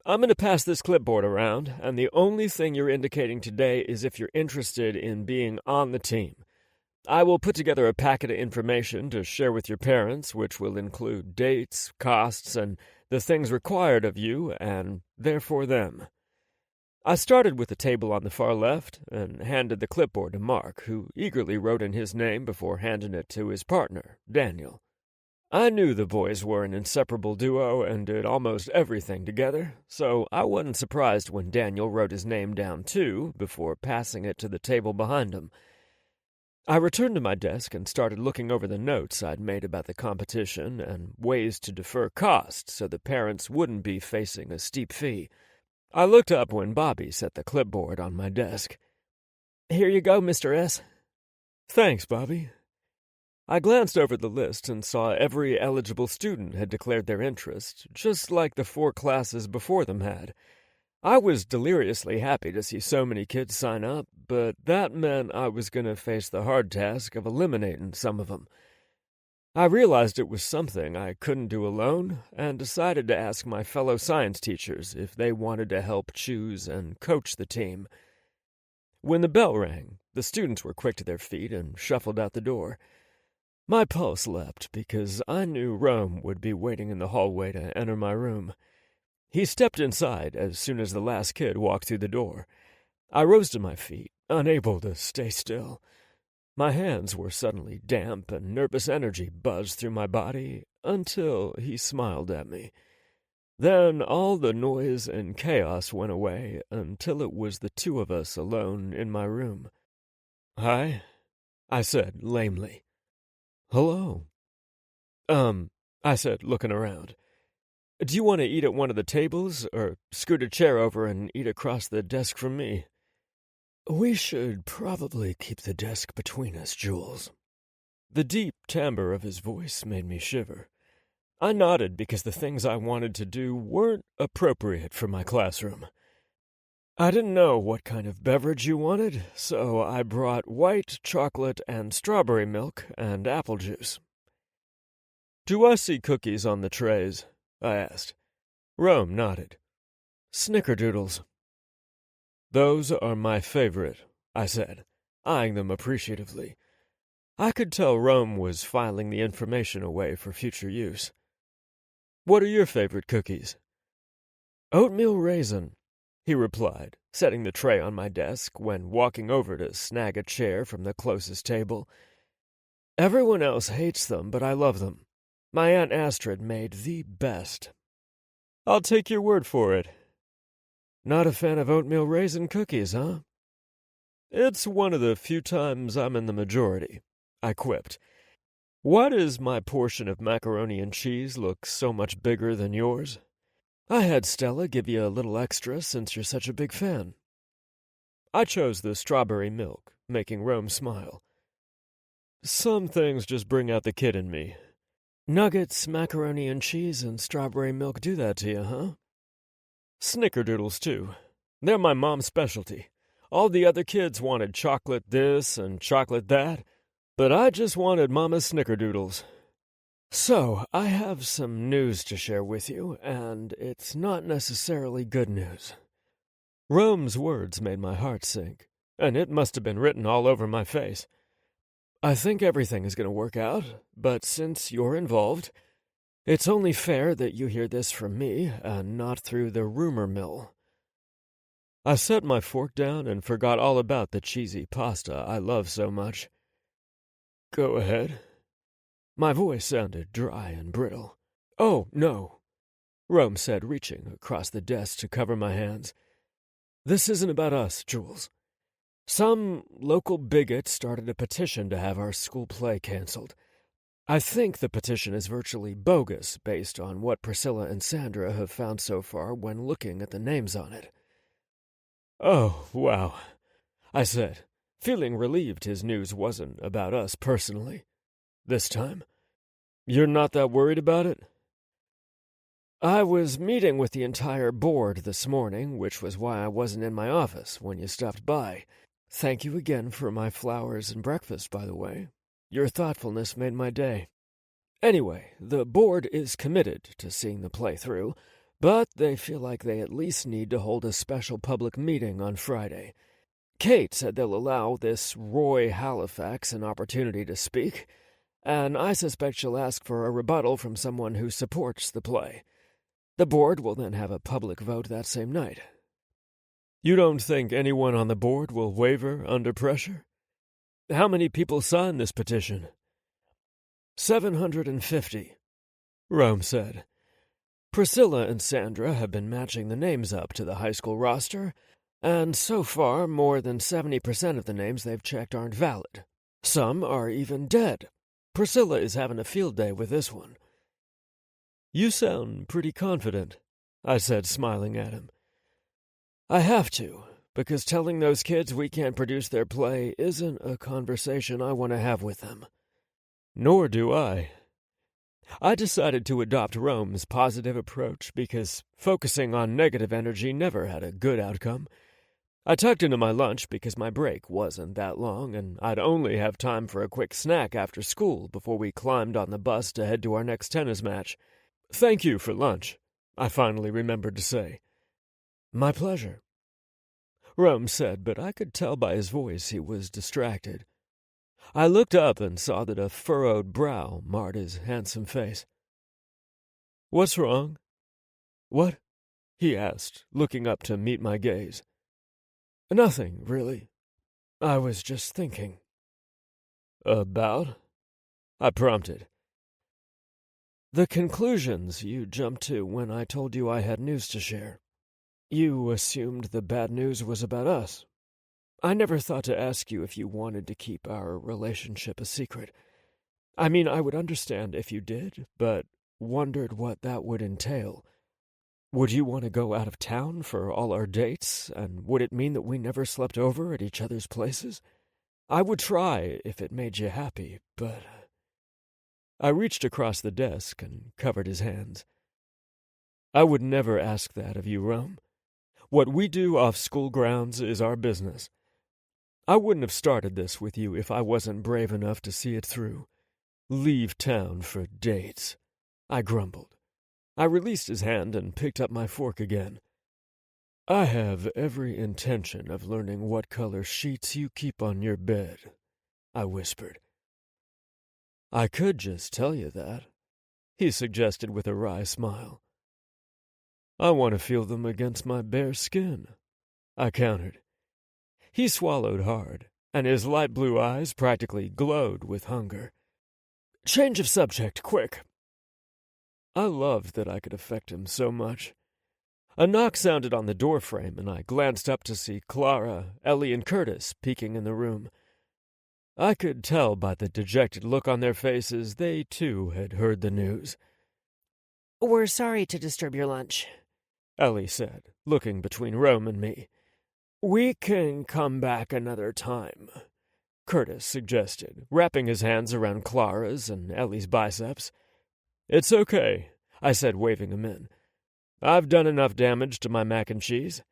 I'm going to pass this clipboard around, and the only thing you're indicating today is if you're interested in being on the team. I will put together a packet of information to share with your parents, which will include dates, costs, and the things required of you, and therefore them. I started with the table on the far left and handed the clipboard to Mark, who eagerly wrote in his name before handing it to his partner, Daniel. I knew the boys were an inseparable duo and did almost everything together, so I wasn't surprised when Daniel wrote his name down too before passing it to the table behind him. I returned to my desk and started looking over the notes I'd made about the competition and ways to defer costs so the parents wouldn't be facing a steep fee. I looked up when Bobby set the clipboard on my desk. Here you go, Mr. S. Thanks, Bobby. I glanced over the list and saw every eligible student had declared their interest, just like the 4 classes before them had. I was deliriously happy to see so many kids sign up, but that meant I was going to face the hard task of eliminating some of them. I realized it was something I couldn't do alone, and decided to ask my fellow science teachers if they wanted to help choose and coach the team. When the bell rang, the students were quick to their feet and shuffled out the door. My pulse leapt because I knew Rome would be waiting in the hallway to enter my room. He stepped inside as soon as the last kid walked through the door. I rose to my feet, unable to stay still. My hands were suddenly damp and nervous energy buzzed through my body until he smiled at me. Then all the noise and chaos went away until it was the 2 of us alone in my room. "Hi," I said lamely. "Hello." I said, looking around. "Do you want to eat at one of the tables, or scoot a chair over and eat across the desk from me?" "We should probably keep the desk between us, Jules." The deep timbre of his voice made me shiver. I nodded because the things I wanted to do weren't appropriate for my classroom. I didn't know what kind of beverage you wanted, so I brought white chocolate and strawberry milk and apple juice. "Do I see cookies on the trays?" I asked. Rome nodded. "Snickerdoodles." "Those are my favorite," I said, eyeing them appreciatively. I could tell Rome was filing the information away for future use. "What are your favorite cookies?" "Oatmeal raisin," he replied, setting the tray on my desk when walking over to snag a chair from the closest table. "Everyone else hates them, but I love them. My Aunt Astrid made the best." "I'll take your word for it." "Not a fan of oatmeal raisin cookies, huh?" "It's one of the few times I'm in the majority," I quipped. "Why does my portion of macaroni and cheese look so much bigger than yours?" "I had Stella give you a little extra since you're such a big fan." I chose the strawberry milk, making Rome smile. "Some things just bring out the kid in me." "Nuggets, macaroni and cheese, and strawberry milk do that to you, huh?" "Snickerdoodles, too. They're my mom's specialty. All the other kids wanted chocolate this and chocolate that, but I just wanted Mama's snickerdoodles." "So, I have some news to share with you, and it's not necessarily good news." Rome's words made my heart sink, and it must have been written all over my face. "I think everything is going to work out, but since you're involved, it's only fair that you hear this from me and not through the rumor mill." I set my fork down and forgot all about the cheesy pasta I love so much. "Go ahead." My voice sounded dry and brittle. "Oh, no," Rome said, reaching across the desk to cover my hands. "This isn't about us, Jules. Some local bigot started a petition to have our school play canceled. I think the petition is virtually bogus based on what Priscilla and Sandra have found so far when looking at the names on it." "Oh, wow," I said, feeling relieved his news wasn't about us personally. This time. "You're not that worried about it?" I was meeting with the entire board this morning, which was why I wasn't in my office when you stopped by. Thank you again for my flowers and breakfast, by the way. Your thoughtfulness made my day. Anyway, the board is committed to seeing the play through, but they feel like they at least need to hold a special public meeting on Friday. Kate said they'll allow this Roy Halifax an opportunity to speak, and I suspect she'll ask for a rebuttal from someone who supports the play. The board will then have a public vote that same night. You don't think anyone on the board will waver under pressure? How many people signed this petition? 750, Rome said. Priscilla and Sandra have been matching the names up to the high school roster, and so far more than 70% of the names they've checked aren't valid. Some are even dead. Priscilla is having a field day with this one. You sound pretty confident, I said, smiling at him. I have to, because telling those kids we can't produce their play isn't a conversation I want to have with them. Nor do I. I decided to adopt Rome's positive approach because focusing on negative energy never had a good outcome. I tucked into my lunch because my break wasn't that long, and I'd only have time for a quick snack after school before we climbed on the bus to head to our next tennis match. Thank you for lunch, I finally remembered to say. My pleasure, Rome said, but I could tell by his voice he was distracted. I looked up and saw that a furrowed brow marred his handsome face. What's wrong? What? He asked, looking up to meet my gaze. Nothing, really. I was just thinking. About? I prompted. The conclusions you jumped to when I told you I had news to share. You assumed the bad news was about us. I never thought to ask you if you wanted to keep our relationship a secret. I mean, I would understand if you did, but wondered what that would entail. Would you want to go out of town for all our dates, and would it mean that we never slept over at each other's places? I would try if it made you happy, but... I reached across the desk and covered his hands. I would never ask that of you, Rome. What we do off school grounds is our business. I wouldn't have started this with you if I wasn't brave enough to see it through. Leave town for dates, I grumbled. I released his hand and picked up my fork again. I have every intention of learning what color sheets you keep on your bed, I whispered. I could just tell you that, he suggested with a wry smile. I want to feel them against my bare skin, I countered. He swallowed hard, and his light blue eyes practically glowed with hunger. Change of subject, quick. I loved that I could affect him so much. A knock sounded on the doorframe, and I glanced up to see Clara, Ellie, and Curtis peeking in the room. I could tell by the dejected look on their faces they, too, had heard the news. We're sorry to disturb your lunch, Ellie said, looking between Rome and me. We can come back another time, Curtis suggested, wrapping his hands around Clara's and Ellie's biceps. It's okay, I said, waving him in. I've done enough damage to my mac and cheese.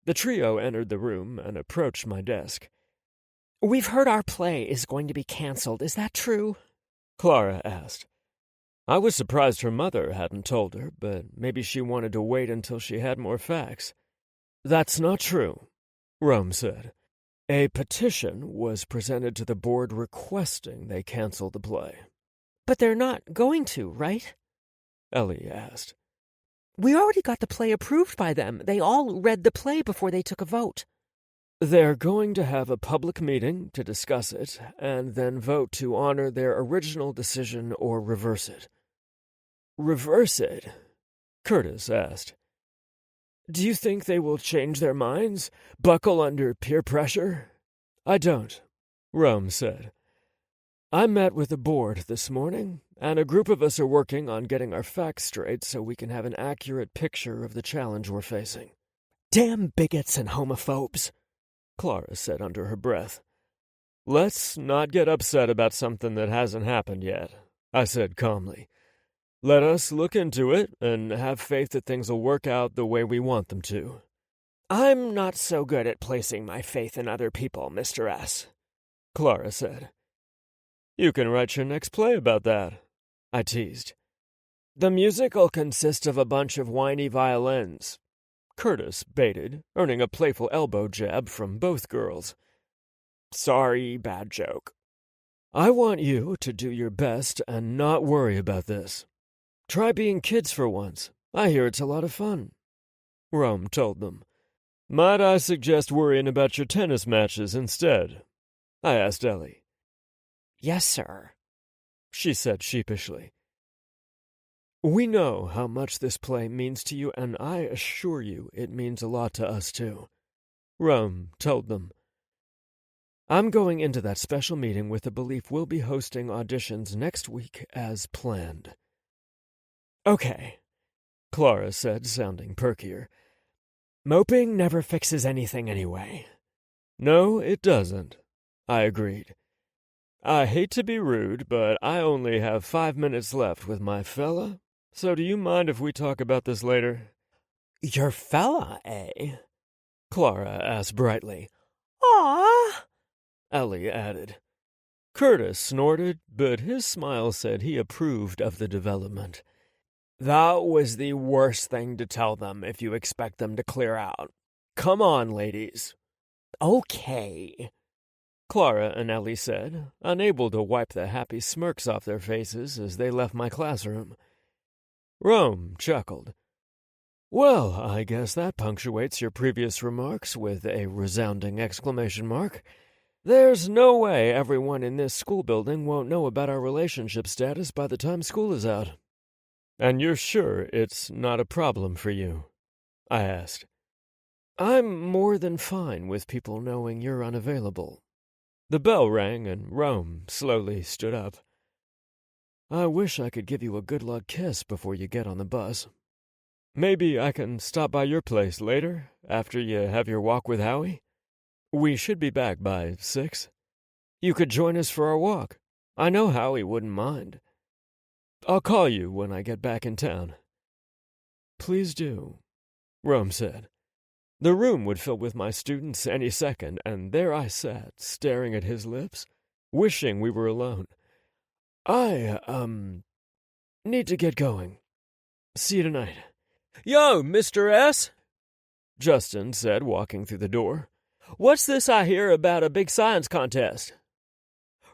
The trio entered the room and approached my desk. We've heard our play is going to be canceled. Is that true? Clara asked. I was surprised her mother hadn't told her, but maybe she wanted to wait until she had more facts. That's not true, Rome said. A petition was presented to the board requesting they cancel the play. But they're not going to, right? Ellie asked. We already got the play approved by them. They all read the play before they took a vote. They're going to have a public meeting to discuss it, and then vote to honor their original decision or reverse it. Reverse it? Curtis asked. Do you think they will change their minds? Buckle under peer pressure? I don't, Rome said. I met with the board this morning, and a group of us are working on getting our facts straight so we can have an accurate picture of the challenge we're facing. Damn bigots and homophobes, Clara said under her breath. Let's not get upset about something that hasn't happened yet, I said calmly. Let us look into it and have faith that things will work out the way we want them to. I'm not so good at placing my faith in other people, Mr. S., Clara said. You can write your next play about that, I teased. The music'll consist of a bunch of whiny violins, Curtis baited, earning a playful elbow jab from both girls. Sorry, bad joke. I want you to do your best and not worry about this. Try being kids for once. I hear it's a lot of fun. Rome told them. Might I suggest worrying about your tennis matches instead? I asked Ellie. Yes, sir, she said sheepishly. We know how much this play means to you, and I assure you it means a lot to us, too. Rome told them. I'm going into that special meeting with the belief we'll be hosting auditions next week as planned. Okay, Clara said, sounding perkier. Moping never fixes anything anyway. No, it doesn't, I agreed. I hate to be rude, but I only have 5 minutes left with my fella, so do you mind if we talk about this later? Your fella, eh? Clara asked brightly. "Aw," Ellie added. Curtis snorted, but his smile said he approved of the development. That was the worst thing to tell them if you expect them to clear out. Come on, ladies. "Okay," Clara and Ellie said, unable to wipe the happy smirks off their faces as they left my classroom. Rome chuckled. Well, I guess that punctuates your previous remarks with a resounding exclamation mark. There's no way everyone in this school building won't know about our relationship status by the time school is out. And you're sure it's not a problem for you? I asked. I'm more than fine with people knowing you're unavailable. The bell rang and Rome slowly stood up. I wish I could give you a good luck kiss before you get on the bus. Maybe I can stop by your place later, after you have your walk with Howie? We should be back by 6. You could join us for our walk. I know Howie wouldn't mind. I'll call you when I get back in town. Please do, Rome said. The room would fill with my students any second, and there I sat, staring at his lips, wishing we were alone. I, need to get going. See you tonight. Yo, Mr. S., Justin said, walking through the door. What's this I hear about a big science contest?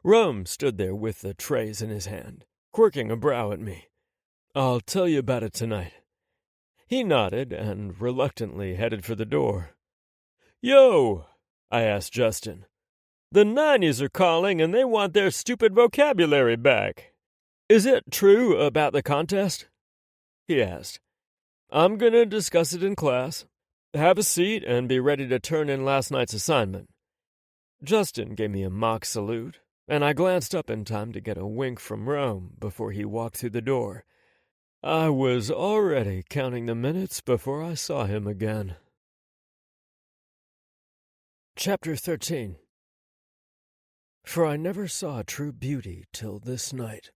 Rome stood there with the trays in his hand, quirking a brow at me. I'll tell you about it tonight. He nodded and reluctantly headed for the door. Yo, I asked Justin. The 90s are calling and they want their stupid vocabulary back. Is it true about the contest? He asked. I'm going to discuss it in class. Have a seat and be ready to turn in last night's assignment. Justin gave me a mock salute, and I glanced up in time to get a wink from Rome before he walked through the door. I was already counting the minutes before I saw him again. Chapter 13. For I never saw true beauty till this night.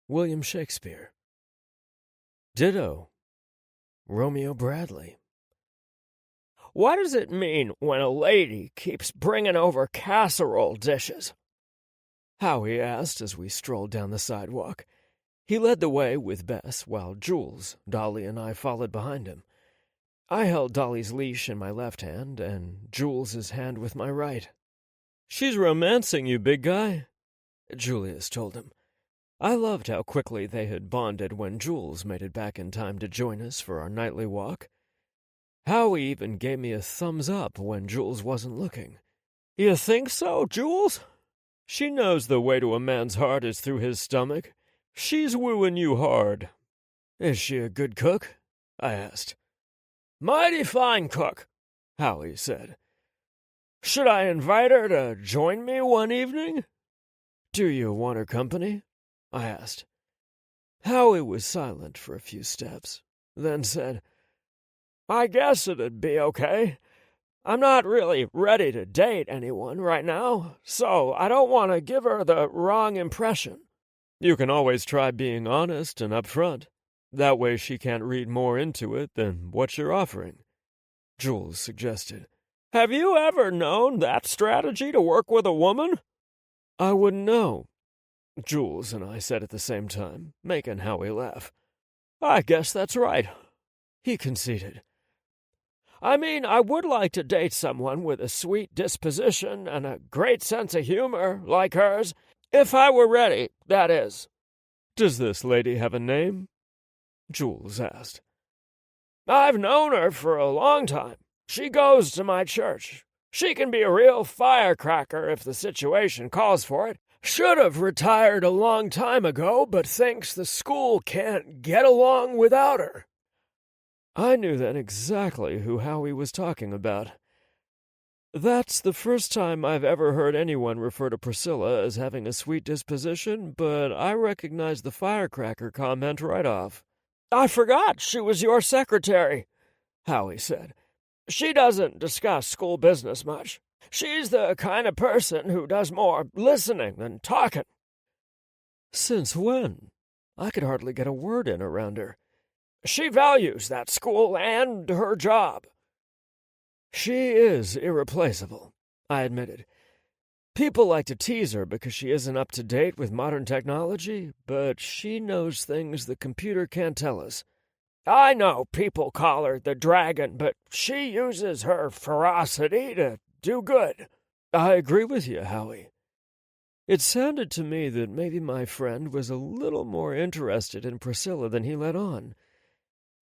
William Shakespeare. Ditto. Romeo Bradley. What does it mean when a lady keeps bringing over casserole dishes? Howie asked as we strolled down the sidewalk. He led the way with Bess, while Jules, Dolly, and I followed behind him. I held Dolly's leash in my left hand and Jules's hand with my right. She's romancing you, big guy, Julius told him. I loved how quickly they had bonded when Jules made it back in time to join us for our nightly walk. Howie even gave me a thumbs up when Jules wasn't looking. You think so, Jules? She knows the way to a man's heart is through his stomach. She's wooing you hard. Is she a good cook? I asked. Mighty fine cook, Howie said. Should I invite her to join me one evening? Do you want her company? I asked. Howie was silent for a few steps, then said, I guess it'd be okay. I'm not really ready to date anyone right now, so I don't want to give her the wrong impression. You can always try being honest and upfront. That way she can't read more into it than what you're offering," Jules suggested. "Have you ever known that strategy to work with a woman?" "I wouldn't know," Jules and I said at the same time, making Howie laugh. "I guess that's right," he conceded. "I mean, I would like to date someone with a sweet disposition and a great sense of humor, like hers, if I were ready, that is." "Does this lady have a name?" Jules asked. "I've known her for a long time. She goes to my church. She can be a real firecracker if the situation calls for it. Should have retired a long time ago, but thinks the school can't get along without her." I knew then exactly who Howie was talking about. That's the first time I've ever heard anyone refer to Priscilla as having a sweet disposition, but I recognized the firecracker comment right off. "I forgot she was your secretary," Howie said. "She doesn't discuss school business much. She's the kind of person who does more listening than talking." "Since when?" I could hardly get a word in around her. "She values that school and her job." "She is irreplaceable," I admitted. "People like to tease her because she isn't up to date with modern technology, but she knows things the computer can't tell us." "I know people call her the dragon, but she uses her ferocity to do good." "I agree with you, Howie." It sounded to me that maybe my friend was a little more interested in Priscilla than he let on.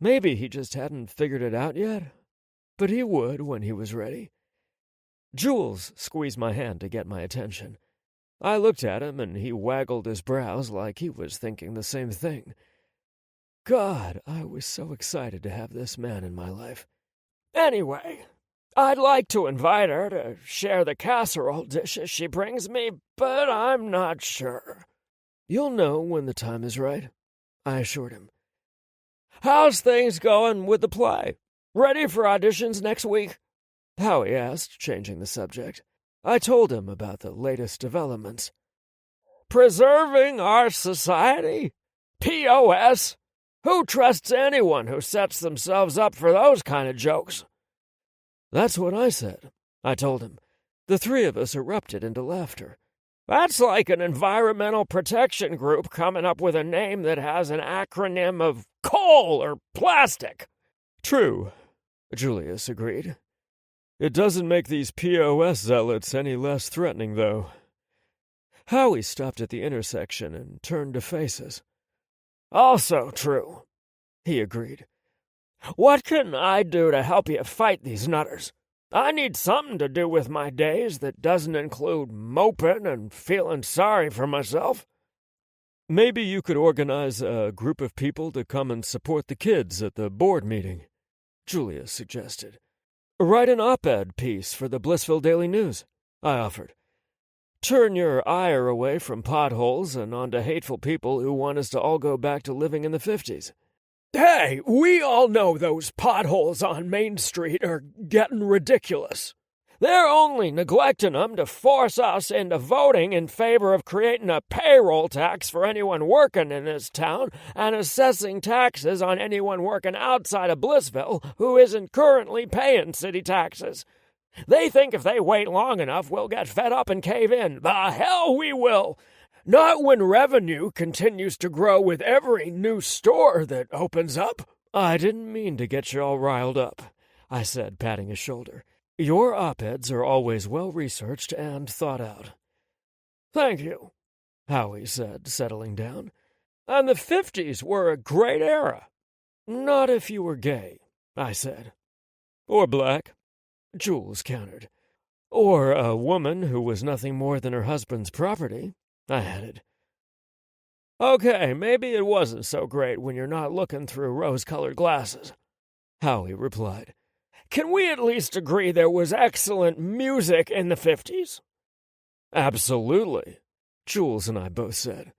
Maybe he just hadn't figured it out yet, but he would when he was ready. Jules squeezed my hand to get my attention. I looked at him, and he waggled his brows like he was thinking the same thing. God, I was so excited to have this man in my life. "Anyway, I'd like to invite her to share the casserole dishes she brings me, but I'm not sure." "You'll know when the time is right," I assured him. "How's things going with the play? Ready for auditions next week?" Howie asked, changing the subject. I told him about the latest developments. "Preserving our society? POS? Who trusts anyone who sets themselves up for those kind of jokes?" "That's what I said," I told him. The three of us erupted into laughter. "That's like an environmental protection group coming up with a name that has an acronym of coal or plastic." "True," Julius agreed. "It doesn't make these POS zealots any less threatening, though." Howie stopped at the intersection and turned to face us. "Also true," he agreed. "What can I do to help you fight these nutters? I need something to do with my days that doesn't include moping and feeling sorry for myself." "Maybe you could organize a group of people to come and support the kids at the board meeting," Julius suggested. "Write an op-ed piece for the Blissville Daily News," I offered. "Turn your ire away from potholes and onto hateful people who want us to all go back to living in the 50s. "Hey, we all know those potholes on Main Street are getting ridiculous. They're only neglecting them to force us into voting in favor of creating a payroll tax for anyone working in this town and assessing taxes on anyone working outside of Blissville who isn't currently paying city taxes. They think if they wait long enough, we'll get fed up and cave in. The hell we will! Not when revenue continues to grow with every new store that opens up." "I didn't mean to get you all riled up," I said, patting his shoulder. "Your op-eds are always well-researched and thought out." "Thank you," Howie said, settling down. "And the 50s were a great era." "Not if you were gay," I said. "Or black," Jules countered. "Or a woman who was nothing more than her husband's property," I added. "Okay, maybe it wasn't so great when you're not looking through rose-colored glasses," Howie replied. "Can we at least agree there was excellent music in the 50s? "Absolutely," Jules and I both said.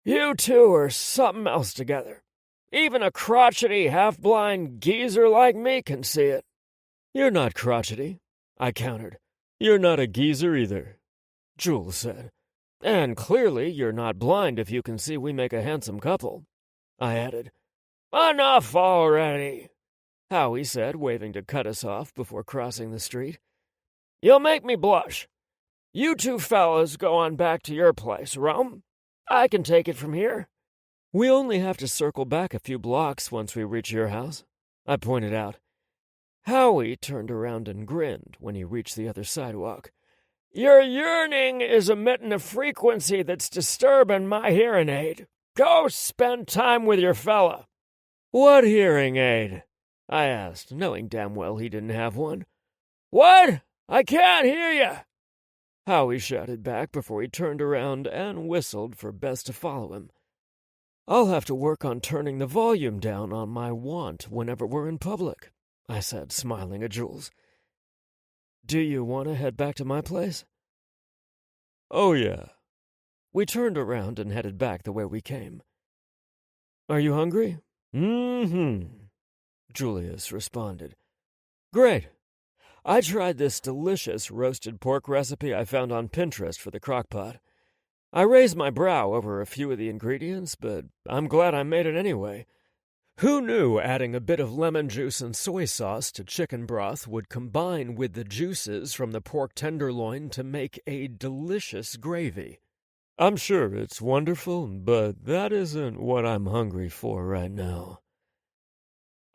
"You two are something else together. Even a crotchety, half-blind geezer like me can see it." "You're not crotchety," I countered. "You're not a geezer either," Jules said. And clearly you're not blind if you can see we make a handsome couple, I added. Enough already, Howie said, waving to cut us off before crossing the street. You'll make me blush. You two fellas go on back to your place, Rome. I can take it from here. We only have to circle back a few blocks once we reach your house, I pointed out. Howie turned around and grinned when he reached the other sidewalk. Your yearning is emitting a frequency that's disturbing my hearing aid. Go spend time with your fella. What hearing aid? I asked, knowing damn well he didn't have one. What? I can't hear you, Howie shouted back before he turned around and whistled for Bess to follow him. I'll have to work on turning the volume down on my want whenever we're in public, I said, smiling at Jules. Do you want to head back to my place? Oh, yeah. We turned around and headed back the way we came. Are you hungry? Mm-hmm, Julius responded. Great. I tried this delicious roasted pork recipe I found on Pinterest for the crockpot. I raised my brow over a few of the ingredients, but I'm glad I made it anyway. Who knew adding a bit of lemon juice and soy sauce to chicken broth would combine with the juices from the pork tenderloin to make a delicious gravy? I'm sure it's wonderful, but that isn't what I'm hungry for right now.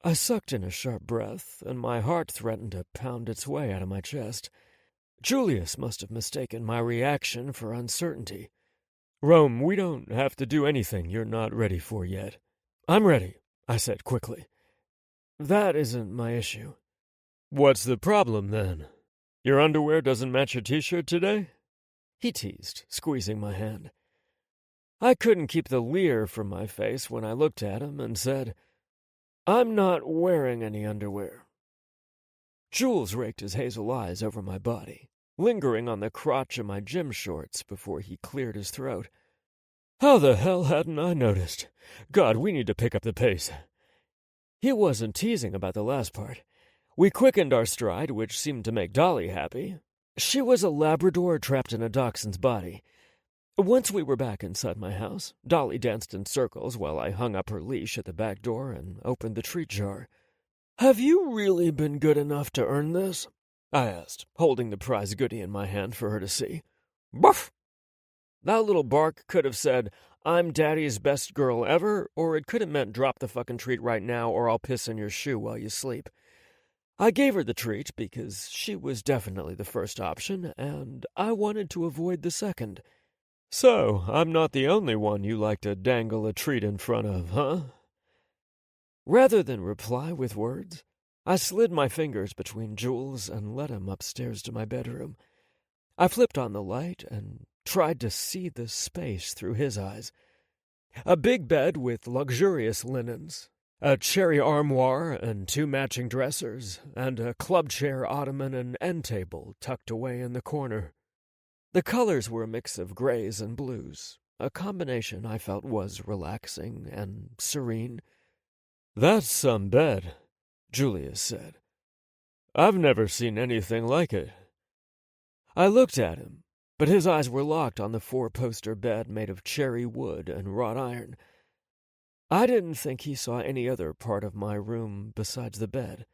I sucked in a sharp breath, and my heart threatened to pound its way out of my chest. Julius must have mistaken my reaction for uncertainty. Rome, we don't have to do anything you're not ready for yet. I'm ready, I said quickly. That isn't my issue. What's the problem, then? Your underwear doesn't match your t-shirt today? He teased, squeezing my hand. I couldn't keep the leer from my face when I looked at him and said, I'm not wearing any underwear. Jules raked his hazel eyes over my body, lingering on the crotch of my gym shorts before he cleared his throat. How the hell hadn't I noticed? God, we need to pick up the pace. He wasn't teasing about the last part. We quickened our stride, which seemed to make Dolly happy. She was a Labrador trapped in a dachshund's body. Once we were back inside my house, Dolly danced in circles while I hung up her leash at the back door and opened the treat jar. Have you really been good enough to earn this? I asked, holding the prize goodie in my hand for her to see. Buff! That little bark could have said, I'm Daddy's best girl ever, or it could have meant drop the fucking treat right now or I'll piss in your shoe while you sleep. I gave her the treat because she was definitely the first option, and I wanted to avoid the second. So, I'm not the only one you like to dangle a treat in front of, huh? Rather than reply with words, I slid my fingers between Jules and led him upstairs to my bedroom. I flipped on the light and tried to see the space through his eyes. A big bed with luxurious linens, a cherry armoire and 2 matching dressers, and a club chair, ottoman, and end table tucked away in the corner. The colors were a mix of grays and blues, a combination I felt was relaxing and serene. That's some bed, Julius said. I've never seen anything like it. I looked at him, but his eyes were locked on the 4-poster bed made of cherry wood and wrought iron. I didn't think he saw any other part of my room besides the bed.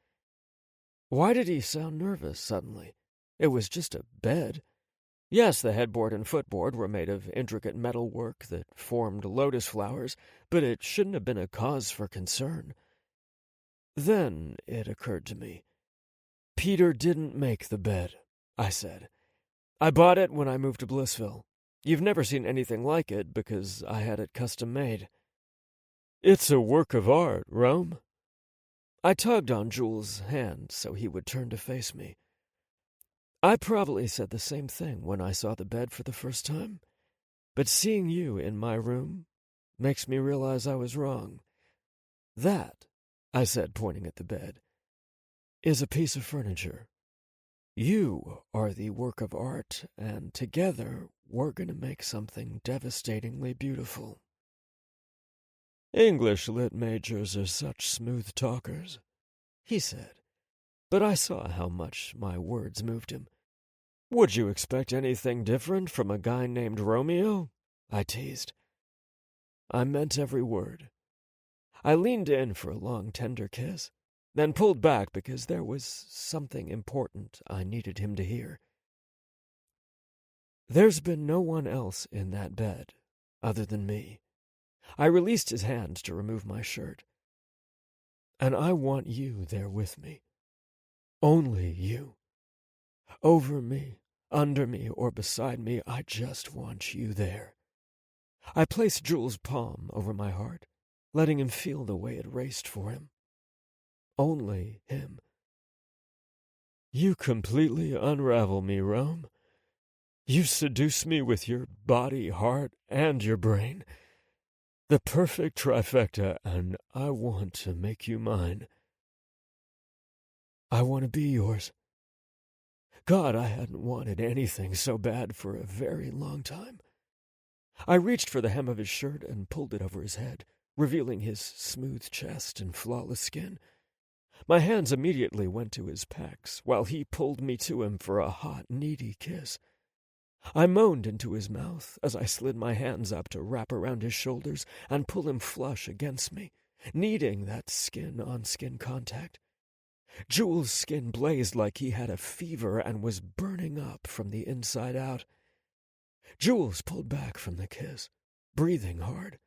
Why did he sound nervous suddenly? It was just a bed. Yes, the headboard and footboard were made of intricate metal work that formed lotus flowers, but it shouldn't have been a cause for concern. Then it occurred to me. Peter didn't make the bed, I said. I bought it when I moved to Blissville. You've never seen anything like it because I had it custom made. It's a work of art, Rome. I tugged on Jules' hand so he would turn to face me. I probably said the same thing when I saw the bed for the first time, but seeing you in my room makes me realize I was wrong. That, I said, pointing at the bed, is a piece of furniture. You are the work of art, and together we're going to make something devastatingly beautiful. English lit majors are such smooth talkers, he said, but I saw how much my words moved him. Would you expect anything different from a guy named Romeo? I teased. I meant every word. I leaned in for a long, tender kiss, then pulled back because there was something important I needed him to hear. There's been no one else in that bed other than me. I released his hand to remove my shirt. And I want you there with me. Only you. Over me, under me, or beside me, I just want you there. I placed Jules' palm over my heart, letting him feel the way it raced for him. Only him. You completely unravel me, Rome. You seduce me with your body, heart, and your brain. The perfect trifecta, and I want to make you mine. I want to be yours. God, I hadn't wanted anything so bad for a very long time. I reached for the hem of his shirt and pulled it over his head, revealing his smooth chest and flawless skin. My hands immediately went to his pecs, while he pulled me to him for a hot, needy kiss. I moaned into his mouth as I slid my hands up to wrap around his shoulders and pull him flush against me, needing that skin-on-skin contact. Jules' skin blazed like he had a fever and was burning up from the inside out. Jules pulled back from the kiss, breathing hard.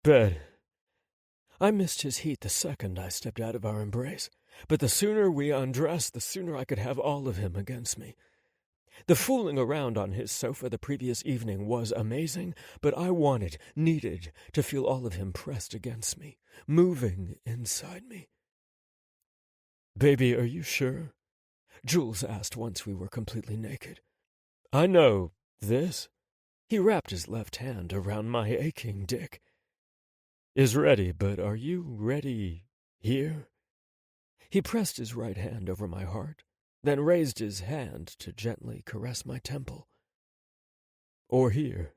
Bed. I missed his heat the second I stepped out of our embrace, but the sooner we undressed, the sooner I could have all of him against me. The fooling around on his sofa the previous evening was amazing, but I needed to feel all of him pressed against me, moving inside me. Baby, are you sure? Jules asked once we were completely naked. I know this. He wrapped his left hand around my aching dick. Is ready, but are you ready here? He pressed his right hand over my heart, then raised his hand to gently caress my temple. Or here.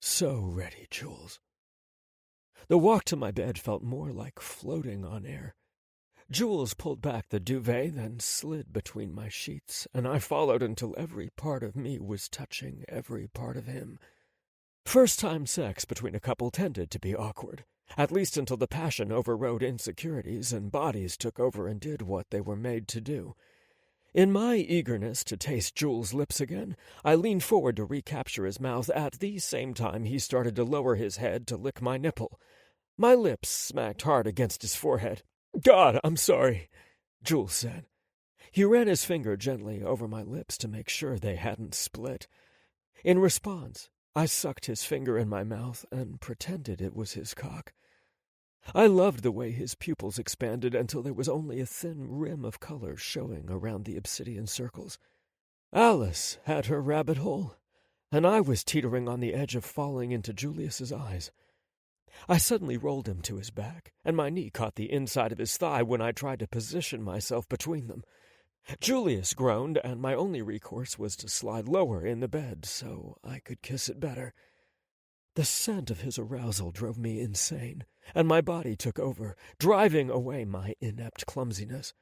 So ready, Jules. The walk to my bed felt more like floating on air. Jules pulled back the duvet, then slid between my sheets, and I followed until every part of me was touching every part of him. First-time sex between a couple tended to be awkward, at least until the passion overrode insecurities and bodies took over and did what they were made to do. In my eagerness to taste Jules' lips again, I leaned forward to recapture his mouth. At the same time, he started to lower his head to lick my nipple. My lips smacked hard against his forehead. God, I'm sorry, Jules said. He ran his finger gently over my lips to make sure they hadn't split. In response, I sucked his finger in my mouth and pretended it was his cock. I loved the way his pupils expanded until there was only a thin rim of color showing around the obsidian circles. Alice had her rabbit hole, and I was teetering on the edge of falling into Julius's eyes. I suddenly rolled him to his back, and my knee caught the inside of his thigh when I tried to position myself between them. Julius groaned, and my only recourse was to slide lower in the bed so I could kiss it better. The scent of his arousal drove me insane, and my body took over, driving away my inept clumsiness.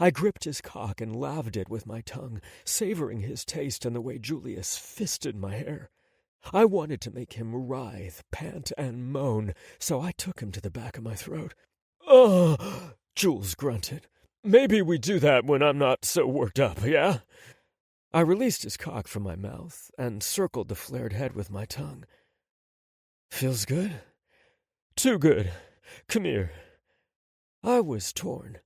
I gripped his cock and laved it with my tongue, savoring his taste and the way Julius fisted my hair. I wanted to make him writhe, pant, and moan, so I took him to the back of my throat. "Ugh," Jules grunted. "Maybe we do that when I'm not so worked up, yeah?" I released his cock from my mouth and circled the flared head with my tongue. "Feels good?" "Too good. Come here." I was torn.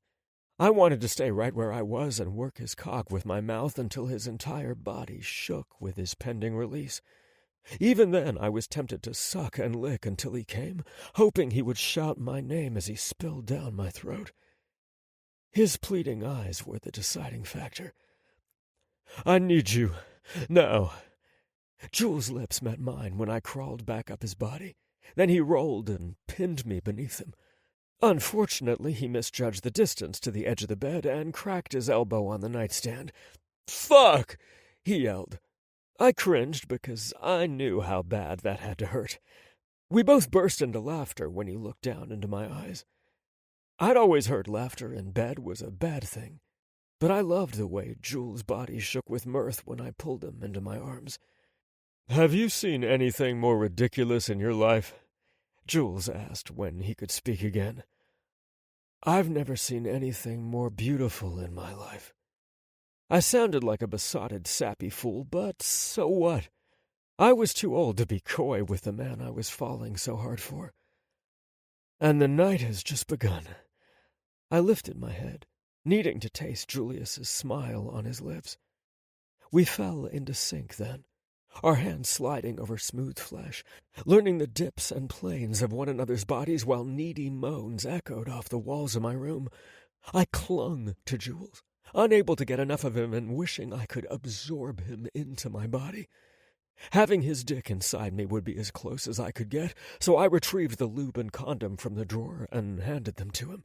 I wanted to stay right where I was and work his cock with my mouth until his entire body shook with his pending release. Even then, I was tempted to suck and lick until he came, hoping he would shout my name as he spilled down my throat. His pleading eyes were the deciding factor. "I need you. Now." Jules' lips met mine when I crawled back up his body. Then he rolled and pinned me beneath him. Unfortunately, he misjudged the distance to the edge of the bed and cracked his elbow on the nightstand. "Fuck!" he yelled. I cringed because I knew how bad that had to hurt. We both burst into laughter when he looked down into my eyes. I'd always heard laughter in bed was a bad thing. but I loved the way Jules' body shook with mirth when I pulled him into my arms. "Have you seen anything more ridiculous in your life?" Jules asked when he could speak again. "I've never seen anything more beautiful in my life." I sounded like a besotted, sappy fool, but so what? I was too old to be coy with the man I was falling so hard for. "And the night has just begun." I lifted my head, needing to taste Julius's smile on his lips. We fell into sync then, our hands sliding over smooth flesh, learning the dips and planes of one another's bodies while needy moans echoed off the walls of my room. I clung to Jules, unable to get enough of him and wishing I could absorb him into my body. Having his dick inside me would be as close as I could get, so I retrieved the lube and condom from the drawer and handed them to him.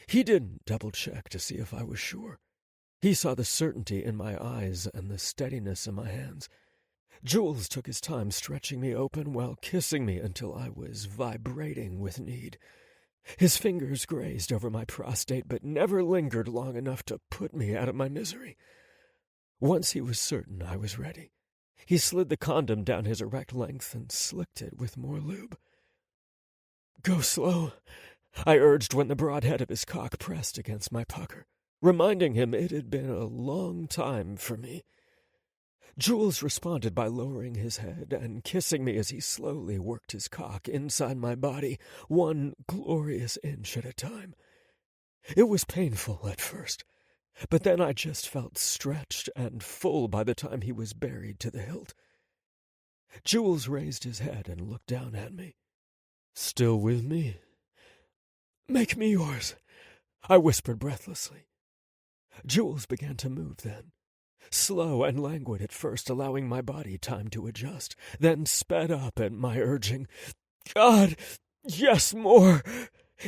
He didn't double-check to see if I was sure. He saw the certainty in my eyes and the steadiness in my hands. Jules took his time stretching me open while kissing me until I was vibrating with need. His fingers grazed over my prostate but never lingered long enough to put me out of my misery. Once he was certain I was ready, he slid the condom down his erect length and slicked it with more lube. "Go slow," I urged when the broad head of his cock pressed against my pucker, reminding him it had been a long time for me. Jules responded by lowering his head and kissing me as he slowly worked his cock inside my body, 1 glorious inch at a time. It was painful at first, but then I just felt stretched and full by the time he was buried to the hilt. Jules raised his head and looked down at me. "Still with me?" "Make me yours," I whispered breathlessly. Jules began to move then, slow and languid at first, allowing my body time to adjust, then sped up at my urging. "God, yes, more!"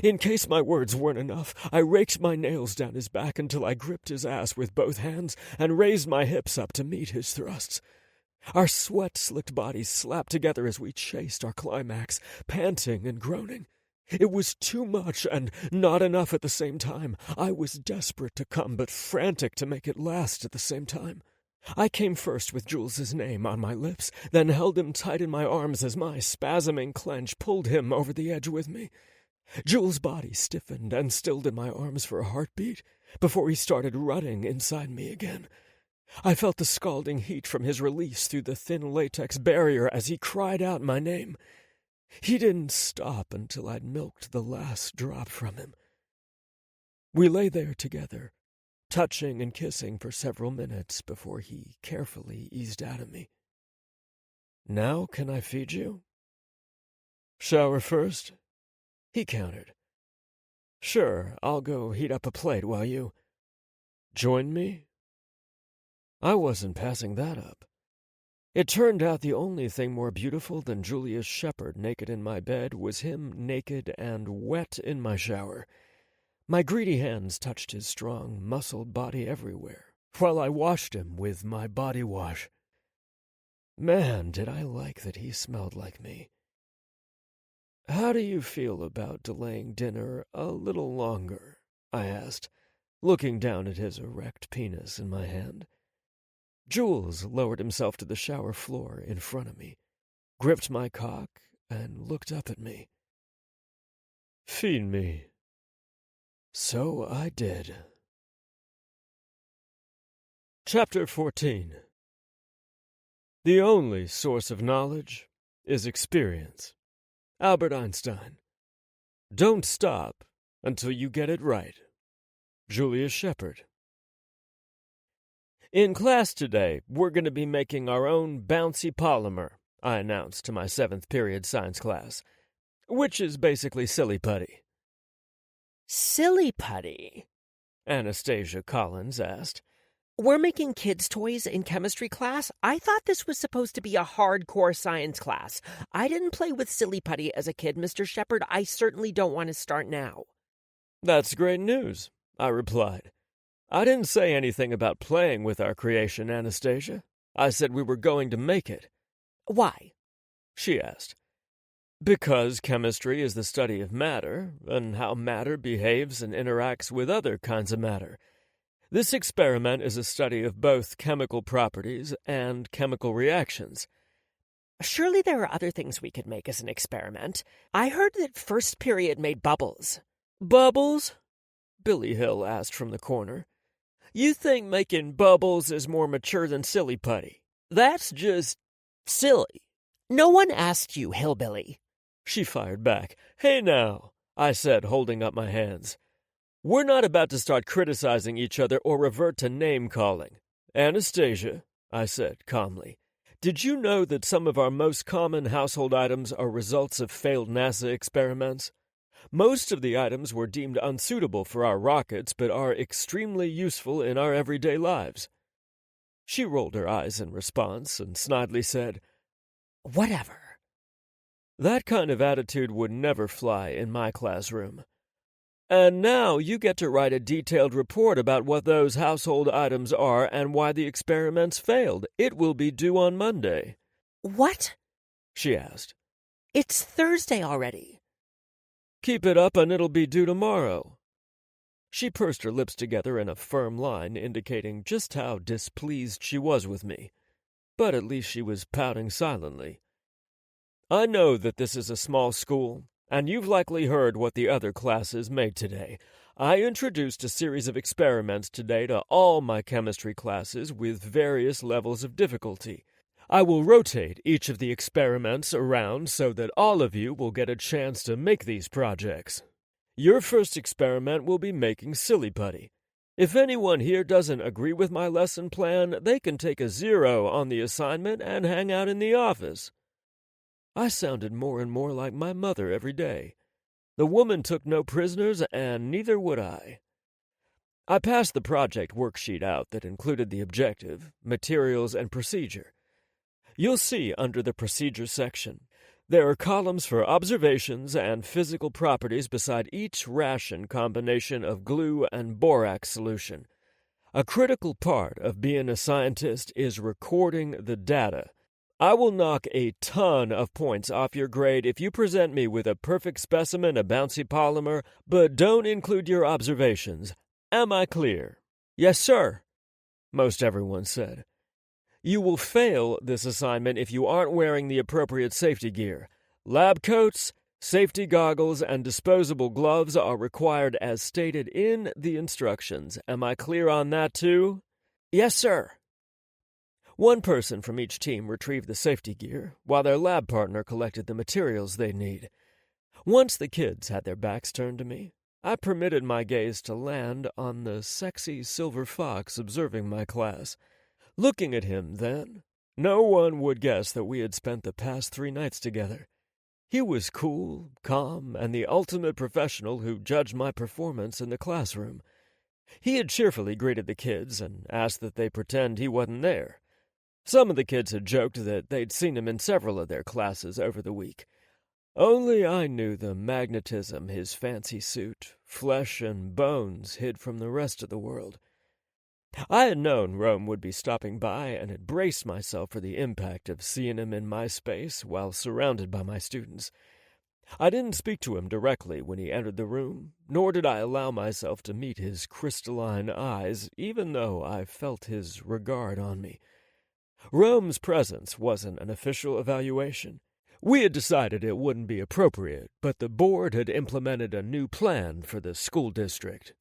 In case my words weren't enough, I raked my nails down his back until I gripped his ass with both hands and raised my hips up to meet his thrusts. Our sweat-slicked bodies slapped together as we chased our climax, panting and groaning. It was too much and not enough at the same time. I was desperate to come, but frantic to make it last at the same time. I came first with Jules's name on my lips, then held him tight in my arms as my spasming clench pulled him over the edge with me. Jules' body stiffened and stilled in my arms for a heartbeat before he started rutting inside me again. I felt the scalding heat from his release through the thin latex barrier as he cried out my name. He didn't stop until I'd milked the last drop from him. We lay there together, touching and kissing for several minutes before he carefully eased out of me. "Now can I feed you?" "Shower first?" He countered. "Sure, I'll go heat up a plate while you—" "Join me?" I wasn't passing that up. It turned out the only thing more beautiful than Julius Shepard naked in my bed was him naked and wet in my shower. My greedy hands touched his strong, muscled body everywhere, while I washed him with my body wash. Man, did I like that he smelled like me. "How do you feel about delaying dinner a little longer?" I asked, looking down at his erect penis in my hand. Jules lowered himself to the shower floor in front of me, gripped my cock, and looked up at me. "Feed me." So I did. Chapter 14. The only source of knowledge is experience. Albert Einstein. Don't stop until you get it right. Julius Shepard. "In class today, we're going to be making our own bouncy polymer," I announced to my 7th period science class, which is basically silly putty. Silly putty? Anastasia Collins asked. We're making kids' toys in chemistry class? I thought this was supposed to be a hardcore science class. I didn't play with silly putty as a kid, Mr. Shepard. I certainly don't want to start now. "That's great news," I replied. "I didn't say anything about playing with our creation, Anastasia. I said we were going to make it." "Why?" she asked. "Because chemistry is the study of matter, and how matter behaves and interacts with other kinds of matter. This experiment is a study of both chemical properties and chemical reactions. Surely there are other things we could make as an experiment. I heard that first period made bubbles. Bubbles? Billy Hill asked from the corner. You think making bubbles is more mature than silly putty? That's just silly. No one asked you, hillbilly. She fired back. Hey now, I said, holding up my hands. We're not about to start criticizing each other or revert to name-calling. Anastasia, I said calmly, did you know that some of our most common household items are results of failed NASA experiments? Most of the items were deemed unsuitable for our rockets, but are extremely useful in our everyday lives. She rolled her eyes in response and snidely said, Whatever. That kind of attitude would never fly in my classroom. And now you get to write a detailed report about what those household items are and why the experiments failed. It will be due on Monday. What? She asked. It's Thursday already. Keep it up and it'll be due tomorrow. She pursed her lips together in a firm line, indicating just how displeased she was with me. But at least she was pouting silently. I know that this is a small school, and you've likely heard what the other classes made today. I introduced a series of experiments today to all my chemistry classes with various levels of difficulty. I will rotate each of the experiments around so that all of you will get a chance to make these projects. Your first experiment will be making silly putty. If anyone here doesn't agree with my lesson plan, they can take a 0 on the assignment and hang out in the office. I sounded more and more like my mother every day. The woman took no prisoners, and neither would I. I passed the project worksheet out that included the objective, materials, and procedure. You'll see under the procedure section, there are columns for observations and physical properties beside each ration combination of glue and borax solution. A critical part of being a scientist is recording the data. I will knock a ton of points off your grade if you present me with a perfect specimen of bouncy polymer, but don't include your observations. Am I clear? Yes, sir, most everyone said. You will fail this assignment if you aren't wearing the appropriate safety gear. Lab coats, safety goggles, and disposable gloves are required as stated in the instructions. Am I clear on that too? Yes, sir. One person from each team retrieved the safety gear, while their lab partner collected the materials they need. Once the kids had their backs turned to me, I permitted my gaze to land on the sexy silver fox observing my class. Looking at him then, no one would guess that we had spent the past 3 nights together. He was cool, calm, and the ultimate professional who judged my performance in the classroom. He had cheerfully greeted the kids and asked that they pretend he wasn't there. Some of the kids had joked that they'd seen him in several of their classes over the week. Only I knew the magnetism his fancy suit, flesh and bones, hid from the rest of the world. I had known Rome would be stopping by and had braced myself for the impact of seeing him in my space while surrounded by my students. I didn't speak to him directly when he entered the room, nor did I allow myself to meet his crystalline eyes, even though I felt his regard on me. Rome's presence wasn't an official evaluation. We had decided it wouldn't be appropriate, but the board had implemented a new plan for the school district.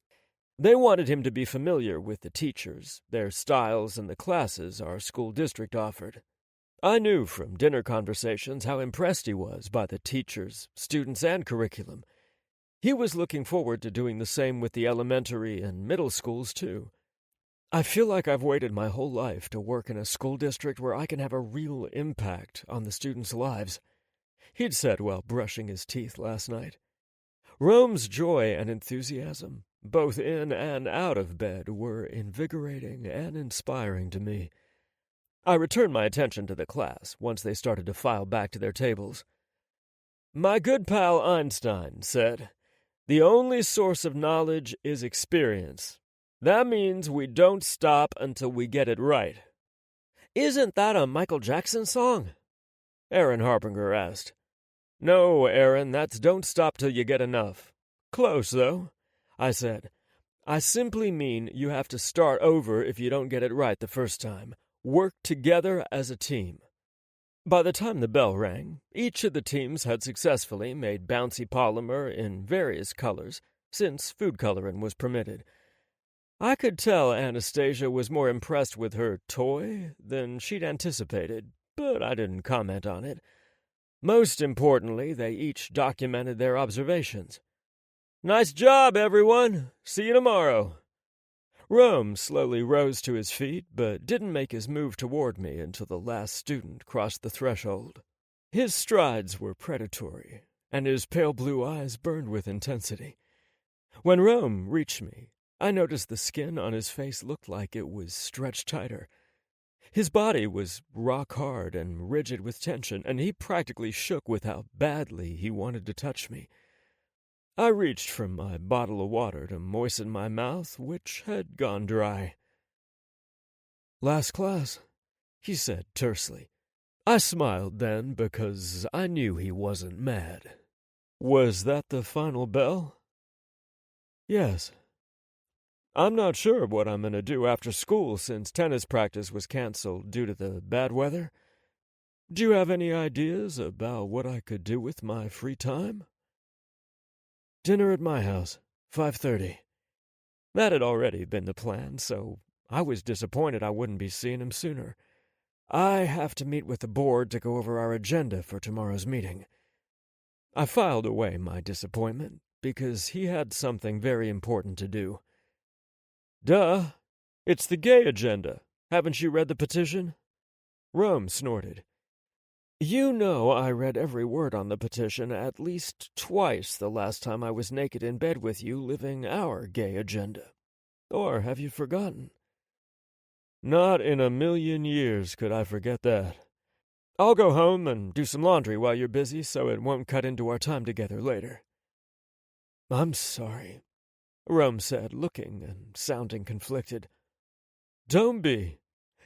They wanted him to be familiar with the teachers, their styles, and the classes our school district offered. I knew from dinner conversations how impressed he was by the teachers, students, and curriculum. He was looking forward to doing the same with the elementary and middle schools, too. I feel like I've waited my whole life to work in a school district where I can have a real impact on the students' lives, he'd said while brushing his teeth last night. Rome's joy and enthusiasm, both in and out of bed, were invigorating and inspiring to me. I returned my attention to the class once they started to file back to their tables. My good pal Einstein said, "The only source of knowledge is experience. That means we don't stop until we get it right." "Isn't that a Michael Jackson song?" Aaron Harbinger asked. "No, Aaron, that's Don't Stop Till You Get Enough." "Close, though," I said. I simply mean you have to start over if you don't get it right the first time. Work together as a team. By the time the bell rang, each of the teams had successfully made bouncy polymer in various colors, since food coloring was permitted. I could tell Anastasia was more impressed with her toy than she'd anticipated, but I didn't comment on it. Most importantly, they each documented their observations. "Nice job, everyone! See you tomorrow!" Rome slowly rose to his feet, but didn't make his move toward me until the last student crossed the threshold. His strides were predatory, and his pale blue eyes burned with intensity. When Rome reached me, I noticed the skin on his face looked like it was stretched tighter. His body was rock hard and rigid with tension, and he practically shook with how badly he wanted to touch me. I reached for my bottle of water to moisten my mouth, which had gone dry. "Last class," he said tersely. I smiled then because I knew he wasn't mad. "Was that the final bell?" "Yes. I'm not sure what I'm going to do after school since tennis practice was canceled due to the bad weather. Do you have any ideas about what I could do with my free time?" "Dinner at my house, 5:30. That had already been the plan, so I was disappointed I wouldn't be seeing him sooner. I have to meet with the board to go over our agenda for tomorrow's meeting. I filed away my disappointment because he had something very important to do. "Duh! It's the gay agenda. Haven't you read the petition?" Rome snorted. "You know I read every word on the petition at least twice the last time I was naked in bed with you living our gay agenda. Or have you forgotten?" "Not in a million years could I forget that. I'll go home and do some laundry while you're busy so it won't cut into our time together later." "I'm sorry," Rome said, looking and sounding conflicted. "Don't be.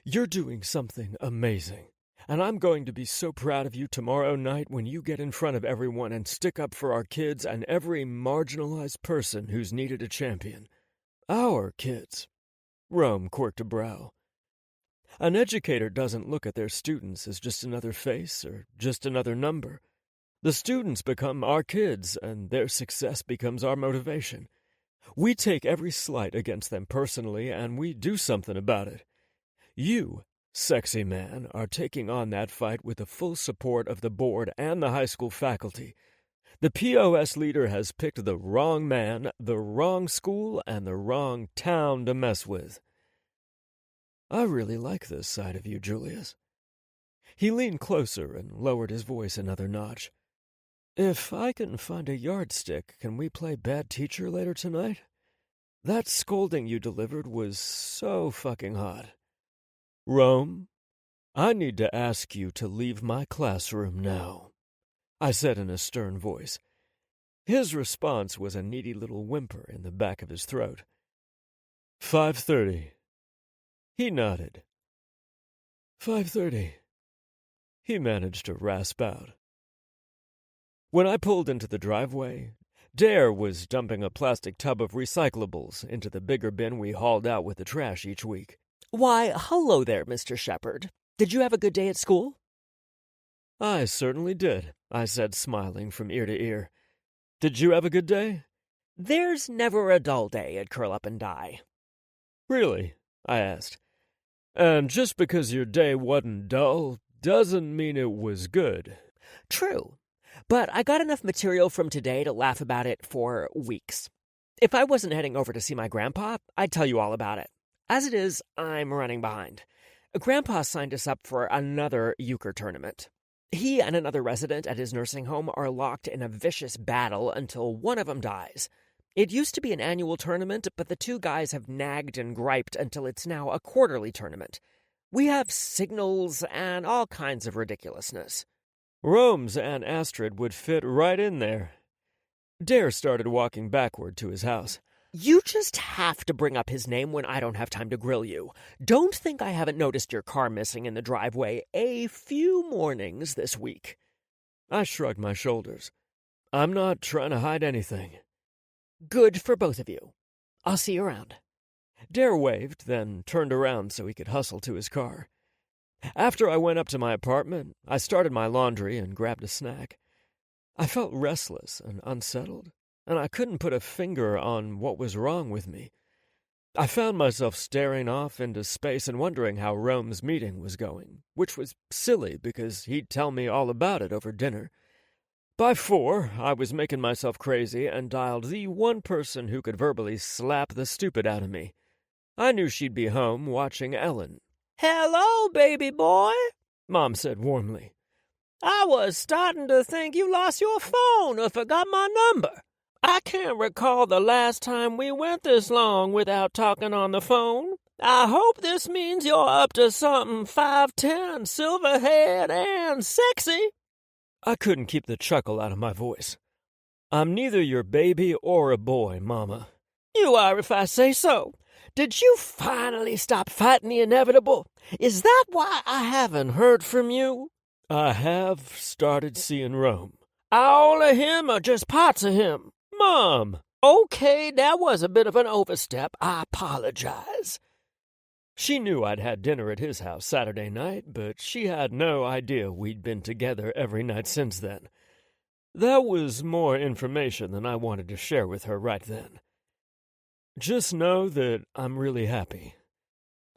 You're doing something amazing, and I'm going to be so proud of you tomorrow night when you get in front of everyone and stick up for our kids and every marginalized person who's needed a champion. Our kids." Rome quirked a brow. "An educator doesn't look at their students as just another face or just another number. The students become our kids, and their success becomes our motivation. We take every slight against them personally, and we do something about it. You, sexy man, are taking on that fight with the full support of the board and the high school faculty. The POS leader has picked the wrong man, the wrong school, and the wrong town to mess with." "I really like this side of you, Julius." He leaned closer and lowered his voice another notch. "If I can find a yardstick, can we play bad teacher later tonight? That scolding you delivered was so fucking hot. Rome, I need to ask you to leave my classroom now," I said in a stern voice. His response was a needy little whimper in the back of his throat. 5:30. He nodded. 5:30. He managed to rasp out. When I pulled into the driveway, Dare was dumping a plastic tub of recyclables into the bigger bin we hauled out with the trash each week. Why, hello there, Mr. Shepherd. Did you have a good day at school? "I certainly did," I said, smiling from ear to ear. "Did you have a good day?" There's never a dull day at Curl Up and Die. "Really?" I asked. "And just because your day wasn't dull doesn't mean it was good." True, but I got enough material from today to laugh about it for weeks. If I wasn't heading over to see my grandpa, I'd tell you all about it. As it is, I'm running behind. Grandpa signed us up for another euchre tournament. He and another resident at his nursing home are locked in a vicious battle until one of them dies. It used to be an annual tournament, but the two guys have nagged and griped until it's now a quarterly tournament. We have signals and all kinds of ridiculousness. Rome's Aunt Astrid would fit right in there. Dare started walking backward to his house. You just have to bring up his name when I don't have time to grill you. Don't think I haven't noticed your car missing in the driveway a few mornings this week. I shrugged my shoulders. I'm not trying to hide anything. Good for both of you. I'll see you around. Dare waved, then turned around so he could hustle to his car. After I went up to my apartment, I started my laundry and grabbed a snack. I felt restless and unsettled, and I couldn't put a finger on what was wrong with me. I found myself staring off into space and wondering how Rome's meeting was going, which was silly because he'd tell me all about it over dinner. By 4, I was making myself crazy and dialed the one person who could verbally slap the stupid out of me. I knew she'd be home watching Ellen. "Hello, baby boy," Mom said warmly. "I was starting to think you lost your phone or forgot my number. I can't recall the last time we went this long without talking on the phone. I hope this means you're up to something 5'10", silver-haired, and sexy." I couldn't keep the chuckle out of my voice. "I'm neither your baby or a boy, Mama." "You are if I say so. Did you finally stop fighting the inevitable? Is that why I haven't heard from you?" "I have started seeing Rome." "All of him or just parts of him?" "Mom!" "Okay, that was a bit of an overstep. I apologize." She knew I'd had dinner at his house Saturday night, but she had no idea we'd been together every night since then. That was more information than I wanted to share with her right then. Just know that I'm really happy.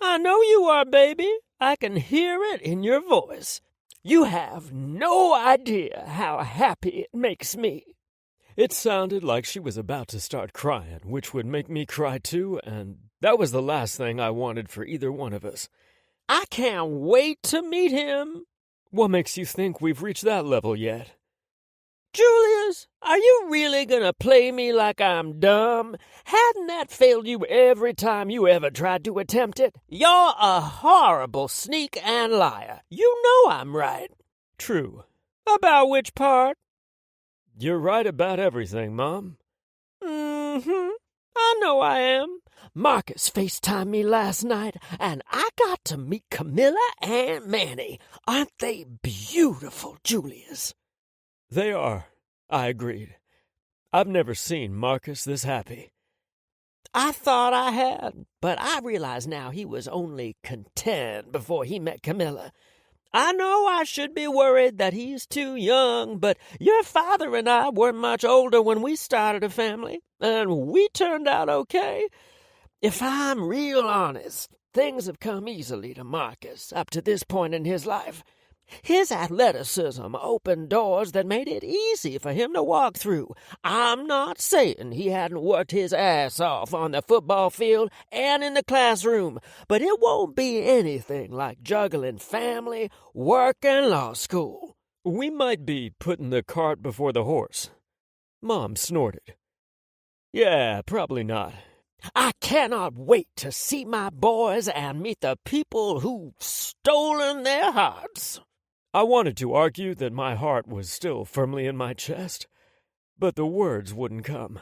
"I know you are, baby. I can hear it in your voice. You have no idea how happy it makes me." It sounded like she was about to start crying, which would make me cry too, and that was the last thing I wanted for either one of us. "I can't wait to meet him." "What makes you think we've reached that level yet?" "Julius, are you really gonna play me like I'm dumb? Hadn't that failed you every time you ever tried to attempt it? You're a horrible sneak and liar. You know I'm right." "True." "About which part?" "You're right about everything, Mom." I know I am. Marcus FaceTimed me last night, and I got to meet Camilla and Manny. Aren't they beautiful, Julius?" "They are," I agreed. "I've never seen Marcus this happy." "I thought I had, but I realize now he was only content before he met Camilla. I know I should be worried that he's too young, but your father and I were much older when we started a family, and we turned out okay. If I'm real honest, things have come easily to Marcus up to this point in his life. His athleticism opened doors that made it easy for him to walk through. I'm not saying he hadn't worked his ass off on the football field and in the classroom, but it won't be anything like juggling family, work, and law school." "We might be putting the cart before the horse." Mom snorted. "Yeah, probably not." "I cannot wait to see my boys and meet the people who've stolen their hearts." I wanted to argue that my heart was still firmly in my chest, but the words wouldn't come.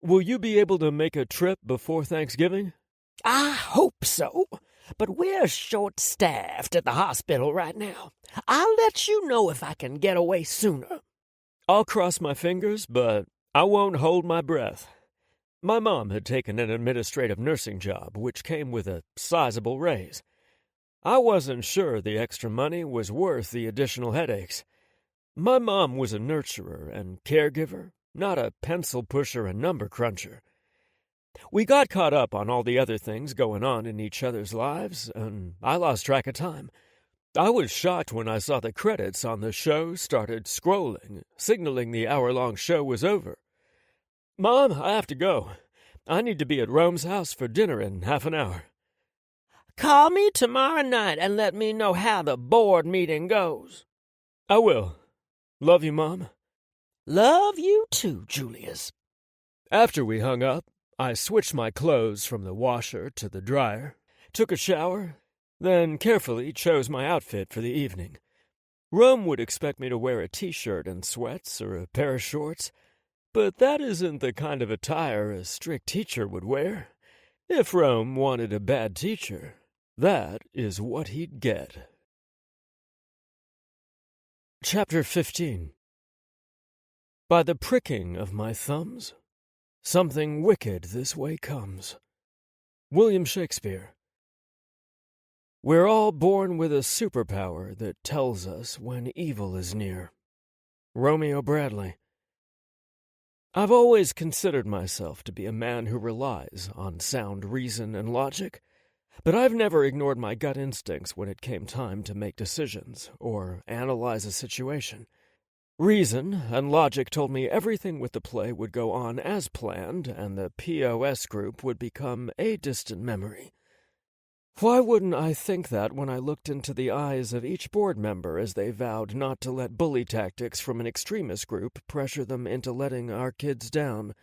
"Will you be able to make a trip before Thanksgiving?" "I hope so, but we're short-staffed at the hospital right now. I'll let you know if I can get away sooner." "I'll cross my fingers, but I won't hold my breath." My mom had taken an administrative nursing job, which came with a sizable raise. I wasn't sure the extra money was worth the additional headaches. My mom was a nurturer and caregiver, not a pencil pusher and number cruncher. We got caught up on all the other things going on in each other's lives, and I lost track of time. I was shocked when I saw the credits on the show started scrolling, signaling the hour-long show was over. "Mom, I have to go. I need to be at Rome's house for dinner in half an hour." "Call me tomorrow night and let me know how the board meeting goes." "I will. Love you, Mom." "Love you too, Julius." After we hung up, I switched my clothes from the washer to the dryer, took a shower, then carefully chose my outfit for the evening. Rome would expect me to wear a t-shirt and sweats or a pair of shorts, but that isn't the kind of attire a strict teacher would wear. If Rome wanted a bad teacher, that is what he'd get. Chapter 15. By the pricking of my thumbs, Something wicked this way comes. William Shakespeare. We're all born with a superpower that tells us when evil is near. Romeo Bradley. I've always considered myself to be a man who relies on sound reason and logic, but I've never ignored my gut instincts when it came time to make decisions or analyze a situation. Reason and logic told me everything with the play would go on as planned, and the POS group would become a distant memory. Why wouldn't I think that when I looked into the eyes of each board member as they vowed not to let bully tactics from an extremist group pressure them into letting our kids down?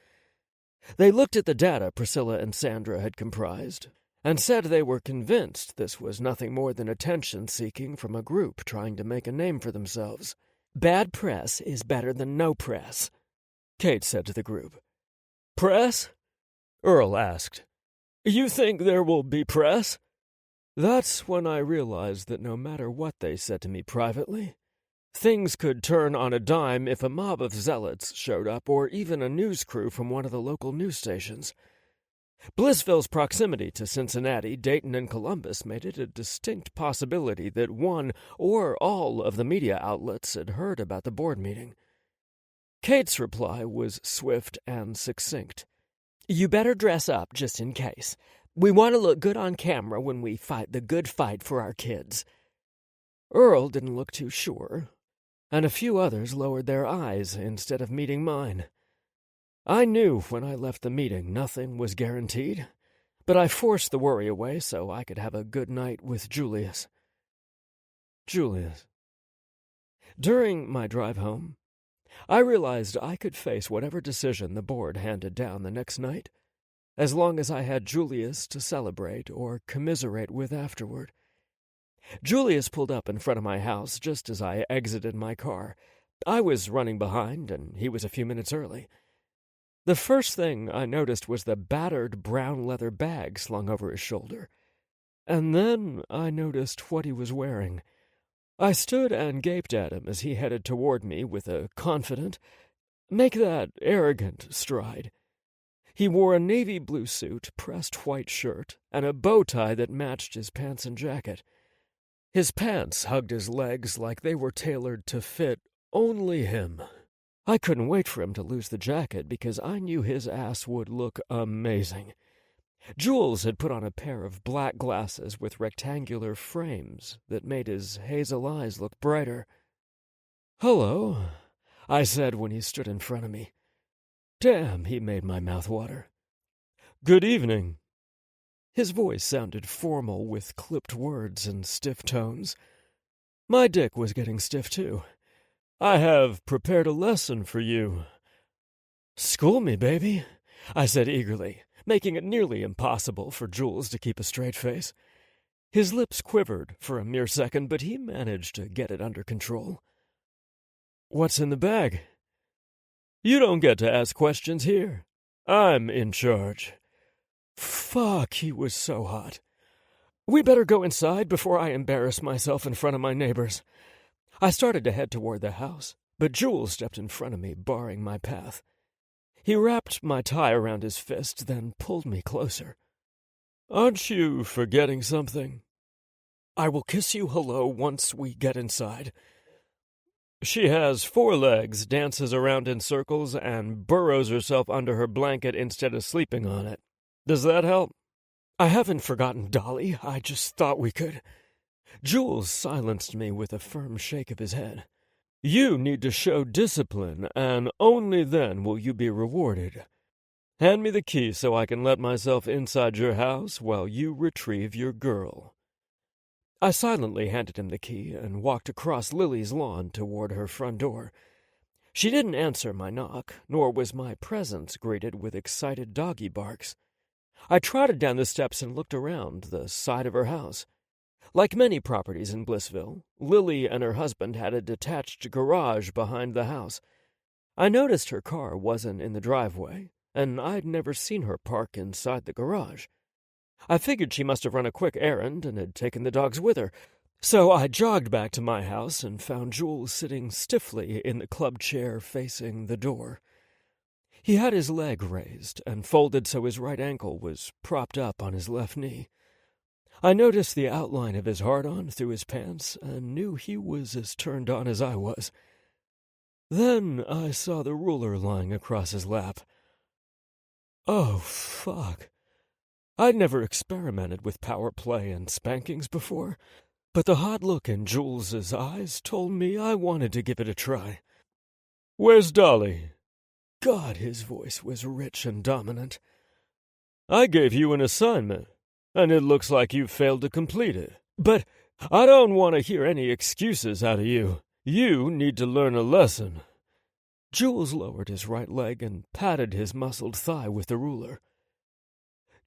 They looked at the data Priscilla and Sandra had comprised, and said they were convinced this was nothing more than attention-seeking from a group trying to make a name for themselves. "Bad press is better than no press," Kate said to the group. "Press?" Earl asked. "You think there will be press?" That's when I realized that no matter what they said to me privately, things could turn on a dime if a mob of zealots showed up, or even a news crew from one of the local news stations. Blissville's proximity to Cincinnati, Dayton, and Columbus made it a distinct possibility that one or all of the media outlets had heard about the board meeting. Kate's reply was swift and succinct. "You better dress up just in case. We want to look good on camera when we fight the good fight for our kids." Earl didn't look too sure, and a few others lowered their eyes instead of meeting mine. I knew when I left the meeting nothing was guaranteed, but I forced the worry away so I could have a good night with Julius. During my drive home, I realized I could face whatever decision the board handed down the next night, as long as I had Julius to celebrate or commiserate with afterward. Julius pulled up in front of my house just as I exited my car. I was running behind, and he was a few minutes early. The first thing I noticed was the battered brown leather bag slung over his shoulder. And then I noticed what he was wearing. I stood and gaped at him as he headed toward me with a confident, make that arrogant stride. He wore a navy blue suit, pressed white shirt, and a bow tie that matched his pants and jacket. His pants hugged his legs like they were tailored to fit only him. I couldn't wait for him to lose the jacket because I knew his ass would look amazing. Jules had put on a pair of black glasses with rectangular frames that made his hazel eyes look brighter. "Hello," I said when he stood in front of me. Damn, he made my mouth water. "Good evening." His voice sounded formal with clipped words and stiff tones. My dick was getting stiff, too. "I have prepared a lesson for you." "School me, baby," I said eagerly, making it nearly impossible for Jules to keep a straight face. His lips quivered for a mere second, but he managed to get it under control. "What's in the bag?" "You don't get to ask questions here. I'm in charge." Fuck, he was so hot. "We better go inside before I embarrass myself in front of my neighbors." I started to head toward the house, but Jules stepped in front of me, barring my path. He wrapped my tie around his fist, then pulled me closer. "Aren't you forgetting something?" "I will kiss you hello once we get inside." "She has 4 legs, dances around in circles, and burrows herself under her blanket instead of sleeping on it. Does that help?" "I haven't forgotten Dolly. I just thought we could." Jules silenced me with a firm shake of his head. "You need to show discipline, and only then will you be rewarded. Hand me the key so I can let myself inside your house while you retrieve your girl." I silently handed him the key and walked across Lily's lawn toward her front door. She didn't answer my knock, nor was my presence greeted with excited doggy barks. I trotted down the steps and looked around the side of her house. Like many properties in Blissville, Lily and her husband had a detached garage behind the house. I noticed her car wasn't in the driveway, and I'd never seen her park inside the garage. I figured she must have run a quick errand and had taken the dogs with her, so I jogged back to my house and found Jules sitting stiffly in the club chair facing the door. He had his leg raised and folded so his right ankle was propped up on his left knee. I noticed the outline of his hard-on through his pants and knew he was as turned on as I was. Then I saw the ruler lying across his lap. Oh, fuck. I'd never experimented with power play and spankings before, but the hot look in Jules's eyes told me I wanted to give it a try. "Where's Dolly?" God, his voice was rich and dominant. "I gave you an assignment, and it looks like you failed to complete it. But I don't want to hear any excuses out of you. You need to learn a lesson." Jules lowered his right leg and patted his muscled thigh with the ruler.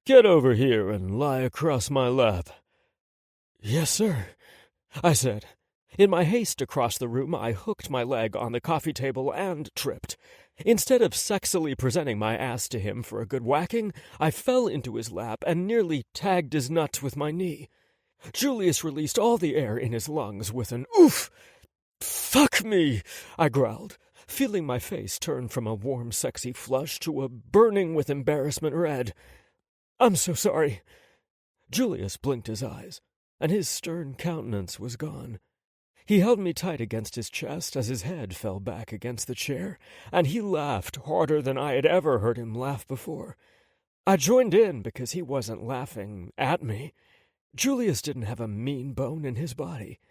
"Get over here and lie across my lap." "Yes, sir," I said. In my haste across the room, I hooked my leg on the coffee table and tripped. Instead of sexily presenting my ass to him for a good whacking, I fell into his lap and nearly tagged his nuts with my knee. Julius released all the air in his lungs with an oof. "Fuck me," I growled, feeling my face turn from a warm, sexy flush to a burning with embarrassment red. "I'm so sorry." Julius blinked his eyes, and his stern countenance was gone. He held me tight against his chest as his head fell back against the chair, and he laughed harder than I had ever heard him laugh before. I joined in because he wasn't laughing at me. Julius didn't have a mean bone in his body.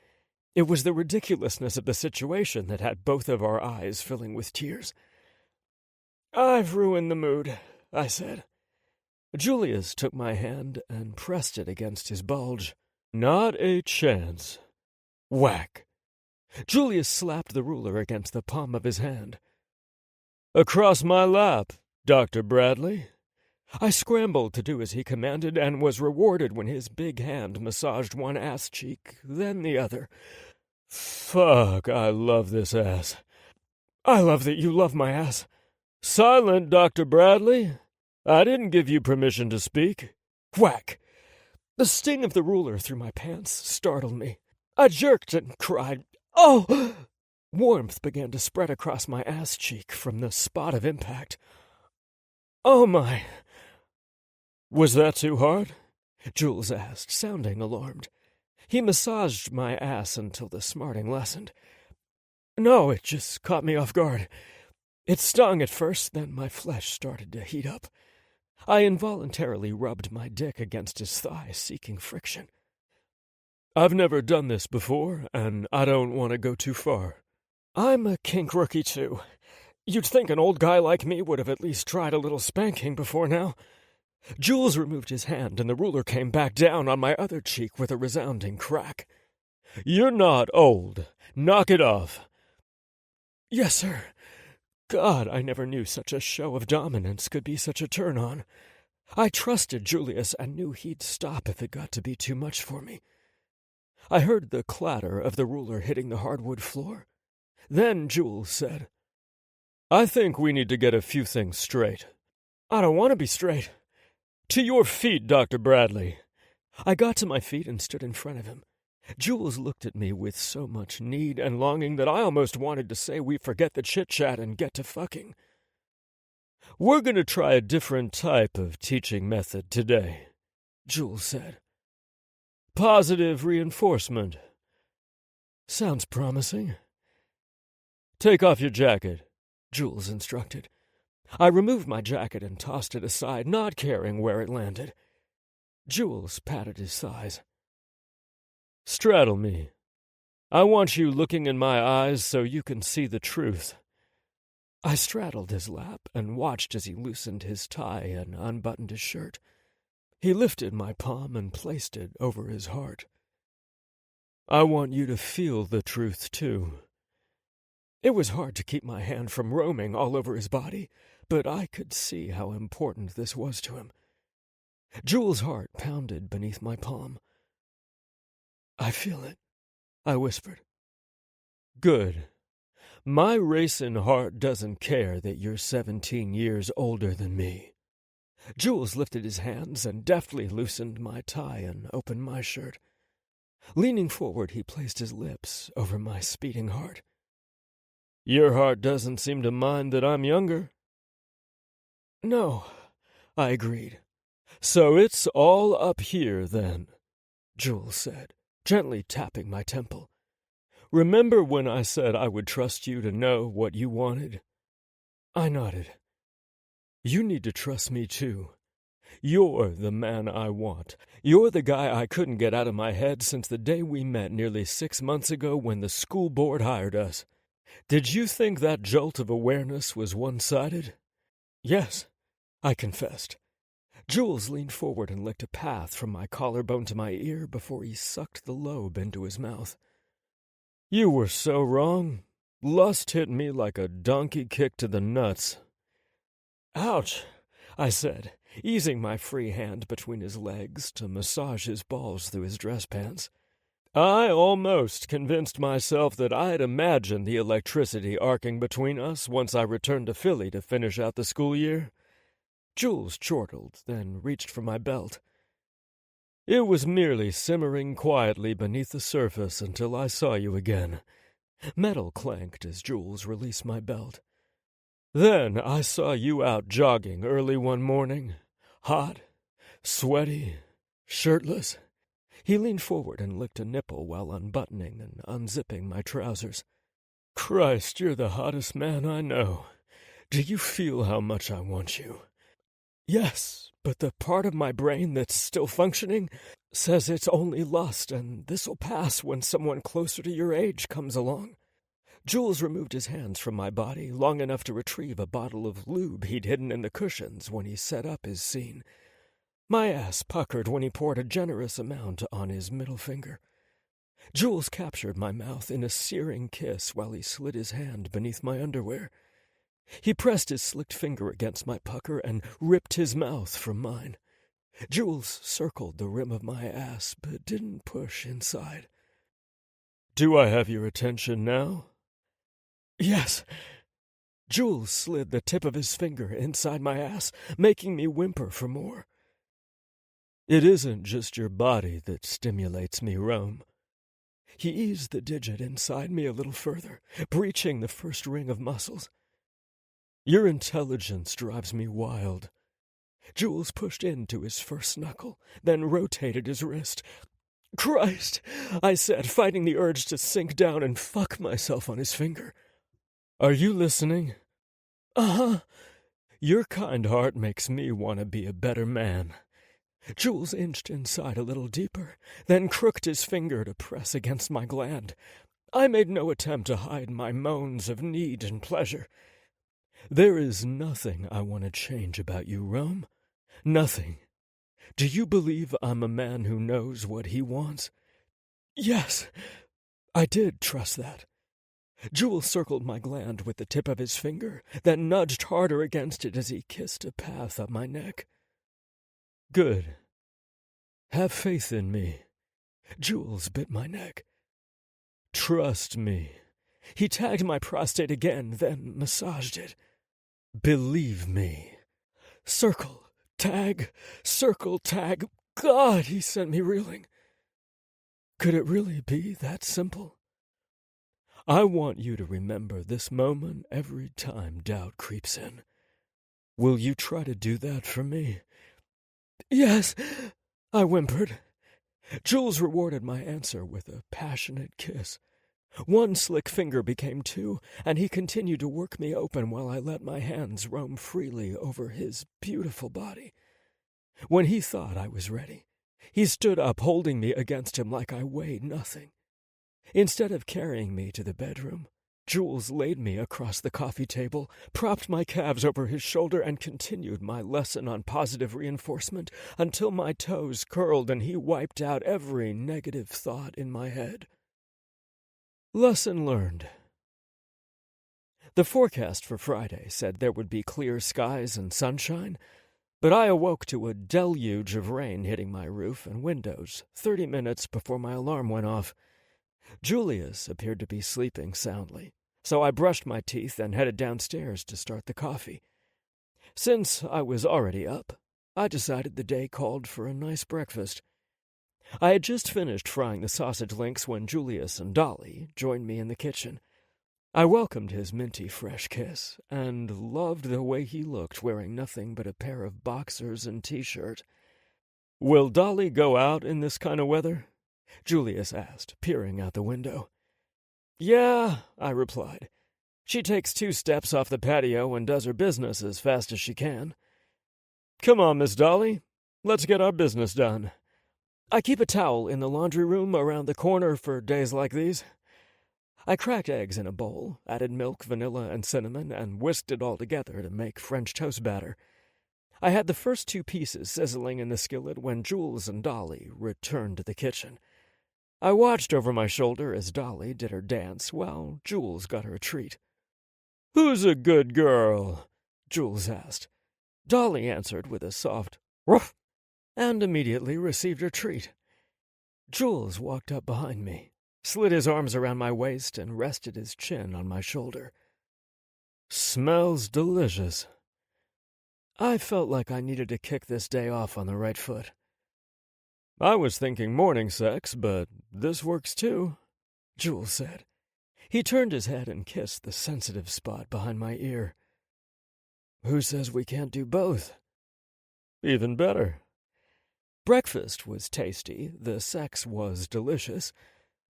It was the ridiculousness of the situation that had both of our eyes filling with tears. "I've ruined the mood," I said. Julius took my hand and pressed it against his bulge. "Not a chance." Whack! Julius slapped the ruler against the palm of his hand. "Across my lap, Dr. Bradley." I scrambled to do as he commanded and was rewarded when his big hand massaged one ass cheek, then the other. Fuck, I love this ass. "I love that you love my ass." "Silent, Dr. Bradley. I didn't give you permission to speak." Whack! The sting of the ruler through my pants startled me. I jerked and cried, "Oh!" Warmth began to spread across my ass cheek from the spot of impact. "Oh my!" "Was that too hard?" Jules asked, sounding alarmed. He massaged my ass until the smarting lessened. "No, it just caught me off guard. It stung at first, then my flesh started to heat up. I involuntarily rubbed my dick against his thigh, seeking friction. I've never done this before, and I don't want to go too far." "I'm a kink rookie, too. You'd think an old guy like me would have at least tried a little spanking before now." Jules removed his hand, and the ruler came back down on my other cheek with a resounding crack. "You're not old. Knock it off." "Yes, sir." God, I never knew such a show of dominance could be such a turn-on. I trusted Julius and knew he'd stop if it got to be too much for me. I heard the clatter of the ruler hitting the hardwood floor. Then Jules said, "I think we need to get a few things straight." "I don't want to be straight." "To your feet, Dr. Bradley." I got to my feet and stood in front of him. Jules looked at me with so much need and longing that I almost wanted to say we forget the chit-chat and get to fucking. "We're going to try a different type of teaching method today," Jules said. "Positive reinforcement." "Sounds promising." "Take off your jacket," Jules instructed. I removed my jacket and tossed it aside, not caring where it landed. Jules patted his thighs. "Straddle me. I want you looking in my eyes so you can see the truth." I straddled his lap and watched as he loosened his tie and unbuttoned his shirt. He lifted my palm and placed it over his heart. "I want you to feel the truth, too." It was hard to keep my hand from roaming all over his body, but I could see how important this was to him. Jules' heart pounded beneath my palm. "I feel it," I whispered. "Good. My racing heart doesn't care that you're 17 years older than me." Jules lifted his hands and deftly loosened my tie and opened my shirt. Leaning forward, he placed his lips over my speeding heart. "Your heart doesn't seem to mind that I'm younger." No, I agreed. So it's all up here, then, Jules said, gently tapping my temple. Remember when I said I would trust you to know what you wanted? I nodded. You need to trust me, too. You're the man I want. You're the guy I couldn't get out of my head since the day we met nearly 6 months ago when the school board hired us. Did you think that jolt of awareness was one-sided? Yes, I confessed. Jules leaned forward and licked a path from my collarbone to my ear before he sucked the lobe into his mouth. You were so wrong. Lust hit me like a donkey kick to the nuts. Ouch, I said, easing my free hand between his legs to massage his balls through his dress pants. I almost convinced myself that I'd imagined the electricity arcing between us once I returned to Philly to finish out the school year. Jules chortled, then reached for my belt. It was merely simmering quietly beneath the surface until I saw you again. Metal clanked as Jules released my belt. Then I saw you out jogging early one morning, hot, sweaty, shirtless. He leaned forward and licked a nipple while unbuttoning and unzipping my trousers. Christ, you're the hottest man I know. Do you feel how much I want you? Yes, but the part of my brain that's still functioning says it's only lust and this'll pass when someone closer to your age comes along. Jules removed his hands from my body long enough to retrieve a bottle of lube he'd hidden in the cushions when he set up his scene. My ass puckered when he poured a generous amount on his middle finger. Jules captured my mouth in a searing kiss while he slid his hand beneath my underwear. He pressed his slicked finger against my pucker and ripped his mouth from mine. Jules circled the rim of my ass but didn't push inside. Do I have your attention now? Yes. Jules slid the tip of his finger inside my ass, making me whimper for more. It isn't just your body that stimulates me, Rome. He eased the digit inside me a little further, breaching the first ring of muscles. Your intelligence drives me wild. Jules pushed into his first knuckle, then rotated his wrist. Christ, I said, fighting the urge to sink down and fuck myself on his finger. Are you listening? Uh-huh. Your kind heart makes me want to be a better man. Jules inched inside a little deeper, then crooked his finger to press against my gland. I made no attempt to hide my moans of need and pleasure. There is nothing I want to change about you, Rome. Nothing. Do you believe I'm a man who knows what he wants? Yes, I did trust that. Jules circled my gland with the tip of his finger, then nudged harder against it as he kissed a path up my neck. Good. Have faith in me. Jules bit my neck. Trust me. He tagged my prostate again, then massaged it. Believe me. Circle, tag. God, he sent me reeling. Could it really be that simple? I want you to remember this moment every time doubt creeps in. Will you try to do that for me? Yes, I whimpered. Jules rewarded my answer with a passionate kiss. One slick finger became two, and he continued to work me open while I let my hands roam freely over his beautiful body. When he thought I was ready, he stood up, holding me against him like I weighed nothing. Instead of carrying me to the bedroom, Jules laid me across the coffee table, propped my calves over his shoulder, and continued my lesson on positive reinforcement until my toes curled and he wiped out every negative thought in my head. Lesson learned. The forecast for Friday said there would be clear skies and sunshine, but I awoke to a deluge of rain hitting my roof and windows 30 minutes before my alarm went off. Julius appeared to be sleeping soundly, so I brushed my teeth and headed downstairs to start the coffee. Since I was already up, I decided the day called for a nice breakfast. I had just finished frying the sausage links when Julius and Dolly joined me in the kitchen. I welcomed his minty fresh kiss, and loved the way he looked wearing nothing but a pair of boxers and t-shirt. "Will Dolly go out in this kind of weather?" Julius asked, peering out the window. "Yeah," I replied. "She takes 2 steps off the patio and does her business as fast as she can." "Come on, Miss Dolly. Let's get our business done. I keep a towel in the laundry room around the corner for days like these." I cracked eggs in a bowl, added milk, vanilla, and cinnamon, and whisked it all together to make French toast batter. I had the first 2 pieces sizzling in the skillet when Jules and Dolly returned to the kitchen. I watched over my shoulder as Dolly did her dance while Jules got her a treat. "Who's a good girl?" Jules asked. Dolly answered with a soft "ruff," and immediately received her treat. Jules walked up behind me, slid his arms around my waist, and rested his chin on my shoulder. "Smells delicious." I felt like I needed to kick this day off on the right foot. "I was thinking morning sex, but this works too," Jules said. He turned his head and kissed the sensitive spot behind my ear. "Who says we can't do both?" "Even better." Breakfast was tasty, the sex was delicious,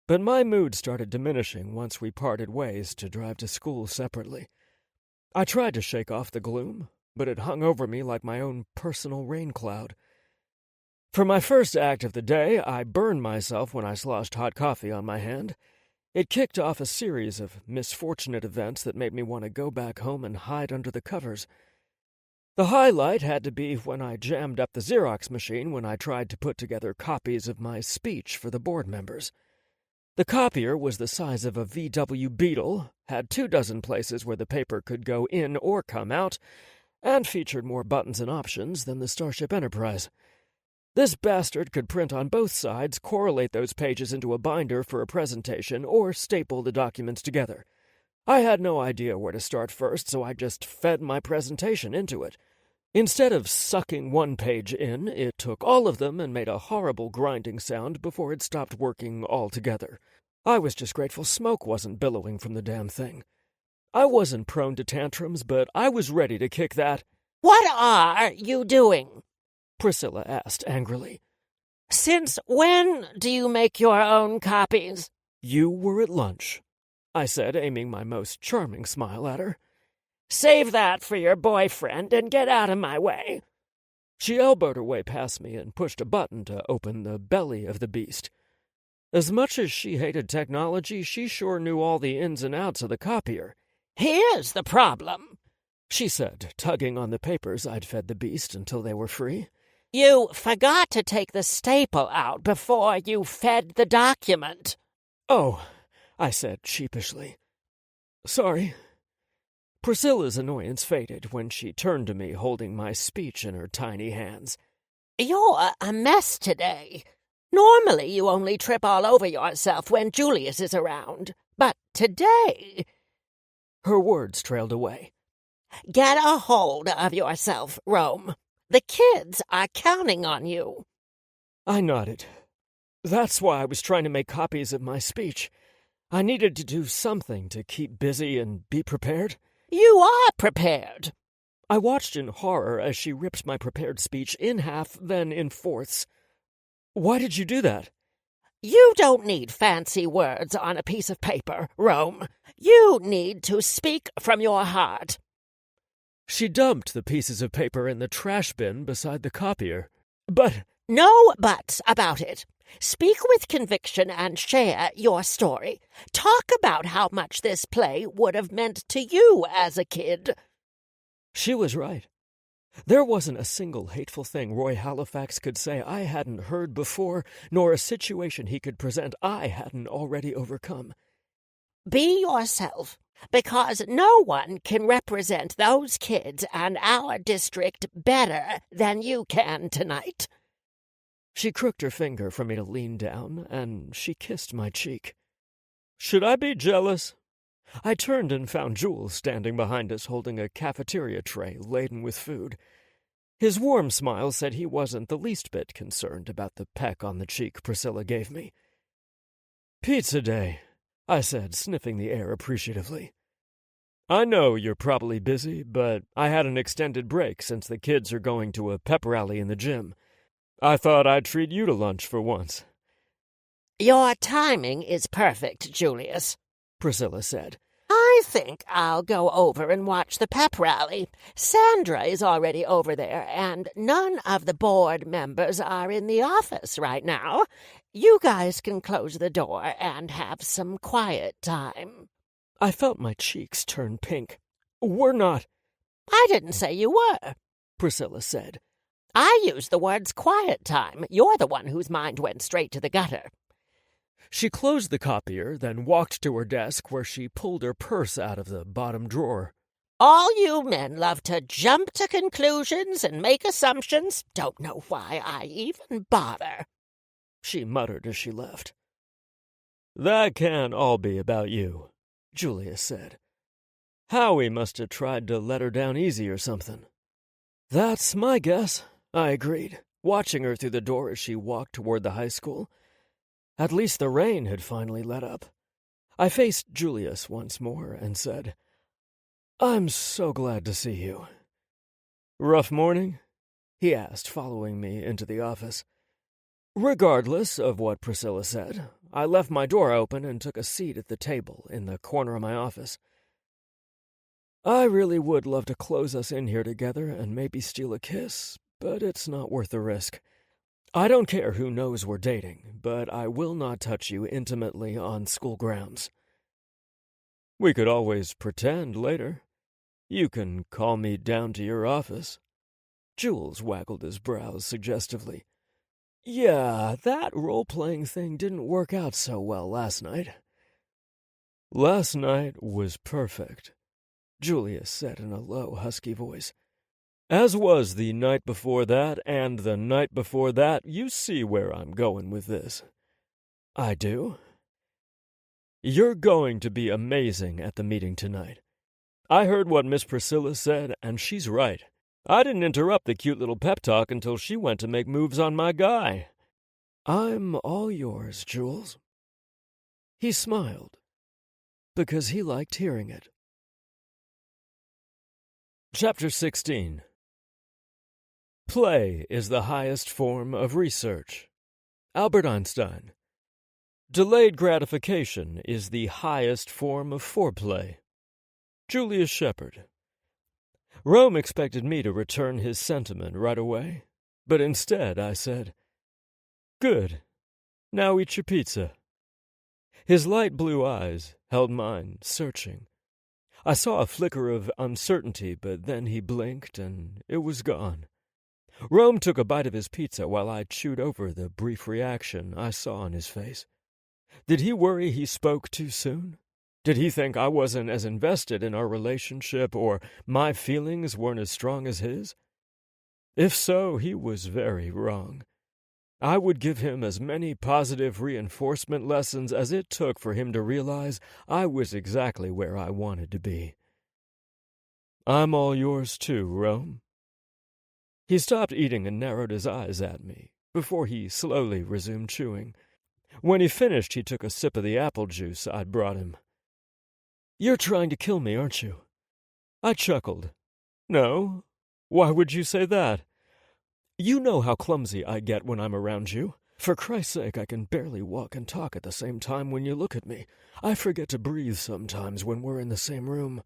but my mood started diminishing once we parted ways to drive to school separately. I tried to shake off the gloom, but it hung over me like my own personal rain cloud. For my first act of the day, I burned myself when I sloshed hot coffee on my hand. It kicked off a series of misfortunate events that made me want to go back home and hide under the covers. The highlight had to be when I jammed up the Xerox machine when I tried to put together copies of my speech for the board members. The copier was the size of a VW Beetle, had 24 places where the paper could go in or come out, and featured more buttons and options than the Starship Enterprise. This bastard could print on both sides, correlate those pages into a binder for a presentation, or staple the documents together. I had no idea where to start first, so I just fed my presentation into it. Instead of sucking one page in, it took all of them and made a horrible grinding sound before it stopped working altogether. I was just grateful smoke wasn't billowing from the damn thing. I wasn't prone to tantrums, but I was ready to kick that. "What are you doing?" Priscilla asked angrily. "Since when do you make your own copies?" "You were at lunch," I said, aiming my most charming smile at her. "Save that for your boyfriend and get out of my way." She elbowed her way past me and pushed a button to open the belly of the beast. As much as she hated technology, she sure knew all the ins and outs of the copier. "Here's the problem," she said, tugging on the papers I'd fed the beast until they were free. "You forgot to take the staple out before you fed the document." "Oh," I said sheepishly. "Sorry." Priscilla's annoyance faded when she turned to me holding my speech in her tiny hands. "You're a mess today. Normally you only trip all over yourself when Julius is around. But today—" Her words trailed away. "Get a hold of yourself, Rome. The kids are counting on you." I nodded. That's why I was trying to make copies of my speech. I needed to do something to keep busy and be prepared. "You are prepared." I watched in horror as she ripped my prepared speech in half, then in fourths. "Why did you do that?" "You don't need fancy words on a piece of paper, Rome. You need to speak from your heart." She dumped the pieces of paper in the trash bin beside the copier. "But—" "No buts about it. Speak with conviction and share your story. Talk about how much this play would have meant to you as a kid." She was right. There wasn't a single hateful thing Roy Halifax could say I hadn't heard before, nor a situation he could present I hadn't already overcome. Be yourself, because no one can represent those kids and our district better than you can tonight. She crooked her finger for me to lean down, and she kissed my cheek. Should I be jealous? I turned and found Jules standing behind us holding a cafeteria tray laden with food. His warm smile said he wasn't the least bit concerned about the peck on the cheek Priscilla gave me. "Pizza day," I said, sniffing the air appreciatively. I know you're probably busy, but I had an extended break since the kids are going to a pep rally in the gym. I thought I'd treat you to lunch for once. Your timing is perfect, Julius, Priscilla said. I think I'll go over and watch the pep rally. Sandra is already over there, and none of the board members are in the office right now. You guys can close the door and have some quiet time. I felt my cheeks turn pink. We're not. I didn't say you were, Priscilla said. I used the words quiet time. You're the one whose mind went straight to the gutter. She closed the copier, then walked to her desk where she pulled her purse out of the bottom drawer. All you men love to jump to conclusions and make assumptions. Don't know why I even bother, she muttered as she left. That can't all be about you, Julius said. Howie must have tried to let her down easy or something. That's my guess, I agreed, watching her through the door as she walked toward the high school. At least the rain had finally let up. I faced Julius once more and said, I'm so glad to see you. Rough morning? He asked, following me into the office. Regardless of what Priscilla said, I left my door open and took a seat at the table in the corner of my office. I really would love to close us in here together and maybe steal a kiss, but it's not worth the risk. I don't care who knows we're dating, but I will not touch you intimately on school grounds. We could always pretend later. You can call me down to your office. Jules waggled his brows suggestively. Yeah, that role-playing thing didn't work out so well last night. Last night was perfect, Julius said in a low, husky voice. As was the night before that, and the night before that. You see where I'm going with this. I do. You're going to be amazing at the meeting tonight. I heard what Miss Priscilla said, and she's right. I didn't interrupt the cute little pep talk until she went to make moves on my guy. I'm all yours, Jules. He smiled, because he liked hearing it. Chapter 16. Play is the highest form of research. Albert Einstein. Delayed gratification is the highest form of foreplay. Julius Shepard. Rome expected me to return his sentiment right away, but instead I said, Good. Now eat your pizza. His light blue eyes held mine, searching. I saw a flicker of uncertainty, but then he blinked and it was gone. Rome took a bite of his pizza while I chewed over the brief reaction I saw on his face. Did he worry he spoke too soon? Did he think I wasn't as invested in our relationship or my feelings weren't as strong as his? If so, he was very wrong. I would give him as many positive reinforcement lessons as it took for him to realize I was exactly where I wanted to be. I'm all yours too, Rome. He stopped eating and narrowed his eyes at me before he slowly resumed chewing. When he finished, he took a sip of the apple juice I'd brought him. You're trying to kill me, aren't you? I chuckled. No. Why would you say that? You know how clumsy I get when I'm around you. For Christ's sake, I can barely walk and talk at the same time when you look at me. I forget to breathe sometimes when we're in the same room.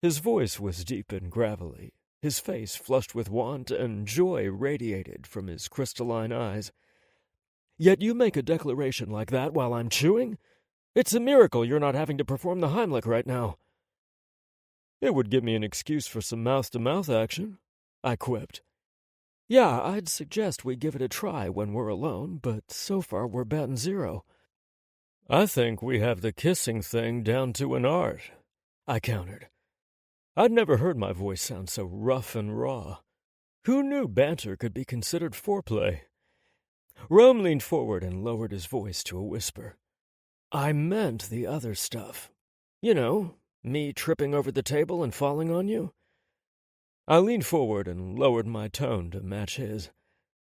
His voice was deep and gravelly. His face flushed with want, and joy radiated from his crystalline eyes. Yet you make a declaration like that while I'm chewing? It's a miracle you're not having to perform the Heimlich right now. It would give me an excuse for some mouth-to-mouth action, I quipped. Yeah, I'd suggest we give it a try when we're alone, but so far we're batting zero. I think we have the kissing thing down to an art, I countered. I'd never heard my voice sound so rough and raw. Who knew banter could be considered foreplay? Rome leaned forward and lowered his voice to a whisper. I meant the other stuff. You know, me tripping over the table and falling on you. I leaned forward and lowered my tone to match his.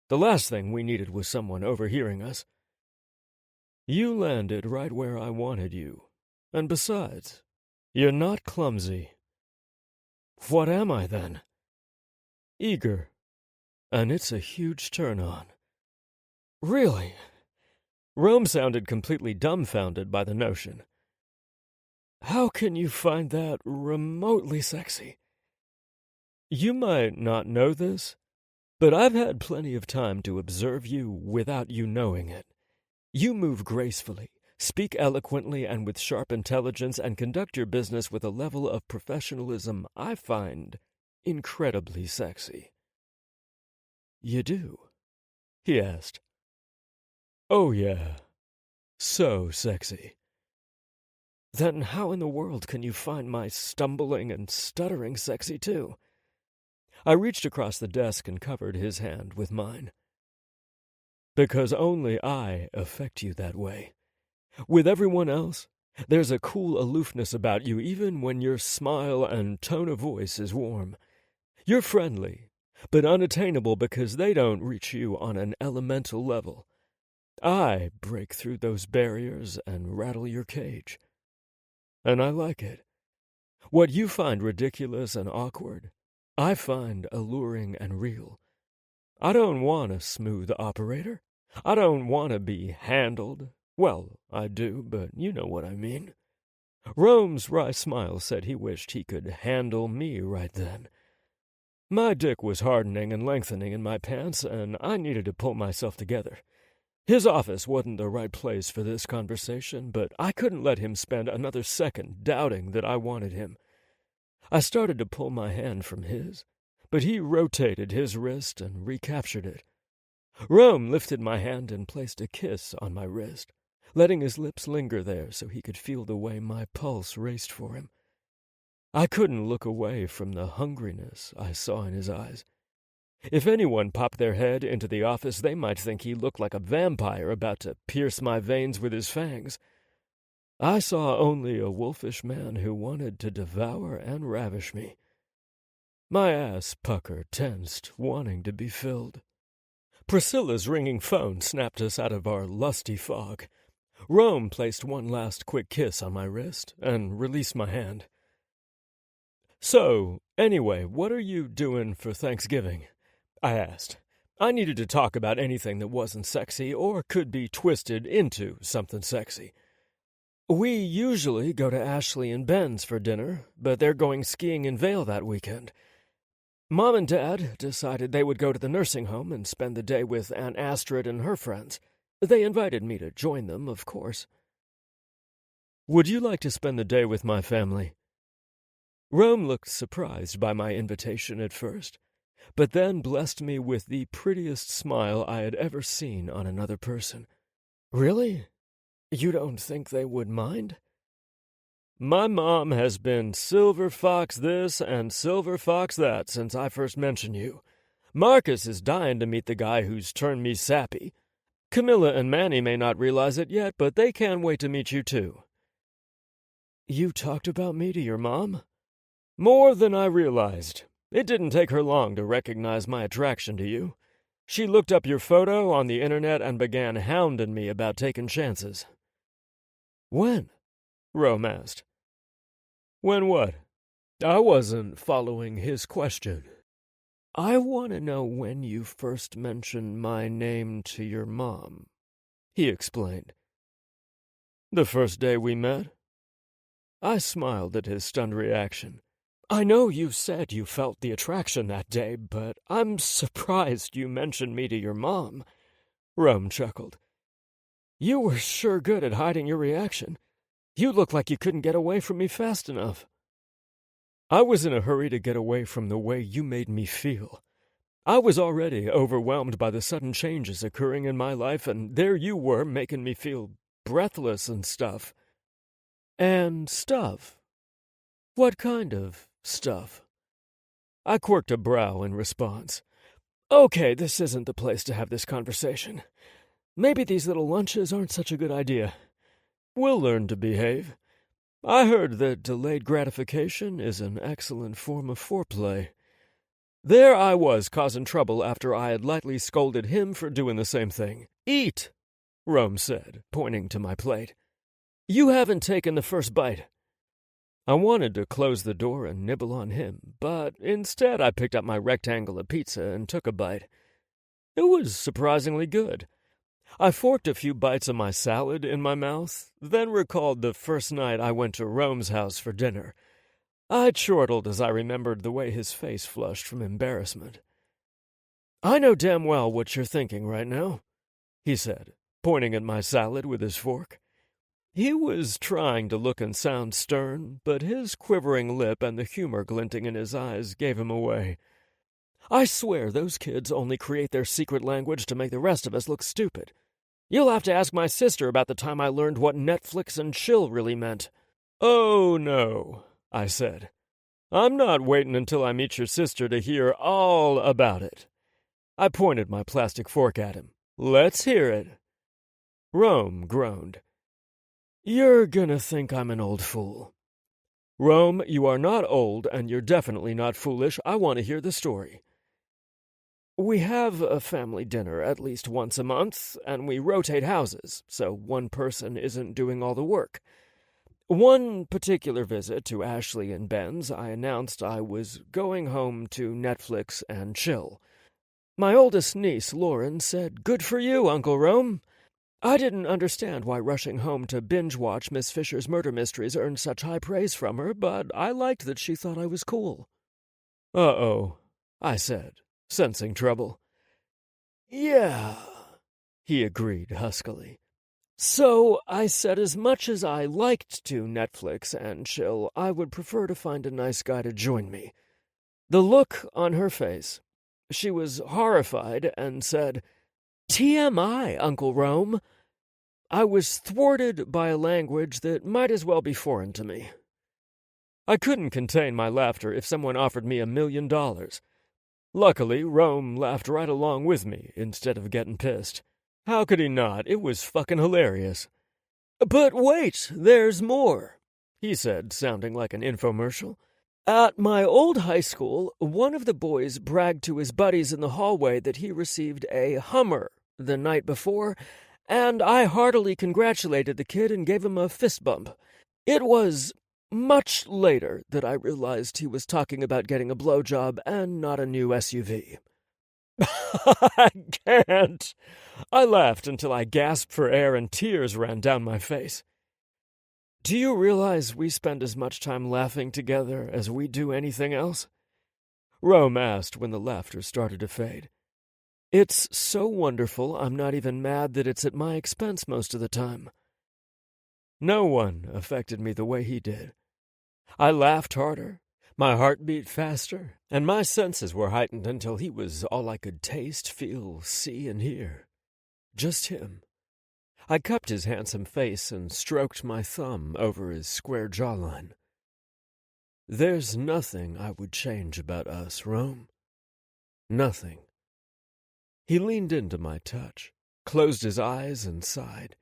The last thing we needed was someone overhearing us. You landed right where I wanted you. And besides, you're not clumsy. What am I, then? Eager. And it's a huge turn-on. Really? Rome sounded completely dumbfounded by the notion. How can you find that remotely sexy? You might not know this, but I've had plenty of time to observe you without you knowing it. You move gracefully, speak eloquently and with sharp intelligence, and conduct your business with a level of professionalism I find incredibly sexy. You do? He asked. Oh, yeah. So sexy. Then how in the world can you find my stumbling and stuttering sexy, too? I reached across the desk and covered his hand with mine. Because only I affect you that way. With everyone else, there's a cool aloofness about you even when your smile and tone of voice is warm. You're friendly, but unattainable because they don't reach you on an elemental level. I break through those barriers and rattle your cage. And I like it. What you find ridiculous and awkward, I find alluring and real. I don't want a smooth operator. I don't want to be handled. Well, I do, but you know what I mean. Rome's wry smile said he wished he could handle me right then. My dick was hardening and lengthening in my pants, and I needed to pull myself together. His office wasn't the right place for this conversation, but I couldn't let him spend another second doubting that I wanted him. I started to pull my hand from his, but he rotated his wrist and recaptured it. Rome lifted my hand and placed a kiss on my wrist, letting his lips linger there so he could feel the way my pulse raced for him. I couldn't look away from the hungriness I saw in his eyes. If anyone popped their head into the office, they might think he looked like a vampire about to pierce my veins with his fangs. I saw only a wolfish man who wanted to devour and ravish me. My ass pucker tensed, wanting to be filled. Priscilla's ringing phone snapped us out of our lusty fog. Rome placed one last quick kiss on my wrist and released my hand. So, anyway, what are you doing for Thanksgiving? I asked. I needed to talk about anything that wasn't sexy or could be twisted into something sexy. We usually go to Ashley and Ben's for dinner, but they're going skiing in Vail that weekend. Mom and Dad decided they would go to the nursing home and spend the day with Aunt Astrid and her friends. They invited me to join them, of course. Would you like to spend the day with my family? Rome looked surprised by my invitation at first, but then blessed me with the prettiest smile I had ever seen on another person. Really? You don't think they would mind? My mom has been Silver Fox this and Silver Fox that since I first mentioned you. Marcus is dying to meet the guy who's turned me sappy. Camilla and Manny may not realize it yet, but they can't wait to meet you too. You talked about me to your mom? More than I realized. It didn't take her long to recognize my attraction to you. She looked up your photo on the internet and began hounding me about taking chances. When? Rome asked. When what? I wasn't following his question. I want to know when you first mentioned my name to your mom, he explained. The first day we met? I smiled at his stunned reaction. I know you said you felt the attraction that day, but I'm surprised you mentioned me to your mom. Rome chuckled. You were sure good at hiding your reaction. You looked like you couldn't get away from me fast enough. I was in a hurry to get away from the way you made me feel. I was already overwhelmed by the sudden changes occurring in my life, and there you were making me feel breathless and stuff. And stuff? What kind of stuff? I quirked a brow in response. Okay, this isn't the place to have this conversation. Maybe these little lunches aren't such a good idea. We'll learn to behave. I heard that delayed gratification is an excellent form of foreplay. There I was causing trouble after I had lightly scolded him for doing the same thing. Eat! Rome said, pointing to my plate. "You haven't taken the first bite." I wanted to close the door and nibble on him, but instead I picked up my rectangle of pizza and took a bite. It was surprisingly good. I forked a few bites of my salad in my mouth, then recalled the first night I went to Rome's house for dinner. I chortled as I remembered the way his face flushed from embarrassment. "I know damn well what you're thinking right now," he said, pointing at my salad with his fork. He was trying to look and sound stern, but his quivering lip and the humor glinting in his eyes gave him away. "I swear those kids only create their secret language to make the rest of us look stupid. You'll have to ask my sister about the time I learned what Netflix and chill really meant." "Oh, no," I said. "I'm not waiting until I meet your sister to hear all about it." I pointed my plastic fork at him. "Let's hear it." Rome groaned. "You're gonna think I'm an old fool." "Rome, you are not old, and you're definitely not foolish. I want to hear the story." "We have a family dinner at least once a month, and we rotate houses, so one person isn't doing all the work. One particular visit to Ashley and Ben's, I announced I was going home to Netflix and chill. My oldest niece, Lauren, said, 'Good for you, Uncle Rome.' I didn't understand why rushing home to binge-watch Miss Fisher's murder mysteries earned such high praise from her, but I liked that she thought I was cool." "Uh-oh," I said, sensing trouble. "Yeah," he agreed huskily. "So I said as much as I liked to Netflix and chill, I would prefer to find a nice guy to join me." The look on her face, she was horrified and said, "TMI, Uncle Rome." I was thwarted by a language that might as well be foreign to me. I couldn't contain my laughter if someone offered me $1 million. Luckily, Rome laughed right along with me instead of getting pissed. How could he not? It was fucking hilarious. "But wait, there's more," he said, sounding like an infomercial. "At my old high school, one of the boys bragged to his buddies in the hallway that he received a Hummer the night before, and I heartily congratulated the kid and gave him a fist bump. It was much later that I realized he was talking about getting a blowjob and not a new SUV. I can't. I laughed until I gasped for air and tears ran down my face. "Do you realize we spend as much time laughing together as we do anything else?" Rome asked when the laughter started to fade. "It's so wonderful I'm not even mad that it's at my expense most of the time." No one affected me the way he did. I laughed harder, my heart beat faster, and my senses were heightened until he was all I could taste, feel, see, and hear. Just him. I cupped his handsome face and stroked my thumb over his square jawline. "There's nothing I would change about us, Rome. Nothing." He leaned into my touch, closed his eyes, and sighed.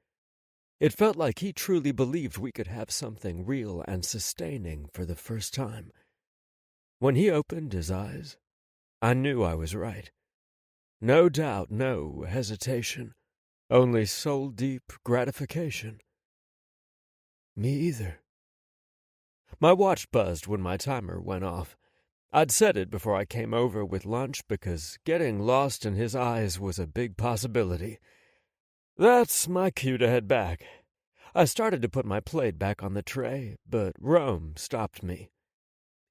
It felt like he truly believed we could have something real and sustaining for the first time. When he opened his eyes, I knew I was right. No doubt, no hesitation, only soul-deep gratification. Me either. My watch buzzed when my timer went off. I'd set it before I came over with lunch because getting lost in his eyes was a big possibility. That's my cue to head back. I started to put my plate back on the tray, but Rome stopped me.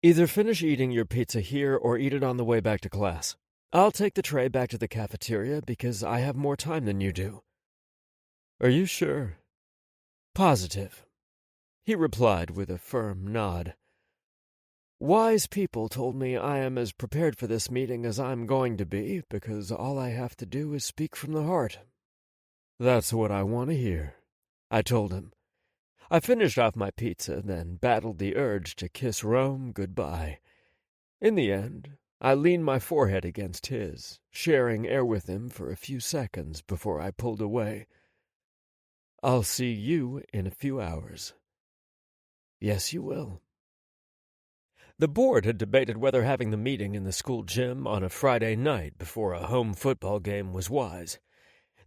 "Either finish eating your pizza here or eat it on the way back to class. I'll take the tray back to the cafeteria because I have more time than you do." "Are you sure?" "Positive," he replied with a firm nod. "Wise people told me I am as prepared for this meeting as I'm going to be because all I have to do is speak from the heart." "That's what I want to hear," I told him. I finished off my pizza, then battled the urge to kiss Rome goodbye. In the end, I leaned my forehead against his, sharing air with him for a few seconds before I pulled away. "I'll see you in a few hours." "Yes, you will." The board had debated whether having the meeting in the school gym on a Friday night before a home football game was wise.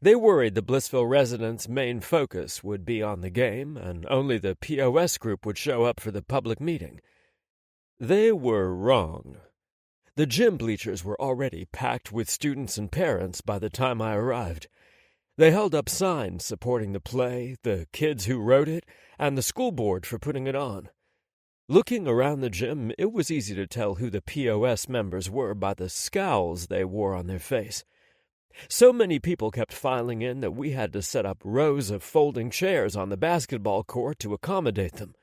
They worried the Blissville residents' main focus would be on the game, and only the POS group would show up for the public meeting. They were wrong. The gym bleachers were already packed with students and parents by the time I arrived. They held up signs supporting the play, the kids who wrote it, and the school board for putting it on. Looking around the gym, it was easy to tell who the POS members were by the scowls they wore on their face. So many people kept filing in that we had to set up rows of folding chairs on the basketball court to accommodate them.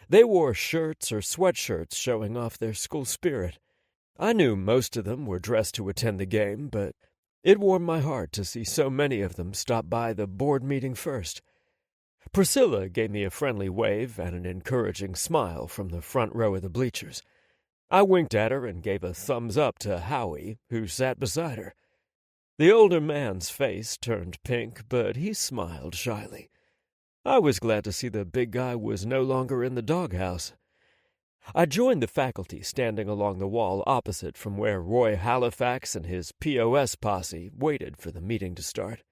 They wore shirts or sweatshirts showing off their school spirit. I knew most of them were dressed to attend the game, but it warmed my heart to see so many of them stop by the board meeting first. Priscilla gave me a friendly wave and an encouraging smile from the front row of the bleachers. I winked at her and gave a thumbs up to Howie, who sat beside her. The older man's face turned pink, but he smiled shyly. I was glad to see the big guy was no longer in the doghouse. I joined the faculty standing along the wall opposite from where Roy Halifax and his POS posse waited for the meeting to start.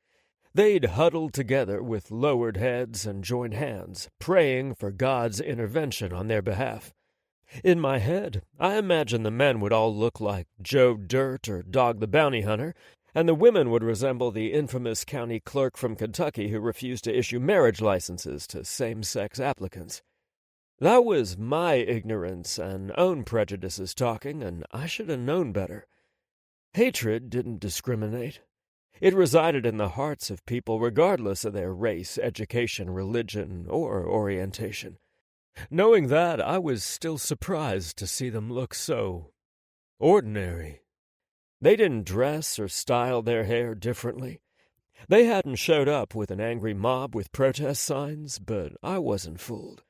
They'd huddled together with lowered heads and joined hands, praying for God's intervention on their behalf. In my head, I imagined the men would all look like Joe Dirt or Dog the Bounty Hunter, and the women would resemble the infamous county clerk from Kentucky who refused to issue marriage licenses to same-sex applicants. That was my ignorance and own prejudices talking, and I should have known better. Hatred didn't discriminate. It resided in the hearts of people regardless of their race, education, religion, or orientation. Knowing that, I was still surprised to see them look so ordinary. They didn't dress or style their hair differently. They hadn't showed up with an angry mob with protest signs, but I wasn't fooled.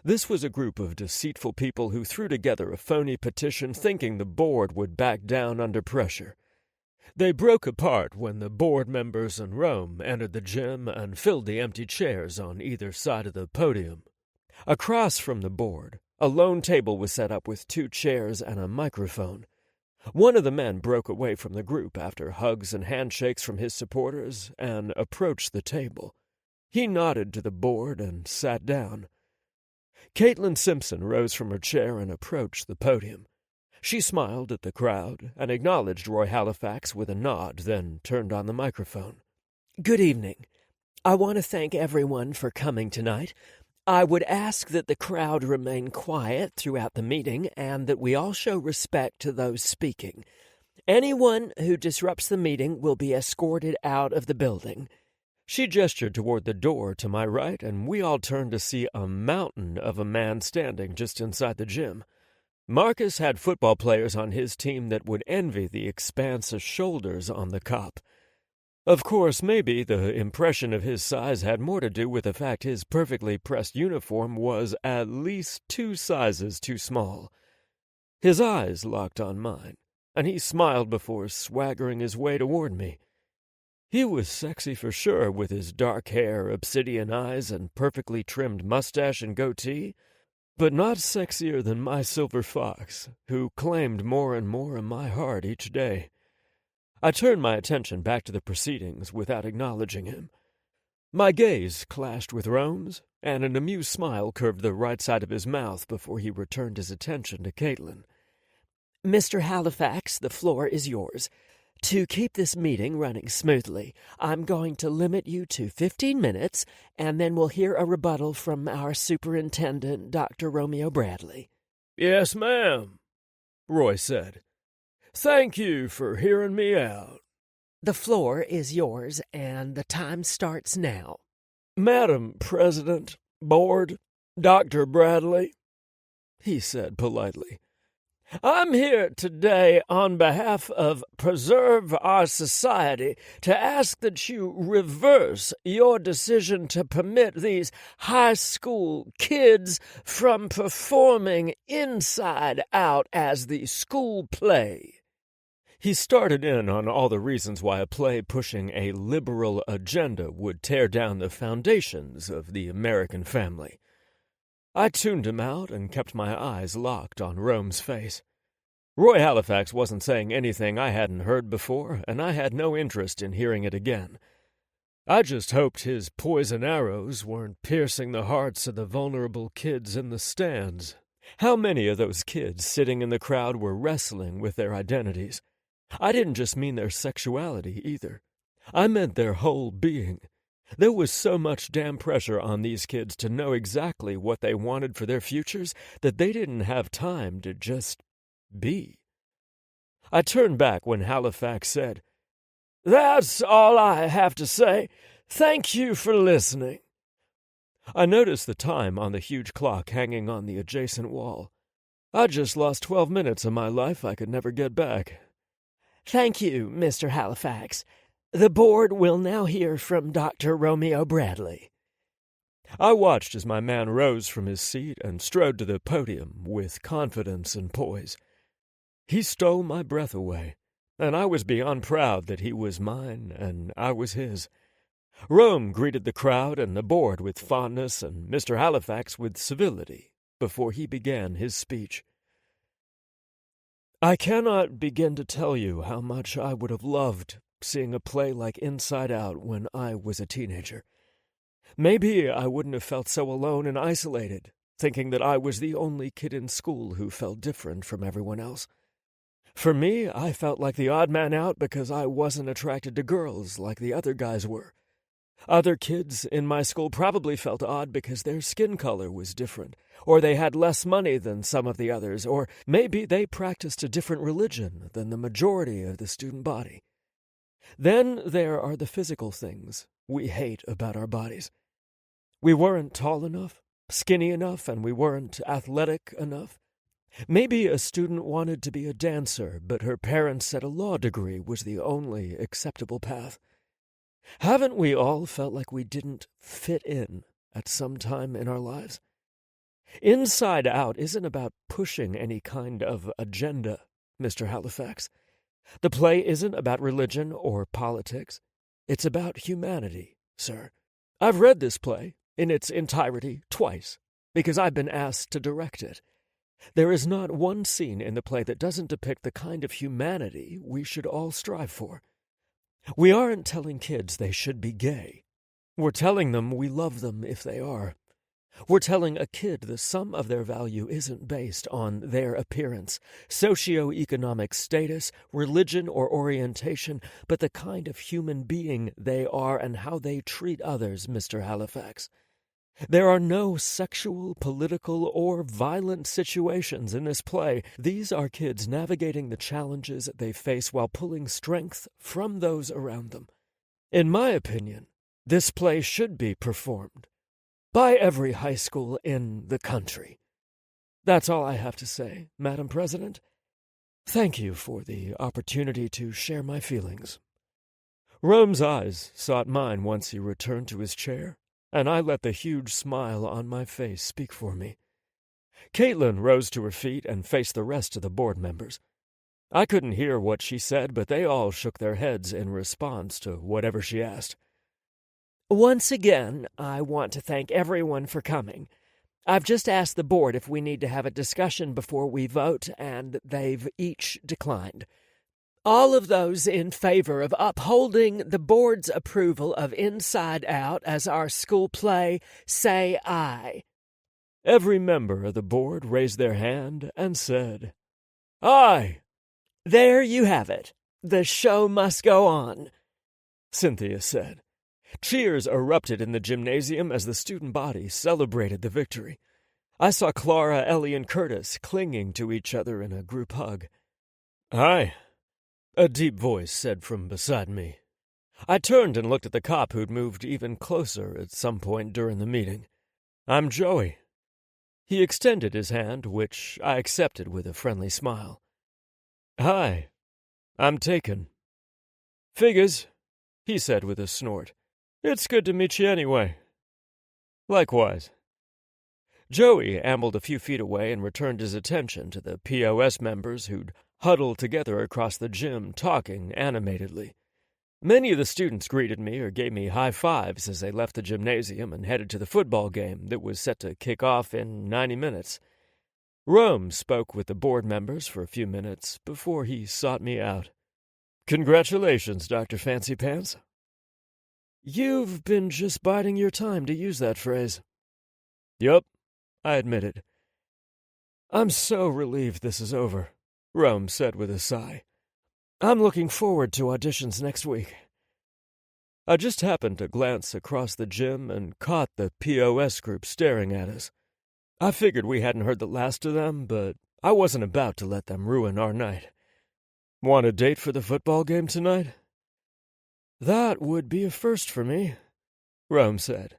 This was a group of deceitful people who threw together a phony petition thinking the board would back down under pressure. They broke apart when the board members in Rome entered the gym and filled the empty chairs on either side of the podium. Across from the board, a lone table was set up with 2 chairs and a microphone. One of the men broke away from the group after hugs and handshakes from his supporters and approached the table. He nodded to the board and sat down. Caitlin Simpson rose from her chair and approached the podium. She smiled at the crowd and acknowledged Roy Halifax with a nod, then turned on the microphone. Good evening. I want to thank everyone for coming tonight. I would ask that the crowd remain quiet throughout the meeting and that we all show respect to those speaking. Anyone who disrupts the meeting will be escorted out of the building. She gestured toward the door to my right, and we all turned to see a mountain of a man standing just inside the gym. Marcus had football players on his team that would envy the expanse of shoulders on the cop. Of course, maybe the impression of his size had more to do with the fact his perfectly pressed uniform was at least 2 sizes too small. His eyes locked on mine, and he smiled before swaggering his way toward me. He was sexy for sure, with his dark hair, obsidian eyes, and perfectly trimmed mustache and goatee, but not sexier than my silver fox, who claimed more and more of my heart each day. I turned my attention back to the proceedings without acknowledging him. My gaze clashed with Rome's, and an amused smile curved the right side of his mouth before he returned his attention to Caitlin. Mr. Halifax, the floor is yours. To keep this meeting running smoothly, I'm going to limit you to 15 minutes, and then we'll hear a rebuttal from our superintendent, Dr. Romeo Bradley. Yes, ma'am, Roy said. Thank you for hearing me out. The floor is yours, and the time starts now. Madam President, Board, Dr. Bradley, he said politely. I'm here today on behalf of Preserve Our Society to ask that you reverse your decision to permit these high school kids from performing Inside Out as the school play. He started in on all the reasons why a play pushing a liberal agenda would tear down the foundations of the American family. I tuned him out and kept my eyes locked on Rome's face. Roy Halifax wasn't saying anything I hadn't heard before, and I had no interest in hearing it again. I just hoped his poison arrows weren't piercing the hearts of the vulnerable kids in the stands. How many of those kids sitting in the crowd were wrestling with their identities? I didn't just mean their sexuality either. I meant their whole being. There was so much damn pressure on these kids to know exactly what they wanted for their futures that they didn't have time to just be. I turned back when Halifax said, "That's all I have to say. Thank you for listening." I noticed the time on the huge clock hanging on the adjacent wall. I just lost 12 minutes of my life I could never get back. "Thank you, Mr. Halifax. The board will now hear from Dr. Romeo Bradley." I watched as my man rose from his seat and strode to the podium with confidence and poise. He stole my breath away, and I was beyond proud that he was mine and I was his. Rome greeted the crowd and the board with fondness and Mr. Halifax with civility before he began his speech. I cannot begin to tell you how much I would have loved seeing a play like Inside Out when I was a teenager. Maybe I wouldn't have felt so alone and isolated, thinking that I was the only kid in school who felt different from everyone else. For me, I felt like the odd man out because I wasn't attracted to girls like the other guys were. Other kids in my school probably felt odd because their skin color was different, or they had less money than some of the others, or maybe they practiced a different religion than the majority of the student body. Then there are the physical things we hate about our bodies. We weren't tall enough, skinny enough, and we weren't athletic enough. Maybe a student wanted to be a dancer, but her parents said a law degree was the only acceptable path. Haven't we all felt like we didn't fit in at some time in our lives? Inside Out isn't about pushing any kind of agenda, Mr. Halifax. The play isn't about religion or politics. It's about humanity, sir. I've read this play in its entirety twice because I've been asked to direct it. There is not one scene in the play that doesn't depict the kind of humanity we should all strive for. We aren't telling kids they should be gay. We're telling them we love them if they are. We're telling a kid the sum of their value isn't based on their appearance, socioeconomic status, religion, or orientation, but the kind of human being they are and how they treat others, Mr. Halifax. There are no sexual, political, or violent situations in this play. These are kids navigating the challenges they face while pulling strength from those around them. In my opinion, this play should be performed by every high school in the country. That's all I have to say, Madam President. Thank you for the opportunity to share my feelings. Rome's eyes sought mine once he returned to his chair, and I let the huge smile on my face speak for me. Caitlin rose to her feet and faced the rest of the board members. I couldn't hear what she said, but they all shook their heads in response to whatever she asked. "Once again, I want to thank everyone for coming. I've just asked the board if we need to have a discussion before we vote, and they've each declined. All of those in favor of upholding the board's approval of Inside Out as our school play, say aye." Every member of the board raised their hand and said, "Aye." "There you have it. The show must go on," Cynthia said. Cheers erupted in the gymnasium as the student body celebrated the victory. I saw Clara, Ellie, and Curtis clinging to each other in a group hug. "Aye," a deep voice said from beside me. I turned and looked at the cop who'd moved even closer at some point during the meeting. "I'm Joey." He extended his hand, which I accepted with a friendly smile. "Hi, I'm taken." "Figures," he said with a snort. "It's good to meet you anyway." "Likewise." Joey ambled a few feet away and returned his attention to the POS members who'd huddled together across the gym, talking animatedly. Many of the students greeted me or gave me high fives as they left the gymnasium and headed to the football game that was set to kick off in 90 minutes. Rome spoke with the board members for a few minutes before he sought me out. "Congratulations, Dr. Fancy Pants." You've been just biding your time to use that phrase. Yup, I admitted. I'm so relieved this is over, Rome said with a sigh. I'm looking forward to auditions next week. I just happened to glance across the gym and caught the POS group staring at us. I figured we hadn't heard the last of them, but I wasn't about to let them ruin our night. Want a date for the football game tonight? That would be a first for me, Rome said.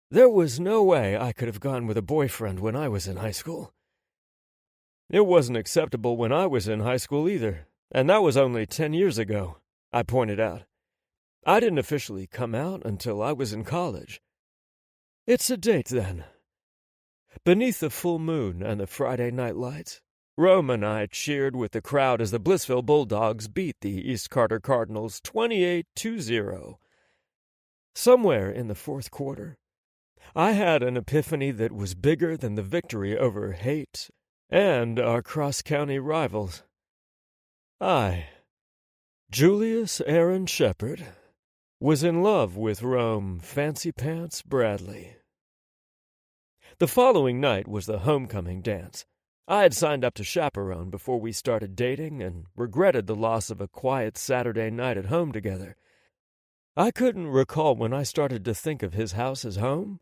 There was no way I could have gone with a boyfriend when I was in high school. It wasn't acceptable when I was in high school either, and that was only 10 years ago, I pointed out. I didn't officially come out until I was in college. It's a date, then. Beneath the full moon and the Friday night lights, Rome and I cheered with the crowd as the Blissville Bulldogs beat the East Carter Cardinals 28-0. Somewhere in the fourth quarter, I had an epiphany that was bigger than the victory over hate and our cross-county rivals. I, Julius Aaron Shepard, was in love with Rome Fancy Pants Bradley. The following night was the homecoming dance. I had signed up to chaperone before we started dating and regretted the loss of a quiet Saturday night at home together. I couldn't recall when I started to think of his house as home,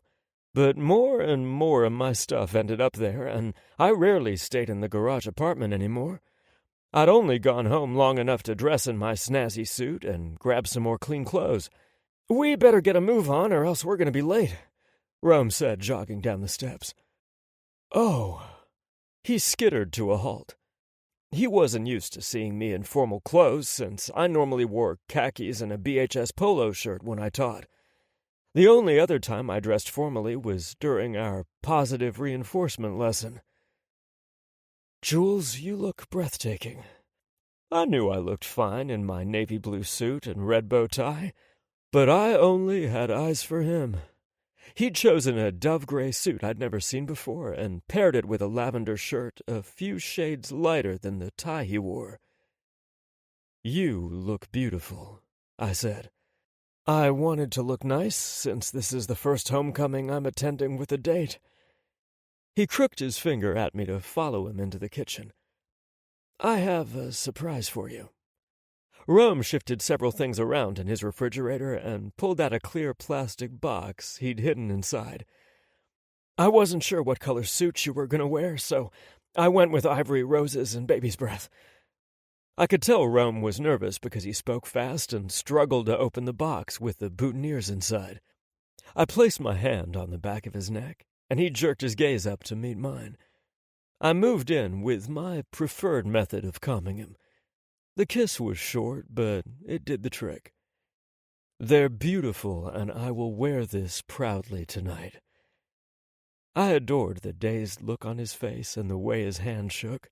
but more and more of my stuff ended up there, and I rarely stayed in the garage apartment anymore. I'd only gone home long enough to dress in my snazzy suit and grab some more clean clothes. We better get a move on or else we're going to be late, Rome said, jogging down the steps. Oh. He skittered to a halt. He wasn't used to seeing me in formal clothes since I normally wore khakis and a BHS polo shirt when I taught. The only other time I dressed formally was during our positive reinforcement lesson. Jules, you look breathtaking. I knew I looked fine in my navy blue suit and red bow tie, but I only had eyes for him. He'd chosen a dove-gray suit I'd never seen before and paired it with a lavender shirt a few shades lighter than the tie he wore. You look beautiful, I said. I wanted to look nice since this is the first homecoming I'm attending with a date. He crooked his finger at me to follow him into the kitchen. I have a surprise for you. Rome shifted several things around in his refrigerator and pulled out a clear plastic box he'd hidden inside. I wasn't sure what color suit you were going to wear, so I went with ivory roses and baby's breath. I could tell Rome was nervous because he spoke fast and struggled to open the box with the boutonnieres inside. I placed my hand on the back of his neck, and he jerked his gaze up to meet mine. I moved in with my preferred method of calming him. The kiss was short, but it did the trick. They're beautiful, and I will wear this proudly tonight. I adored the dazed look on his face and the way his hand shook.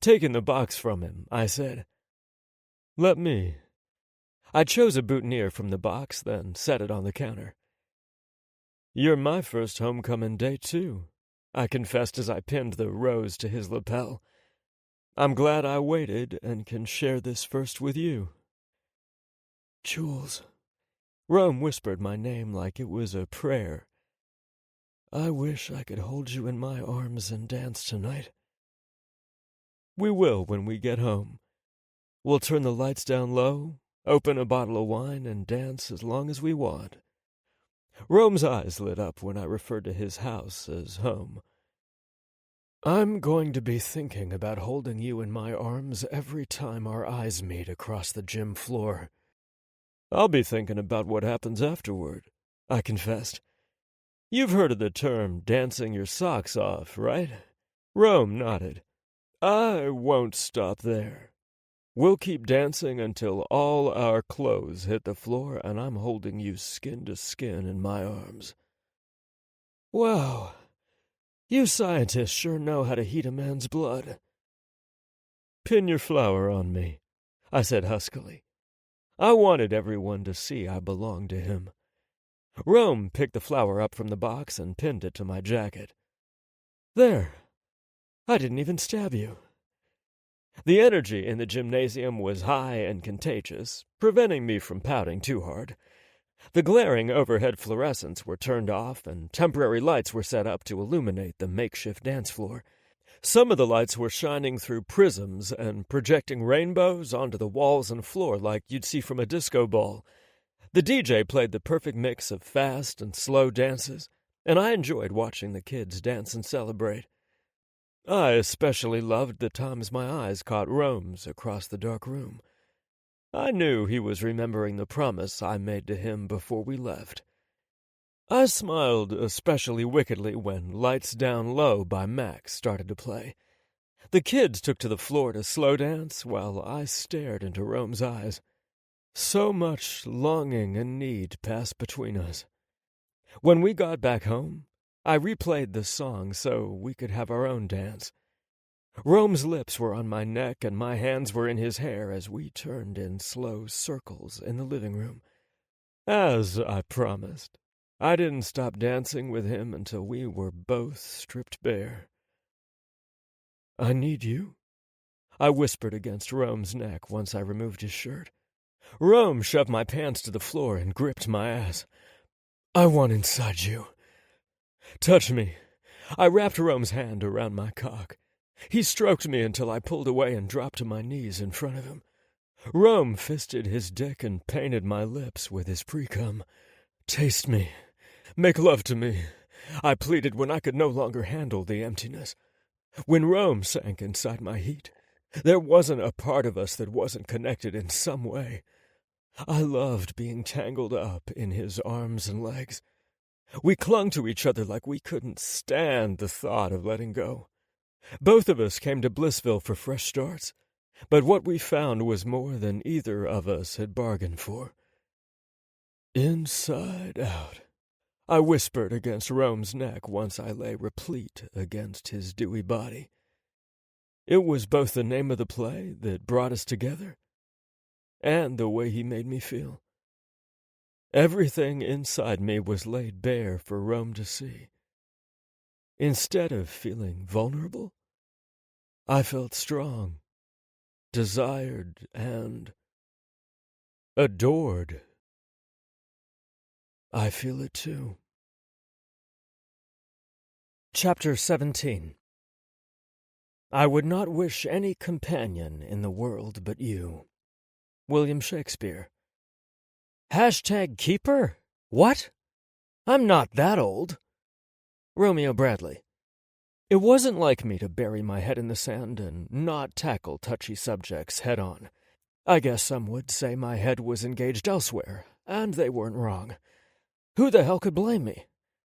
Taking the box from him, I said, Let me. I chose a boutonniere from the box, then set it on the counter. You're my first homecoming date, too, I confessed as I pinned the rose to his lapel. I'm glad I waited and can share this first with you. Jules. Rome whispered my name like it was a prayer. I wish I could hold you in my arms and dance tonight. We will when we get home. We'll turn the lights down low, open a bottle of wine, and dance as long as we want. Rome's eyes lit up when I referred to his house as home. I'm going to be thinking about holding you in my arms every time our eyes meet across the gym floor. I'll be thinking about what happens afterward, I confessed. You've heard of the term dancing your socks off, right? Rome nodded. I won't stop there. We'll keep dancing until all our clothes hit the floor and I'm holding you skin to skin in my arms. Wow. You scientists sure know how to heat a man's blood. Pin your flower on me, I said huskily. I wanted everyone to see I belonged to him. Rome picked the flower up from the box and pinned it to my jacket. There. I didn't even stab you. The energy in the gymnasium was high and contagious, preventing me from pouting too hard. The glaring overhead fluorescents were turned off, and temporary lights were set up to illuminate the makeshift dance floor. Some of the lights were shining through prisms and projecting rainbows onto the walls and floor like you'd see from a disco ball. The DJ played the perfect mix of fast and slow dances, and I enjoyed watching the kids dance and celebrate. I especially loved the times my eyes caught Rome's across the dark room. I knew he was remembering the promise I made to him before we left. I smiled especially wickedly when Lights Down Low by Max started to play. The kids took to the floor to slow dance while I stared into Rome's eyes. So much longing and need passed between us. When we got back home, I replayed the song so we could have our own dance. Rome's lips were on my neck and my hands were in his hair as we turned in slow circles in the living room. As I promised, I didn't stop dancing with him until we were both stripped bare. "I need you," I whispered against Rome's neck once I removed his shirt. Rome shoved my pants to the floor and gripped my ass. "I want inside you." "Touch me." I wrapped Rome's hand around my cock. He stroked me until I pulled away and dropped to my knees in front of him. Rome fisted his dick and painted my lips with his pre-cum. "Taste me. Make love to me," I pleaded when I could no longer handle the emptiness. When Rome sank inside my heat, there wasn't a part of us that wasn't connected in some way. I loved being tangled up in his arms and legs. We clung to each other like we couldn't stand the thought of letting go. Both of us came to Blissville for fresh starts, but what we found was more than either of us had bargained for. "Inside out," I whispered against Rome's neck once I lay replete against his dewy body. It was both the name of the play that brought us together and the way he made me feel. Everything inside me was laid bare for Rome to see. Instead of feeling vulnerable, I felt strong, desired, and adored. I feel it too. Chapter 17. I would not wish any companion in the world but you. William Shakespeare. #keeper? What? I'm not that old. Romeo Bradley. It wasn't like me to bury my head in the sand and not tackle touchy subjects head on. I guess some would say my head was engaged elsewhere, and they weren't wrong. Who the hell could blame me?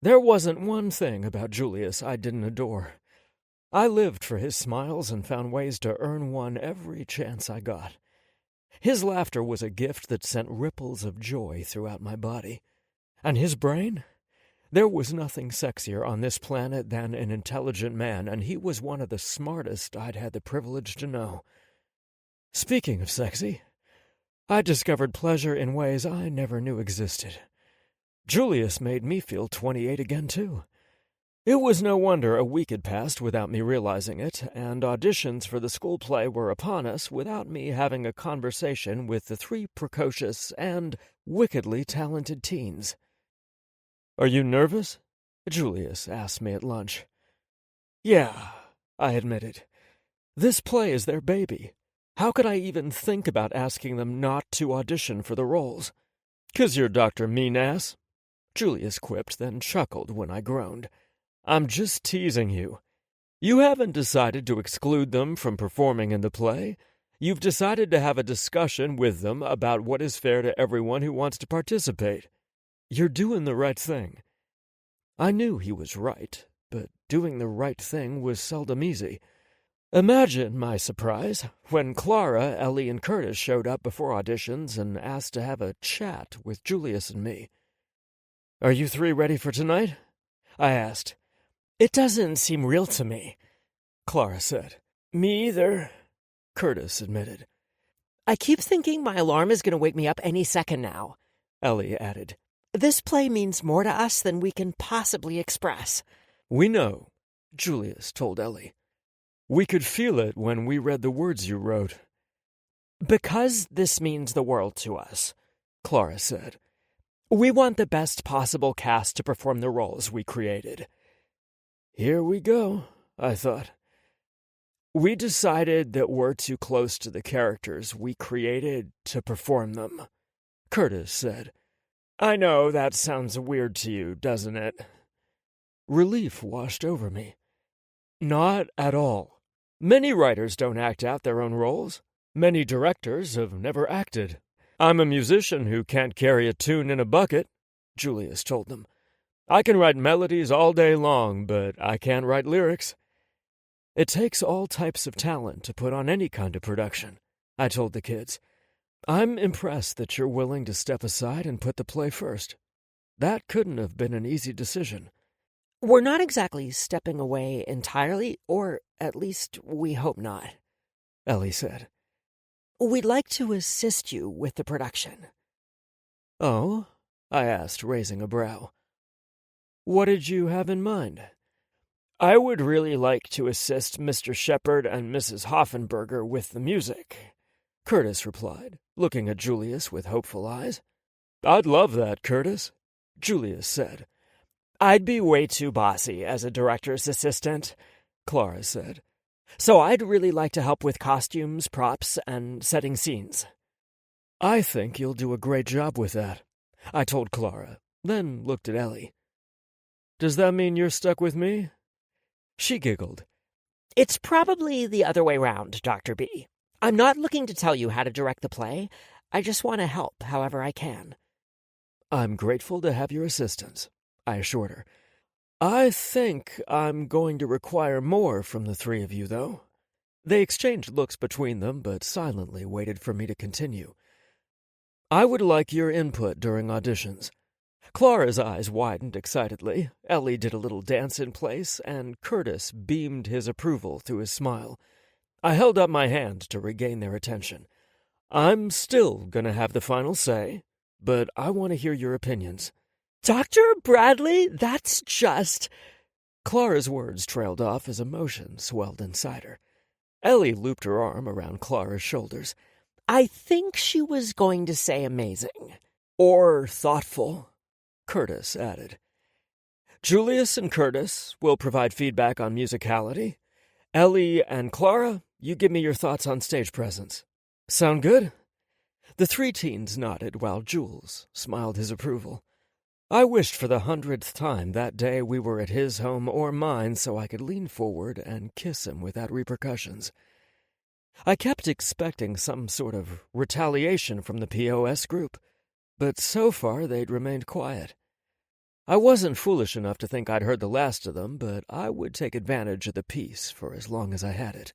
There wasn't one thing about Julius I didn't adore. I lived for his smiles and found ways to earn one every chance I got. His laughter was a gift that sent ripples of joy throughout my body. And his brain? There was nothing sexier on this planet than an intelligent man, and he was one of the smartest I'd had the privilege to know. Speaking of sexy, I discovered pleasure in ways I never knew existed. Julius made me feel 28 again, too. It was no wonder a week had passed without me realizing it, and auditions for the school play were upon us without me having a conversation with the 3 precocious and wickedly talented teens. "Are you nervous?" Julius asked me at lunch. "Yeah," I admitted. "This play is their baby. How could I even think about asking them not to audition for the roles?" "'Cause you're Dr. Mean-Ass," Julius quipped, then chuckled when I groaned. "I'm just teasing you. You haven't decided to exclude them from performing in the play. You've decided to have a discussion with them about what is fair to everyone who wants to participate. You're doing the right thing." I knew he was right, but doing the right thing was seldom easy. Imagine my surprise when Clara, Ellie, and Curtis showed up before auditions and asked to have a chat with Julius and me. "Are you 3 ready for tonight?" I asked. "It doesn't seem real to me," Clara said. "Me either," Curtis admitted. "I keep thinking my alarm is going to wake me up any second now," Ellie added. "This play means more to us than we can possibly express." "We know," Julius told Ellie. "We could feel it when we read the words you wrote." "Because this means the world to us," Clara said. We want the best possible cast to perform the roles we created. Here we go, I thought. We decided that we're too close to the characters we created to perform them, Curtis said. I know that sounds weird to you, doesn't it? Relief washed over me. Not at all. Many writers don't act out their own roles. Many directors have never acted. I'm a musician who can't carry a tune in a bucket, Julius told them. I can write melodies all day long, but I can't write lyrics. It takes all types of talent to put on any kind of production, I told the kids. I'm impressed that you're willing to step aside and put the play first. That couldn't have been an easy decision. We're not exactly stepping away entirely, or at least we hope not, Ellie said. We'd like to assist you with the production. Oh? I asked, raising a brow. What did you have in mind? I would really like to assist Mr. Shepard and Mrs. Hoffenberger with the music, Curtis replied, looking at Julius with hopeful eyes. I'd love that, Curtis, Julius said. I'd be way too bossy as a director's assistant, Clara said. So I'd really like to help with costumes, props, and setting scenes. I think you'll do a great job with that, I told Clara, then looked at Ellie. Does that mean you're stuck with me? She giggled. It's probably the other way round, Dr. B. I'm not looking to tell you how to direct the play. I just want to help however I can. I'm grateful to have your assistance, I assured her. I think I'm going to require more from the three of you, though. They exchanged looks between them, but silently waited for me to continue. I would like your input during auditions. Clara's eyes widened excitedly, Ellie did a little dance in place, and Curtis beamed his approval through his smile. I held up my hand to regain their attention. I'm still going to have the final say, but I want to hear your opinions. Dr. Bradley, that's just... Clara's words trailed off as emotion swelled inside her. Ellie looped her arm around Clara's shoulders. I think she was going to say amazing. Or thoughtful, Curtis added. Julius and Curtis will provide feedback on musicality. Ellie and Clara, you give me your thoughts on stage presence. Sound good? The three teens nodded while Jules smiled his approval. I wished for the 100th time that day we were at his home or mine so I could lean forward and kiss him without repercussions. I kept expecting some sort of retaliation from the POS group, but so far they'd remained quiet. I wasn't foolish enough to think I'd heard the last of them, but I would take advantage of the peace for as long as I had it.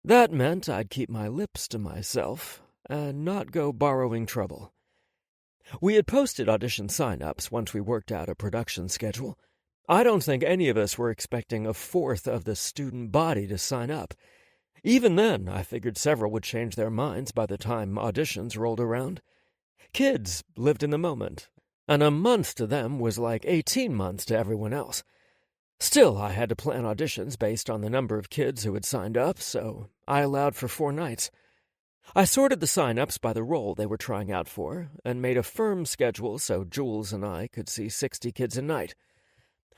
That meant I'd keep my lips to myself and not go borrowing trouble. We had posted audition sign-ups once we worked out a production schedule. I don't think any of us were expecting a fourth of the student body to sign up. Even then, I figured several would change their minds by the time auditions rolled around. Kids lived in the moment, and a month to them was like 18 months to everyone else. Still, I had to plan auditions based on the number of kids who had signed up, so I allowed for 4 nights. I sorted the sign-ups by the role they were trying out for, and made a firm schedule so Jules and I could see 60 kids a night.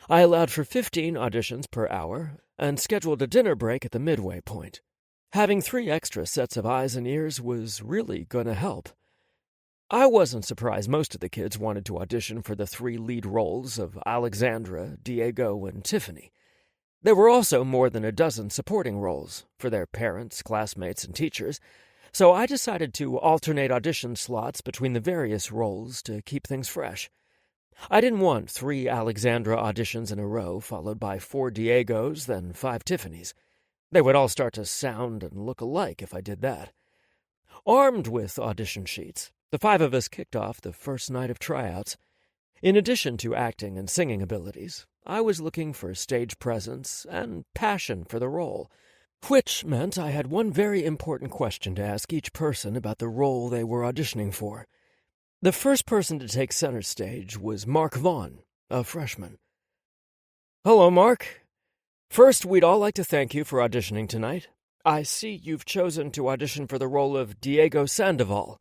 I allowed for 15 auditions per hour, and scheduled a dinner break at the midway point. Having 3 extra sets of eyes and ears was really going to help. I wasn't surprised most of the kids wanted to audition for the 3 lead roles of Alexandra, Diego, and Tiffany. There were also more than a dozen supporting roles for their parents, classmates, and teachers, so I decided to alternate audition slots between the various roles to keep things fresh. I didn't want 3 Alexandra auditions in a row, followed by 4 Diegos, then 5 Tiffany's. They would all start to sound and look alike if I did that. Armed with audition sheets, the 5 of us kicked off the first night of tryouts. In addition to acting and singing abilities, I was looking for stage presence and passion for the role, which meant I had one very important question to ask each person about the role they were auditioning for. The first person to take center stage was Mark Vaughn, a freshman. Hello, Mark. First, we'd all like to thank you for auditioning tonight. I see you've chosen to audition for the role of Diego Sandoval.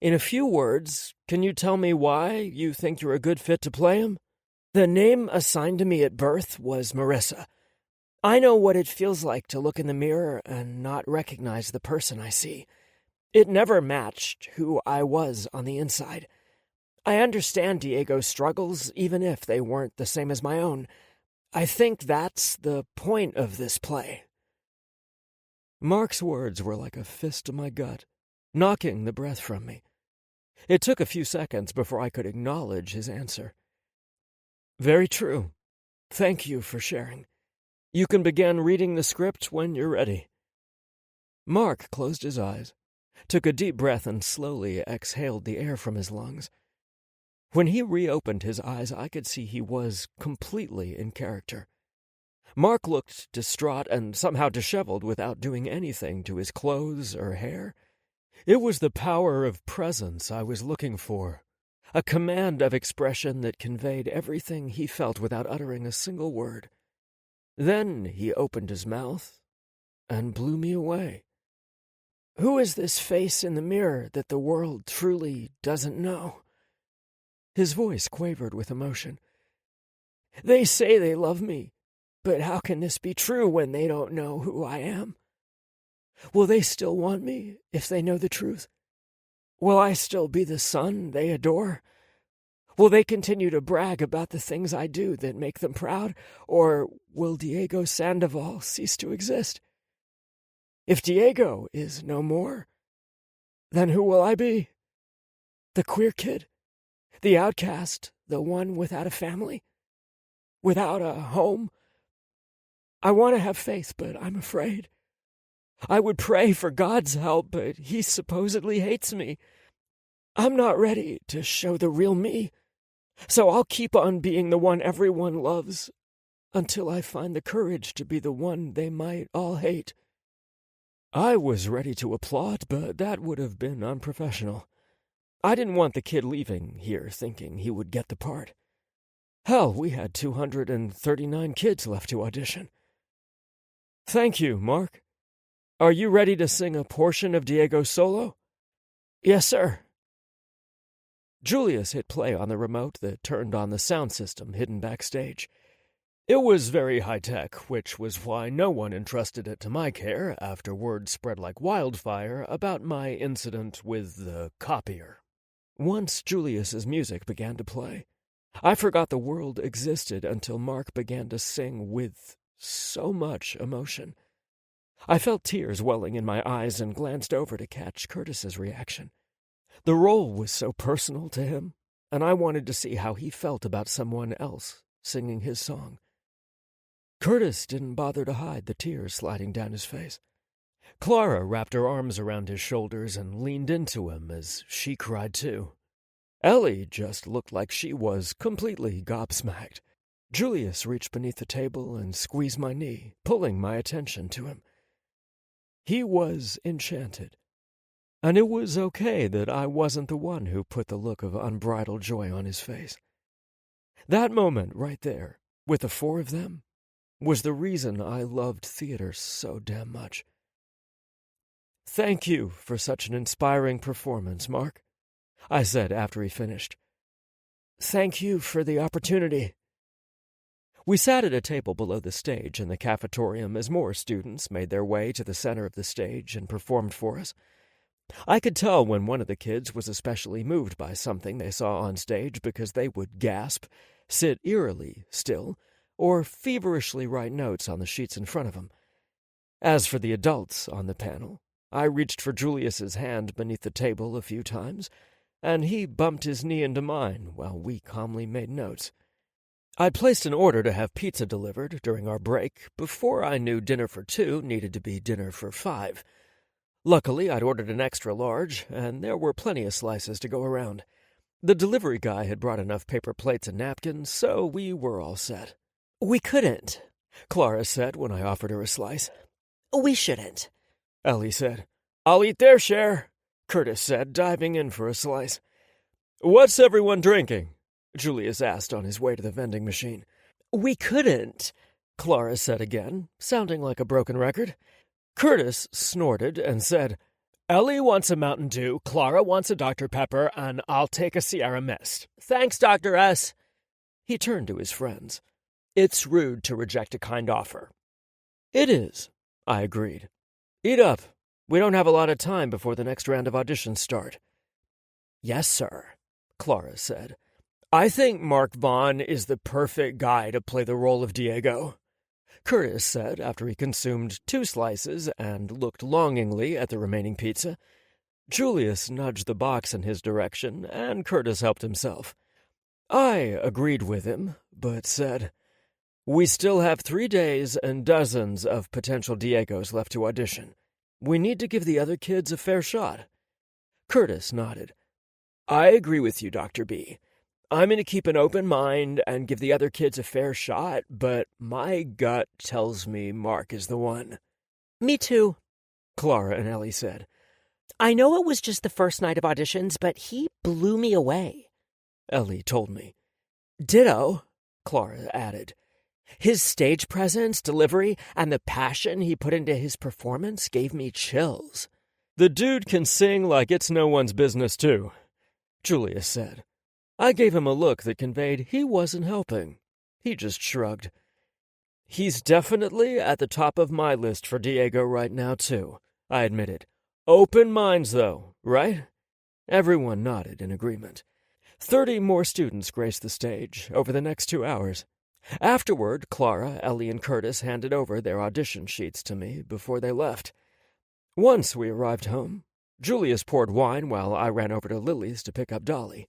In a few words, can you tell me why you think you're a good fit to play him? The name assigned to me at birth was Marissa. I know what it feels like to look in the mirror and not recognize the person I see. It never matched who I was on the inside. I understand Diego's struggles, even if they weren't the same as my own. I think that's the point of this play. Mark's words were like a fist to my gut, knocking the breath from me. It took a few seconds before I could acknowledge his answer. Very true. Thank you for sharing. You can begin reading the script when you're ready. Mark closed his eyes, took a deep breath, and slowly exhaled the air from his lungs. When he reopened his eyes, I could see he was completely in character. Mark looked distraught and somehow disheveled without doing anything to his clothes or hair. It was the power of presence I was looking for, a command of expression that conveyed everything he felt without uttering a single word. Then he opened his mouth and blew me away. Who is this face in the mirror that the world truly doesn't know? His voice quavered with emotion. They say they love me, but how can this be true when they don't know who I am? Will they still want me if they know the truth? Will I still be the son they adore? Will they continue to brag about the things I do that make them proud, or will Diego Sandoval cease to exist? If Diego is no more, then who will I be? The queer kid? The outcast? The one without a family? Without a home? I want to have faith, but I'm afraid. I would pray for God's help, but he supposedly hates me. I'm not ready to show the real me, so I'll keep on being the one everyone loves until I find the courage to be the one they might all hate. I was ready to applaud, but that would have been unprofessional. I didn't want the kid leaving here thinking he would get the part. Hell, we had 239 kids left to audition. Thank you, Mark. Are you ready to sing a portion of Diego's solo? Yes, sir. Julius hit play on the remote that turned on the sound system hidden backstage. It was very high-tech, which was why no one entrusted it to my care after word spread like wildfire about my incident with the copier. Once Julius's music began to play, I forgot the world existed until Mark began to sing with so much emotion. I felt tears welling in my eyes and glanced over to catch Curtis's reaction. The role was so personal to him, and I wanted to see how he felt about someone else singing his song. Curtis didn't bother to hide the tears sliding down his face. Clara wrapped her arms around his shoulders and leaned into him as she cried too. Ellie just looked like she was completely gobsmacked. Julius reached beneath the table and squeezed my knee, pulling my attention to him. He was enchanted, and it was okay that I wasn't the one who put the look of unbridled joy on his face. That moment right there, with the four of them, was the reason I loved theater so damn much. Thank you for such an inspiring performance, Mark, I said after he finished. Thank you for the opportunity. We sat at a table below the stage in the cafetorium as more students made their way to the center of the stage and performed for us. I could tell when one of the kids was especially moved by something they saw on stage because they would gasp, sit eerily still, or feverishly write notes on the sheets in front of them. As for the adults on the panel, I reached for Julius's hand beneath the table a few times, and he bumped his knee into mine while we calmly made notes. I'd placed an order to have pizza delivered during our break before I knew dinner for 2 needed to be dinner for 5. Luckily, I'd ordered an extra large, and there were plenty of slices to go around. The delivery guy had brought enough paper plates and napkins, so we were all set. We couldn't, Clara said when I offered her a slice. We shouldn't, Ellie said. I'll eat their share, Curtis said, diving in for a slice. What's everyone drinking? Julius asked on his way to the vending machine. We couldn't, Clara said again, sounding like a broken record. Curtis snorted and said, Ellie wants a Mountain Dew, Clara wants a Dr. Pepper, and I'll take a Sierra Mist. Thanks, Dr. S. He turned to his friends. It's rude to reject a kind offer. It is, I agreed. Eat up. We don't have a lot of time before the next round of auditions start. Yes, sir, Clara said. I think Mark Vaughn is the perfect guy to play the role of Diego, Curtis said after he consumed 2 slices and looked longingly at the remaining pizza. Julius nudged the box in his direction, and Curtis helped himself. I agreed with him, but said, We still have 3 days and dozens of potential Diegos left to audition. We need to give the other kids a fair shot. Curtis nodded. I agree with you, Dr. B. I'm going to keep an open mind and give the other kids a fair shot, but my gut tells me Mark is the one. Me too, Clara and Ellie said. I know it was just the first night of auditions, but he blew me away, Ellie told me. Ditto, Clara added. His stage presence, delivery, and the passion he put into his performance gave me chills. The dude can sing like it's no one's business, too, Julius said. I gave him a look that conveyed he wasn't helping. He just shrugged. He's definitely at the top of my list for Diego right now, too, I admitted. Open minds, though, right? Everyone nodded in agreement. 30 more students graced the stage over the next 2 hours. Afterward, Clara, Ellie, and Curtis handed over their audition sheets to me before they left. Once we arrived home, Julius poured wine while I ran over to Lily's to pick up Dolly.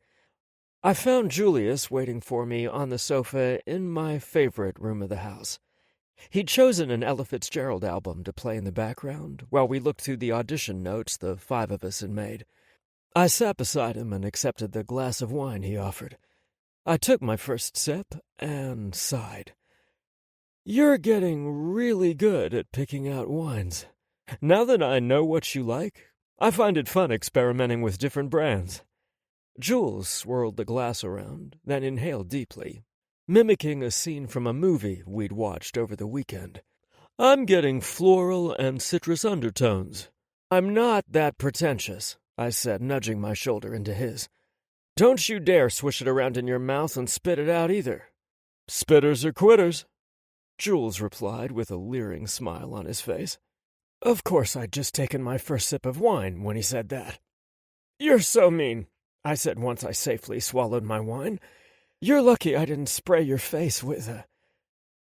I found Julius waiting for me on the sofa in my favorite room of the house. He'd chosen an Ella Fitzgerald album to play in the background while we looked through the audition notes the 5 of us had made. I sat beside him and accepted the glass of wine he offered. I took my first sip and sighed. You're getting really good at picking out wines. Now that I know what you like, I find it fun experimenting with different brands. Jules swirled the glass around, then inhaled deeply, mimicking a scene from a movie we'd watched over the weekend. I'm getting floral and citrus undertones. I'm not that pretentious, I said, nudging my shoulder into his. Don't you dare swish it around in your mouth and spit it out either. Spitters or quitters, Jules replied with a leering smile on his face. Of course I'd just taken my first sip of wine when he said that. You're so mean, I said once I safely swallowed my wine. You're lucky I didn't spray your face with a...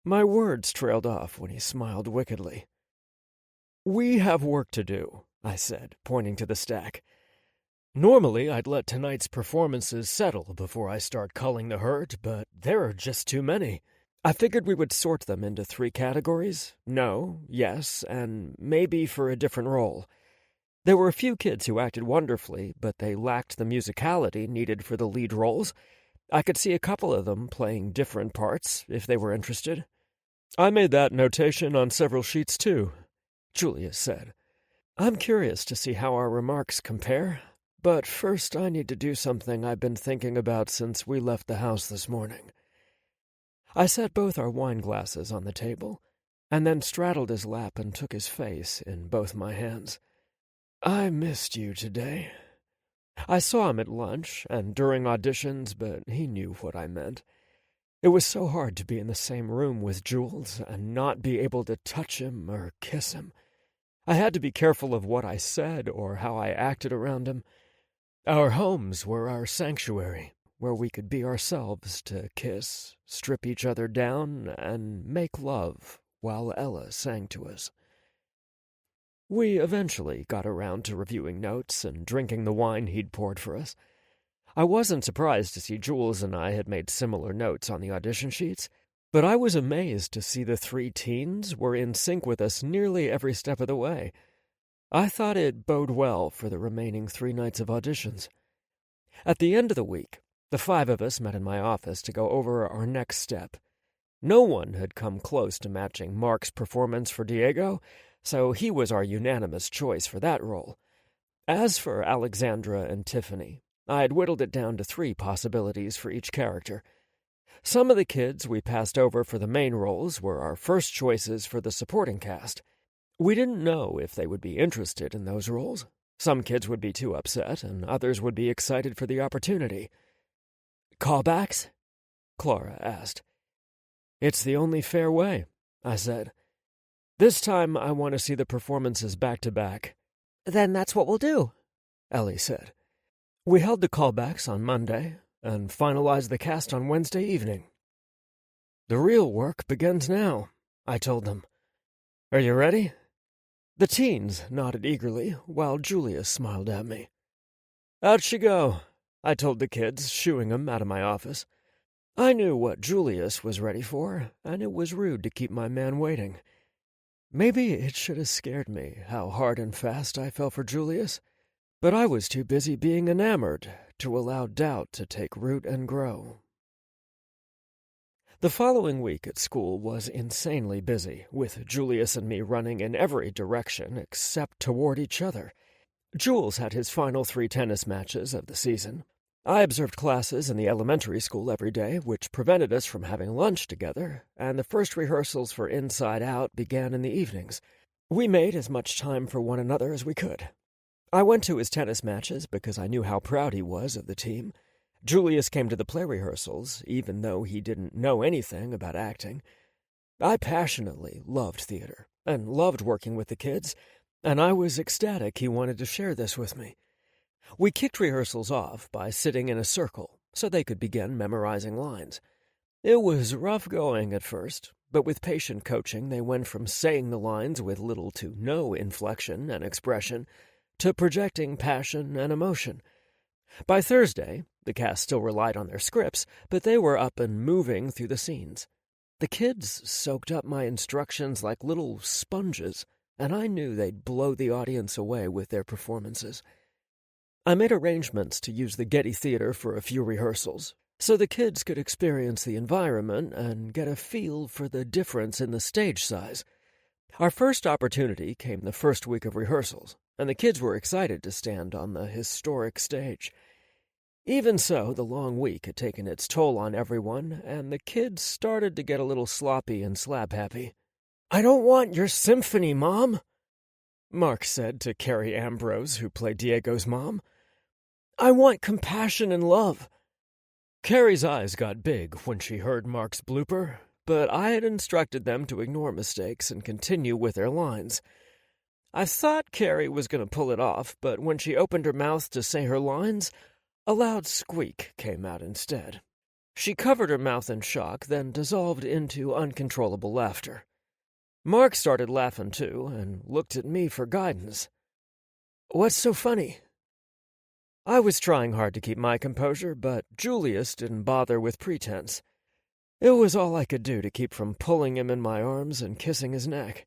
My words trailed off when he smiled wickedly. We have work to do, I said, pointing to the stack. Normally, I'd let tonight's performances settle before I start culling the herd, but there are just too many. I figured we would sort them into 3 categories, no, yes, and maybe for a different role. There were a few kids who acted wonderfully, but they lacked the musicality needed for the lead roles. I could see a couple of them playing different parts, if they were interested. I made that notation on several sheets, too, Julius said. I'm curious to see how our remarks compare, but first I need to do something I've been thinking about since we left the house this morning. I set both our wine glasses on the table, and then straddled his lap and took his face in both my hands. I missed you today. I saw him at lunch and during auditions, but he knew what I meant. It was so hard to be in the same room with Jules and not be able to touch him or kiss him. I had to be careful of what I said or how I acted around him. Our homes were our sanctuary, where we could be ourselves to kiss, strip each other down, and make love while Ella sang to us. We eventually got around to reviewing notes and drinking the wine he'd poured for us. I wasn't surprised to see Jules and I had made similar notes on the audition sheets, but I was amazed to see the 3 teens were in sync with us nearly every step of the way. I thought it bode well for the remaining 3 nights of auditions. At the end of the week, the 5 of us met in my office to go over our next step. No one had come close to matching Mark's performance for Diego, so he was our unanimous choice for that role. As for Alexandra and Tiffany, I had whittled it down to 3 possibilities for each character. Some of the kids we passed over for the main roles were our first choices for the supporting cast. We didn't know if they would be interested in those roles, Some kids would be too upset, and others would be excited for the opportunity. "Callbacks?" Clara asked. "It's the only fair way," I said. "This time I want to see the performances back-to-back." "Then that's what we'll do," Ellie said. We held the callbacks on Monday and finalized the cast on Wednesday evening. "The real work begins now," I told them. "Are you ready?" The teens nodded eagerly, while Julius smiled at me. "Out you go," I told the kids, shooing them out of my office. I knew what Julius was ready for, and it was rude to keep my man waiting. Maybe it should have scared me how hard and fast I fell for Julius, but I was too busy being enamored to allow doubt to take root and grow. The following week at school was insanely busy, with Julius and me running in every direction except toward each other. Jules had his final 3 tennis matches of the season. I observed classes in the elementary school every day, which prevented us from having lunch together, and the first rehearsals for Inside Out began in the evenings. We made as much time for one another as we could. I went to his tennis matches because I knew how proud he was of the team. Julius came to the play rehearsals, even though he didn't know anything about acting. I passionately loved theater and loved working with the kids, and I was ecstatic he wanted to share this with me. We kicked rehearsals off by sitting in a circle so they could begin memorizing lines. It was rough going at first, but with patient coaching they went from saying the lines with little to no inflection and expression to projecting passion and emotion. By Thursday, the cast still relied on their scripts, but they were up and moving through the scenes. The kids soaked up my instructions like little sponges, and I knew they'd blow the audience away with their performances. I made arrangements to use the Getty Theater for a few rehearsals, so the kids could experience the environment and get a feel for the difference in the stage size. Our first opportunity came the first week of rehearsals, and the kids were excited to stand on the historic stage. Even so, the long week had taken its toll on everyone, and the kids started to get a little sloppy and slap-happy. "I don't want your symphony, Mom," Mark said to Carrie Ambrose, who played Diego's mom. "I want compassion and love." Carrie's eyes got big when she heard Mark's blooper, but I had instructed them to ignore mistakes and continue with their lines. I thought Carrie was going to pull it off, but when she opened her mouth to say her lines, a loud squeak came out instead. She covered her mouth in shock, then dissolved into uncontrollable laughter. Mark started laughing too, and looked at me for guidance. "What's so funny?" I was trying hard to keep my composure, but Julius didn't bother with pretense. It was all I could do to keep from pulling him in my arms and kissing his neck.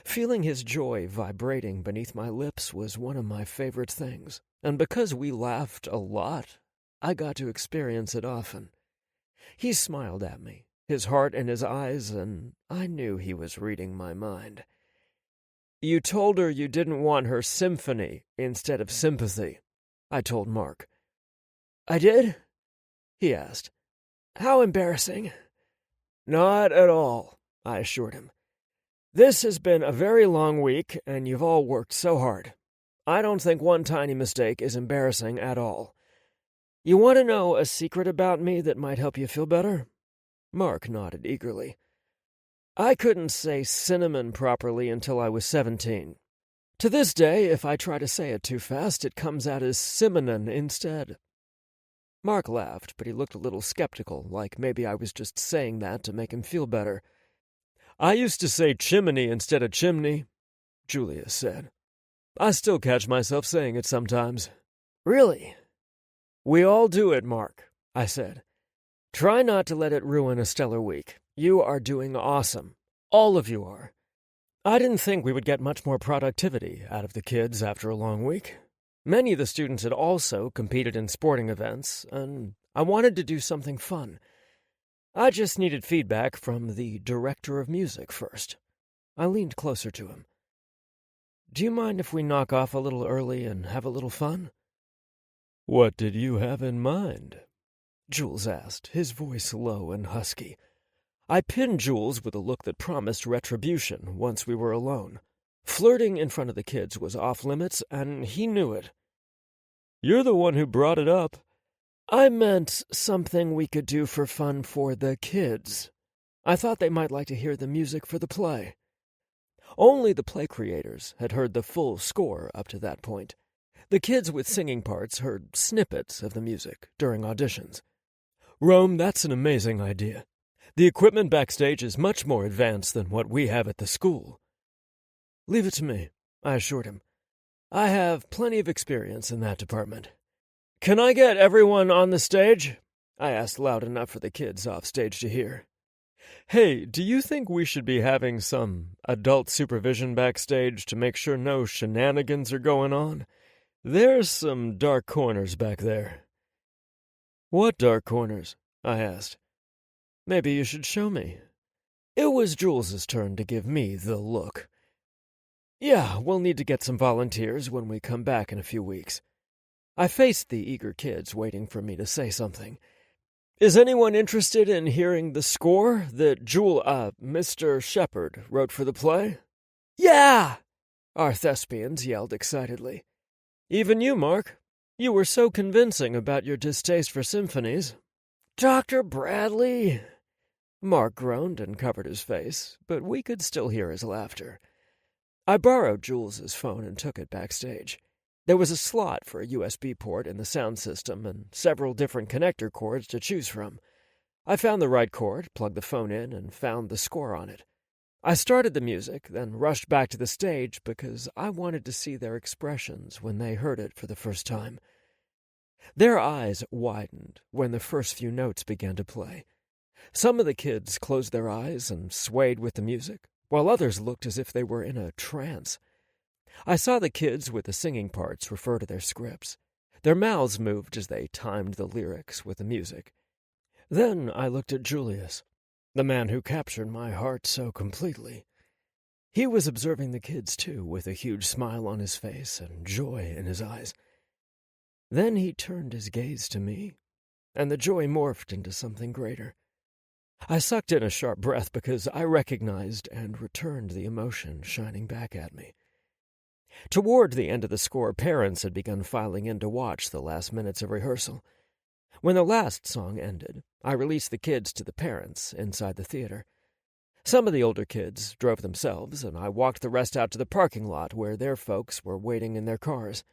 Feeling his joy vibrating beneath my lips was one of my favorite things, and because we laughed a lot, I got to experience it often. He smiled at me, his heart in his eyes, and I knew he was reading my mind. "You told her you didn't want her symphony instead of sympathy," I told Mark. "I did?" he asked. "How embarrassing." "Not at all," I assured him. "This has been a very long week, and you've all worked so hard. I don't think one tiny mistake is embarrassing at all. You want to know a secret about me that might help you feel better?" Mark nodded eagerly. "I couldn't say cinnamon properly until I was 17. To this day, if I try to say it too fast, it comes out as Simonon instead." Mark laughed, but he looked a little skeptical, like maybe I was just saying that to make him feel better. "I used to say chimney instead of chimney," Julius said. "I still catch myself saying it sometimes." "Really?" "We all do it, Mark," I said. "Try not to let it ruin a stellar week. You are doing awesome. All of you are. I didn't think we would get much more productivity out of the kids after a long week. Many of the students had also competed in sporting events, and I wanted to do something fun. I just needed feedback from the director of music first." I leaned closer to him. "Do you mind if we knock off a little early and have a little fun?" "What did you have in mind?" Jules asked, his voice low and husky. I pinned Jules with a look that promised retribution once we were alone. Flirting in front of the kids was off limits, and he knew it. "You're the one who brought it up." "I meant something we could do for fun for the kids. I thought they might like to hear the music for the play." Only the play creators had heard the full score up to that point. The kids with singing parts heard snippets of the music during auditions. "Rome, that's an amazing idea. The equipment backstage is much more advanced than what we have at the school." "Leave it to me," I assured him. "I have plenty of experience in that department." "Can I get everyone on the stage?" I asked loud enough for the kids off stage to hear. "Hey, do you think we should be having some adult supervision backstage to make sure no shenanigans are going on? There's some dark corners back there." "What dark corners?" I asked. "Maybe you should show me." It was Jules's turn to give me the look. "Yeah, we'll need to get some volunteers when we come back in a few weeks." I faced the eager kids waiting for me to say something. "Is anyone interested in hearing the score that Mr. Shepard wrote for the play?" "Yeah!" our thespians yelled excitedly. "Even you, Mark. You were so convincing about your distaste for symphonies." "Dr. Bradley!" Mark groaned and covered his face, but we could still hear his laughter. I borrowed Jules's phone and took it backstage. There was a slot for a USB port in the sound system and several different connector cords to choose from. I found the right cord, plugged the phone in, and found the score on it. I started the music, then rushed back to the stage because I wanted to see their expressions when they heard it for the first time. Their eyes widened when the first few notes began to play. Some of the kids closed their eyes and swayed with the music, while others looked as if they were in a trance. I saw the kids with the singing parts refer to their scripts. Their mouths moved as they timed the lyrics with the music. Then I looked at Julius, the man who captured my heart so completely. He was observing the kids, too, with a huge smile on his face and joy in his eyes. Then he turned his gaze to me, and the joy morphed into something greater. I sucked in a sharp breath because I recognized and returned the emotion shining back at me. Toward the end of the score, parents had begun filing in to watch the last minutes of rehearsal. When the last song ended, I released the kids to the parents inside the theater. Some of the older kids drove themselves, and I walked the rest out to the parking lot where their folks were waiting in their cars.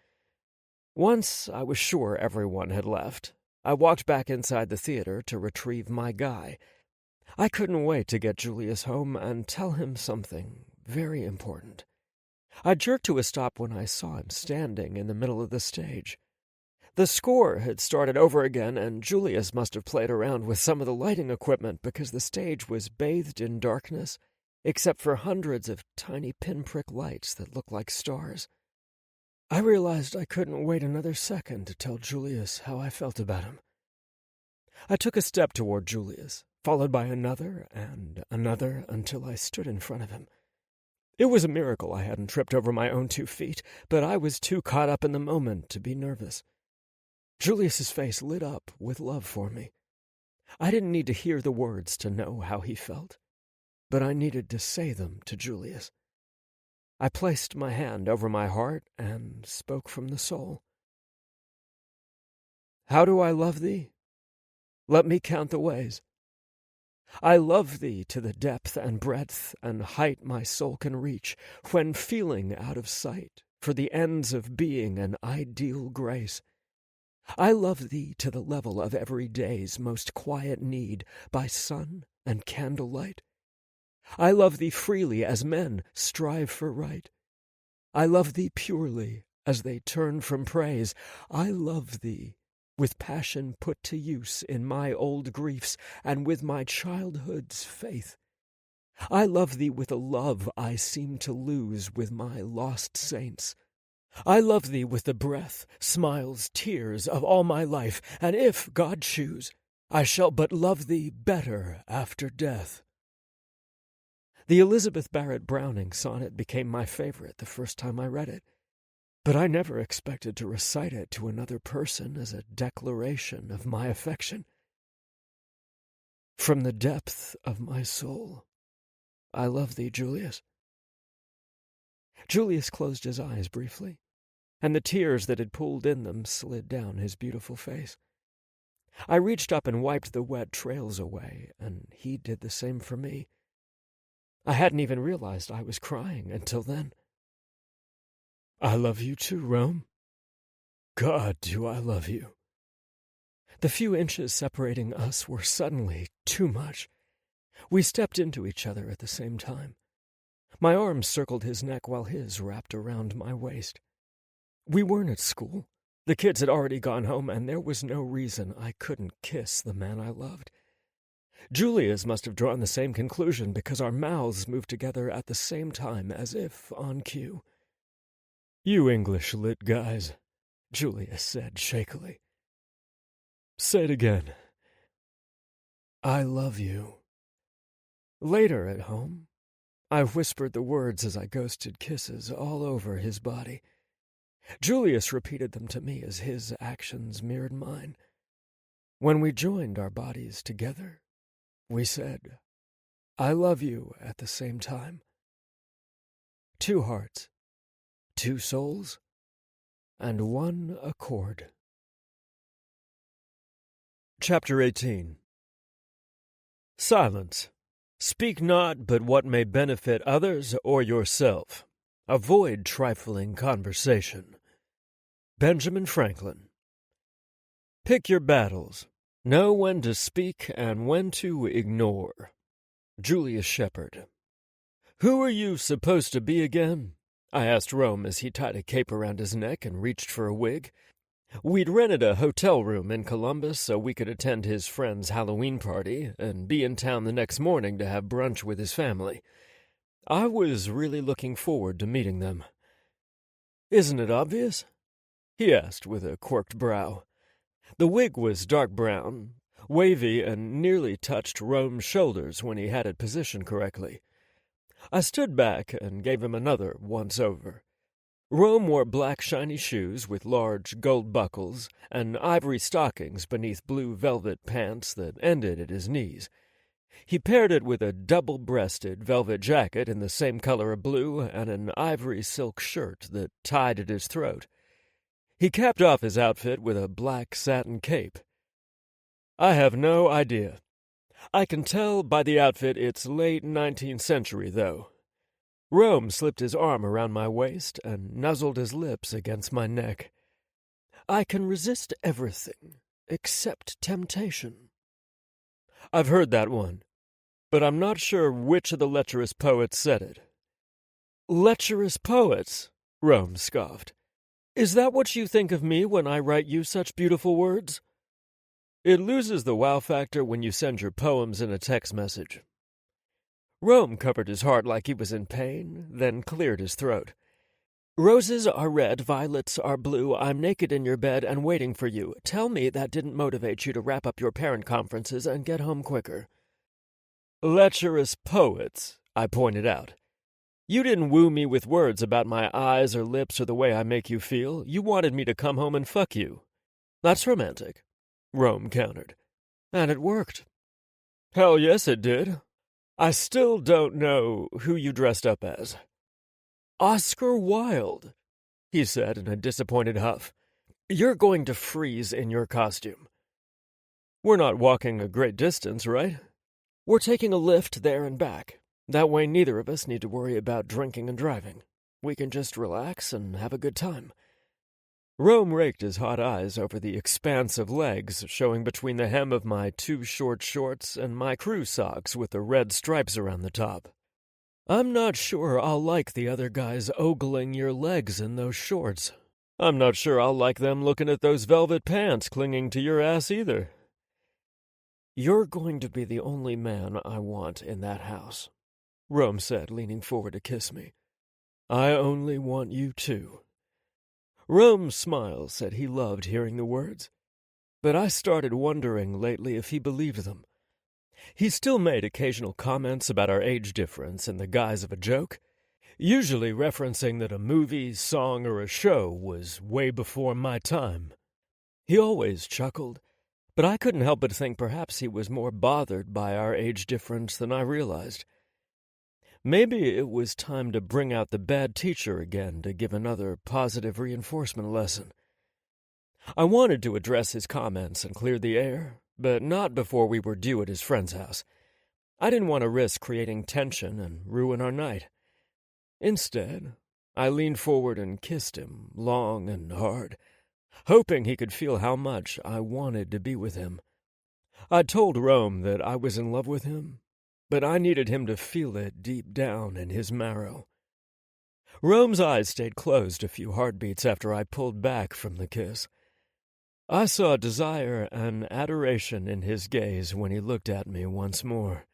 Once I was sure everyone had left, I walked back inside the theater to retrieve my guy. I couldn't wait to get Julius home and tell him something very important. I jerked to a stop when I saw him standing in the middle of the stage. The score had started over again, and Julius must have played around with some of the lighting equipment because the stage was bathed in darkness, except for hundreds of tiny pinprick lights that looked like stars. I realized I couldn't wait another second to tell Julius how I felt about him. I took a step toward Julius, followed by another and another until I stood in front of him. It was a miracle I hadn't tripped over my own 2 feet, but I was too caught up in the moment to be nervous. Julius's face lit up with love for me. I didn't need to hear the words to know how he felt, but I needed to say them to Julius. I placed my hand over my heart and spoke from the soul. "How do I love thee? Let me count the ways. I love thee to the depth and breadth and height my soul can reach, when feeling out of sight for the ends of being an ideal grace. I love thee to the level of every day's most quiet need by sun and candlelight. I love thee freely as men strive for right. I love thee purely as they turn from praise. I love thee with passion put to use in my old griefs and with my childhood's faith. I love thee with a love I seem to lose with my lost saints. I love thee with the breath, smiles, tears of all my life, and if God choose, I shall but love thee better after death." The Elizabeth Barrett Browning sonnet became my favorite the first time I read it, but I never expected to recite it to another person as a declaration of my affection. From the depth of my soul, I love thee, Julius. Julius closed his eyes briefly, and the tears that had pooled in them slid down his beautiful face. I reached up and wiped the wet trails away, and he did the same for me. I hadn't even realized I was crying until then. I love you too, Rome. God, do I love you. The few inches separating us were suddenly too much. We stepped into each other at the same time. My arms circled his neck while his wrapped around my waist. We weren't at school. The kids had already gone home, and there was no reason I couldn't kiss the man I loved. Julius must have drawn the same conclusion because our mouths moved together at the same time, as if on cue. You English lit guys, Julius said shakily. Say it again. I love you. Later at home, I whispered the words as I ghosted kisses all over his body. Julius repeated them to me as his actions mirrored mine. When we joined our bodies together, we said, I love you at the same time. 2 hearts, 2 souls, and 1 accord. Chapter 18. Silence. Speak not but what may benefit others or yourself. Avoid trifling conversation. Benjamin Franklin. Pick your battles. Know when to speak and when to ignore. Julius Shepard. Who are you supposed to be again? I asked Rome as he tied a cape around his neck and reached for a wig. We'd rented a hotel room in Columbus so we could attend his friend's Halloween party and be in town the next morning to have brunch with his family. I was really looking forward to meeting them. Isn't it obvious? He asked with a quirked brow. The wig was dark brown, wavy, and nearly touched Rome's shoulders when he had it positioned correctly. I stood back and gave him another once-over. Rome wore black shiny shoes with large gold buckles and ivory stockings beneath blue velvet pants that ended at his knees. He paired it with a double-breasted velvet jacket in the same color of blue and an ivory silk shirt that tied at his throat. He capped off his outfit with a black satin cape. I have no idea. I can tell by the outfit it's late 19th century, though. Rome slipped his arm around my waist and nuzzled his lips against my neck. I can resist everything except temptation. I've heard that one, but I'm not sure which of the lecherous poets said it. Lecherous poets? Rome scoffed. Is that what you think of me when I write you such beautiful words? It loses the wow factor when you send your poems in a text message. Rome covered his heart like he was in pain, then cleared his throat. Roses are red, violets are blue, I'm naked in your bed and waiting for you. Tell me that didn't motivate you to wrap up your parent conferences and get home quicker. Lecherous poets, I pointed out. You didn't woo me with words about my eyes or lips or the way I make you feel. You wanted me to come home and fuck you. That's romantic, Rome countered. And it worked. Hell yes, it did. I still don't know who you dressed up as. Oscar Wilde, he said in a disappointed huff. You're going to freeze in your costume. We're not walking a great distance, right? We're taking a lift there and back. That way neither of us need to worry about drinking and driving. We can just relax and have a good time. Rome raked his hot eyes over the expanse of legs showing between the hem of my 2 short shorts and my crew socks with the red stripes around the top. I'm not sure I'll like the other guys ogling your legs in those shorts. I'm not sure I'll like them looking at those velvet pants clinging to your ass either. You're going to be the only man I want in that house, Rome said, leaning forward to kiss me. I only want you too. Rome's smile said he loved hearing the words, but I started wondering lately if he believed them. He still made occasional comments about our age difference in the guise of a joke, usually referencing that a movie, song, or a show was way before my time. He always chuckled, but I couldn't help but think perhaps he was more bothered by our age difference than I realized. Maybe it was time to bring out the bad teacher again to give another positive reinforcement lesson. I wanted to address his comments and clear the air, but not before we were due at his friend's house. I didn't want to risk creating tension and ruin our night. Instead, I leaned forward and kissed him long and hard, hoping he could feel how much I wanted to be with him. I'd told Rome that I was in love with him, but I needed him to feel it deep down in his marrow. Rome's eyes stayed closed a few heartbeats after I pulled back from the kiss. I saw desire and adoration in his gaze when he looked at me once more.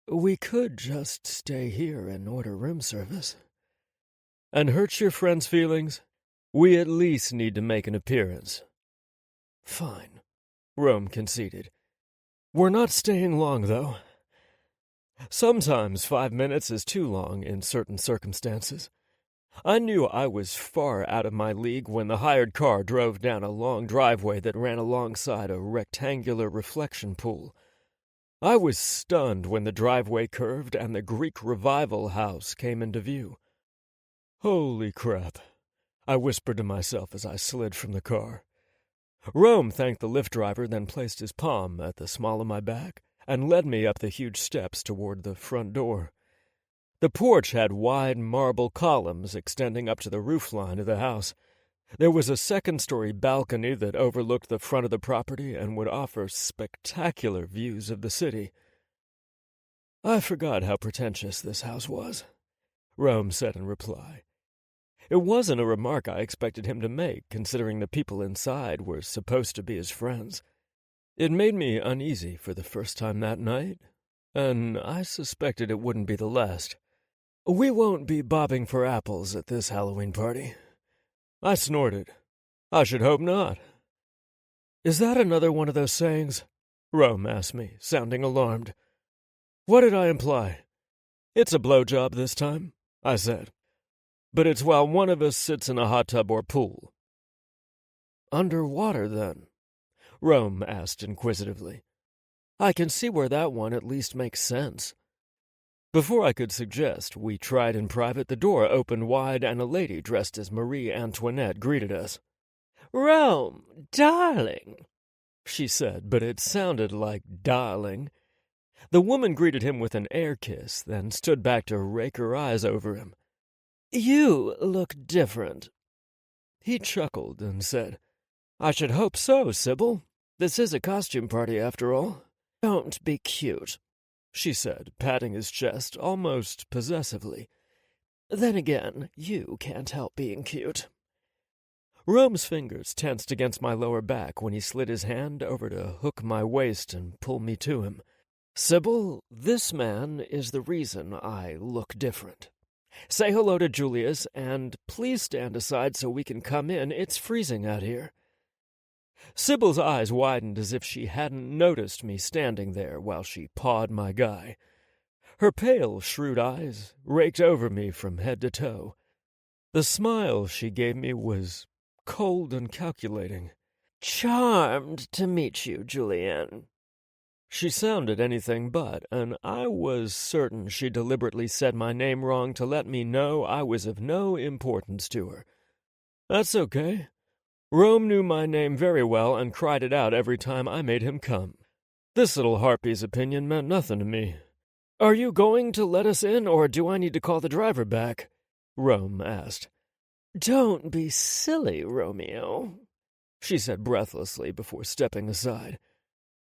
"We could just stay here and order room service." "And hurt your friend's feelings? We at least need to make an appearance." "Fine," Rome conceded. "We're not staying long, though. Sometimes 5 minutes is too long in certain circumstances." I knew I was far out of my league when the hired car drove down a long driveway that ran alongside a rectangular reflection pool. I was stunned when the driveway curved and the Greek Revival house came into view. "Holy crap," I whispered to myself as I slid from the car. Rome thanked the Lyft driver, then placed his palm at the small of my back and led me up the huge steps toward the front door. The porch had wide marble columns extending up to the roofline of the house. There was a second-story balcony that overlooked the front of the property and would offer spectacular views of the city. "I forgot how pretentious this house was," Rome said in reply. It wasn't a remark I expected him to make, considering the people inside were supposed to be his friends. It made me uneasy for the first time that night, and I suspected it wouldn't be the last. "We won't be bobbing for apples at this Halloween party." I snorted. "I should hope not." "Is that another one of those sayings?" Rome asked me, sounding alarmed. "What did I imply?" "It's a blowjob this time," I said. "But it's while one of us sits in a hot tub or pool." "Underwater, then?" Rome asked inquisitively. "I can see where that one at least makes sense." Before I could suggest we tried in private, the door opened wide and a lady dressed as Marie Antoinette greeted us. "Rome, darling," she said, but it sounded like darling. The woman greeted him with an air kiss, then stood back to rake her eyes over him. "You look different." He chuckled and said, "I should hope so, Sybil. This is a costume party, after all." "Don't be cute," she said, patting his chest almost possessively. "Then again, you can't help being cute." Rome's fingers tensed against my lower back when he slid his hand over to hook my waist and pull me to him. "Sybil, this man is the reason I look different. Say hello to Julius, and please stand aside so we can come in. It's freezing out here." Sybil's eyes widened as if she hadn't noticed me standing there while she pawed my guy. Her pale, shrewd eyes raked over me from head to toe. The smile she gave me was cold and calculating. "Charmed to meet you, Julianne." She sounded anything but, and I was certain she deliberately said my name wrong to let me know I was of no importance to her. That's okay. Rome knew my name very well and cried it out every time I made him come. This little harpy's opinion meant nothing to me. "Are you going to let us in, or do I need to call the driver back?" Rome asked. "Don't be silly, Romeo," she said breathlessly before stepping aside.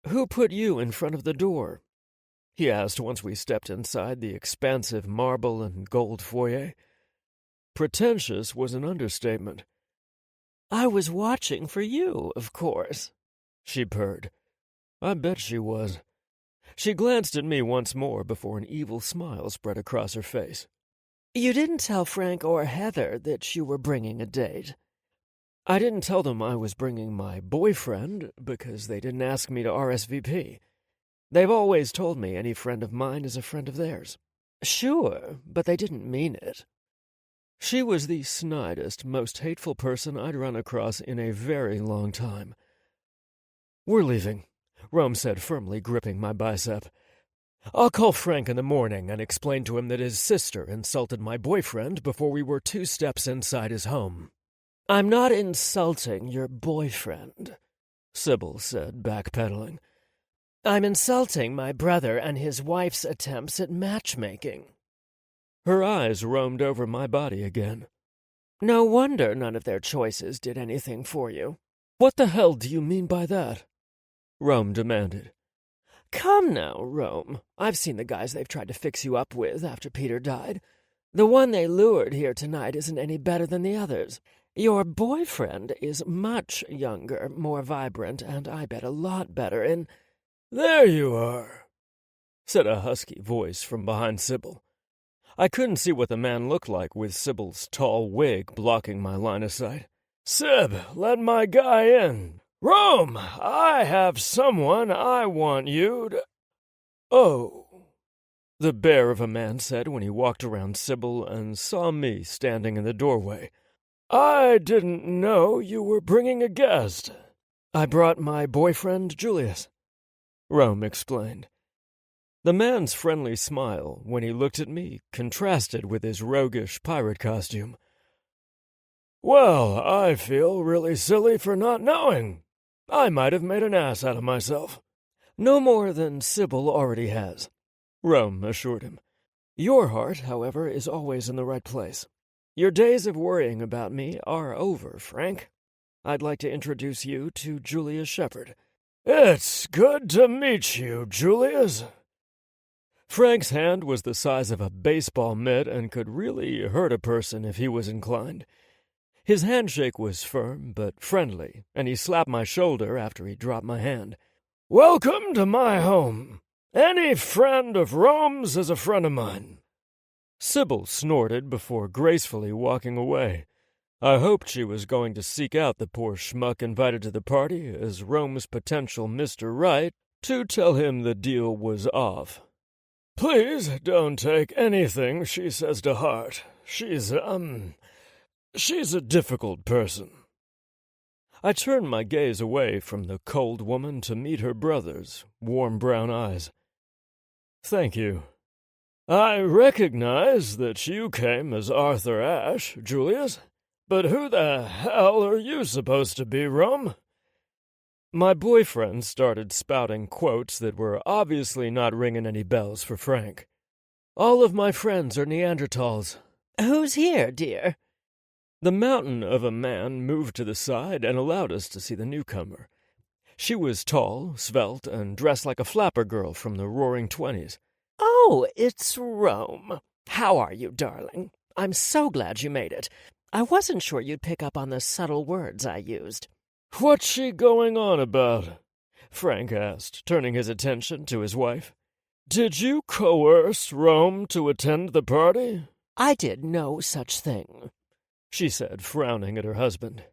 "Who put you in front of the door?" he asked once we stepped inside the expansive marble and gold foyer. Pretentious was an understatement. "I was watching for you, of course," she purred. I bet she was. She glanced at me once more before an evil smile spread across her face. "You didn't tell Frank or Heather that you were bringing a date." "I didn't tell them I was bringing my boyfriend because they didn't ask me to RSVP. They've always told me any friend of mine is a friend of theirs." "Sure, but they didn't mean it." She was the snidest, most hateful person I'd run across in a very long time. "We're leaving," Rome said firmly, gripping my bicep. I'll call Frank in the morning and explain to him that his sister insulted my boyfriend before we were 2 steps inside his home." "I'm not insulting your boyfriend," Sybil said, backpedaling. "I'm insulting my brother and his wife's attempts at matchmaking." Her eyes roamed over my body again. "No wonder none of their choices did anything for you." "What the hell do you mean by that?" Rome demanded. "Come now, Rome. I've seen the guys they've tried to fix you up with after Peter died. The one they lured here tonight isn't any better than the others. Your boyfriend is much younger, more vibrant, and I bet a lot better in—" "There you are," said a husky voice from behind Sybil. I couldn't see what the man looked like with Sybil's tall wig blocking my line of sight. "Syb, let my guy in. Rome, I have someone I want you to—" "Oh," the bear of a man said when he walked around Sybil and saw me standing in the doorway. "I didn't know you were bringing a guest." "I brought my boyfriend, Julius," Rome explained. The man's friendly smile, when he looked at me, contrasted with his roguish pirate costume. "Well, I feel really silly for not knowing. I might have made an ass out of myself." "No more than Sybil already has," Rome assured him. "Your heart, however, is always in the right place. Your days of worrying about me are over, Frank. I'd like to introduce you to Julius Shepard." "It's good to meet you, Julius." Frank's hand was the size of a baseball mitt and could really hurt a person if he was inclined. His handshake was firm but friendly, and he slapped my shoulder after he dropped my hand. "Welcome to my home. Any friend of Rome's is a friend of mine." Sybil snorted before gracefully walking away. I hoped she was going to seek out the poor schmuck invited to the party as Rome's potential Mr. Right to tell him the deal was off. "Please don't take anything she says to heart. She's a difficult person." I turned my gaze away from the cold woman to meet her brother's warm brown eyes. "Thank you. I recognize that you came as Arthur Ashe, Julius, but who the hell are you supposed to be, Rome?" My boyfriend started spouting quotes that were obviously not ringing any bells for Frank. "All of my friends are Neanderthals." "Who's here, dear?" The mountain of a man moved to the side and allowed us to see the newcomer. She was tall, svelte, and dressed like a flapper girl from the Roaring Twenties. "Oh, it's Rome. How are you, darling? I'm so glad you made it. I wasn't sure you'd pick up on the subtle words I used." "What's she going on about?" Frank asked, turning his attention to his wife. "Did you coerce Rome to attend the party?" "I did no such thing," she said, frowning at her husband.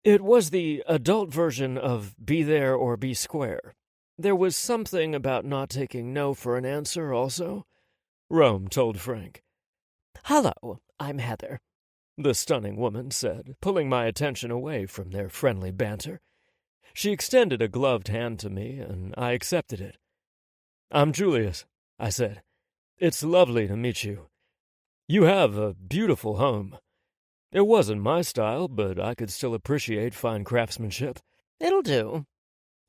"It was the adult version of Be There or Be Square. There was something about not taking no for an answer also," Rome told Frank. "Hello, I'm Heather," the stunning woman said, pulling my attention away from their friendly banter. She extended a gloved hand to me, and I accepted it. "I'm Julius," I said. "It's lovely to meet you. You have a beautiful home. It wasn't my style, but I could still appreciate fine craftsmanship." "It'll do,"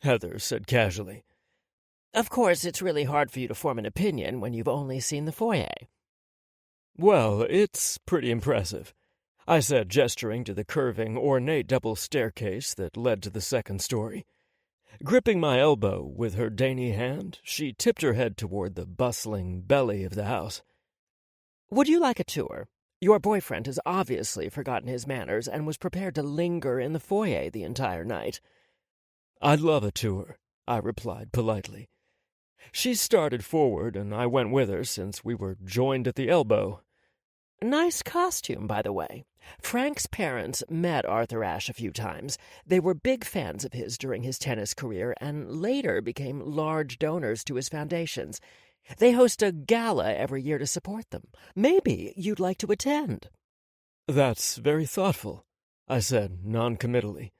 Heather said casually. "Of course, it's really hard for you to form an opinion when you've only seen the foyer." "Well, it's pretty impressive," I said, gesturing to the curving, ornate double staircase that led to the second story. Gripping my elbow with her dainty hand, she tipped her head toward the bustling belly of the house. "Would you like a tour? Your boyfriend has obviously forgotten his manners and was prepared to linger in the foyer the entire night." "I'd love a tour," I replied politely. She started forward, and I went with her since we were joined at the elbow. "Nice costume, by the way. Frank's parents met Arthur Ashe a few times. They were big fans of his during his tennis career and later became large donors to his foundations. They host a gala every year to support them. Maybe you'd like to attend." "That's very thoughtful," I said noncommittally.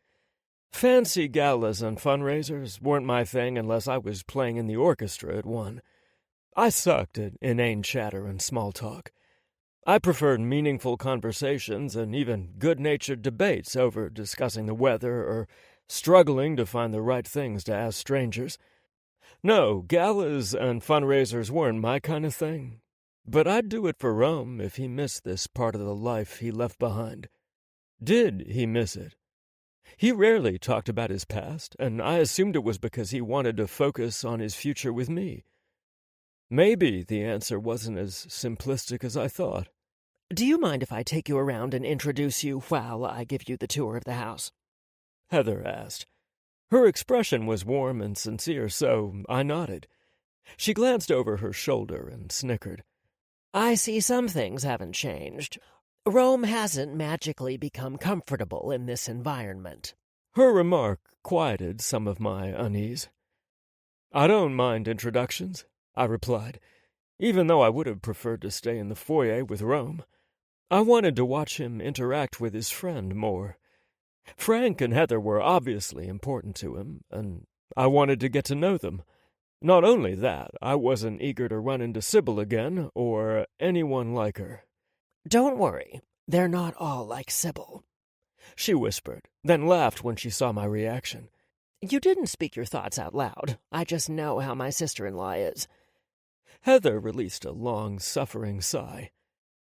Fancy galas and fundraisers weren't my thing unless I was playing in the orchestra at one. I sucked at inane chatter and small talk. I preferred meaningful conversations and even good-natured debates over discussing the weather or struggling to find the right things to ask strangers. No, galas and fundraisers weren't my kind of thing, but I'd do it for Rome if he missed this part of the life he left behind. Did he miss it? He rarely talked about his past, and I assumed it was because he wanted to focus on his future with me. Maybe the answer wasn't as simplistic as I thought. Do you mind if I take you around and introduce you while I give you the tour of the house? Heather asked. Her expression was warm and sincere, so I nodded. She glanced over her shoulder and snickered. I see some things haven't changed. Rome hasn't magically become comfortable in this environment. Her remark quieted some of my unease. I don't mind introductions, I replied, even though I would have preferred to stay in the foyer with Rome. I wanted to watch him interact with his friend more. Frank and Heather were obviously important to him, and I wanted to get to know them. Not only that, I wasn't eager to run into Sybil again, or anyone like her. Don't worry, they're not all like Sybil, she whispered, then laughed when she saw my reaction. You didn't speak your thoughts out loud. I just know how my sister-in-law is. Heather released a long, suffering sigh.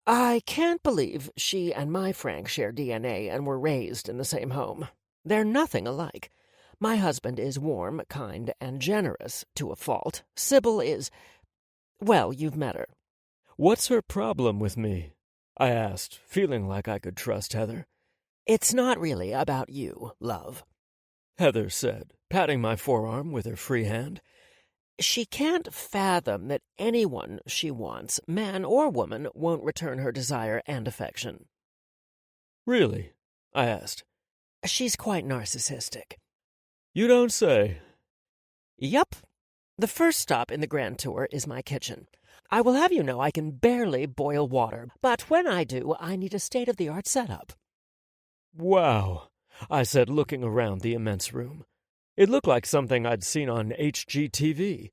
I can't believe she and my Frank share DNA and were raised in the same home. They're nothing alike. My husband is warm, kind, and generous to a fault. Sybil is... Well, you've met her. What's her problem with me? I asked, feeling like I could trust Heather. It's not really about you, love, Heather said, patting my forearm with her free hand. She can't fathom that anyone she wants, man or woman, won't return her desire and affection. Really? I asked. She's quite narcissistic. You don't say. Yup. The first stop in the grand tour is my kitchen. I will have you know I can barely boil water, but when I do, I need a state-of-the-art setup. Wow, I said, looking around the immense room. It looked like something I'd seen on HGTV.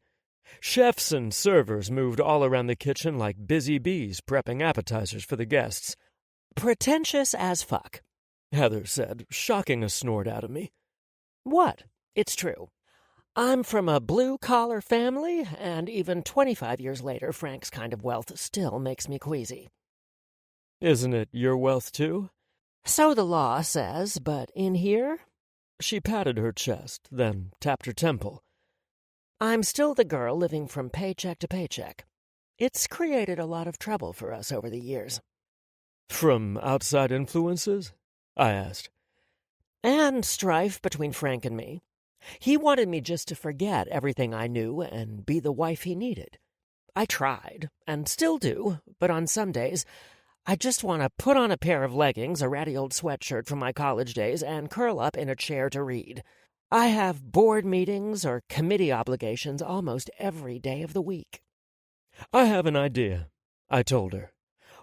Chefs and servers moved all around the kitchen like busy bees prepping appetizers for the guests. Pretentious as fuck, Heather said, shocking a snort out of me. What? It's true. I'm from a blue-collar family, and even 25 years later, Frank's kind of wealth still makes me queasy. Isn't it your wealth, too? So the law says, but in here? She patted her chest, then tapped her temple. I'm still the girl living from paycheck to paycheck. It's created a lot of trouble for us over the years. From outside influences? I asked. And strife between Frank and me. He wanted me just to forget everything I knew and be the wife he needed. I tried, and still do, but on some days, I just want to put on a pair of leggings, a ratty old sweatshirt from my college days, and curl up in a chair to read. I have board meetings or committee obligations almost every day of the week. I have an idea, I told her.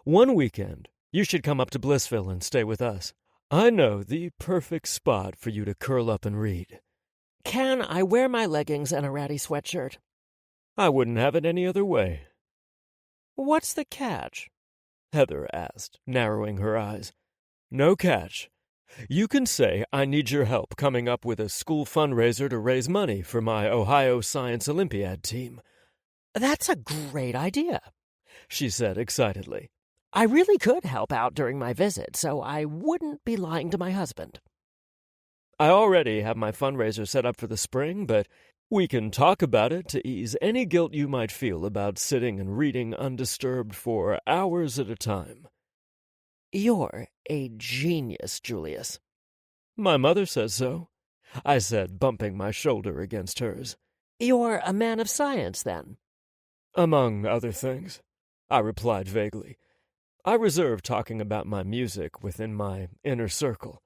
One weekend, you should come up to Blissville and stay with us. I know the perfect spot for you to curl up and read. Can I wear my leggings and a ratty sweatshirt? I wouldn't have it any other way. What's the catch? Heather asked, narrowing her eyes. No catch. You can say I need your help coming up with a school fundraiser to raise money for my Ohio Science Olympiad team. That's a great idea, she said excitedly. I really could help out during my visit, so I wouldn't be lying to my husband. I already have my fundraiser set up for the spring, but we can talk about it to ease any guilt you might feel about sitting and reading undisturbed for hours at a time. You're a genius, Julius. My mother says so, I said, bumping my shoulder against hers. You're a man of science, then? Among other things, I replied vaguely. I reserve talking about my music within my inner circle.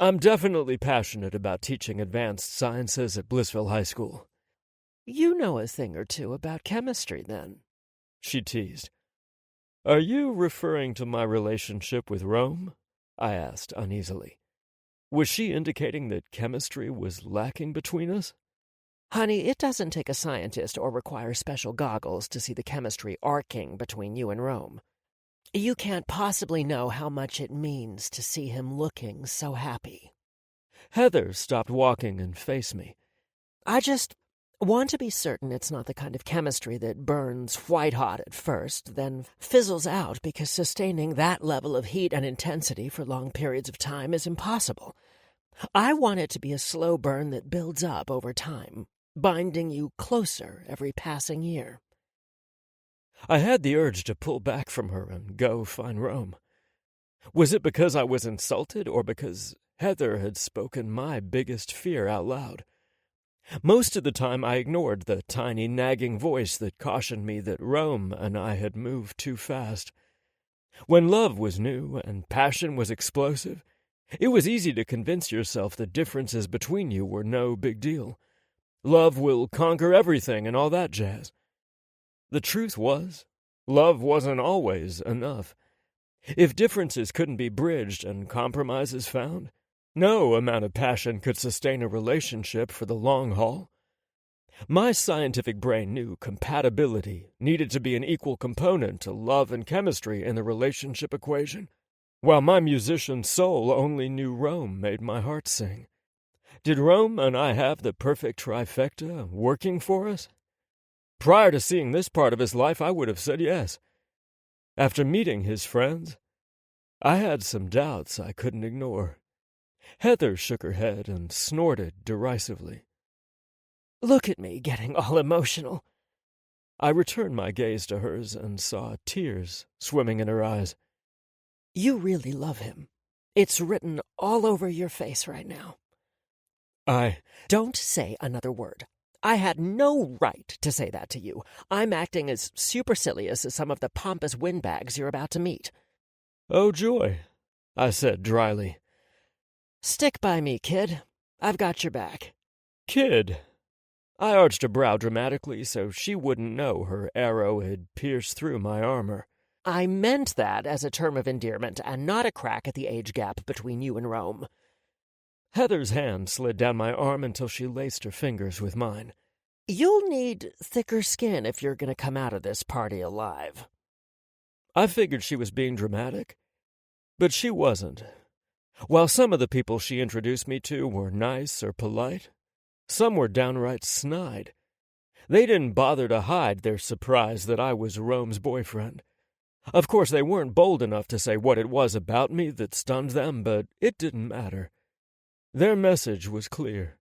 I'm definitely passionate about teaching advanced sciences at Blissville High School. You know a thing or two about chemistry, then, she teased. Are you referring to my relationship with Rome? I asked uneasily. Was she indicating that chemistry was lacking between us? Honey, it doesn't take a scientist or require special goggles to see the chemistry arcing between you and Rome. You can't possibly know how much it means to see him looking so happy. Heather stopped walking and faced me. I just want to be certain it's not the kind of chemistry that burns white-hot at first, then fizzles out because sustaining that level of heat and intensity for long periods of time is impossible. I want it to be a slow burn that builds up over time, binding you closer every passing year. I had the urge to pull back from her and go find Rome. Was it because I was insulted, or because Heather had spoken my biggest fear out loud? Most of the time I ignored the tiny nagging voice that cautioned me that Rome and I had moved too fast. When love was new and passion was explosive, it was easy to convince yourself that differences between you were no big deal. Love will conquer everything and all that jazz. The truth was, love wasn't always enough. If differences couldn't be bridged and compromises found, no amount of passion could sustain a relationship for the long haul. My scientific brain knew compatibility needed to be an equal component to love and chemistry in the relationship equation, while my musician soul only knew Rome made my heart sing. Did Rome and I have the perfect trifecta working for us? Prior to seeing this part of his life, I would have said yes. After meeting his friends, I had some doubts I couldn't ignore. Heather shook her head and snorted derisively. Look at me getting all emotional. I returned my gaze to hers and saw tears swimming in her eyes. You really love him. It's written all over your face right now. Don't say another word. I had no right to say that to you. I'm acting as supercilious as some of the pompous windbags you're about to meet. Oh, joy, I said dryly. Stick by me, kid. I've got your back. Kid? I arched a brow dramatically so she wouldn't know her arrow had pierced through my armor. I meant that as a term of endearment and not a crack at the age gap between you and Rome. Heather's hand slid down my arm until she laced her fingers with mine. You'll need thicker skin if you're going to come out of this party alive. I figured she was being dramatic, but she wasn't. While some of the people she introduced me to were nice or polite, some were downright snide. They didn't bother to hide their surprise that I was Rome's boyfriend. Of course, they weren't bold enough to say what it was about me that stunned them, but it didn't matter. Their message was clear.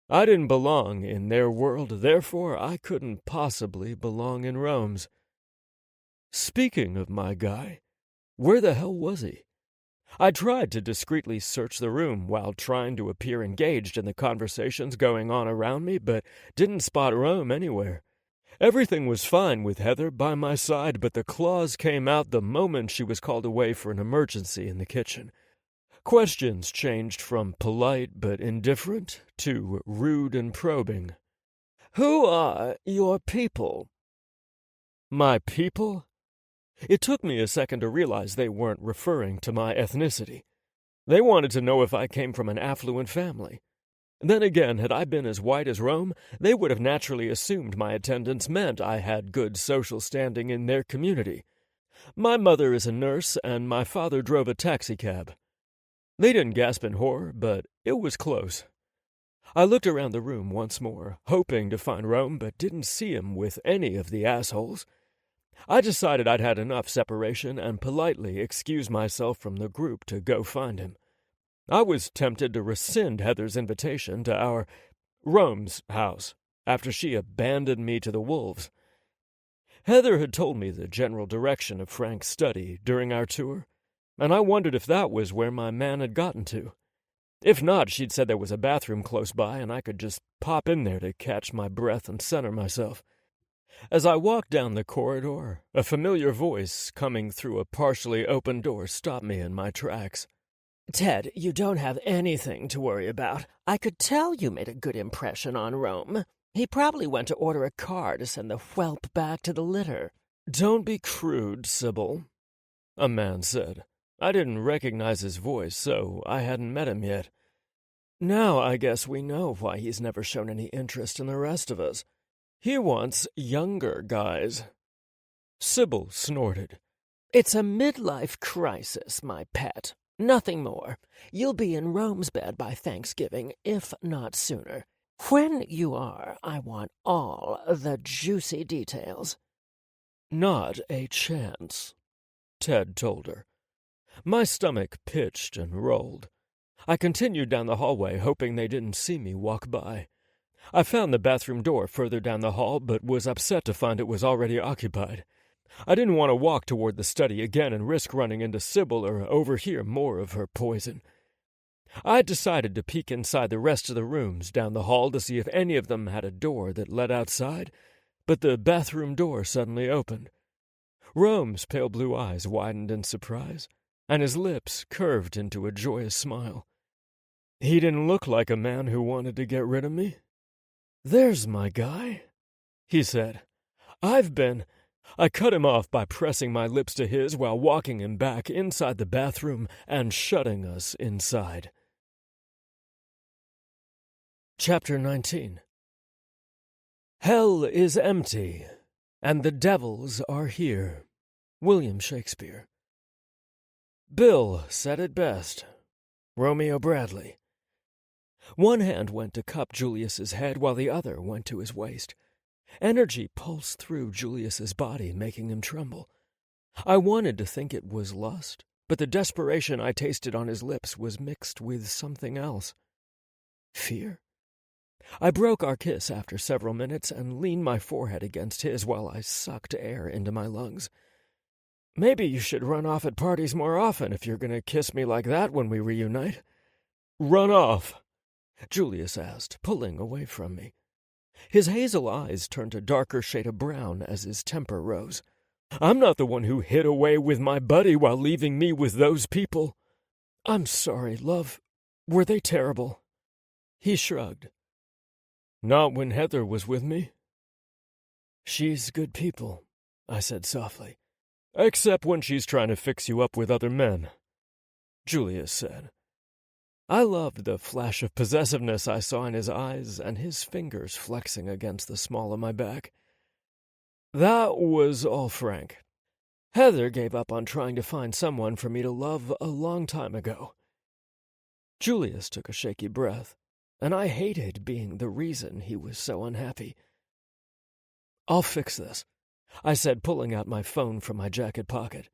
I didn't belong in their world, therefore I couldn't possibly belong in Rome's. Speaking of my guy, where the hell was he? I tried to discreetly search the room while trying to appear engaged in the conversations going on around me, but didn't spot Rome anywhere. Everything was fine with Heather by my side, but the claws came out the moment she was called away for an emergency in the kitchen. Questions changed from polite but indifferent to rude and probing. Who are your people? My people? It took me a second to realize they weren't referring to my ethnicity. They wanted to know if I came from an affluent family. Then again, had I been as white as Rome, they would have naturally assumed my attendance meant I had good social standing in their community. My mother is a nurse, and my father drove a taxicab. They didn't gasp in horror, but it was close. I looked around the room once more, hoping to find Rome, but didn't see him with any of the assholes. I decided I'd had enough separation and politely excused myself from the group to go find him. I was tempted to rescind Heather's invitation to Rome's house after she abandoned me to the wolves. Heather had told me the general direction of Frank's study during our tour, and I wondered if that was where my man had gotten to. If not, she'd said there was a bathroom close by and I could just pop in there to catch my breath and center myself. As I walked down the corridor, a familiar voice coming through a partially open door stopped me in my tracks. Ted, you don't have anything to worry about. I could tell you made a good impression on Rome. He probably went to order a car to send the whelp back to the litter. Don't be crude, Sybil, a man said. I didn't recognize his voice, so I hadn't met him yet. Now I guess we know why he's never shown any interest in the rest of us. He wants younger guys. Sybil snorted. It's a midlife crisis, my pet. Nothing more. You'll be in Rome's bed by Thanksgiving, if not sooner. When you are, I want all the juicy details. Not a chance, Ted told her. My stomach pitched and rolled. I continued down the hallway, hoping they didn't see me walk by. I found the bathroom door further down the hall, but was upset to find it was already occupied. I didn't want to walk toward the study again and risk running into Sybil or overhear more of her poison. I decided to peek inside the rest of the rooms down the hall to see if any of them had a door that led outside, but the bathroom door suddenly opened. Rome's pale blue eyes widened in surprise, and his lips curved into a joyous smile. He didn't look like a man who wanted to get rid of me. "There's my guy," he said. I cut him off by pressing my lips to his while walking him back inside the bathroom and shutting us inside. Chapter 19. Hell is empty, and the devils are here. William Shakespeare. Bill said it best. Romeo Bradley. One hand went to cup Julius's head while the other went to his waist. Energy pulsed through Julius's body, making him tremble. I wanted to think it was lust, but the desperation I tasted on his lips was mixed with something else. Fear? I broke our kiss after several minutes and leaned my forehead against his while I sucked air into my lungs. "Maybe you should run off at parties more often if you're going to kiss me like that when we reunite." "Run off?" Julius asked, pulling away from me. His hazel eyes turned a darker shade of brown as his temper rose. "I'm not the one who hid away with my buddy while leaving me with those people." "I'm sorry, love. Were they terrible?" He shrugged. "Not when Heather was with me." "She's good people," I said softly. "Except when she's trying to fix you up with other men," Julius said. I loved the flash of possessiveness I saw in his eyes and his fingers flexing against the small of my back. "That was all frank. Heather gave up on trying to find someone for me to love a long time ago." Julius took a shaky breath, and I hated being the reason he was so unhappy. "I'll fix this," I said, pulling out my phone from my jacket pocket.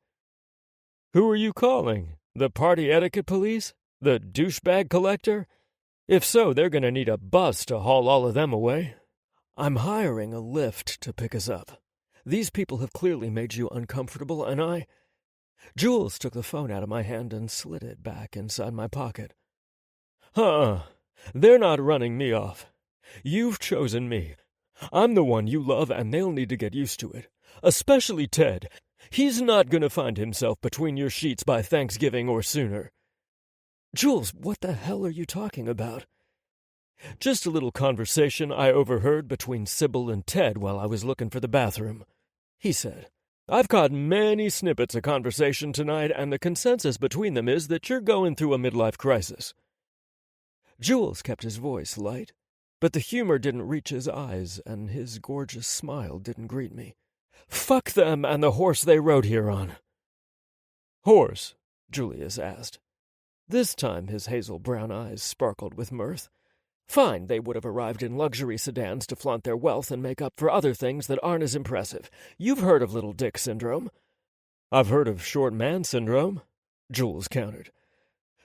"Who are you calling? The party etiquette police? The douchebag collector? If so, they're going to need a bus to haul all of them away." "I'm hiring a lift to pick us up. These people have clearly made you uncomfortable, and Jules took the phone out of my hand and slid it back inside my pocket. They're not running me off. You've chosen me. I'm the one you love, and they'll need to get used to it. Especially Ted. He's not going to find himself between your sheets by Thanksgiving or sooner." "Jules, what the hell are you talking about?" "Just a little conversation I overheard between Sybil and Ted while I was looking for the bathroom," he said. "I've caught many snippets of conversation tonight, and the consensus between them is that you're going through a midlife crisis." Jules kept his voice light, but the humor didn't reach his eyes, and his gorgeous smile didn't greet me. "Fuck them and the horse they rode here on." "Horse?" Julius asked. This time his hazel brown eyes sparkled with mirth. "Fine, they would have arrived in luxury sedans to flaunt their wealth and make up for other things that aren't as impressive. You've heard of little dick syndrome." "I've heard of short man syndrome," Jules countered.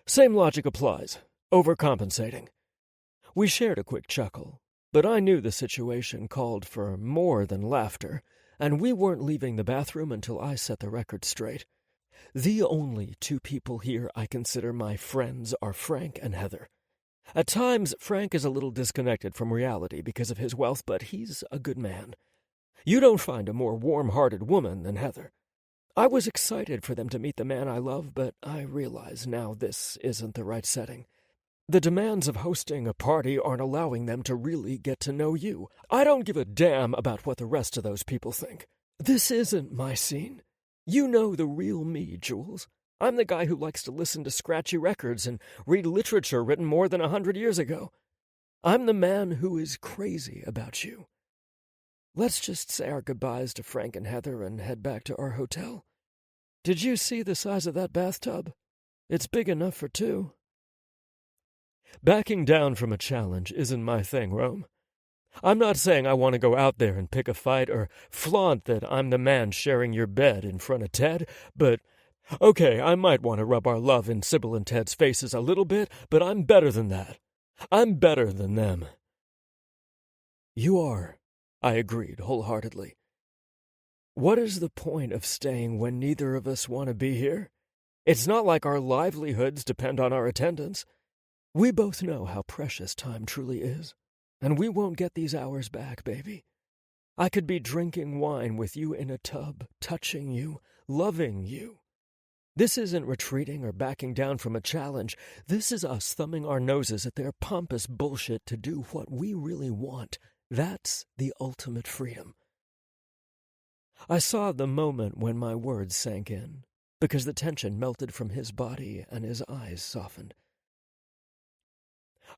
"Same logic applies. Overcompensating." We shared a quick chuckle, but I knew the situation called for more than laughter, and we weren't leaving the bathroom until I set the record straight. The only two people here I consider my friends are Frank and Heather. At times, Frank is a little disconnected from reality because of his wealth, but he's a good man. You don't find a more warm-hearted woman than Heather. I was excited for them to meet the man I love, but I realize now this isn't the right setting. The demands of hosting a party aren't allowing them to really get to know you. I don't give a damn about what the rest of those people think. This isn't my scene. You know the real me, Jules. I'm the guy who likes to listen to scratchy records and read literature written more than 100 years ago. I'm the man who is crazy about you. Let's just say our goodbyes to Frank and Heather and head back to our hotel. Did you see the size of that bathtub? It's big enough for two. Backing down from a challenge isn't my thing, Rome. I'm not saying I want to go out there and pick a fight or flaunt that I'm the man sharing your bed in front of Ted, but okay, I might want to rub our love in Sybil and Ted's faces a little bit, but I'm better than that. I'm better than them. You are, I agreed wholeheartedly. What is the point of staying when neither of us want to be here? It's not like our livelihoods depend on our attendance. We both know how precious time truly is, and we won't get these hours back, baby. I could be drinking wine with you in a tub, touching you, loving you. This isn't retreating or backing down from a challenge. This is us thumbing our noses at their pompous bullshit to do what we really want. That's the ultimate freedom. I saw the moment when my words sank in, because the tension melted from his body and his eyes softened.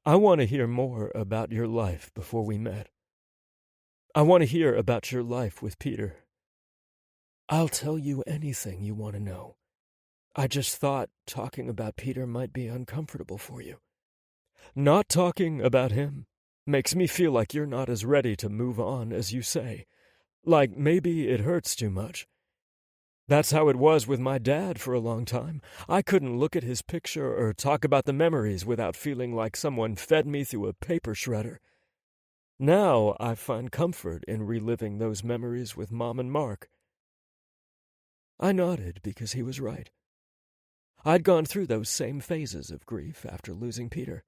I want to hear more about your life before we met. I want to hear about your life with Peter. I'll tell you anything you want to know. I just thought talking about Peter might be uncomfortable for you. Not talking about him makes me feel like you're not as ready to move on as you say. Like maybe it hurts too much. That's how it was with my dad for a long time. I couldn't look at his picture or talk about the memories without feeling like someone fed me through a paper shredder. Now I find comfort in reliving those memories with Mom and Mark. I nodded because he was right. I'd gone through those same phases of grief after losing Peter.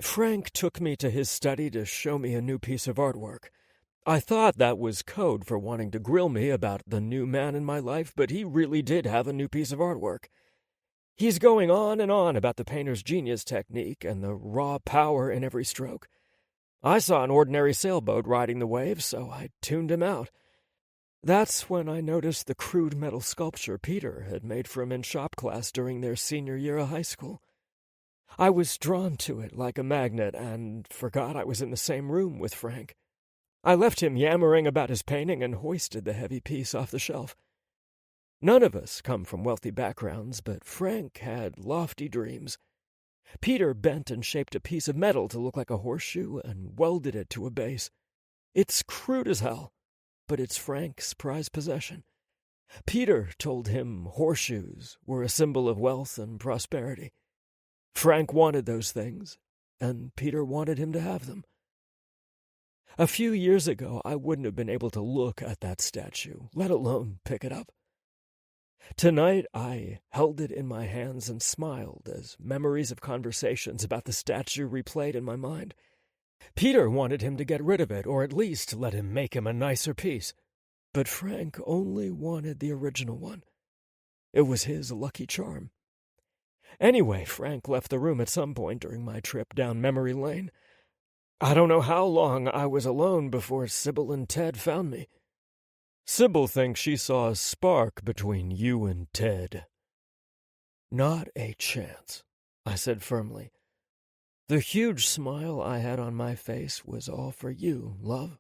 Frank took me to his study to show me a new piece of artwork. I thought that was code for wanting to grill me about the new man in my life, but he really did have a new piece of artwork. He's going on and on about the painter's genius technique and the raw power in every stroke. I saw an ordinary sailboat riding the waves, so I tuned him out. That's when I noticed the crude metal sculpture Peter had made for him in shop class during their senior year of high school. I was drawn to it like a magnet and forgot I was in the same room with Frank. I left him yammering about his painting and hoisted the heavy piece off the shelf. None of us come from wealthy backgrounds, but Frank had lofty dreams. Peter bent and shaped a piece of metal to look like a horseshoe and welded it to a base. It's crude as hell, but it's Frank's prized possession. Peter told him horseshoes were a symbol of wealth and prosperity. Frank wanted those things, and Peter wanted him to have them. A few years ago, I wouldn't have been able to look at that statue, let alone pick it up. Tonight, I held it in my hands and smiled as memories of conversations about the statue replayed in my mind. Peter wanted him to get rid of it, or at least let him make him a nicer piece. But Frank only wanted the original one. It was his lucky charm. Anyway, Frank left the room at some point during my trip down memory lane. I don't know how long I was alone before Sybil and Ted found me. Sybil thinks she saw a spark between you and Ted. Not a chance, I said firmly. The huge smile I had on my face was all for you, love.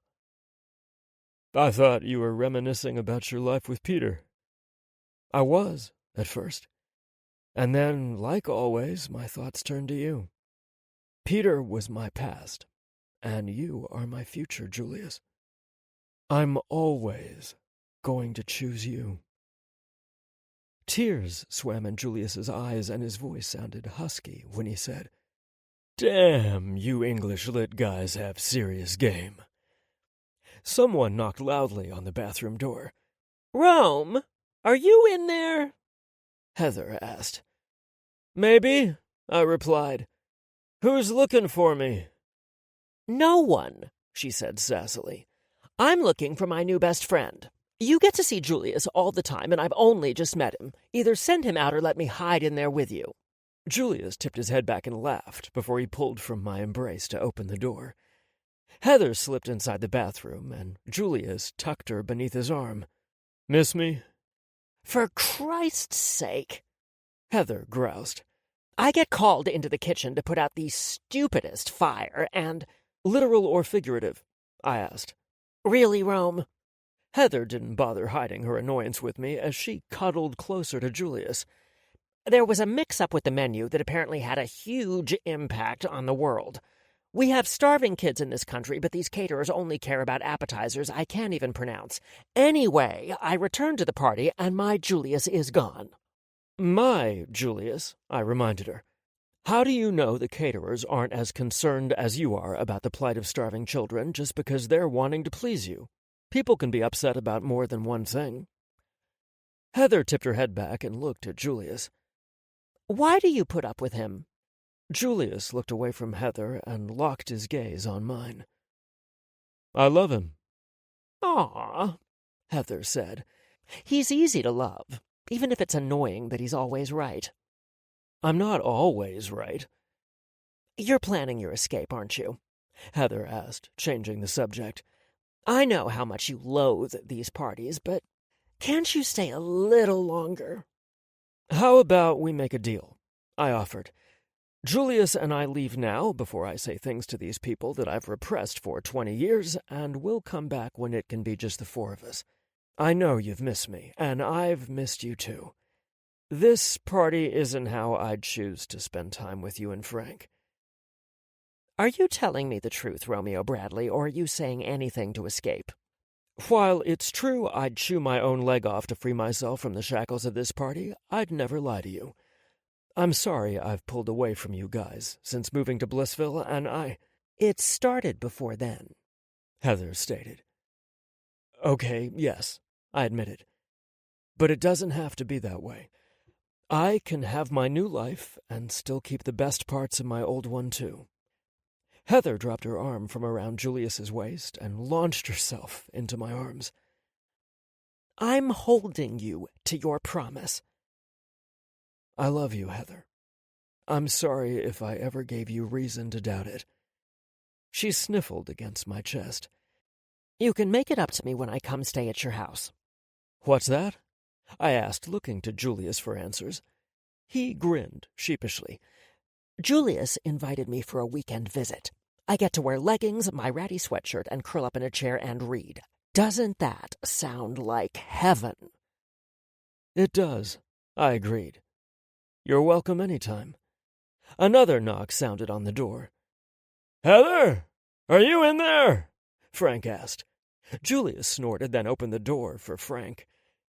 I thought you were reminiscing about your life with Peter. I was, at first. And then, like always, my thoughts turned to you. Peter was my past, and you are my future, Julius. I'm always going to choose you. Tears swam in Julius's eyes, and his voice sounded husky when he said, Damn, you English lit guys have serious game. Someone knocked loudly on the bathroom door. Rome, are you in there? Heather asked. Maybe, I replied. Who's looking for me? No one, she said sassily. I'm looking for my new best friend. You get to see Julius all the time, and I've only just met him. Either send him out or let me hide in there with you. Julius tipped his head back and laughed before he pulled from my embrace to open the door. Heather slipped inside the bathroom, and Julius tucked her beneath his arm. Miss me? For Christ's sake. Heather groused. I get called into the kitchen to put out the stupidest fire, and— Literal or figurative? I asked. Really, Rome? Heather didn't bother hiding her annoyance with me as she cuddled closer to Julius. There was a mix-up with the menu that apparently had a huge impact on the world. We have starving kids in this country, but these caterers only care about appetizers I can't even pronounce. Anyway, I returned to the party, and my Julius is gone. My Julius, I reminded her. How do you know the caterers aren't as concerned as you are about the plight of starving children just because they're wanting to please you? People can be upset about more than one thing. Heather tipped her head back and looked at Julius. Why do you put up with him? Julius looked away from Heather and locked his gaze on mine. I love him. Aw, Heather said. He's easy to love, even if it's annoying that he's always right. I'm not always right. You're planning your escape, aren't you? Heather asked, changing the subject. I know how much you loathe these parties, but can't you stay a little longer? How about we make a deal? I offered. Julius and I leave now before I say things to these people that I've repressed for 20 years, and we'll come back when it can be just the four of us. I know you've missed me, and I've missed you too. This party isn't how I'd choose to spend time with you and Frank. Are you telling me the truth, Romeo Bradley, or are you saying anything to escape? While it's true I'd chew my own leg off to free myself from the shackles of this party, I'd never lie to you. I'm sorry I've pulled away from you guys since moving to Blissville, and It started before then, Heather stated. Okay, yes, I admitted. But it doesn't have to be that way. I can have my new life and still keep the best parts of my old one, too. Heather dropped her arm from around Julius's waist and launched herself into my arms. I'm holding you to your promise. I love you, Heather. I'm sorry if I ever gave you reason to doubt it. She sniffled against my chest. You can make it up to me when I come stay at your house. What's that? I asked, looking to Julius for answers. He grinned sheepishly. Julius invited me for a weekend visit. I get to wear leggings, my ratty sweatshirt, and curl up in a chair and read. Doesn't that sound like heaven? It does, I agreed. You're welcome anytime. Another knock sounded on the door. Heather, are you in there? Frank asked. Julius snorted, then opened the door for Frank.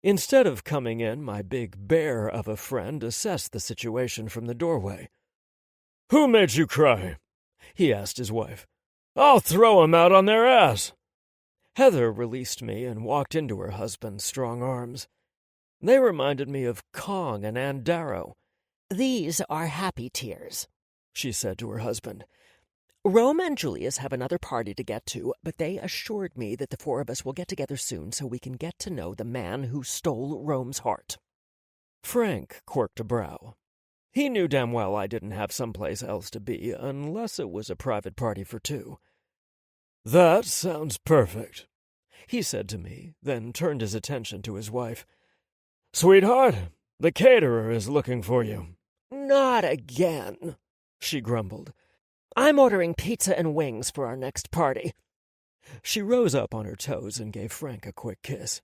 Instead of coming in, my big bear of a friend assessed the situation from the doorway. Who made you cry? He asked his wife. I'll throw 'em out on their ass. Heather released me and walked into her husband's strong arms. They reminded me of Kong and Ann Darrow. These are happy tears, she said to her husband. Rome and Julius have another party to get to, but they assured me that the four of us will get together soon so we can get to know the man who stole Rome's heart. Frank quirked a brow. He knew damn well I didn't have someplace else to be unless it was a private party for two. That sounds perfect, he said to me, then turned his attention to his wife. Sweetheart, the caterer is looking for you. Not again, she grumbled. I'm ordering pizza and wings for our next party. She rose up on her toes and gave Frank a quick kiss.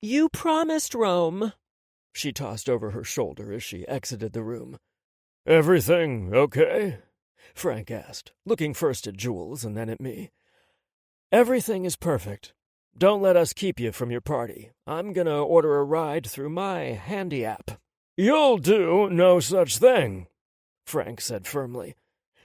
You promised, Rome, she tossed over her shoulder as she exited the room. Everything okay? Frank asked, looking first at Jules and then at me. Everything is perfect. Don't let us keep you from your party. I'm gonna order a ride through my handy app. You'll do no such thing, Frank said firmly.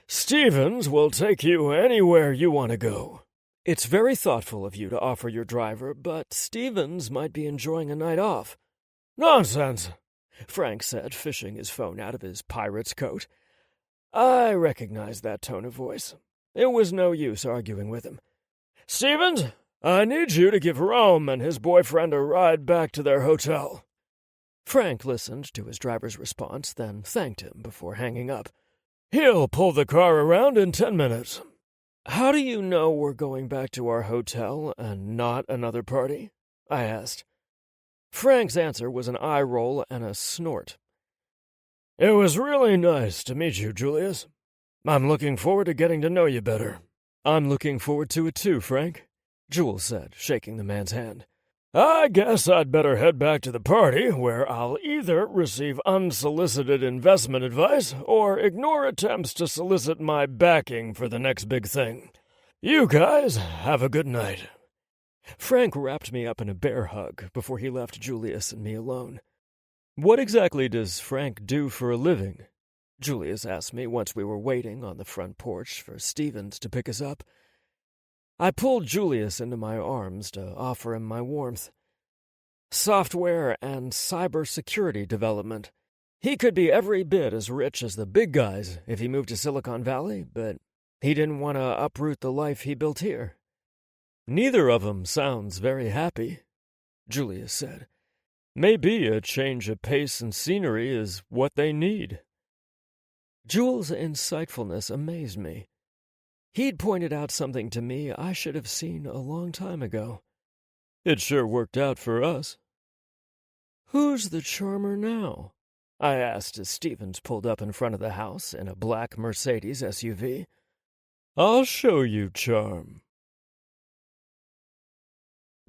Stevens will take you anywhere you want to go. It's very thoughtful of you to offer your driver, but Stevens might be enjoying a night off. Nonsense, Frank said, fishing his phone out of his pirate's coat. I recognized that tone of voice. It was no use arguing with him. Stevens, I need you to give Rome and his boyfriend a ride back to their hotel. Frank listened to his driver's response, then thanked him before hanging up. He'll pull the car around in 10 minutes. How do you know we're going back to our hotel and not another party? I asked. Frank's answer was an eye roll and a snort. It was really nice to meet you, Julius. I'm looking forward to getting to know you better. I'm looking forward to it too, Frank, Jules said, shaking the man's hand. I guess I'd better head back to the party, where I'll either receive unsolicited investment advice or ignore attempts to solicit my backing for the next big thing. You guys have a good night. Frank wrapped me up in a bear hug before he left Julius and me alone. What exactly does Frank do for a living? Julius asked me once we were waiting on the front porch for Stevens to pick us up. I pulled Julius into my arms to offer him my warmth. Software and cybersecurity development. He could be every bit as rich as the big guys if he moved to Silicon Valley, but he didn't want to uproot the life he built here. Neither of 'em sounds very happy, Julius said. Maybe a change of pace and scenery is what they need. Jules' insightfulness amazed me. He'd pointed out something to me I should have seen a long time ago. It sure worked out for us. Who's the charmer now? I asked as Stevens pulled up in front of the house in a black Mercedes SUV. I'll show you, Charm.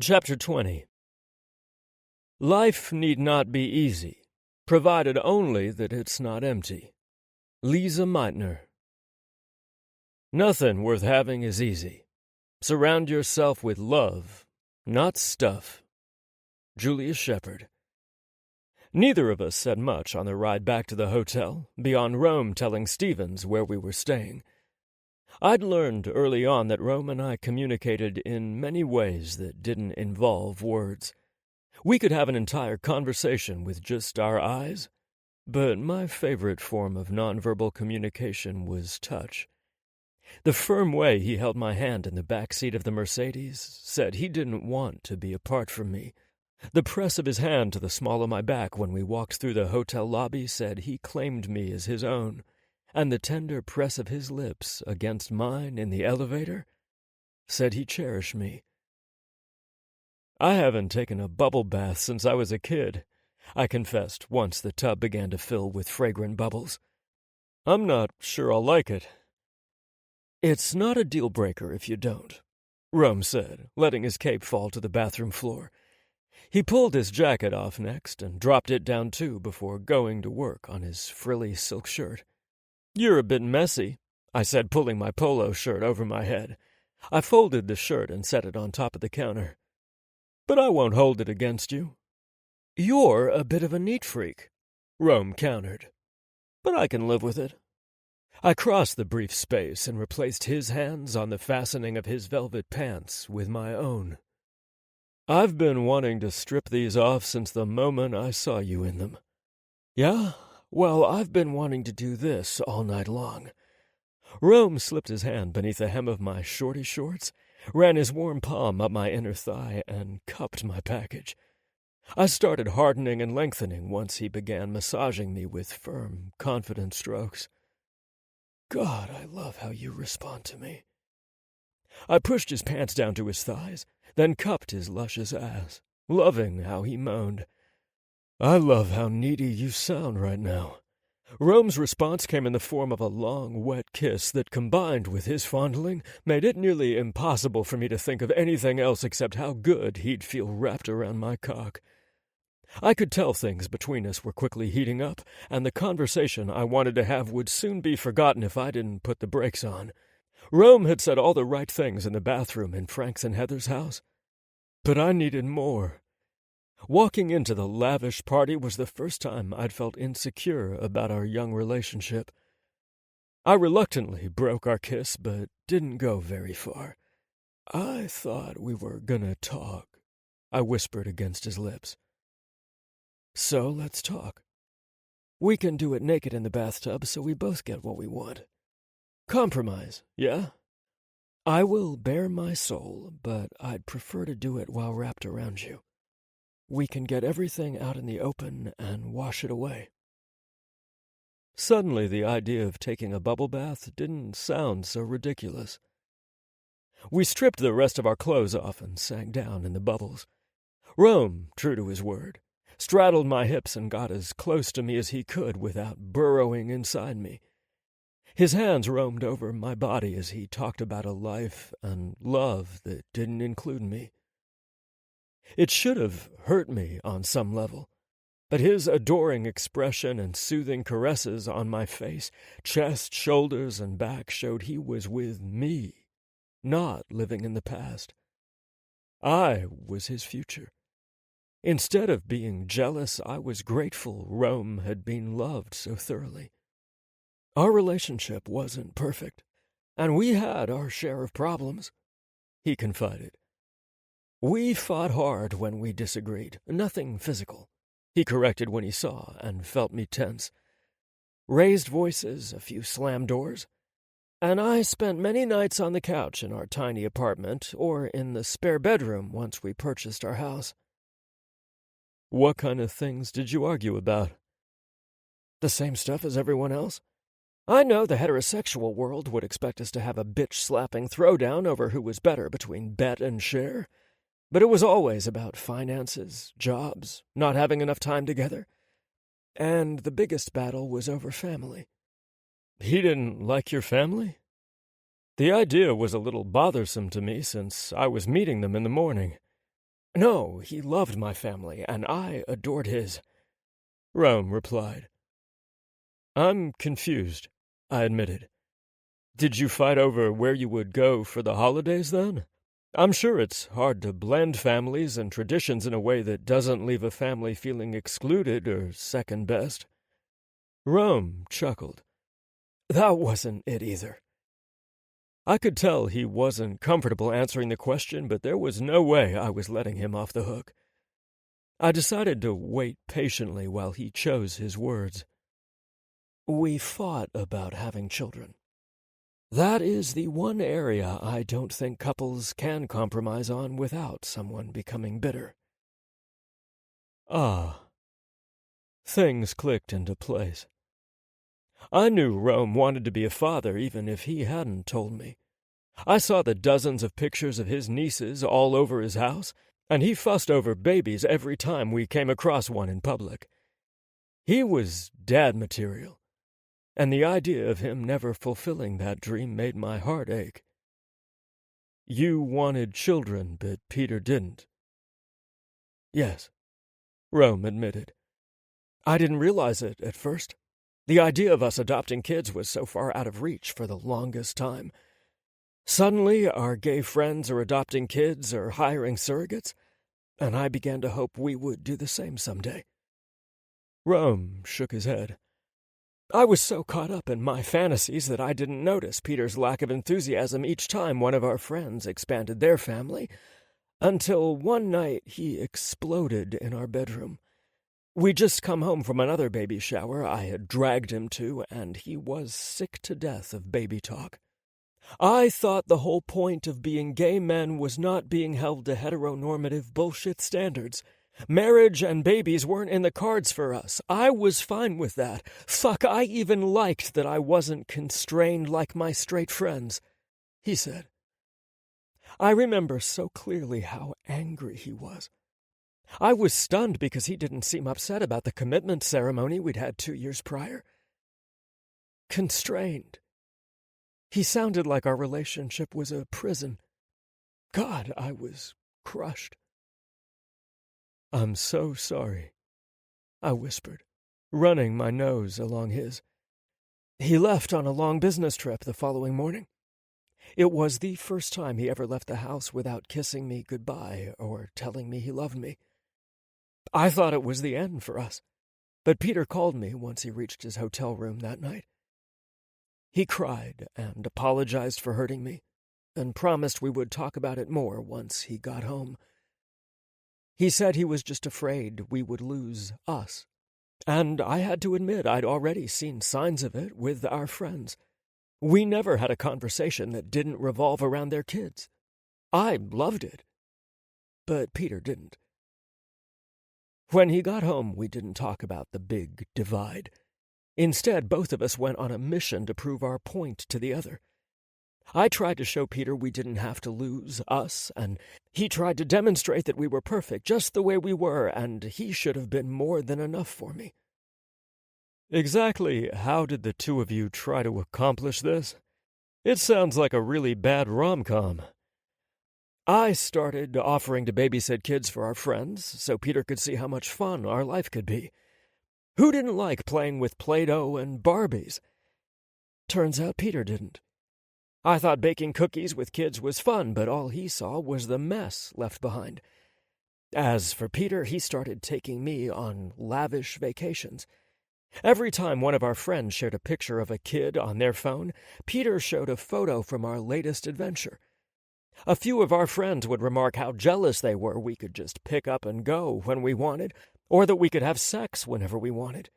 Chapter 20. Life need not be easy, provided only that it's not empty. Lisa Meitner. Nothing worth having is easy. Surround yourself with love, not stuff. Julius Shepard. Neither of us said much on the ride back to the hotel, beyond Rome telling Stevens where we were staying. I'd learned early on that Rome and I communicated in many ways that didn't involve words. We could have an entire conversation with just our eyes, but my favorite form of nonverbal communication was touch. The firm way he held my hand in the back seat of the Mercedes said he didn't want to be apart from me. The press of his hand to the small of my back when we walked through the hotel lobby said he claimed me as his own, and the tender press of his lips against mine in the elevator said he cherished me. I haven't taken a bubble bath since I was a kid, I confessed once the tub began to fill with fragrant bubbles. I'm not sure I'll like it. It's not a deal-breaker if you don't, Rome said, letting his cape fall to the bathroom floor. He pulled his jacket off next and dropped it down too before going to work on his frilly silk shirt. You're a bit messy, I said, pulling my polo shirt over my head. I folded the shirt and set it on top of the counter. But I won't hold it against you. You're a bit of a neat freak, Rome countered. But I can live with it. I crossed the brief space and replaced his hands on the fastening of his velvet pants with my own. I've been wanting to strip these off since the moment I saw you in them. Yeah? Well, I've been wanting to do this all night long. Rome slipped his hand beneath the hem of my shorty shorts, ran his warm palm up my inner thigh, and cupped my package. I started hardening and lengthening once he began massaging me with firm, confident strokes. God, I love how you respond to me. I pushed his pants down to his thighs, then cupped his luscious ass, loving how he moaned. I love how needy you sound right now. Rome's response came in the form of a long, wet kiss that, combined with his fondling, made it nearly impossible for me to think of anything else except how good he'd feel wrapped around my cock. I could tell things between us were quickly heating up, and the conversation I wanted to have would soon be forgotten if I didn't put the brakes on. Rome had said all the right things in the bathroom in Frank's and Heather's house. But I needed more. Walking into the lavish party was the first time I'd felt insecure about our young relationship. I reluctantly broke our kiss, but didn't go very far. I thought we were gonna talk, I whispered against his lips. So let's talk. We can do it naked in the bathtub so we both get what we want. Compromise, yeah? I will bare my soul, but I'd prefer to do it while wrapped around you. We can get everything out in the open and wash it away. Suddenly the idea of taking a bubble bath didn't sound so ridiculous. We stripped the rest of our clothes off and sank down in the bubbles. Rome, true to his word, straddled my hips and got as close to me as he could without burrowing inside me. His hands roamed over my body as he talked about a life and love that didn't include me. It should have hurt me on some level, but his adoring expression and soothing caresses on my face, chest, shoulders, and back showed he was with me, not living in the past. I was his future. Instead of being jealous, I was grateful Rome had been loved so thoroughly. Our relationship wasn't perfect, and we had our share of problems, he confided. We fought hard when we disagreed, nothing physical. He corrected when he saw and felt me tense. Raised voices, a few slammed doors, and I spent many nights on the couch in our tiny apartment or in the spare bedroom once we purchased our house. What kind of things did you argue about? The same stuff as everyone else. I know the heterosexual world would expect us to have a bitch-slapping throwdown over who was better between Bet and Cher, but it was always about finances, jobs, not having enough time together, and the biggest battle was over family. He didn't like your family? The idea was a little bothersome to me since I was meeting them in the morning. No, he loved my family, and I adored his. Rome replied. I'm confused, I admitted. Did you fight over where you would go for the holidays, then? I'm sure it's hard to blend families and traditions in a way that doesn't leave a family feeling excluded or second best. Rome chuckled. That wasn't it either. I could tell he wasn't comfortable answering the question, but there was no way I was letting him off the hook. I decided to wait patiently while he chose his words. We fought about having children. That is the one area I don't think couples can compromise on without someone becoming bitter. Ah. Things clicked into place. I knew Rome wanted to be a father even if he hadn't told me. I saw the dozens of pictures of his nieces all over his house, and he fussed over babies every time we came across one in public. He was dad material, and the idea of him never fulfilling that dream made my heart ache. You wanted children, but Peter didn't. Yes, Rome admitted. I didn't realize it at first. The idea of us adopting kids was so far out of reach for the longest time. Suddenly, our gay friends are adopting kids or hiring surrogates, and I began to hope we would do the same someday. Rome shook his head. I was so caught up in my fantasies that I didn't notice Peter's lack of enthusiasm each time one of our friends expanded their family, until one night he exploded in our bedroom. We'd just come home from another baby shower I had dragged him to, and he was sick to death of baby talk. I thought the whole point of being gay men was not being held to heteronormative bullshit standards. Marriage and babies weren't in the cards for us. I was fine with that. Fuck, I even liked that I wasn't constrained like my straight friends, he said. I remember so clearly how angry he was. I was stunned because he didn't seem upset about the commitment ceremony we'd had 2 years prior. Constrained. He sounded like our relationship was a prison. God, I was crushed. I'm so sorry, I whispered, running my nose along his. He left on a long business trip the following morning. It was the first time he ever left the house without kissing me goodbye or telling me he loved me. I thought it was the end for us, but Peter called me once he reached his hotel room that night. He cried and apologized for hurting me, and promised we would talk about it more once he got home. He said he was just afraid we would lose us, and I had to admit I'd already seen signs of it with our friends. We never had a conversation that didn't revolve around their kids. I loved it, but Peter didn't. When he got home, we didn't talk about the big divide. Instead, both of us went on a mission to prove our point to the other. I tried to show Peter we didn't have to lose us, and he tried to demonstrate that we were perfect just the way we were, and he should have been more than enough for me. Exactly how did the two of you try to accomplish this? It sounds like a really bad rom-com. I started offering to babysit kids for our friends so Peter could see how much fun our life could be. Who didn't like playing with Play-Doh and Barbies? Turns out Peter didn't. I thought baking cookies with kids was fun, but all he saw was the mess left behind. As for Peter, he started taking me on lavish vacations. Every time one of our friends shared a picture of a kid on their phone, Peter showed a photo from our latest adventure. A few of our friends would remark how jealous they were we could just pick up and go when we wanted, or that we could have sex whenever we wanted.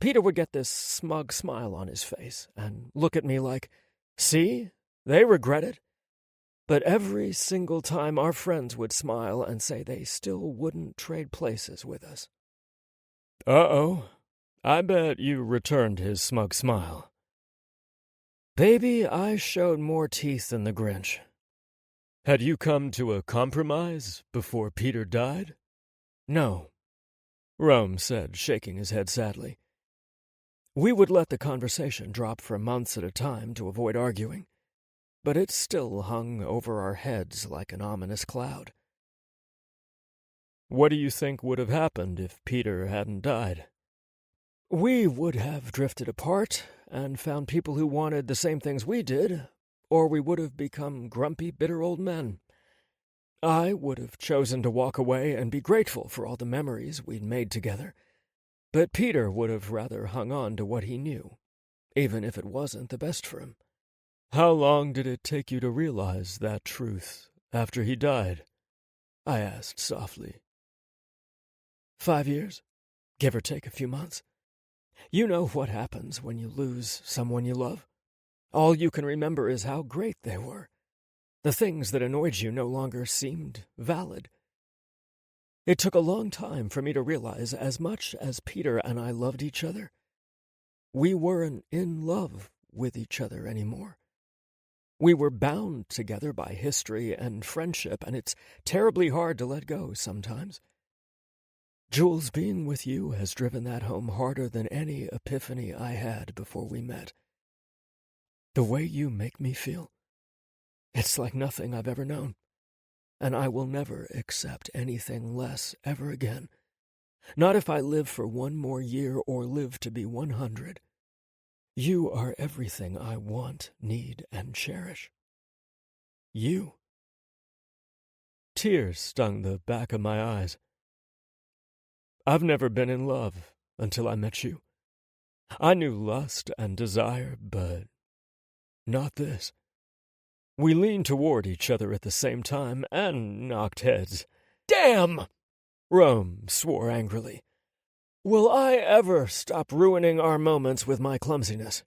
Peter would get this smug smile on his face and look at me like, "See, they regret it." But every single time our friends would smile and say they still wouldn't trade places with us. Uh-oh. I bet you returned his smug smile. Baby, I showed more teeth than the Grinch. Had you come to a compromise before Peter died? No, Rome said, shaking his head sadly. We would let the conversation drop for months at a time to avoid arguing, but it still hung over our heads like an ominous cloud. What do you think would have happened if Peter hadn't died? We would have drifted apart and found people who wanted the same things we did, or we would have become grumpy, bitter old men. I would have chosen to walk away and be grateful for all the memories we'd made together, but Peter would have rather hung on to what he knew, even if it wasn't the best for him. How long did it take you to realize that truth after he died? I asked softly. 5 years, give or take a few months. You know what happens when you lose someone you love. All you can remember is how great they were. The things that annoyed you no longer seemed valid. It took a long time for me to realize, as much as Peter and I loved each other, we weren't in love with each other anymore. We were bound together by history and friendship, and it's terribly hard to let go sometimes. Jules, being with you has driven that home harder than any epiphany I had before we met. The way you make me feel, it's like nothing I've ever known, and I will never accept anything less ever again. Not if I live for one more year or live to be 100. You are everything I want, need, and cherish. You. Tears stung the back of my eyes. I've never been in love until I met you. I knew lust and desire, but not this. We leaned toward each other at the same time and knocked heads. Damn! Rome swore angrily. Will I ever stop ruining our moments with my clumsiness?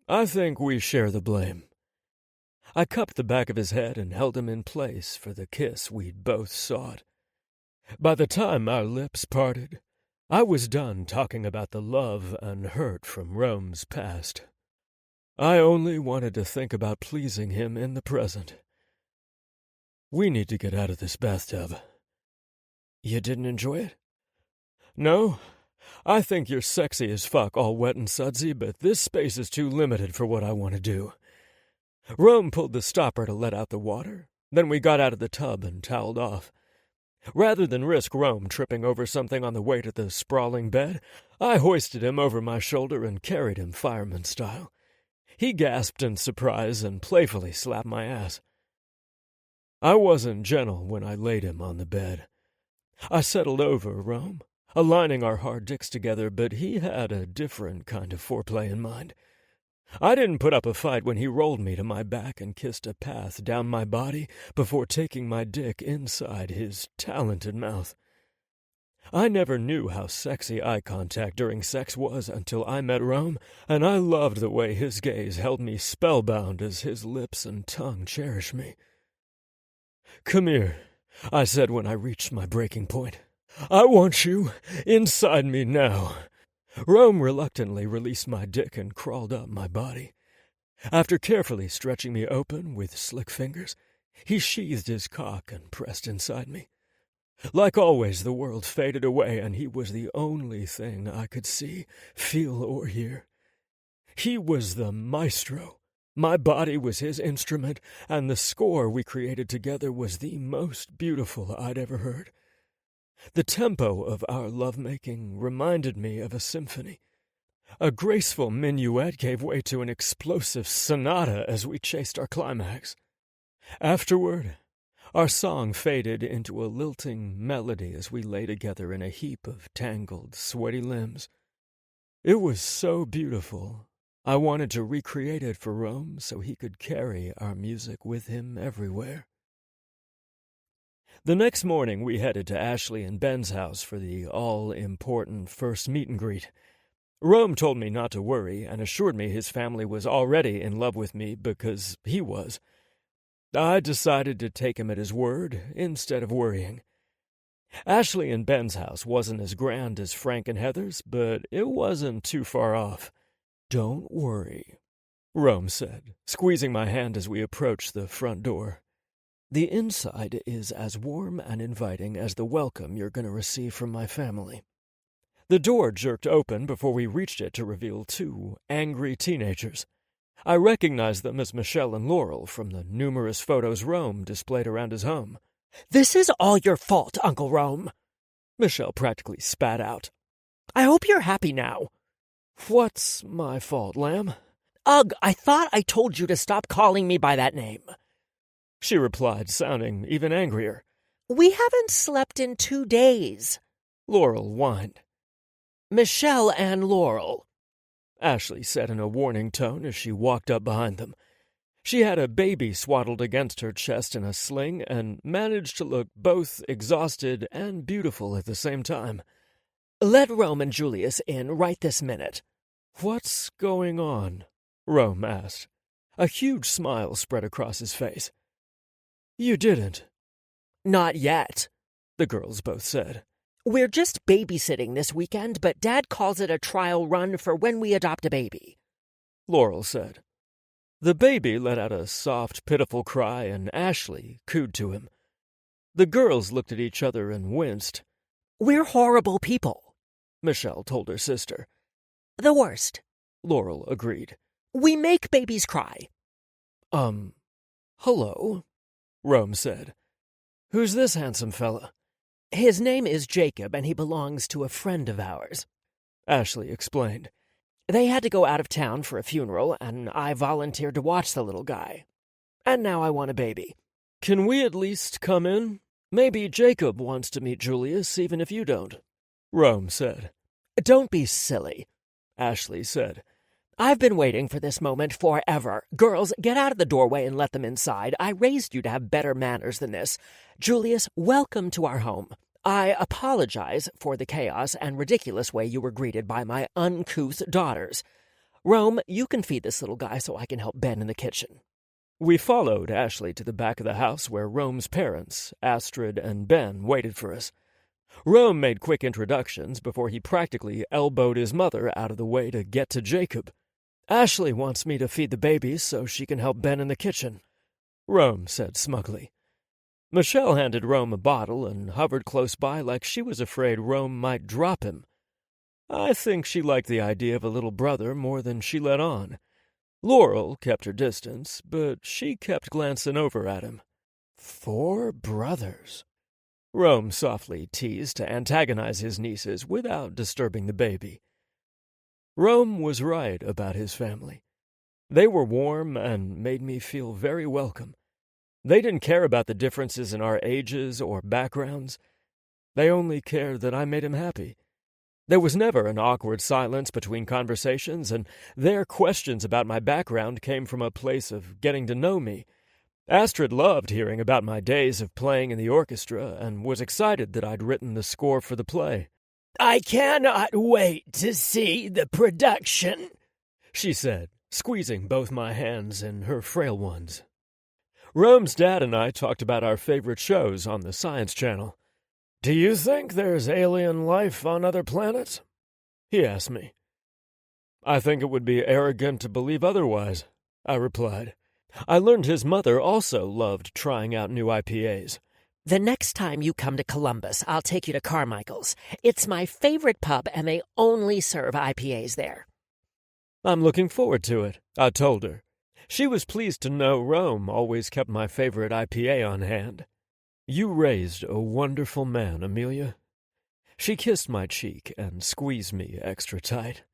I think we share the blame. I cupped the back of his head and held him in place for the kiss we'd both sought. By the time our lips parted, I was done talking about the love and hurt from Rome's past. I only wanted to think about pleasing him in the present. We need to get out of this bathtub. You didn't enjoy it? No, I think you're sexy as fuck, all wet and sudsy, but this space is too limited for what I want to do. Rome pulled the stopper to let out the water. Then we got out of the tub and toweled off. Rather than risk Rome tripping over something on the way to the sprawling bed, I hoisted him over my shoulder and carried him fireman style. He gasped in surprise and playfully slapped my ass. I wasn't gentle when I laid him on the bed. I settled over Rome, aligning our hard dicks together, but he had a different kind of foreplay in mind. I didn't put up a fight when he rolled me to my back and kissed a path down my body before taking my dick inside his talented mouth. I never knew how sexy eye contact during sex was until I met Rome, and I loved the way his gaze held me spellbound as his lips and tongue cherished me. "Come here," I said when I reached my breaking point. "I want you inside me now." Rome reluctantly released my dick and crawled up my body. After carefully stretching me open with slick fingers, he sheathed his cock and pressed inside me. Like always, the world faded away, and he was the only thing I could see, feel, or hear. He was the maestro. My body was his instrument, and the score we created together was the most beautiful I'd ever heard. The tempo of our lovemaking reminded me of a symphony. A graceful minuet gave way to an explosive sonata as we chased our climax. Afterward, our song faded into a lilting melody as we lay together in a heap of tangled, sweaty limbs. It was so beautiful, I wanted to recreate it for Rome so he could carry our music with him everywhere. The next morning we headed to Ashley and Ben's house for the all-important first meet and greet. Rome told me not to worry and assured me his family was already in love with me because he was. I decided to take him at his word instead of worrying. Ashley and Ben's house wasn't as grand as Frank and Heather's, but it wasn't too far off. "Don't worry," Rome said, squeezing my hand as we approached the front door. "The inside is as warm and inviting as the welcome you're going to receive from my family." The door jerked open before we reached it to reveal two angry teenagers. I recognized them as Michelle and Laurel from the numerous photos Rome displayed around his home. "This is all your fault, Uncle Rome," Michelle practically spat out. "I hope you're happy now." "What's my fault, Lamb?" "Ugh, I thought I told you to stop calling me by that name," she replied, sounding even angrier. "We haven't slept in 2 days." Laurel whined. "Michelle and Laurel," Ashley said in a warning tone as she walked up behind them. She had a baby swaddled against her chest in a sling and managed to look both exhausted and beautiful at the same time. "Let Rome and Julius in right this minute." "What's going on?" Rome asked. A huge smile spread across his face. "You didn't." "Not yet," the girls both said. "We're just babysitting this weekend, but Dad calls it a trial run for when we adopt a baby," Laurel said. The baby let out a soft, pitiful cry, and Ashley cooed to him. The girls looked at each other and winced. "We're horrible people," Michelle told her sister. "The worst," Laurel agreed. "We make babies cry." Hello," Rome said. "Who's this handsome fella?" "His name is Jacob, and he belongs to a friend of ours," Ashley explained. "They had to go out of town for a funeral, and I volunteered to watch the little guy. And now I want a baby." "Can we at least come in? Maybe Jacob wants to meet Julius, even if you don't," Rome said. "Don't be silly," Ashley said. "I've been waiting for this moment forever. Girls, get out of the doorway and let them inside. I raised you to have better manners than this. Julius, welcome to our home. I apologize for the chaos and ridiculous way you were greeted by my uncouth daughters. Rome, you can feed this little guy so I can help Ben in the kitchen." We followed Ashley to the back of the house where Rome's parents, Astrid and Ben, waited for us. Rome made quick introductions before he practically elbowed his mother out of the way to get to Jacob. "Ashley wants me to feed the baby so she can help Ben in the kitchen," Rome said smugly. Michelle handed Rome a bottle and hovered close by like she was afraid Rome might drop him. I think she liked the idea of a little brother more than she let on. Laurel kept her distance, but she kept glancing over at him. 4 brothers, Rome softly teased to antagonize his nieces without disturbing the baby. Rome was right about his family. They were warm and made me feel very welcome. They didn't care about the differences in our ages or backgrounds. They only cared that I made him happy. There was never an awkward silence between conversations, and their questions about my background came from a place of getting to know me. Astrid loved hearing about my days of playing in the orchestra and was excited that I'd written the score for the play. "I cannot wait to see the production," she said, squeezing both my hands in her frail ones. Rome's dad and I talked about our favorite shows on the Science Channel. "Do you think there's alien life on other planets?" he asked me. "I think it would be arrogant to believe otherwise," I replied. I learned his mother also loved trying out new IPAs. The next time you come to Columbus, I'll take you to Carmichael's. It's my favorite pub, and they only serve IPAs there. I'm looking forward to it, I told her. She was pleased to know Rome always kept my favorite IPA on hand. You raised a wonderful man, Amelia. She kissed my cheek and squeezed me extra tight.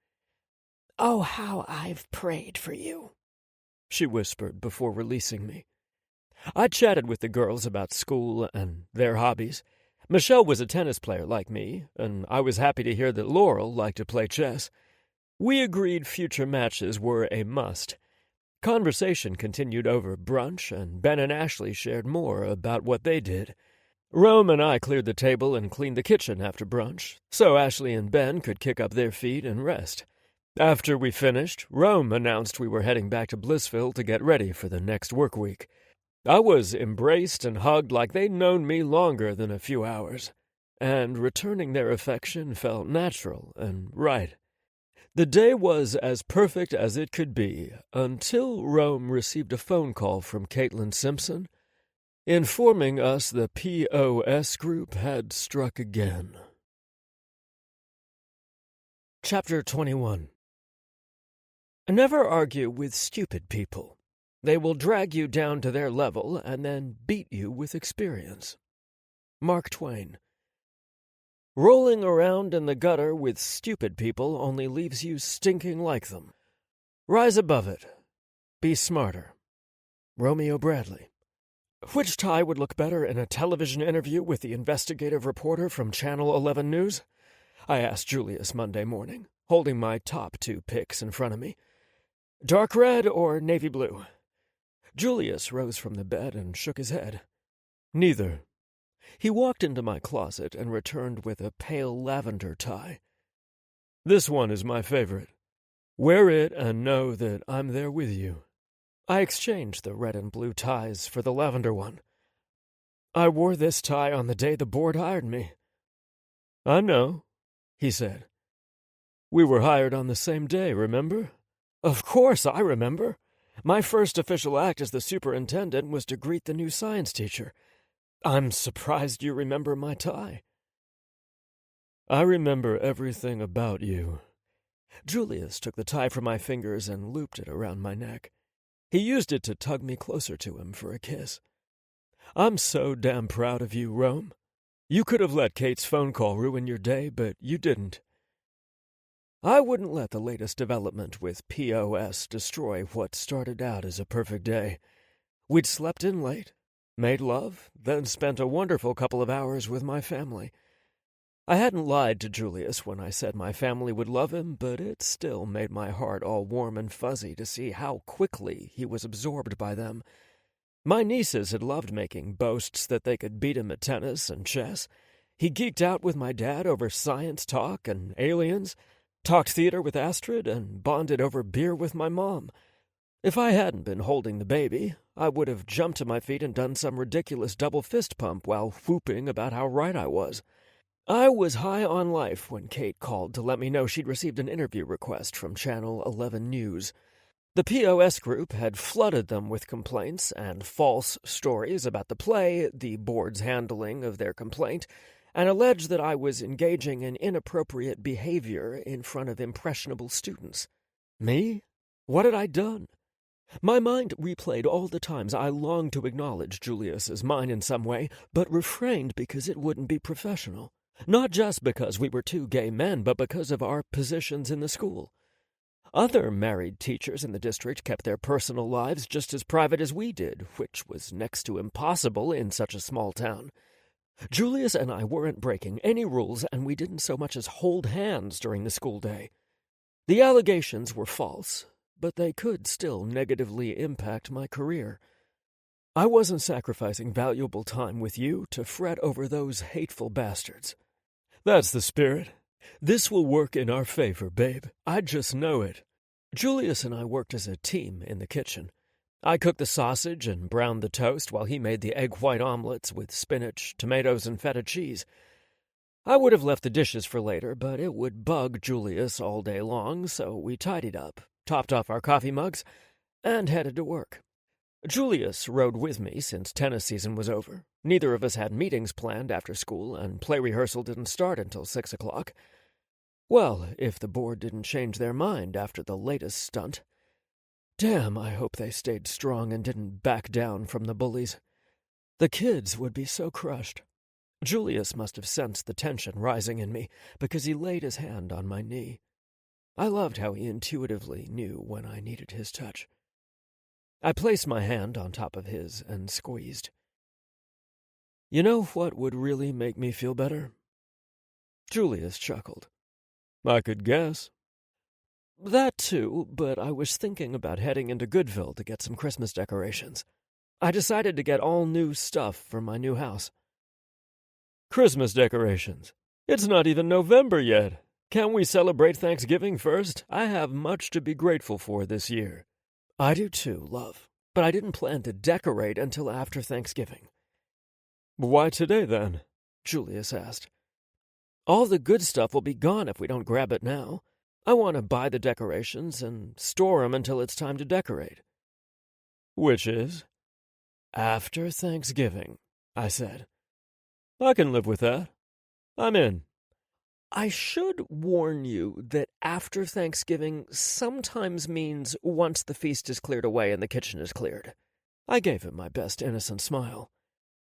Oh, how I've prayed for you, she whispered before releasing me. I chatted with the girls about school and their hobbies. Michelle was a tennis player like me, and I was happy to hear that Laurel liked to play chess. We agreed future matches were a must. Conversation continued over brunch, and Ben and Ashley shared more about what they did. Rome and I cleared the table and cleaned the kitchen after brunch, so Ashley and Ben could kick up their feet and rest. After we finished, Rome announced we were heading back to Blissville to get ready for the next work week. I was embraced and hugged like they'd known me longer than a few hours, and returning their affection felt natural and right. The day was as perfect as it could be until Rome received a phone call from Caitlin Simpson, informing us the POS group had struck again. Chapter 21. Never argue with stupid people. They will drag you down to their level and then beat you with experience. Mark Twain. Rolling around in the gutter with stupid people only leaves you stinking like them. Rise above it. Be smarter. Romeo Bradley. Which tie would look better in a television interview with the investigative reporter from Channel 11 News? I asked Julius Monday morning, holding my top 2 picks in front of me. Dark red or navy blue? Julius rose from the bed and shook his head. Neither. He walked into my closet and returned with a pale lavender tie. This one is my favorite. Wear it and know that I'm there with you. I exchanged the red and blue ties for the lavender one. I wore this tie on the day the board hired me. I know, he said. We were hired on the same day, remember? Of course I remember. My first official act as the superintendent was to greet the new science teacher. I'm surprised you remember my tie. I remember everything about you. Julius took the tie from my fingers and looped it around my neck. He used it to tug me closer to him for a kiss. I'm so damn proud of you, Rome. You could have let Kate's phone call ruin your day, but you didn't. I wouldn't let the latest development with POS destroy what started out as a perfect day. We'd slept in late, made love, then spent a wonderful couple of hours with my family. I hadn't lied to Julius when I said my family would love him, but it still made my heart all warm and fuzzy to see how quickly he was absorbed by them. My nieces had loved making boasts that they could beat him at tennis and chess. He geeked out with my dad over science talk and aliens, talked theater with Astrid, and bonded over beer with my mom. If I hadn't been holding the baby, I would have jumped to my feet and done some ridiculous double fist pump while whooping about how right I was. I was high on life when Kate called to let me know she'd received an interview request from Channel 11 News. The POS group had flooded them with complaints and false stories about the play, the board's handling of their complaint, and alleged that I was engaging in inappropriate behavior in front of impressionable students. Me? What had I done? My mind replayed all the times I longed to acknowledge Julius as mine in some way, but refrained because it wouldn't be professional. Not just because we were 2 gay men, but because of our positions in the school. Other married teachers in the district kept their personal lives just as private as we did, which was next to impossible in such a small town. Julius and I weren't breaking any rules, and we didn't so much as hold hands during the school day. The allegations were false, but they could still negatively impact my career. I wasn't sacrificing valuable time with you to fret over those hateful bastards. That's the spirit. This will work in our favor, babe. I just know it. Julius and I worked as a team in the kitchen. I cooked the sausage and browned the toast while he made the egg white omelets with spinach, tomatoes, and feta cheese. I would have left the dishes for later, but it would bug Julius all day long, so we tidied up, topped off our coffee mugs, and headed to work. Julius rode with me since tennis season was over. Neither of us had meetings planned after school, and play rehearsal didn't start until 6 o'clock. Well, if the board didn't change their mind after the latest stunt. Damn, I hope they stayed strong and didn't back down from the bullies. The kids would be so crushed. Julius must have sensed the tension rising in me because he laid his hand on my knee. I loved how he intuitively knew when I needed his touch. I placed my hand on top of his and squeezed. You know what would really make me feel better? Julius chuckled. I could guess. That too, but I was thinking about heading into Goodville to get some Christmas decorations. I decided to get all new stuff for my new house. Christmas decorations? It's not even November yet. Can't we celebrate Thanksgiving first? I have much to be grateful for this year. I do too, love, but I didn't plan to decorate until after Thanksgiving. Why today, then? Julius asked. All the good stuff will be gone if we don't grab it now. I want to buy the decorations and store them until it's time to decorate. Which is? After Thanksgiving, I said. I can live with that. I'm in. I should warn you that after Thanksgiving sometimes means once the feast is cleared away and the kitchen is cleared. I gave him my best innocent smile.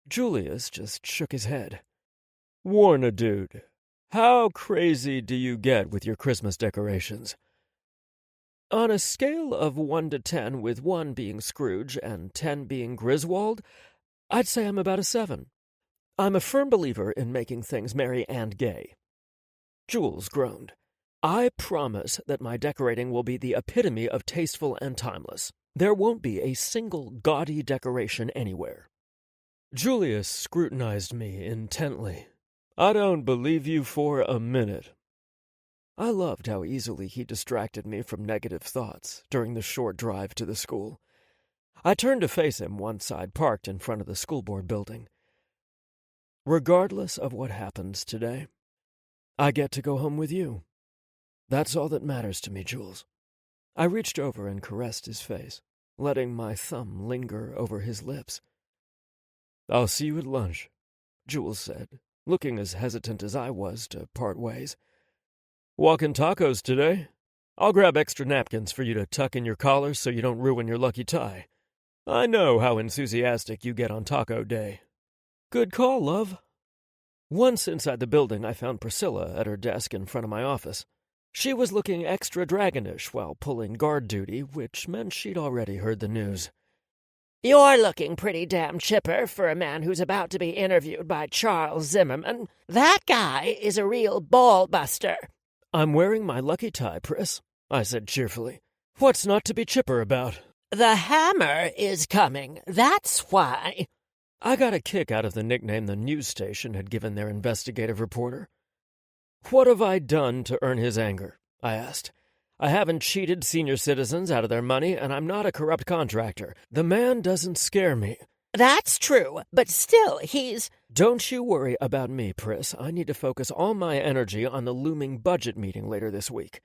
Julius just shook his head. Warn a dude. How crazy do you get with your Christmas decorations? On a scale of 1 to 10, with 1 being Scrooge and 10 being Griswold, I'd say I'm about a 7. I'm a firm believer in making things merry and gay. Jules groaned. I promise that my decorating will be the epitome of tasteful and timeless. There won't be a single gaudy decoration anywhere. Julius scrutinized me intently. I don't believe you for a minute. I loved how easily he distracted me from negative thoughts during the short drive to the school. I turned to face him once I'd parked in front of the school board building. Regardless of what happens today, I get to go home with you. That's all that matters to me, Jules. I reached over and caressed his face, letting my thumb linger over his lips. I'll see you at lunch, Jules said, looking as hesitant as I was to part ways. Walking tacos today. I'll grab extra napkins for you to tuck in your collar so you don't ruin your lucky tie. I know how enthusiastic you get on taco day. Good call, love. Once inside the building, I found Priscilla at her desk in front of my office. She was looking extra dragonish while pulling guard duty, which meant she'd already heard the news. You're looking pretty damn chipper for a man who's about to be interviewed by Charles Zimmerman. That guy is a real ball-buster. I'm wearing my lucky tie, Pris, I said cheerfully. What's not to be chipper about? The hammer is coming, that's why. I got a kick out of the nickname the news station had given their investigative reporter. What have I done to earn his anger? I asked. I haven't cheated senior citizens out of their money, and I'm not a corrupt contractor. The man doesn't scare me. That's true, but still, he's... Don't you worry about me, Pris. I need to focus all my energy on the looming budget meeting later this week.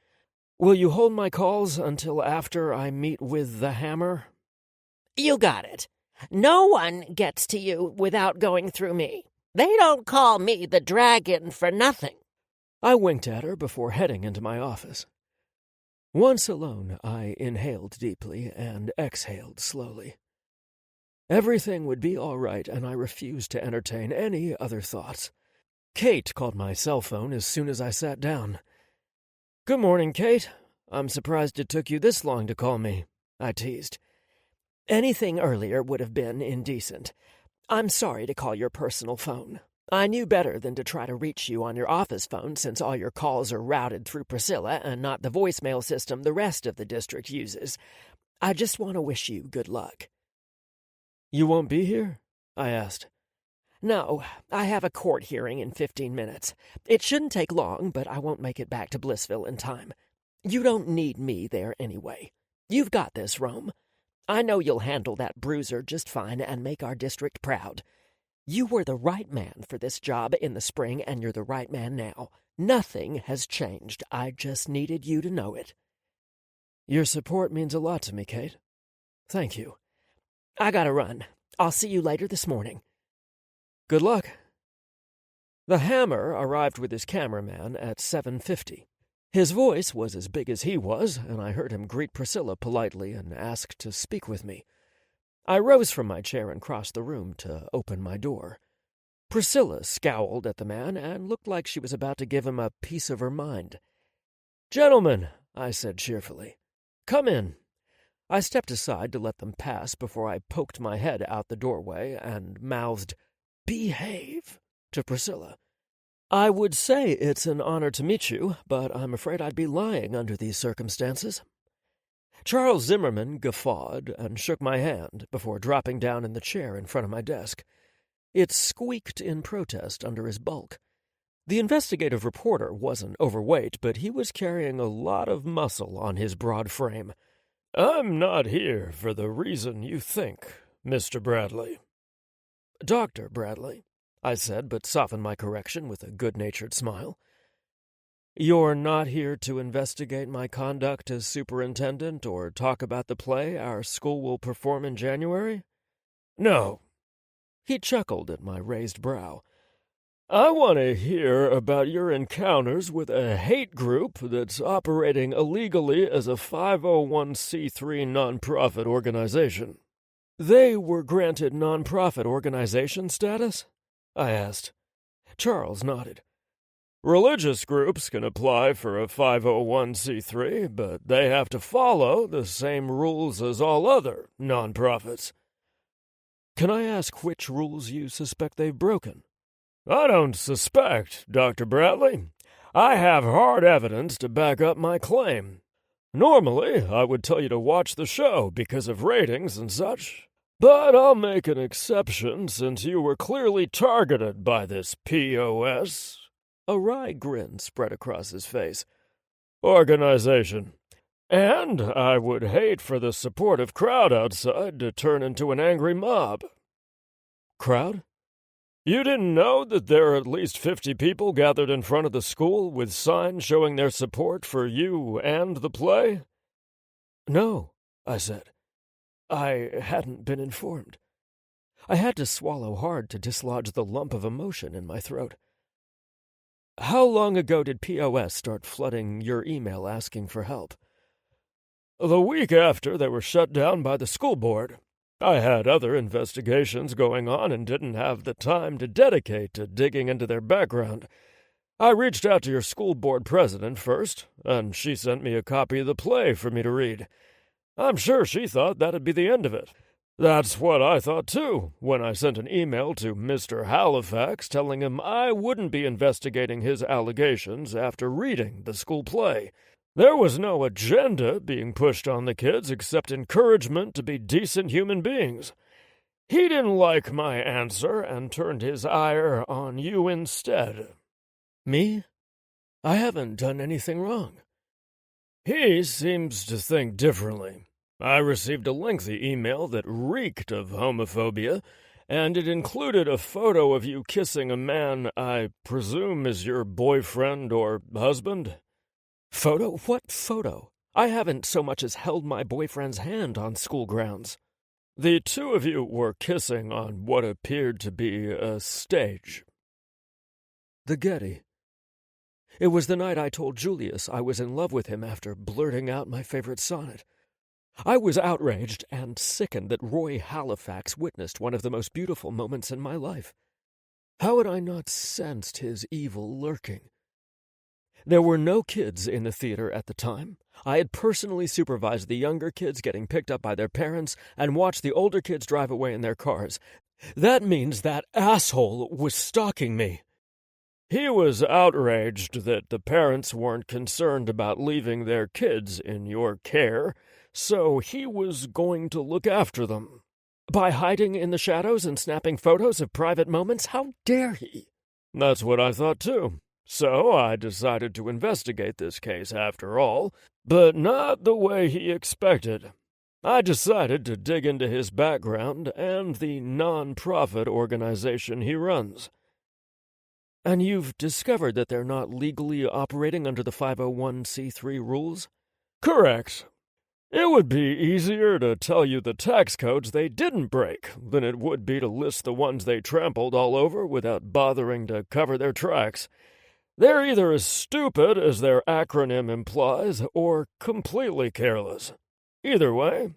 Will you hold my calls until after I meet with the hammer? You got it. No one gets to you without going through me. They don't call me the dragon for nothing. I winked at her before heading into my office. Once alone, I inhaled deeply and exhaled slowly. Everything would be all right, and I refused to entertain any other thoughts. Kate called my cell phone as soon as I sat down. Good morning, Kate. I'm surprised it took you this long to call me, I teased. Anything earlier would have been indecent. I'm sorry to call your personal phone. I knew better than to try to reach you on your office phone since all your calls are routed through Priscilla and not the voicemail system the rest of the district uses. I just want to wish you good luck. You won't be here? I asked. No, I have a court hearing in 15 minutes. It shouldn't take long, but I won't make it back to Blissville in time. You don't need me there anyway. You've got this, Rome. I know you'll handle that bruiser just fine and make our district proud. You were the right man for this job in the spring, and you're the right man now. Nothing has changed. I just needed you to know it. Your support means a lot to me, Kate. Thank you. I gotta run. I'll see you later this morning. Good luck. The Hammer arrived with his cameraman at 7:50. His voice was as big as he was, and I heard him greet Priscilla politely and ask to speak with me. I rose from my chair and crossed the room to open my door. Priscilla scowled at the man and looked like she was about to give him a piece of her mind. "Gentlemen," I said cheerfully, "come in." I stepped aside to let them pass before I poked my head out the doorway and mouthed, "Behave," to Priscilla. "I would say it's an honor to meet you, but I'm afraid I'd be lying under these circumstances." Charles Zimmerman guffawed and shook my hand before dropping down in the chair in front of my desk. It squeaked in protest under his bulk. The investigative reporter wasn't overweight, but he was carrying a lot of muscle on his broad frame. "I'm not here for the reason you think, Mr. Bradley." "Dr. Bradley," I said, but softened my correction with a good-natured smile. "You're not here to investigate my conduct as superintendent or talk about the play our school will perform in January?" "No." He chuckled at my raised brow. "I want to hear about your encounters with a hate group that's operating illegally as a 501c3 nonprofit organization." "They were granted nonprofit organization status?" I asked. Charles nodded. "Religious groups can apply for a 501c3, but they have to follow the same rules as all other nonprofits." "Can I ask which rules you suspect they've broken?" "I don't suspect, Dr. Bradley. I have hard evidence to back up my claim. Normally, I would tell you to watch the show because of ratings and such, but I'll make an exception since you were clearly targeted by this POS." A wry grin spread across his face. "Organization. And I would hate for the supportive crowd outside to turn into an angry mob." "Crowd? You didn't know that there are at least 50 people gathered in front of the school with signs showing their support for you and the play?" "No," I said. "I hadn't been informed." I had to swallow hard to dislodge the lump of emotion in my throat. "How long ago did POS start flooding your email asking for help?" "The week after they were shut down by the school board. I had other investigations going on and didn't have the time to dedicate to digging into their background. I reached out to your school board president first, and she sent me a copy of the play for me to read. I'm sure she thought that'd be the end of it. That's what I thought, too, when I sent an email to Mr. Halifax telling him I wouldn't be investigating his allegations after reading the school play. There was no agenda being pushed on the kids except encouragement to be decent human beings. He didn't like my answer and turned his ire on you instead." "Me? I haven't done anything wrong." "He seems to think differently. I received a lengthy email that reeked of homophobia, and it included a photo of you kissing a man I presume is your boyfriend or husband." "Photo? What photo? I haven't so much as held my boyfriend's hand on school grounds." "The two of you were kissing on what appeared to be a stage." "The Getty. It was the night I told Julius I was in love with him after blurting out my favorite sonnet. I was outraged and sickened that Roy Halifax witnessed one of the most beautiful moments in my life. How had I not sensed his evil lurking? There were no kids in the theater at the time. I had personally supervised the younger kids getting picked up by their parents and watched the older kids drive away in their cars. That means that asshole was stalking me." "He was outraged that the parents weren't concerned about leaving their kids in your care, so he was going to look after them." "By hiding in the shadows and snapping photos of private moments? How dare he?" "That's what I thought, too. So I decided to investigate this case after all, but not the way he expected. I decided to dig into his background and the non-profit organization he runs." "And you've discovered that they're not legally operating under the 501c3 rules?" "Correct. It would be easier to tell you the tax codes they didn't break than it would be to list the ones they trampled all over without bothering to cover their tracks. They're either as stupid as their acronym implies or completely careless. Either way,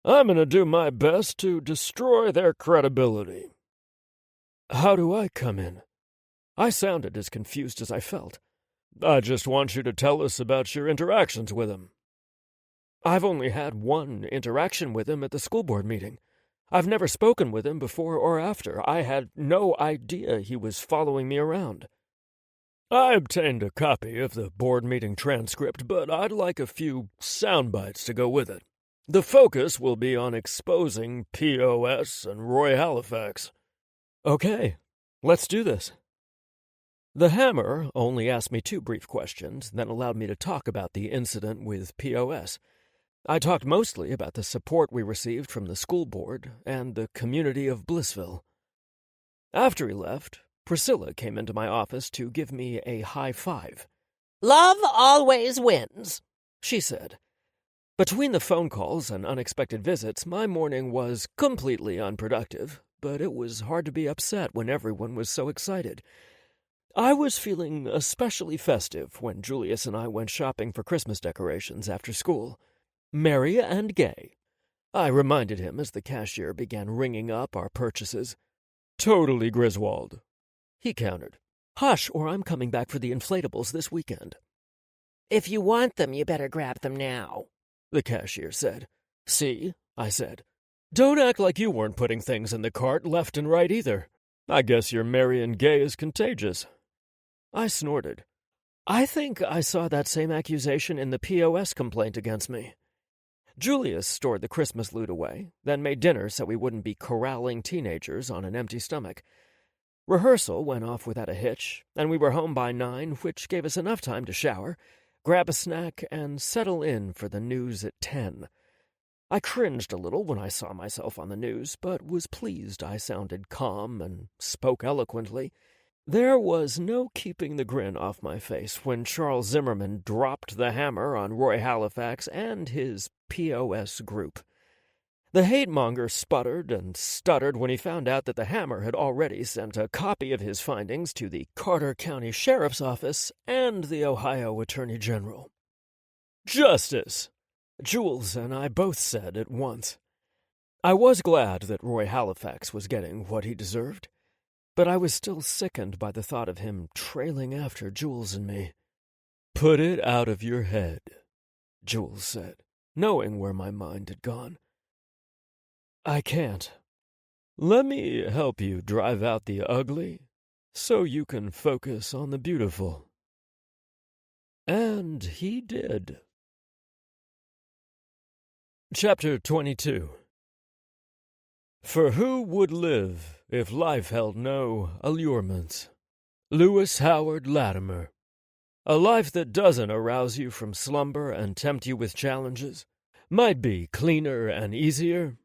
I'm going to do my best to destroy their credibility. How do I come in? I sounded as confused as I felt. I just want you to tell us about your interactions with him. I've only had one interaction with him at the school board meeting. I've never spoken with him before or after. I had no idea he was following me around. I obtained a copy of the board meeting transcript, but I'd like a few sound bites to go with it. The focus will be on exposing POS and Roy Halifax. Okay, let's do this. The Hammer only asked me 2 brief questions, then allowed me to talk about the incident with POS. I talked mostly about the support we received from the school board and the community of Blissville. After he left, Priscilla came into my office to give me a high five. "Love always wins," she said. Between the phone calls and unexpected visits, my morning was completely unproductive, but it was hard to be upset when everyone was so excited. I was feeling especially festive when Julius and I went shopping for Christmas decorations after school. Merry and gay, I reminded him as the cashier began ringing up our purchases. Totally Griswold, he countered. Hush, or I'm coming back for the inflatables this weekend. "If you want them, you better grab them now," the cashier said. See, I said. Don't act like you weren't putting things in the cart left and right either. I guess your merry and gay is contagious. I snorted. I think I saw that same accusation in the POS complaint against me. Julius stored the Christmas loot away, then made dinner so we wouldn't be corralling teenagers on an empty stomach. Rehearsal went off without a hitch, and we were home by 9, which gave us enough time to shower, grab a snack, and settle in for the news at 10. I cringed a little when I saw myself on the news, but was pleased I sounded calm and spoke eloquently. There was no keeping the grin off my face when Charles Zimmerman dropped the hammer on Roy Halifax and his POS group. The hate-monger sputtered and stuttered when he found out that the Hammer had already sent a copy of his findings to the Carter County Sheriff's Office and the Ohio Attorney General. Justice, Jules and I both said at once. I was glad that Roy Halifax was getting what he deserved, but I was still sickened by the thought of him trailing after Jules and me. Put it out of your head, Jules said, knowing where my mind had gone. I can't. Let me help you drive out the ugly so you can focus on the beautiful. And he did. Chapter 22. For who would live if life held no allurements? Lewis Howard Latimer. A life that doesn't arouse you from slumber and tempt you with challenges might be cleaner and easier,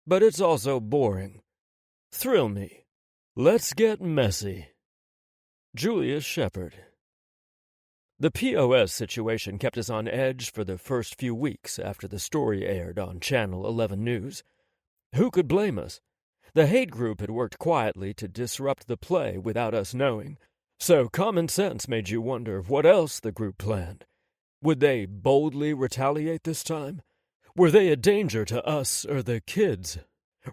but it's also boring. Thrill me. Let's get messy. Julius Shepard. The POS situation kept us on edge for the first few weeks after the story aired on Channel 11 News. Who could blame us? The hate group had worked quietly to disrupt the play without us knowing, so common sense made you wonder what else the group planned. Would they boldly retaliate this time? Were they a danger to us or the kids?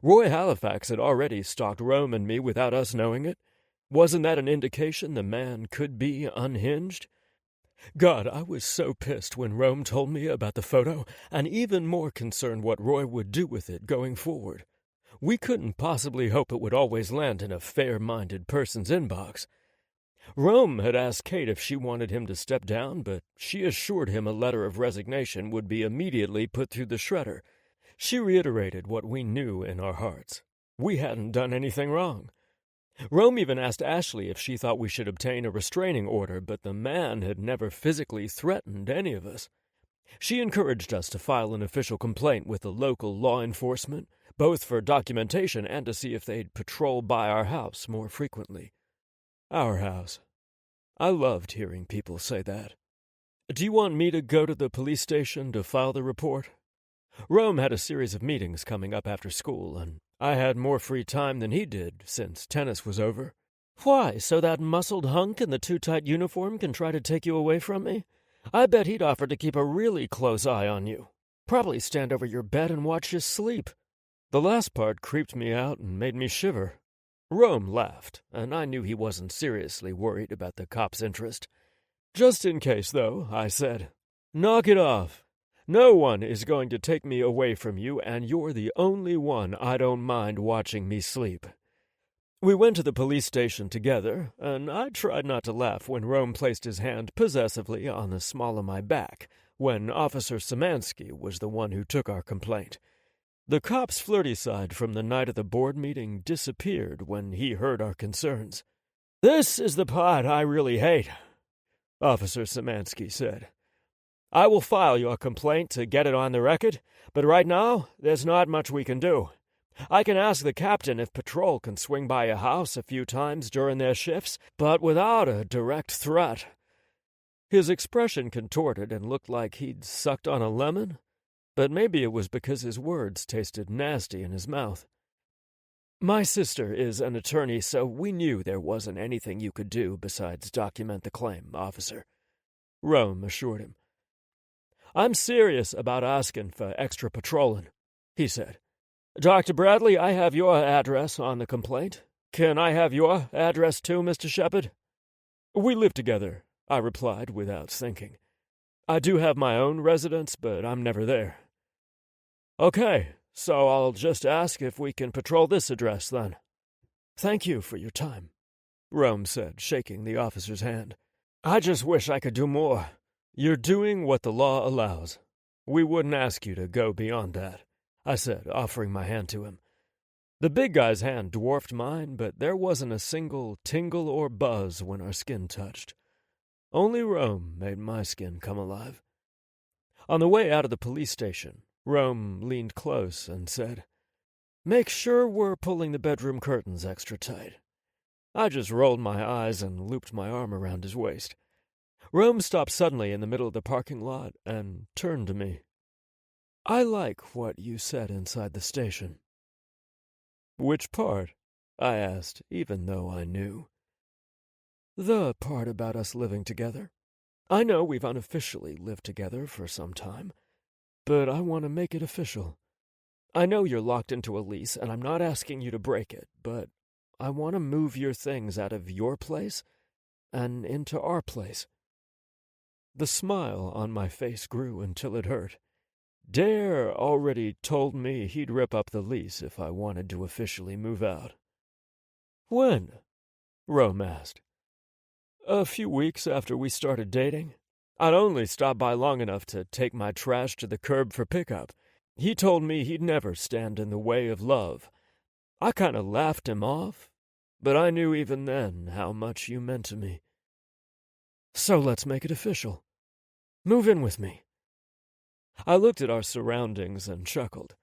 Roy Halifax had already stalked Rome and me without us knowing it. Wasn't that an indication the man could be unhinged? God, I was so pissed when Rome told me about the photo, and even more concerned what Roy would do with it going forward. We couldn't possibly hope it would always land in a fair-minded person's inbox. Rome had asked Kate if she wanted him to step down, but she assured him a letter of resignation would be immediately put through the shredder. She reiterated what we knew in our hearts. We hadn't done anything wrong. Rome even asked Ashley if she thought we should obtain a restraining order, but the man had never physically threatened any of us. She encouraged us to file an official complaint with the local law enforcement, both for documentation and to see if they'd patrol by our house more frequently. Our house. I loved hearing people say that. Do you want me to go to the police station to file the report? Rome had a series of meetings coming up after school, and I had more free time than he did since tennis was over. Why, so that muscled hunk in the too-tight uniform can try to take you away from me? I bet he'd offer to keep a really close eye on you. Probably stand over your bed and watch you sleep. The last part creeped me out and made me shiver. Rome laughed, and I knew he wasn't seriously worried about the cop's interest. Just in case, though, I said, "Knock it off. No one is going to take me away from you, and you're the only one I don't mind watching me sleep." We went to the police station together, and I tried not to laugh when Rome placed his hand possessively on the small of my back when Officer Szymanski was the one who took our complaint. The cop's flirty side from the night of the board meeting disappeared when he heard our concerns. "This is the part I really hate," Officer Szymanski said. "I will file your complaint to get it on the record, but right now there's not much we can do. I can ask the captain if patrol can swing by your house a few times during their shifts, but without a direct threat." His expression contorted and looked like he'd sucked on a lemon, but maybe it was because his words tasted nasty in his mouth. "My sister is an attorney, so we knew there wasn't anything you could do besides document the claim, officer," Rome assured him. "I'm serious about asking for extra patrolling," he said. "Dr. Bradley, I have your address on the complaint. Can I have your address too, Mr. Shepard?" "We live together," I replied without thinking. "I do have my own residence, but I'm never there." "Okay, so I'll just ask if we can patrol this address, then." "Thank you for your time," Rome said, shaking the officer's hand. "I just wish I could do more." "You're doing what the law allows. We wouldn't ask you to go beyond that," I said, offering my hand to him. The big guy's hand dwarfed mine, but there wasn't a single tingle or buzz when our skin touched. Only Rome made my skin come alive. On the way out of the police station, Rome leaned close and said, "Make sure we're pulling the bedroom curtains extra tight." I just rolled my eyes and looped my arm around his waist. Rome stopped suddenly in the middle of the parking lot and turned to me. "I like what you said inside the station." "Which part?" I asked, even though I knew. "The part about us living together. I know we've unofficially lived together for some time, but I want to make it official. I know you're locked into a lease, and I'm not asking you to break it, but I want to move your things out of your place and into our place." The smile on my face grew until it hurt. Dare already told me he'd rip up the lease if I wanted to officially move out. "When?" Rome asked. "A few weeks after we started dating. I'd only stopped by long enough to take my trash to the curb for pickup. He told me he'd never stand in the way of love. I kind of laughed him off, but I knew even then how much you meant to me. So let's make it official. Move in with me." I looked at our surroundings and chuckled.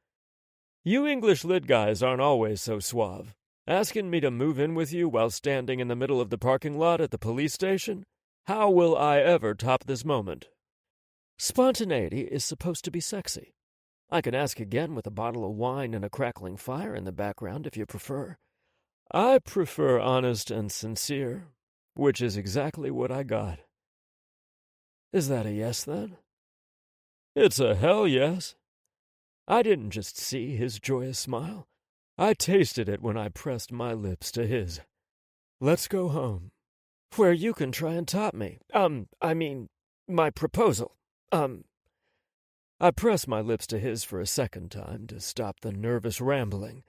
"You English lit guys aren't always so suave. Asking me to move in with you while standing in the middle of the parking lot at the police station? How will I ever top this moment?" "Spontaneity is supposed to be sexy. I can ask again with a bottle of wine and a crackling fire in the background if you prefer." "I prefer honest and sincere, which is exactly what I got." "Is that a yes, then?" "It's a hell yes." I didn't just see his joyous smile. I tasted it when I pressed my lips to his. "Let's go home, where you can try and top me. My proposal. I pressed my lips to his for a second time to stop the nervous rambling.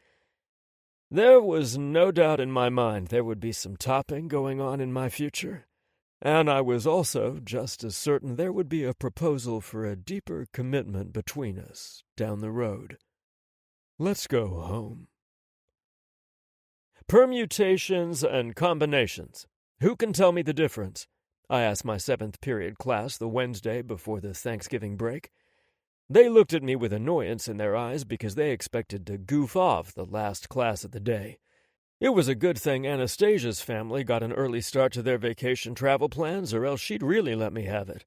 There was no doubt in my mind there would be some topping going on in my future, and I was also just as certain there would be a proposal for a deeper commitment between us down the road. Let's go home. Permutations and combinations. Who can tell me the difference? I asked my 7th period class the Wednesday before the Thanksgiving break. They looked at me with annoyance in their eyes because they expected to goof off the last class of the day. It was a good thing Anastasia's family got an early start to their vacation travel plans, or else she'd really let me have it.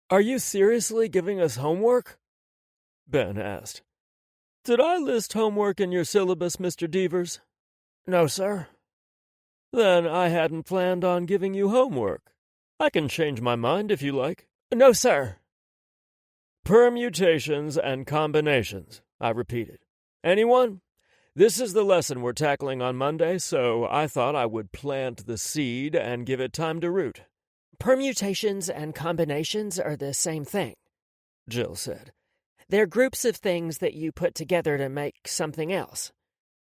"Are you seriously giving us homework?" Ben asked. "Did I list homework in your syllabus, Mr. Devers?" "No, sir." "Then I hadn't planned on giving you homework. I can change my mind if you like." "No, sir." "Permutations and combinations," I repeated. "Anyone? This is the lesson we're tackling on Monday, so I thought I would plant the seed and give it time to root." Permutations and combinations are the same thing, Jill said. They're groups of things that you put together to make something else.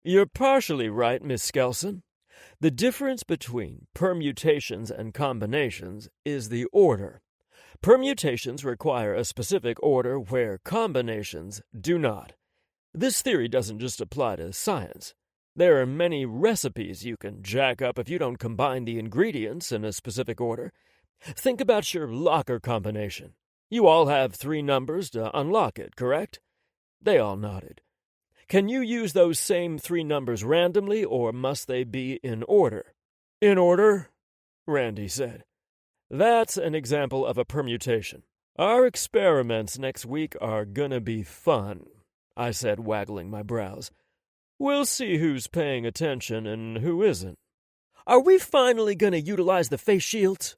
"You're partially right, Miss Skelson. The difference between permutations and combinations is the order. Permutations require a specific order where combinations do not. This theory doesn't just apply to science. There are many recipes you can jack up if you don't combine the ingredients in a specific order. Think about your locker combination. You all have 3 numbers to unlock it, correct?" They all nodded. "Can you use those same 3 numbers randomly, or must they be in order?" "In order," Randy said. "That's an example of a permutation. Our experiments next week are gonna be fun," I said, waggling my brows. "We'll see who's paying attention and who isn't." "Are we finally going to utilize the face shields?"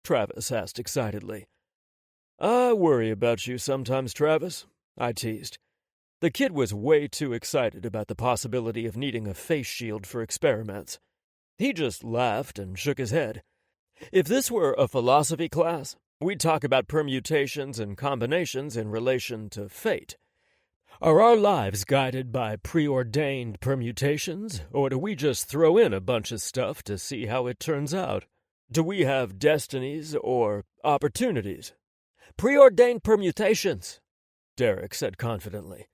Travis asked excitedly. "I worry about you sometimes, Travis," I teased. The kid was way too excited about the possibility of needing a face shield for experiments. He just laughed and shook his head. If this were a philosophy class, we'd talk about permutations and combinations in relation to fate. Are our lives guided by preordained permutations, or do we just throw in a bunch of stuff to see how it turns out? Do we have destinies or opportunities?" "Preordained permutations," Derek said confidently.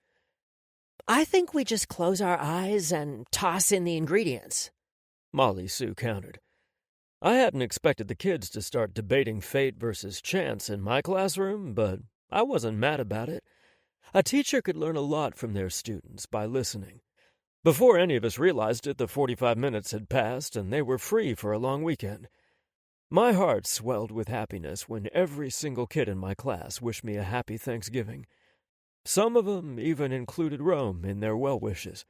"I think we just close our eyes and toss in the ingredients," Molly Sue countered. I hadn't expected the kids to start debating fate versus chance in my classroom, but I wasn't mad about it. A teacher could learn a lot from their students by listening. Before any of us realized it, the 45 minutes had passed, and they were free for a long weekend. My heart swelled with happiness when every single kid in my class wished me a happy Thanksgiving. Some of them even included Rome in their well wishes.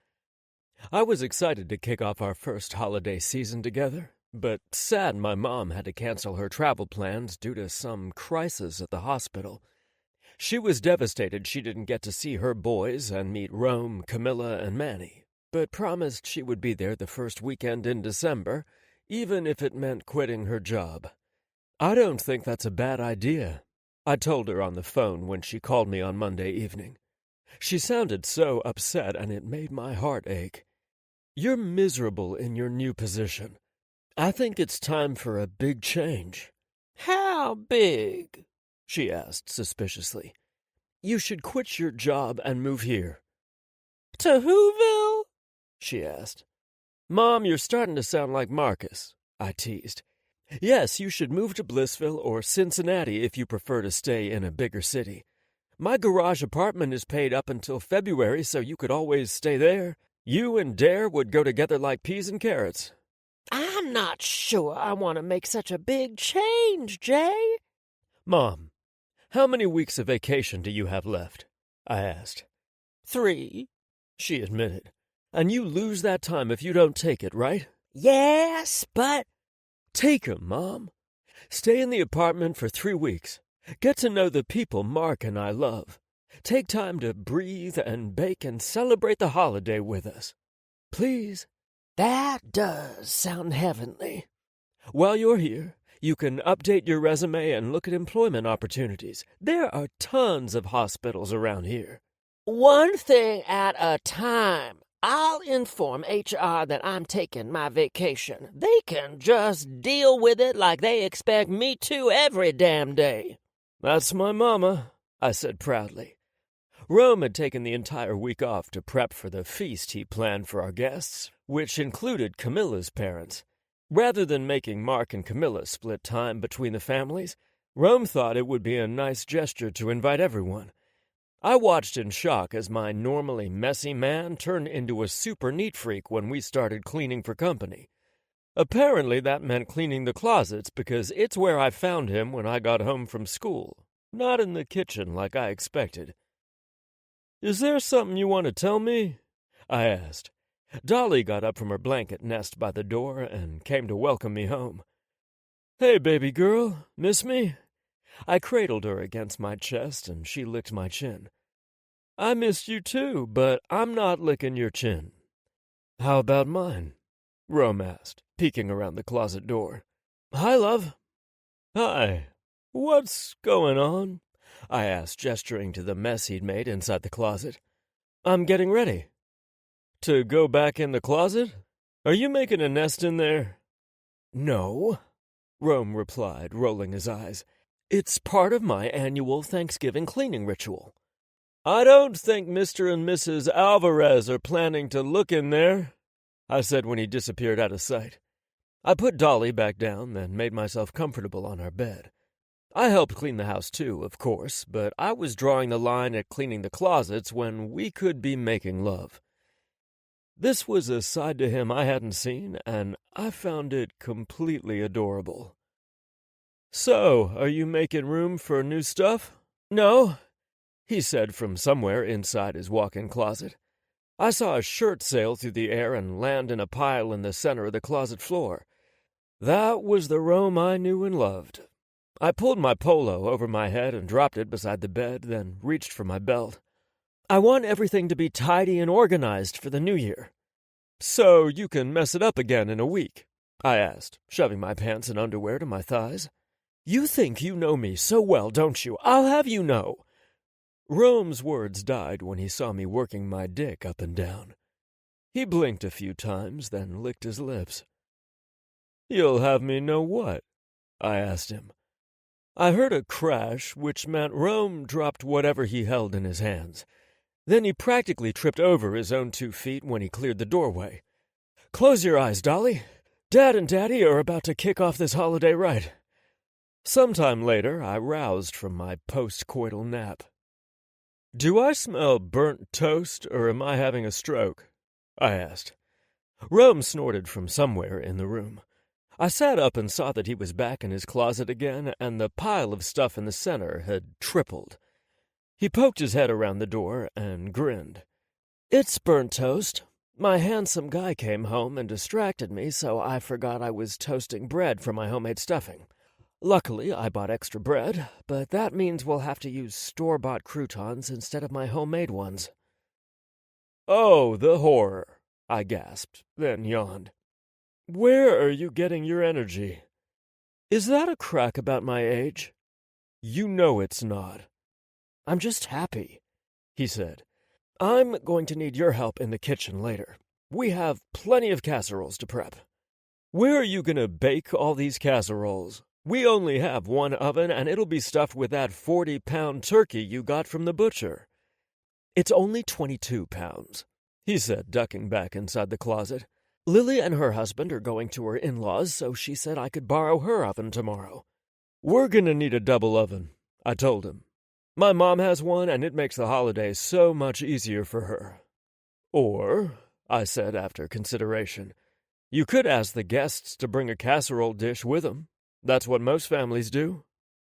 I was excited to kick off our first holiday season together, but sad my mom had to cancel her travel plans due to some crisis at the hospital. She was devastated she didn't get to see her boys and meet Rome, Camilla, and Manny, but promised she would be there the first weekend in December, even if it meant quitting her job. "I don't think that's a bad idea," I told her on the phone when she called me on Monday evening. She sounded so upset, and it made my heart ache. "You're miserable in your new position. I think it's time for a big change." "How big?" she asked suspiciously. "You should quit your job and move here." "To Whoville?" she asked. "Mom, you're starting to sound like Marcus," I teased. "Yes, you should move to Blissville or Cincinnati if you prefer to stay in a bigger city. My garage apartment is paid up until February, so you could always stay there. You and Dare would go together like peas and carrots." "I'm not sure I want to make such a big change, Jay." "Mom, how many weeks of vacation do you have left?" I asked. 3. She admitted. "And you lose that time if you don't take it, right?" "Yes, but—" "Take 'em, Mom. Stay in the apartment for 3 weeks. Get to know the people Mark and I love. Take time to breathe and bake and celebrate the holiday with us. Please." That does sound heavenly. "While you're here, you can update your resume and look at employment opportunities. There are tons of hospitals around here." One thing at a time. I'll inform HR that I'm taking my vacation. They can just deal with it like they expect me to every damn day." "That's my mama," I said proudly. Rome had taken the entire week off to prep for the feast he planned for our guests, which included Camilla's parents. Rather than making Mark and Camilla split time between the families, Rome thought it would be a nice gesture to invite everyone. I watched in shock as my normally messy man turned into a super neat freak when we started cleaning for company. Apparently that meant cleaning the closets because it's where I found him when I got home from school, not in the kitchen like I expected. Is there something you want to tell me? I asked. Dolly got up from her blanket nest by the door and came to welcome me home. Hey, baby girl, miss me? I cradled her against my chest and she licked my chin. I missed you too, but I'm not licking your chin. How about mine? Rome asked, peeking around the closet door. Hi, love. Hi. What's going on? I asked, gesturing to the mess he'd made inside the closet. I'm getting ready. To go back in the closet? Are you making a nest in there? No, Rome replied, rolling his eyes. It's part of my annual Thanksgiving cleaning ritual. I don't think Mr. and Mrs. Alvarez are planning to look in there, I said when he disappeared out of sight. I put Dolly back down, then made myself comfortable on our bed. I helped clean the house too, of course, but I was drawing the line at cleaning the closets when we could be making love. This was a side to him I hadn't seen, and I found it completely adorable. So, are you making room for new stuff? No, he said from somewhere inside his walk-in closet. I saw a shirt sail through the air and land in a pile in the center of the closet floor. That was the Rome I knew and loved. I pulled my polo over my head and dropped it beside the bed, then reached for my belt. I want everything to be tidy and organized for the new year. So you can mess it up again in a week, I asked, shoving my pants and underwear to my thighs. You think you know me so well, don't you? I'll have you know. Rome's words died when he saw me working my dick up and down. He blinked a few times, then licked his lips. You'll have me know what? I asked him. I heard a crash, which meant Rome dropped whatever he held in his hands. Then he practically tripped over his own 2 feet when he cleared the doorway. Close your eyes, Dolly. Dad and Daddy are about to kick off this holiday rite. Sometime later, I roused from my post-coital nap. Do I smell burnt toast, or am I having a stroke? I asked. Rome snorted from somewhere in the room. I sat up and saw that he was back in his closet again, and the pile of stuff in the center had tripled. He poked his head around the door and grinned. It's burnt toast. My handsome guy came home and distracted me, so I forgot I was toasting bread for my homemade stuffing. Luckily, I bought extra bread, but that means we'll have to use store-bought croutons instead of my homemade ones. Oh, the horror, I gasped, then yawned. Where are you getting your energy? Is that a crack about my age? You know it's not. I'm just happy, he said. I'm going to need your help in the kitchen later. We have plenty of casseroles to prep. Where are you going to bake all these casseroles? We only have one oven, and it'll be stuffed with that 40-pound turkey you got from the butcher. It's only 22 pounds, he said, ducking back inside the closet. Lily and her husband are going to her in-laws, so she said I could borrow her oven tomorrow. We're going to need a double oven, I told him. My mom has one, and it makes the holidays so much easier for her. Or, I said after consideration, you could ask the guests to bring a casserole dish with them. That's what most families do.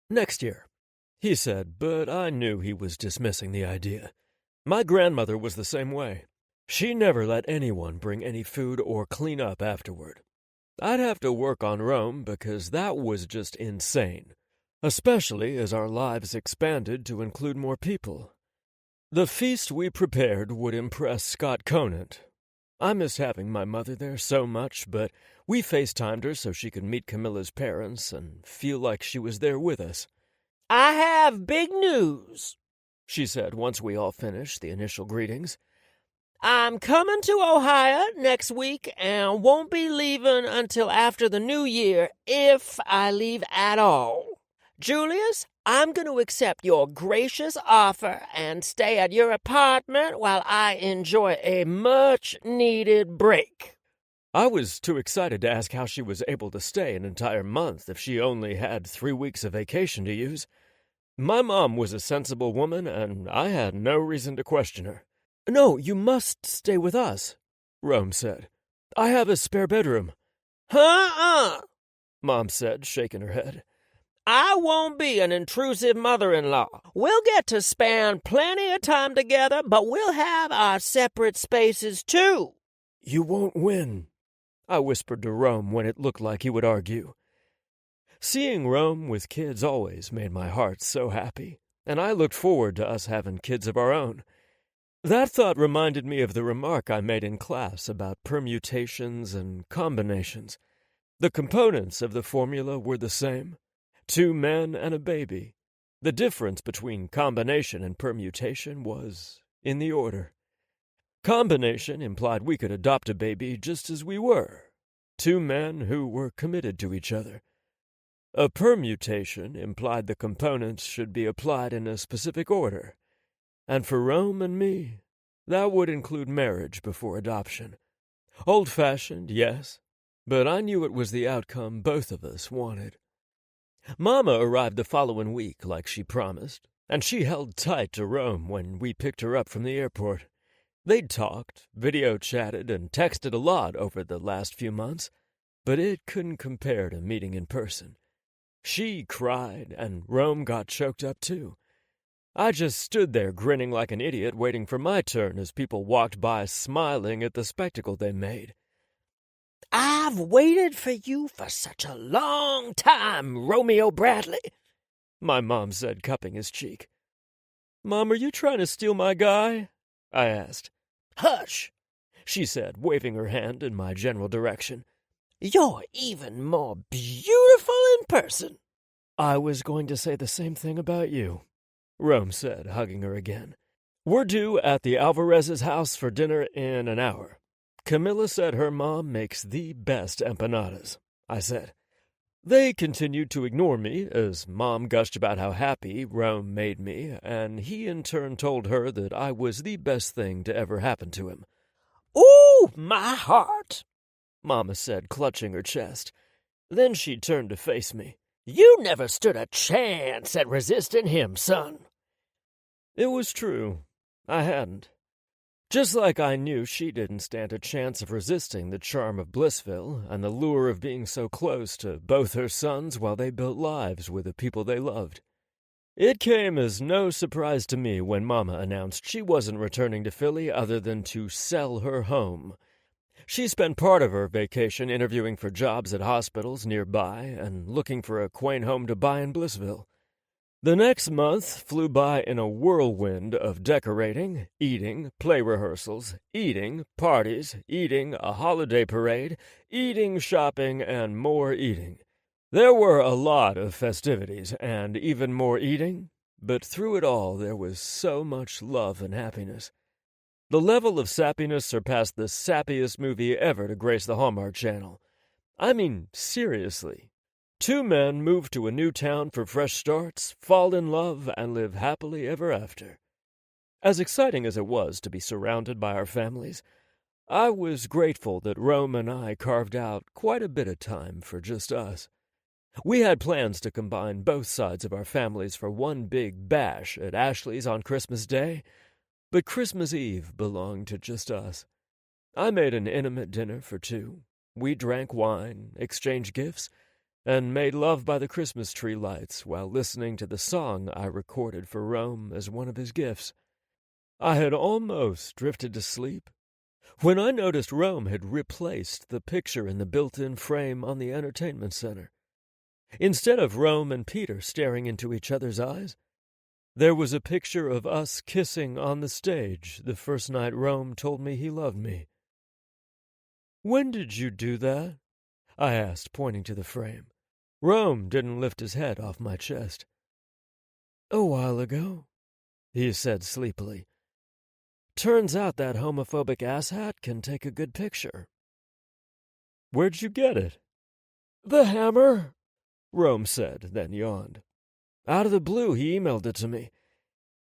Next year, he said, but I knew he was dismissing the idea. My grandmother was the same way. She never let anyone bring any food or clean up afterward. I'd have to work on Rome because that was just insane, especially as our lives expanded to include more people. The feast we prepared would impress Scott Conant. I miss having my mother there so much, but we FaceTimed her so she could meet Camilla's parents and feel like she was there with us. I have big news, she said once we all finished the initial greetings. I'm coming to Ohio next week and won't be leaving until after the new year, if I leave at all. Julius, I'm going to accept your gracious offer and stay at your apartment while I enjoy a much-needed break. I was too excited to ask how she was able to stay an entire month if she only had 3 weeks of vacation to use. My mom was a sensible woman, and I had no reason to question her. No, you must stay with us, Rome said. I have a spare bedroom. Mom said, shaking her head. I won't be an intrusive mother-in-law. We'll get to spend plenty of time together, but we'll have our separate spaces, too. You won't win, I whispered to Rome when it looked like he would argue. Seeing Rome with kids always made my heart so happy, and I looked forward to us having kids of our own. That thought reminded me of the remark I made in class about permutations and combinations. The components of the formula were the same: 2 men and a baby. The difference between combination and permutation was in the order. Combination implied we could adopt a baby just as we were, 2 men who were committed to each other. A permutation implied the components should be applied in a specific order, and for Rome and me, that would include marriage before adoption. Old-fashioned, yes, but I knew it was the outcome both of us wanted. Mama arrived the following week like she promised, and she held tight to Rome when we picked her up from the airport. They'd talked, video chatted, and texted a lot over the last few months, but it couldn't compare to meeting in person. She cried, and Rome got choked up too. I just stood there grinning like an idiot waiting for my turn as people walked by smiling at the spectacle they made. I've waited for you for such a long time, Romeo Bradley, my mom said, cupping his cheek. Mom, are you trying to steal my guy? I asked. Hush, she said, waving her hand in my general direction. You're even more beautiful in person. I was going to say the same thing about you, Rome said, hugging her again. We're due at the Alvarez's house for dinner in an hour. Camilla said her mom makes the best empanadas, I said. They continued to ignore me as Mom gushed about how happy Rome made me, and he in turn told her that I was the best thing to ever happen to him. Ooh, my heart, Mama said, clutching her chest. Then she turned to face me. You never stood a chance at resisting him, son. It was true. I hadn't. Just like I knew she didn't stand a chance of resisting the charm of Blissville and the lure of being so close to both her sons while they built lives with the people they loved. It came as no surprise to me when Mama announced she wasn't returning to Philly other than to sell her home. She spent part of her vacation interviewing for jobs at hospitals nearby and looking for a quaint home to buy in Blissville. The next month flew by in a whirlwind of decorating, eating, play rehearsals, eating, parties, eating, a holiday parade, eating, shopping, and more eating. There were a lot of festivities and even more eating, but through it all there was so much love and happiness. The level of sappiness surpassed the sappiest movie ever to grace the Hallmark Channel. I mean, seriously. 2 men move to a new town for fresh starts, fall in love, and live happily ever after. As exciting as it was to be surrounded by our families, I was grateful that Rome and I carved out quite a bit of time for just us. We had plans to combine both sides of our families for one big bash at Ashley's on Christmas Day, but Christmas Eve belonged to just us. I made an intimate dinner for 2. We drank wine, exchanged gifts, and made love by the Christmas tree lights while listening to the song I recorded for Rome as one of his gifts. I had almost drifted to sleep when I noticed Rome had replaced the picture in the built-in frame on the entertainment center. Instead of Rome and Peter staring into each other's eyes, there was a picture of us kissing on the stage the first night Rome told me he loved me. "When did you do that?" I asked, pointing to the frame. Rome didn't lift his head off my chest. "A while ago," he said sleepily. "Turns out that homophobic asshat can take a good picture." "Where'd you get it?" "The hammer," Rome said, then yawned. "Out of the blue, he emailed it to me.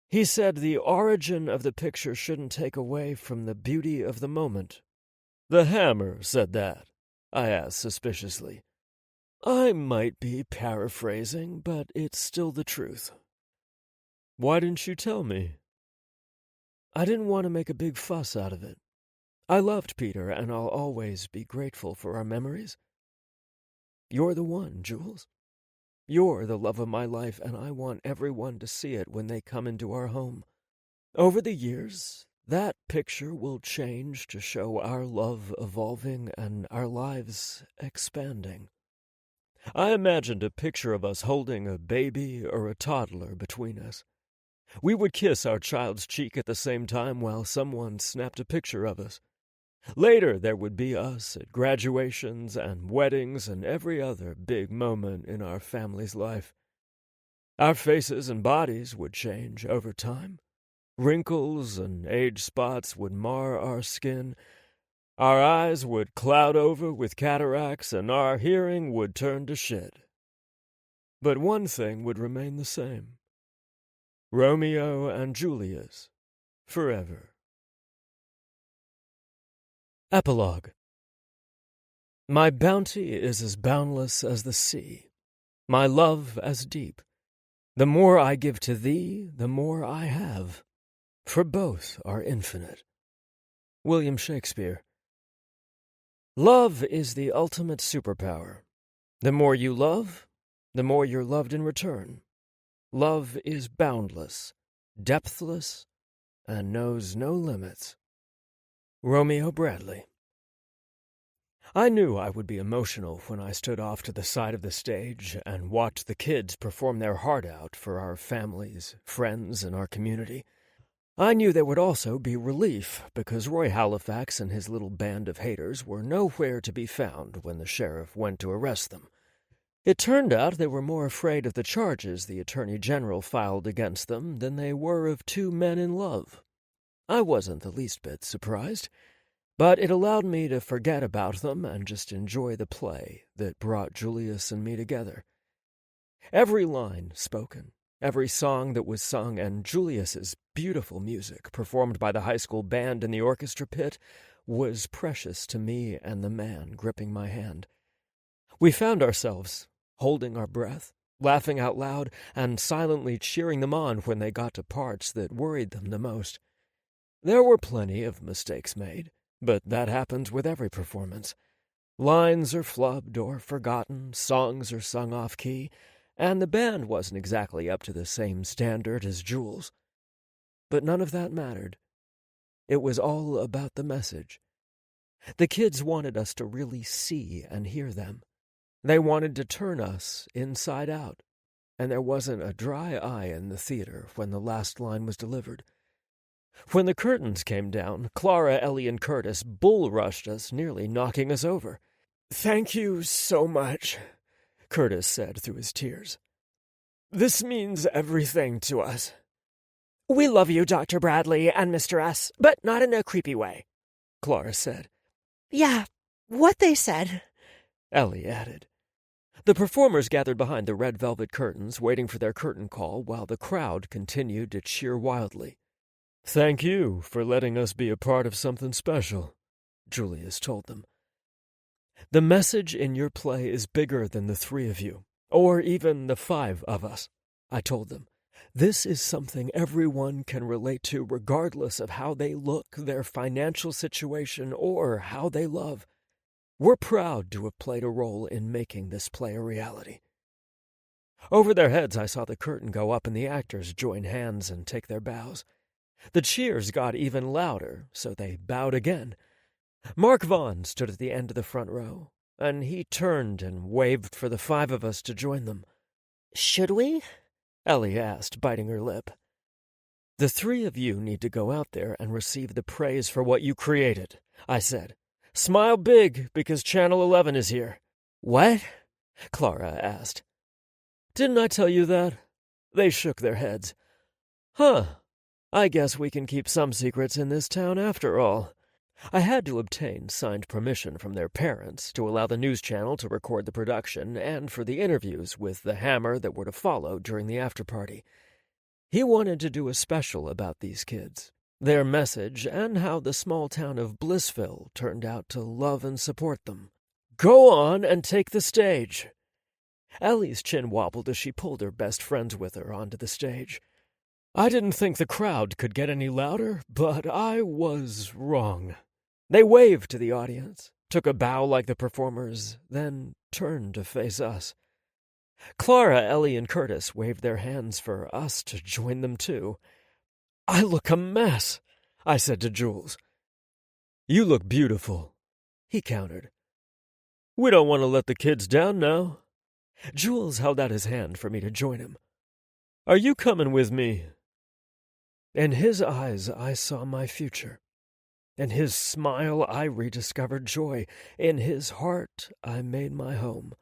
He said the origin of the picture shouldn't take away from the beauty of the moment." "The hammer said that?" I asked suspiciously. "I might be paraphrasing, but it's still the truth." "Why didn't you tell me?" "I didn't want to make a big fuss out of it. I loved Peter, and I'll always be grateful for our memories. You're the one, Jules." You're the love of my life, and I want everyone to see it when they come into our home. Over the years, that picture will change to show our love evolving and our lives expanding. I imagined a picture of us holding a baby or a toddler between us. We would kiss our child's cheek at the same time while someone snapped a picture of us. Later, there would be us at graduations and weddings and every other big moment in our family's life. Our faces and bodies would change over time. Wrinkles and age spots would mar our skin. Our eyes would cloud over with cataracts, and our hearing would turn to shit. But one thing would remain the same. Romeo and Julius, forever. Epilogue. My bounty is as boundless as the sea, my love as deep. The more I give to thee, the more I have, for both are infinite. William Shakespeare. Love is the ultimate superpower. The more you love, the more you're loved in return. Love is boundless, depthless, and knows no limits. Romeo Bradley. I knew I would be emotional when I stood off to the side of the stage and watched the kids perform their heart out for our families, friends, and our community. I knew there would also be relief because Roy Halifax and his little band of haters were nowhere to be found when the sheriff went to arrest them. It turned out they were more afraid of the charges the Attorney General filed against them than they were of two men in love. I wasn't the least bit surprised, but it allowed me to forget about them and just enjoy the play that brought Julius and me together. Every line spoken, every song that was sung, and Julius's beautiful music performed by the high school band in the orchestra pit was precious to me and the man gripping my hand. We found ourselves holding our breath, laughing out loud, and silently cheering them on when they got to parts that worried them the most. There were plenty of mistakes made, but that happens with every performance. Lines are flubbed or forgotten, songs are sung off-key, and the band wasn't exactly up to the same standard as Jules. But none of that mattered. It was all about the message. The kids wanted us to really see and hear them. They wanted to turn us inside out, and there wasn't a dry eye in the theater when the last line was delivered. When the curtains came down, Clara, Ellie, and Curtis bull-rushed us, nearly knocking us over. "Thank you so much," Curtis said through his tears. "This means everything to us." "We love you, Dr. Bradley and Mr. S., but not in a creepy way," Clara said. "Yeah, what they said," Ellie added. The performers gathered behind the red velvet curtains, waiting for their curtain call, while the crowd continued to cheer wildly. "Thank you for letting us be a part of something special," Julius told them. The message in your play is bigger than the three of you, or even the five of us, I told them. This is something everyone can relate to regardless of how they look, their financial situation, or how they love. We're proud to have played a role in making this play a reality. Over their heads, I saw the curtain go up and the actors join hands and take their bows. The cheers got even louder, so they bowed again. Mark Vaughn stood at the end of the front row, and he turned and waved for the five of us to join them. "Should we?" Ellie asked, biting her lip. The three of you need to go out there and receive the praise for what you created, I said. Smile big, because Channel 11 is here. "What?" Clara asked. Didn't I tell you that? They shook their heads. Huh. I guess we can keep some secrets in this town after all. I had to obtain signed permission from their parents to allow the news channel to record the production and for the interviews with the Hammer that were to follow during the after-party. He wanted to do a special about these kids, their message, and how the small town of Blissville turned out to love and support them. Go on and take the stage. Ellie's chin wobbled as she pulled her best friends with her onto the stage. I didn't think the crowd could get any louder, but I was wrong. They waved to the audience, took a bow like the performers, then turned to face us. Clara, Ellie, and Curtis waved their hands for us to join them too. "I look a mess," I said to Jules. "You look beautiful," he countered. "We don't want to let the kids down now." Jules held out his hand for me to join him. "Are you coming with me?" In his eyes I saw my future. In his smile I rediscovered joy. In his heart I made my home.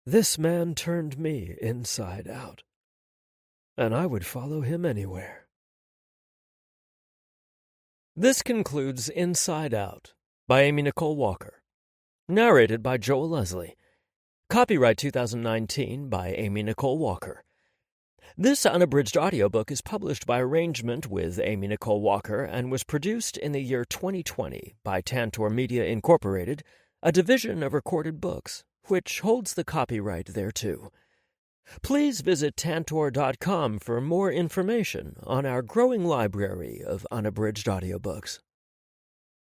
This man turned me inside out, and I would follow him anywhere. This concludes Inside Out by Amy Nicole Walker. Narrated by Joel Leslie. Copyright 2019 by Amy Nicole Walker. This unabridged audiobook is published by arrangement with Amy Nicole Walker and was produced in the year 2020 by Tantor Media Incorporated, a division of Recorded Books, which holds the copyright thereto. Please visit tantor.com for more information on our growing library of unabridged audiobooks.